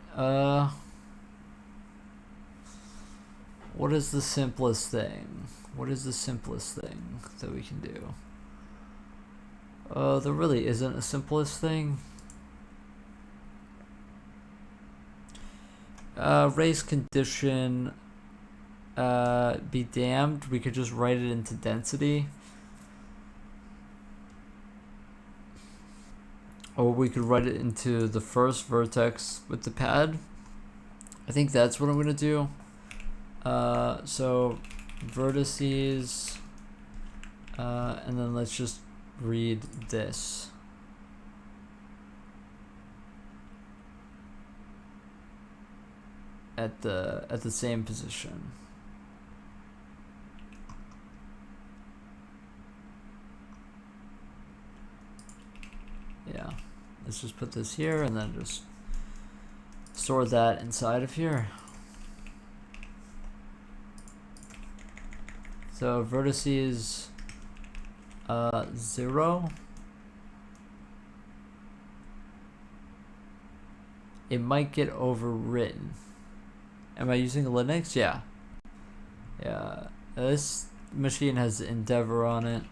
What is the simplest thing? What is the simplest thing that we can do? There really isn't a simplest thing. Race condition be damned. We could just write it into density. Or we could write it into the first vertex with the pad. I think that's what I'm going to do. So vertices, and then let's just read this. At the same position. Yeah, let's just put this here and then just store that inside of here. So vertices 0. It might get overwritten. Am I using Linux? Yeah. Yeah. This machine has Endeavor on it,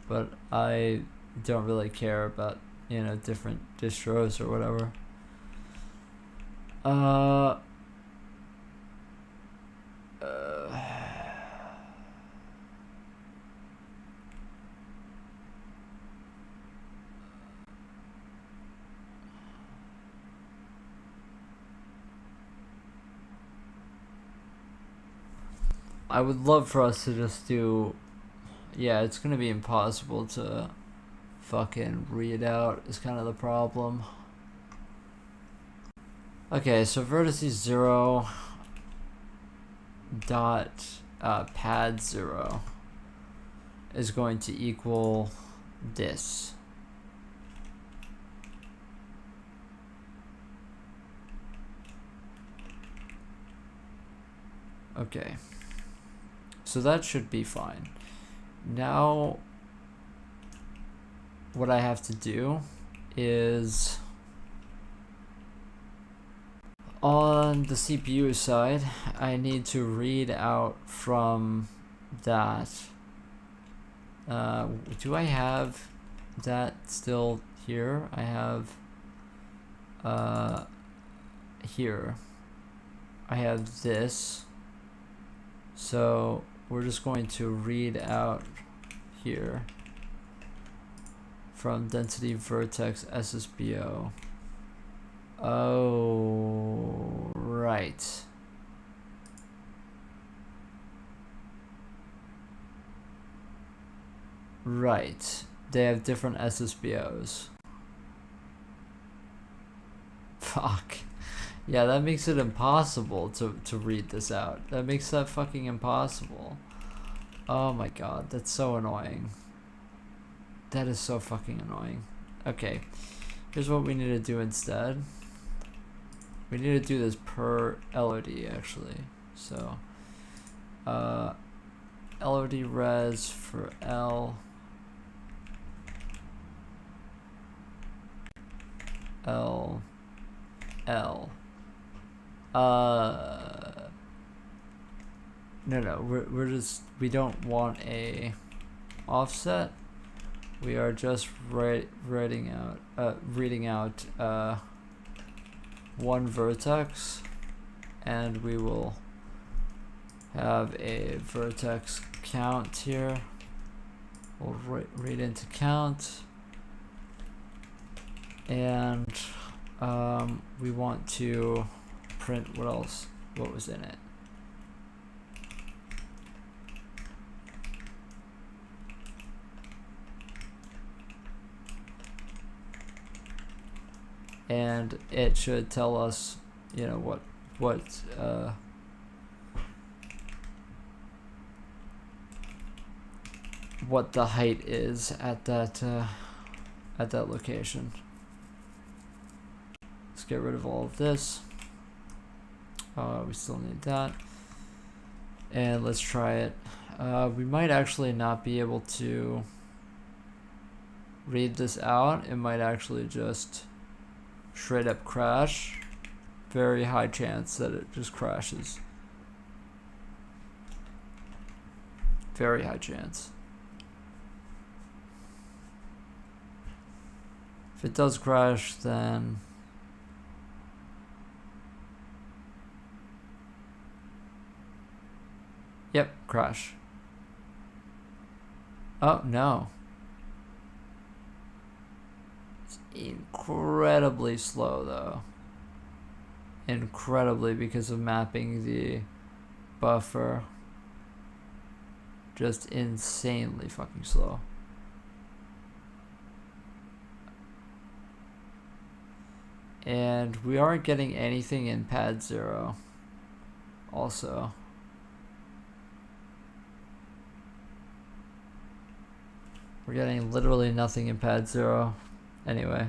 but I don't really care about, you know, different distros or whatever. I would love for us to just do, yeah, it's gonna be impossible to fucking read out is kind of the problem. Okay, so vertices 0 dot pad 0 is going to equal this. Okay. So that should be fine. Now, what I have to do is, on the CPU side, I need to read out from that. Do I have that still here? I have here. I have this. So we're just going to read out here from density vertex SSBO. Oh, right. Right. They have different SSBOs. Fuck. Yeah, that makes it impossible to read this out. That makes that fucking impossible. Oh my god, that's so annoying. That is so fucking annoying. Okay, here's what we need to do instead. We need to do this per LOD actually. So, LOD res for L. L. No, we don't want a offset. We are just reading out one vertex, and we will have a vertex count here. We'll read into count, and we want to print what was in it. And it should tell us, you know, what what the height is at that location. Let's get rid of all of this. We still need that. And let's try it. We might actually not be able to read this out. It might actually just straight up crash. Very high chance that it just crashes. Very high chance. If it does crash, then yep, crash. Oh no. It's incredibly slow though. Incredibly, because of mapping the buffer. Just insanely fucking slow. And we aren't getting anything in pad 0 also. We're getting literally nothing in pad 0 anyway.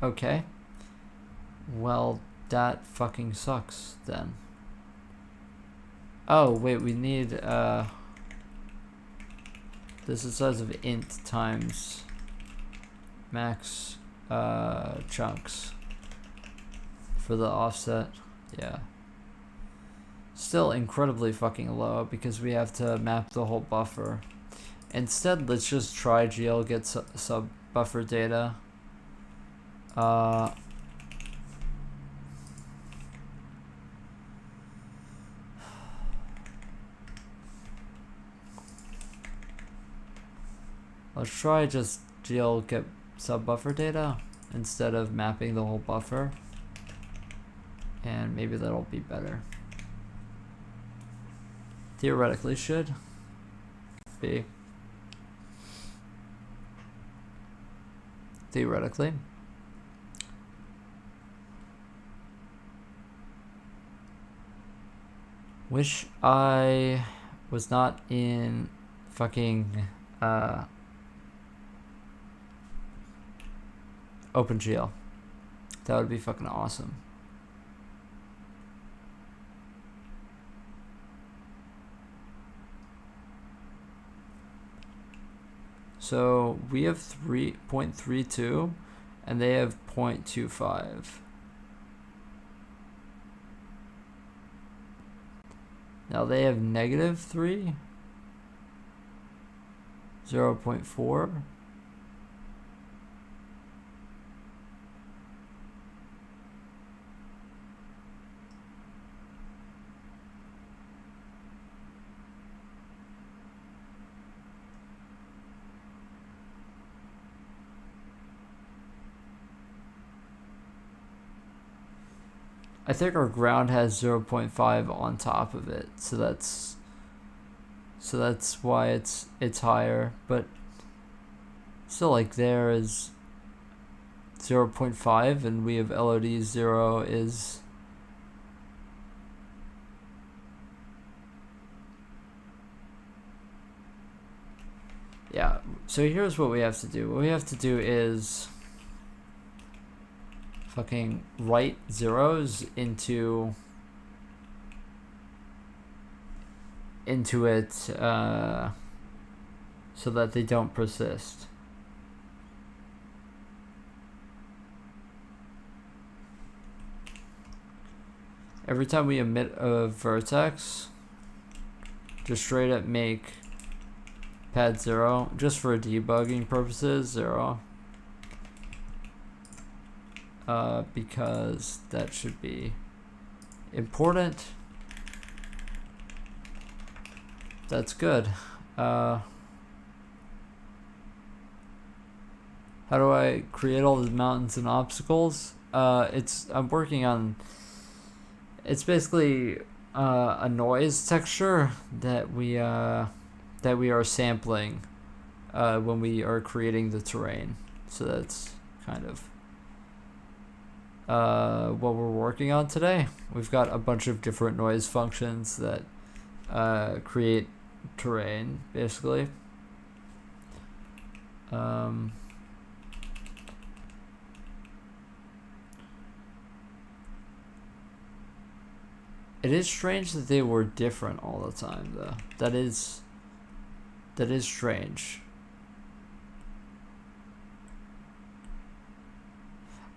Okay. Well, that fucking sucks then. Oh, wait, we need, this is the size of int times max, chunks for the offset. Yeah. Still incredibly fucking low because we have to map the whole buffer. Instead, let's just try GL get sub buffer data. Let's try just GL get sub buffer data instead of mapping the whole buffer, and maybe that'll be better. Theoretically should be. Theoretically. Wish I was not in fucking OpenGL. That would be fucking awesome. So we have 3.32 and they have 0.25. Now they have -3, 0.4. I think our ground has 0.5 on top of it, so that's why it's higher, but still, like, there is 0.5 and we have LODs 0 is yeah. So here's what we have to do. What we have to do is fucking write zeros into it so that they don't persist. Every time we emit a vertex, just straight up make pad 0, just for debugging purposes, 0. Because that should be important. That's good. How do I create all these mountains and obstacles? I'm working on. It's basically a noise texture that we are sampling when we are creating the terrain. So that's kind of what we're working on today. We've got a bunch of different noise functions that create terrain, basically. It is strange that they were different all the time, though. That is strange.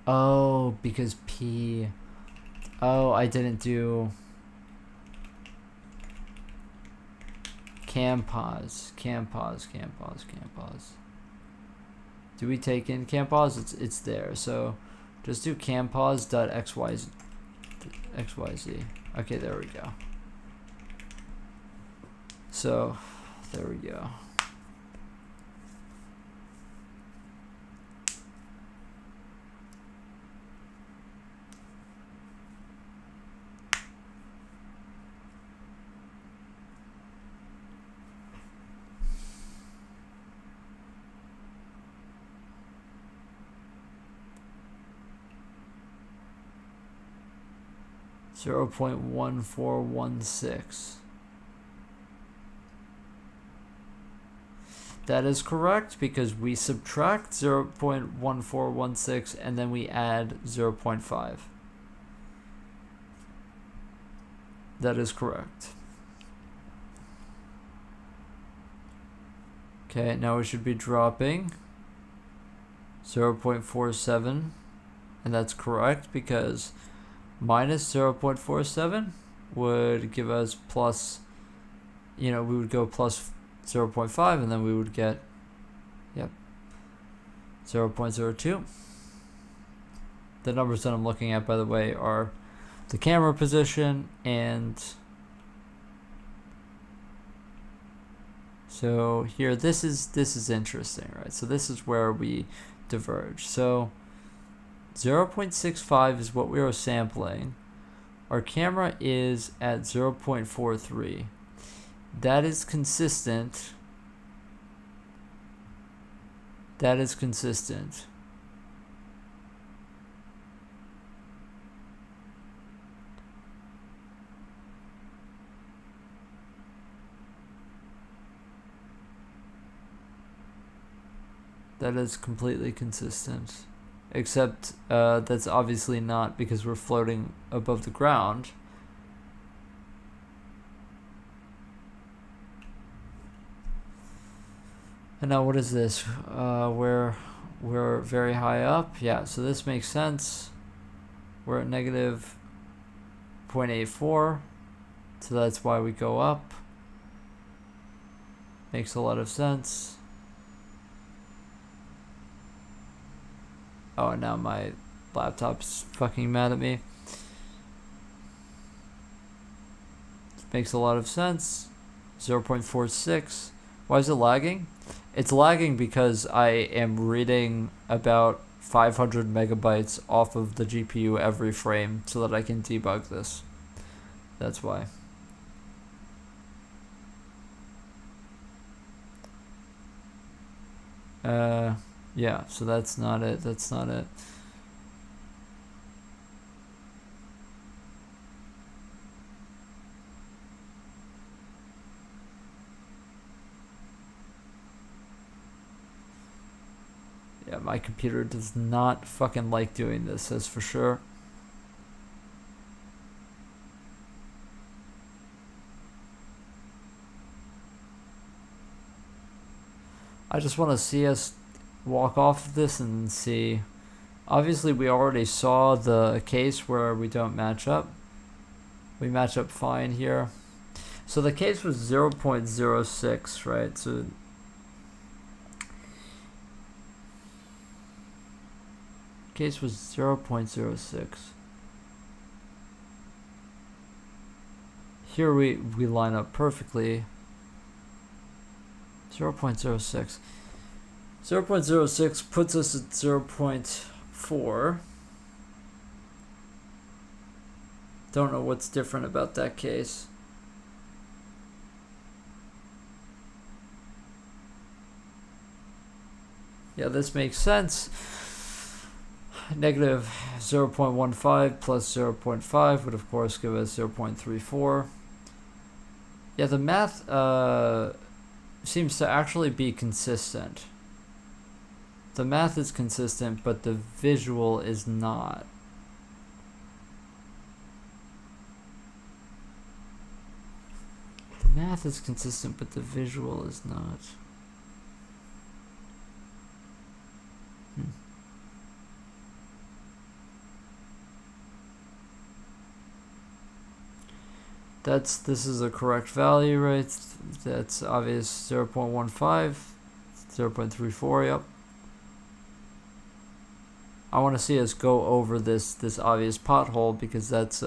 Oh, because P. Oh, I didn't do cam pause. Do we take in cam pause? It's there. So just do cam pause dot xyz. Okay, there we go. So there we go. Zero 0.1416. That is correct because we subtract 0.1416 and then we add 0.5. That is correct. Okay, now we should be dropping 0.47, and that's correct because minus 0.47 would give us plus, we would go plus 0.5 and then we would get, 0.02. The numbers that I'm looking at, by the way, are the camera position, and so here this is interesting, right? So this is where we diverge. So 0.65 is what we are sampling. Our camera is at 0.43. That is consistent. That is consistent. That is completely consistent. Except that's obviously not because we're floating above the ground. And now what is this? We're very high up. Yeah, so this makes sense. We're at negative 0.84. So that's why we go up. Makes a lot of sense. Oh, and now my laptop's fucking mad at me. Makes a lot of sense. 0.46. Why is it lagging? It's lagging because I am reading about 500 megabytes off of the GPU every frame so that I can debug this. That's why. Yeah, so that's not it. That's not it. Yeah, my computer does not fucking like doing this, that's for sure. I just want to see us walk off of this and see. Obviously, we already saw the case where we don't match up. We match up fine here. So the case was 0.06, right? So case was 0.06. Here we line up perfectly. 0.06. 0.06 puts us at 0.4. Don't know what's different about that case. Yeah, this makes sense. negative 0.15 plus 0.5 would of course give us 0.34. Yeah, the math seems to actually be consistent. The math is consistent, but the visual is not. The math is consistent, but the visual is not. This is a correct value, right? That's obvious. 0.15, 0.34, yep. I want to see us go over this obvious pothole because that's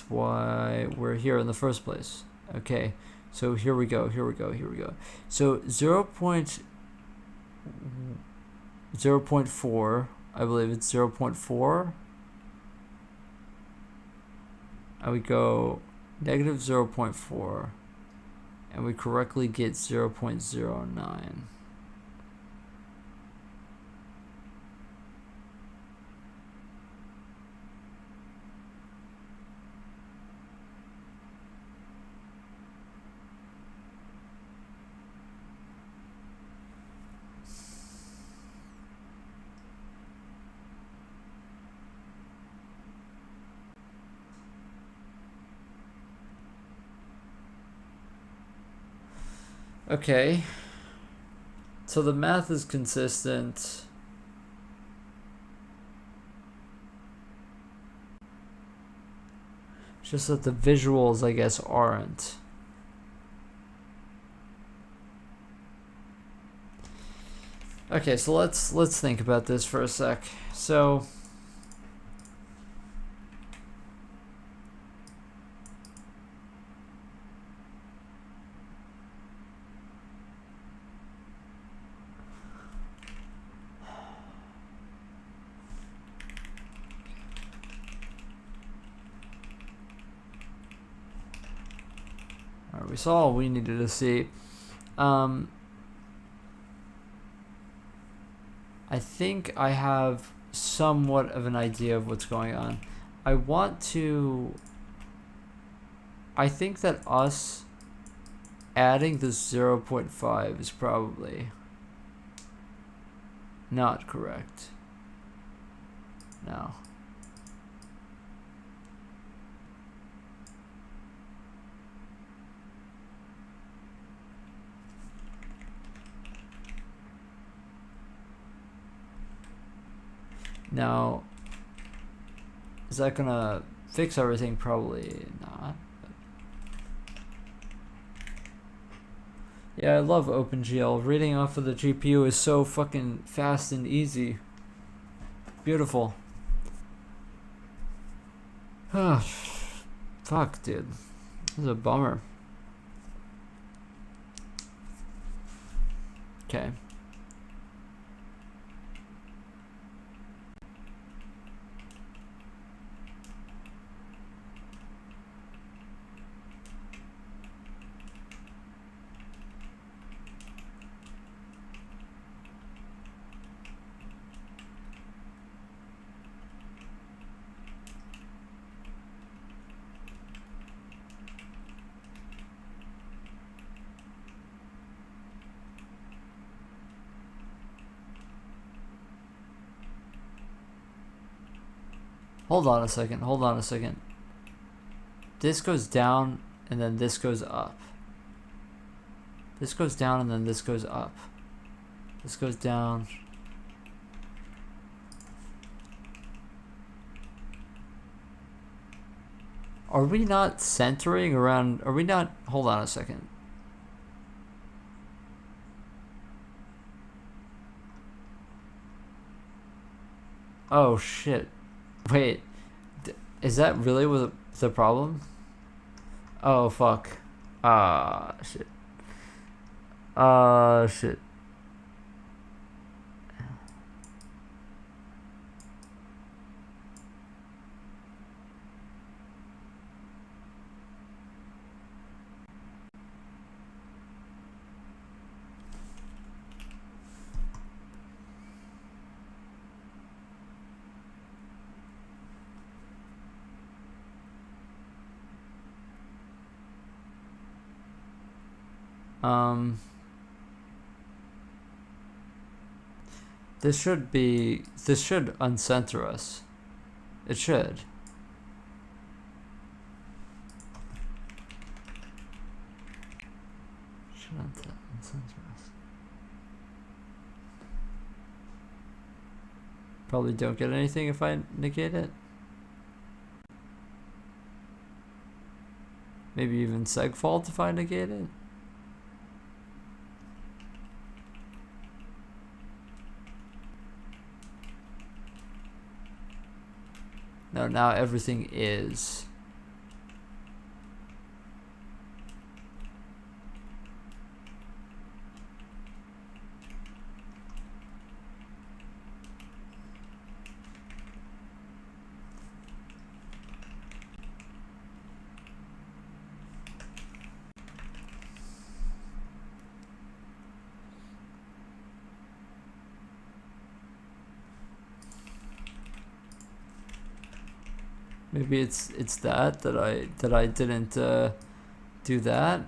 why we're here in the first place. Okay, so here we go. So 0.4, I believe it's 0.4. And we go negative 0.4, and we correctly get 0.09. Okay, so the math is consistent. It's just that the visuals, I guess, aren't. Okay, so let's think about this for a sec. So we saw all we needed to see. I think I have somewhat of an idea of what's going on. I think that us adding the 0.5 is probably not correct. No. Now, is that gonna fix everything? Probably not. Yeah, I love OpenGL. Reading off of the GPU is so fucking fast and easy. Beautiful. Fuck, dude. This is a bummer. Okay. Hold on a second. This goes down and then this goes up. This goes down and then this goes up. This goes down. Are we not centering around? Are we not? Hold on a second. Oh shit. Wait, is that really what the problem? Oh fuck. Shit. Shit. This should uncenter us. It should. Should uncenter us. Probably don't get anything if I negate it. Maybe even segfault if I negate it. No, now everything is. Maybe it's that I didn't do that.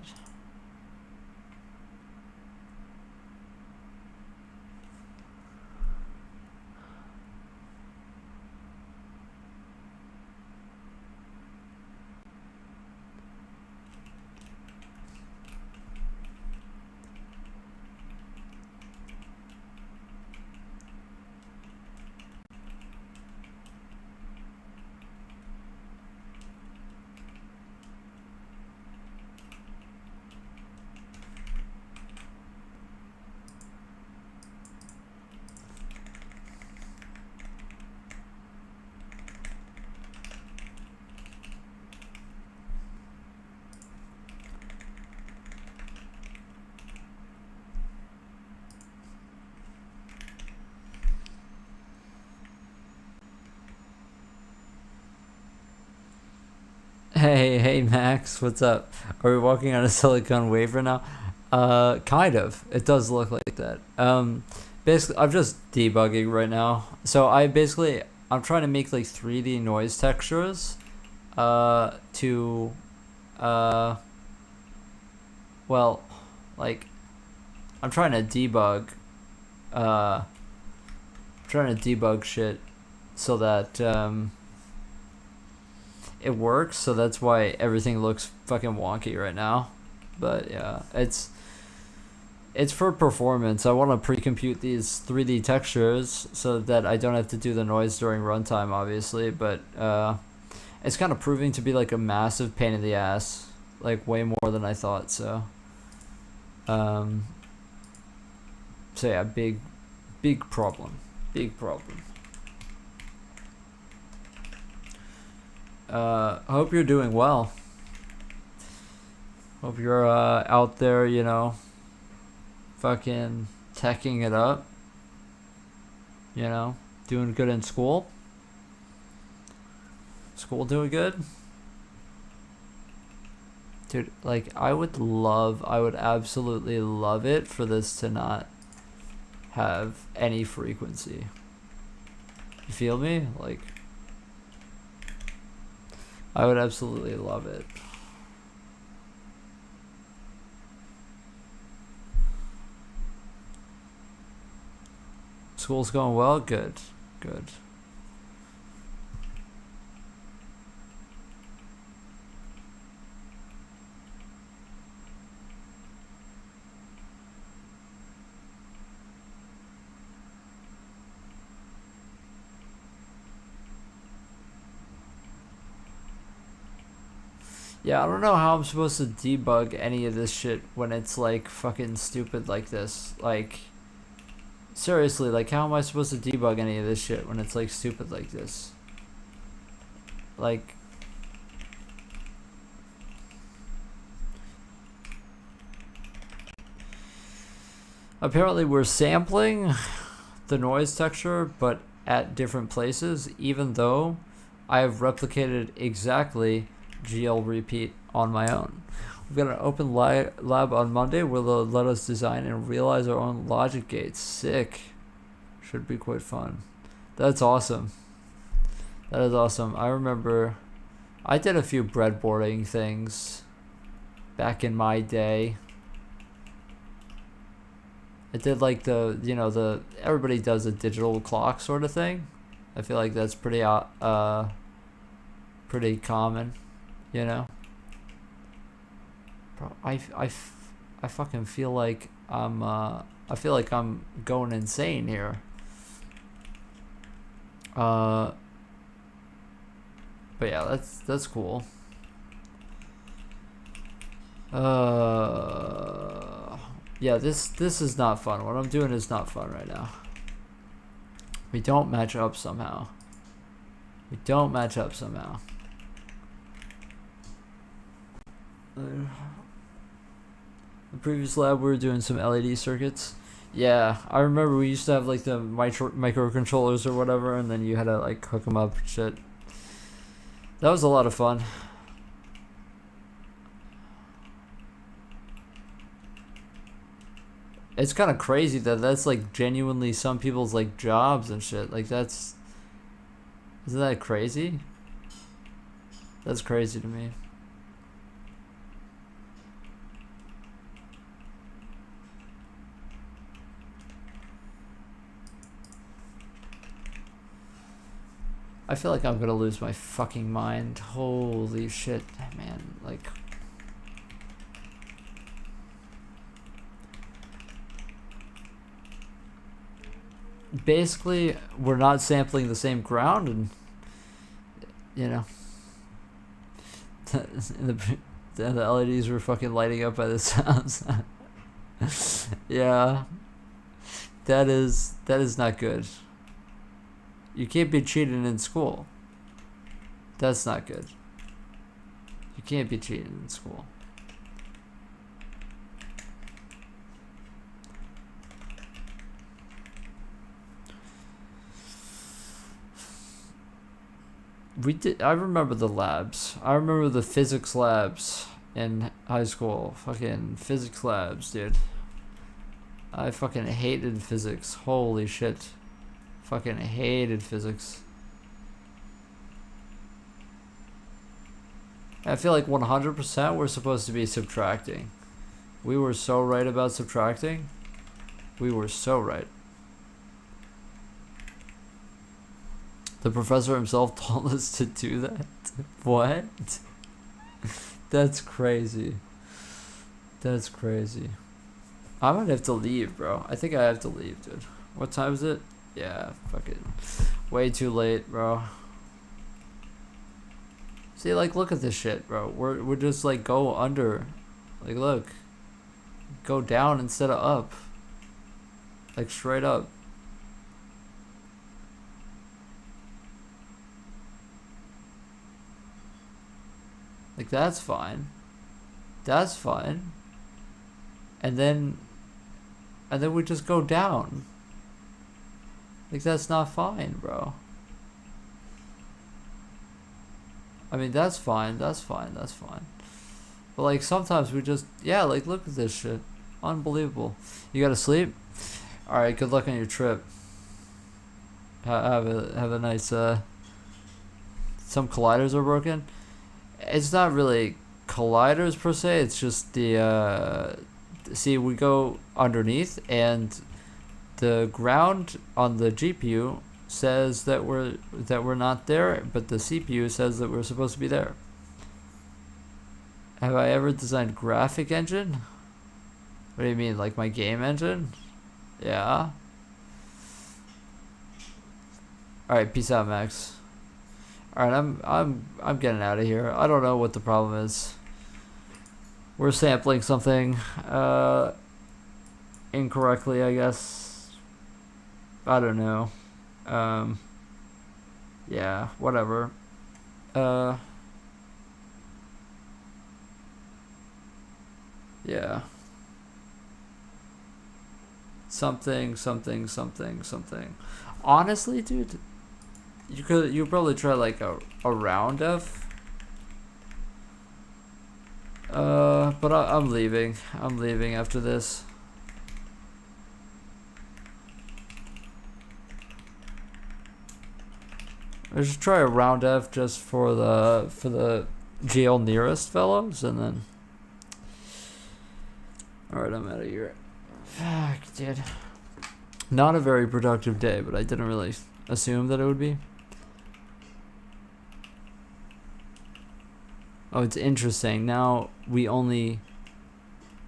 Hey Max, what's up? Are we walking on a silicon wafer now? Kind of. It does look like that. Basically, I'm just debugging right now. So I'm trying to make like 3D noise textures, well, like, I'm trying to debug shit so that, it works, so that's why everything looks fucking wonky right now. But yeah, it's for performance. I want to pre-compute these 3D textures so that I don't have to do the noise during runtime, obviously. But it's kind of proving to be like a massive pain in the ass, like way more than I thought. So yeah, big problem. Hope you're doing well. Hope you're out there, you know, fucking teching it up. You know, doing good in school. School doing good? Dude, like, I would absolutely love it for this to not have any frequency. You feel me? Like, I would absolutely love it. School's going well? Good. Yeah, I don't know how I'm supposed to debug any of this shit when it's like fucking stupid like this. Like, seriously, like, how am I supposed to debug any of this shit when it's like stupid like this? Like, apparently we're sampling the noise texture, but at different places, even though I have replicated exactly GL repeat on my own. We've got an open lab on Monday where they'll let us design and realize our own logic gates. Sick. Should be quite fun. That's awesome. That is awesome. I remember I did a few breadboarding things back in my day. It did like the, you know, the everybody does a digital clock sort of thing. I feel like that's pretty pretty common, you know. Bro, I fucking feel like I feel like I'm going insane here. But yeah, that's cool. Yeah, this is not fun. What I'm doing is not fun right now. We don't match up somehow. We don't match up somehow. The previous lab we were doing some LED circuits. Yeah, I remember we used to have like the microcontrollers or whatever, and then you had to like hook them up and shit. That was a lot of fun. It's kind of crazy that that's like genuinely some people's like jobs and shit. Like isn't that crazy? That's crazy to me. I feel like I'm gonna lose my fucking mind. Holy shit, man. Like, basically, we're not sampling the same ground, and you know, the LEDs were fucking lighting up by the sounds. Yeah, that is not good. You can't be cheating in school. That's not good. You can't be cheating in school. I remember the labs. I remember the physics labs in high school. Fucking physics labs, dude. I fucking hated physics. Holy shit. Fucking hated physics. I feel like 100% we're supposed to be subtracting. We were so right about subtracting. We were so right. The professor himself told us to do that. What? That's crazy. That's crazy. I might have to leave, bro. I think I have to leave, dude. What time is it? Yeah, fucking way too late, bro. See, like, look at this shit, bro. We're just like go under. Like, look. Go down instead of up. Like, straight up. Like, that's fine. That's fine. And then we just go down. Like, that's not fine, bro. I mean, that's fine, that's fine, that's fine. But, like, sometimes we just, yeah, like, look at this shit. Unbelievable. You gotta sleep? Alright, good luck on your trip. Have a nice, some colliders are broken. It's not really colliders per se, it's just the, see, we go underneath, and the ground on the GPU says that we're not there, but the CPU says that we're supposed to be there. Have I ever designed graphic engine? What do you mean, like my game engine? Yeah. All right, peace out, Max. All right, I'm getting out of here. I don't know what the problem is. We're sampling something incorrectly, I guess. I don't know. Yeah, whatever. Yeah. Something. Honestly, dude, you probably try like a round F. But I'm leaving. I'm leaving after this. I should try a round F just for the GL nearest fellows, and then. Alright, I'm out of here. Fuck, dude. dude. Not a very productive day, but I didn't really assume that it would be. Oh, it's interesting. Now we only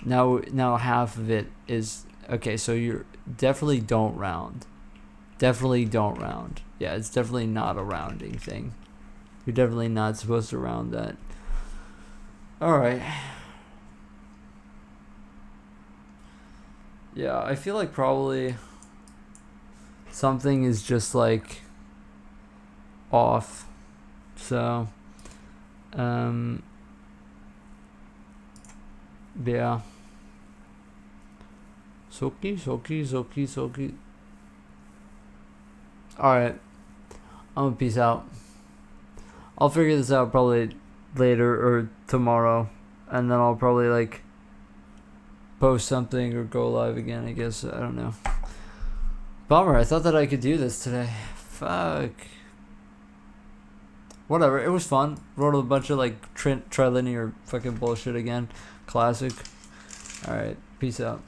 now half of it is okay, so you're definitely don't round. Definitely don't round. Yeah, it's definitely not a rounding thing. You're definitely not supposed to round that. Alright. Yeah, I feel like probably something is just like off. So yeah. Soki. Alright. I'm gonna peace out. I'll figure this out probably later or tomorrow. And then I'll probably like post something or go live again, I guess. I don't know. Bummer, I thought that I could do this today. Fuck. Whatever, it was fun. Wrote a bunch of like trilinear fucking bullshit again. Classic. Alright, peace out.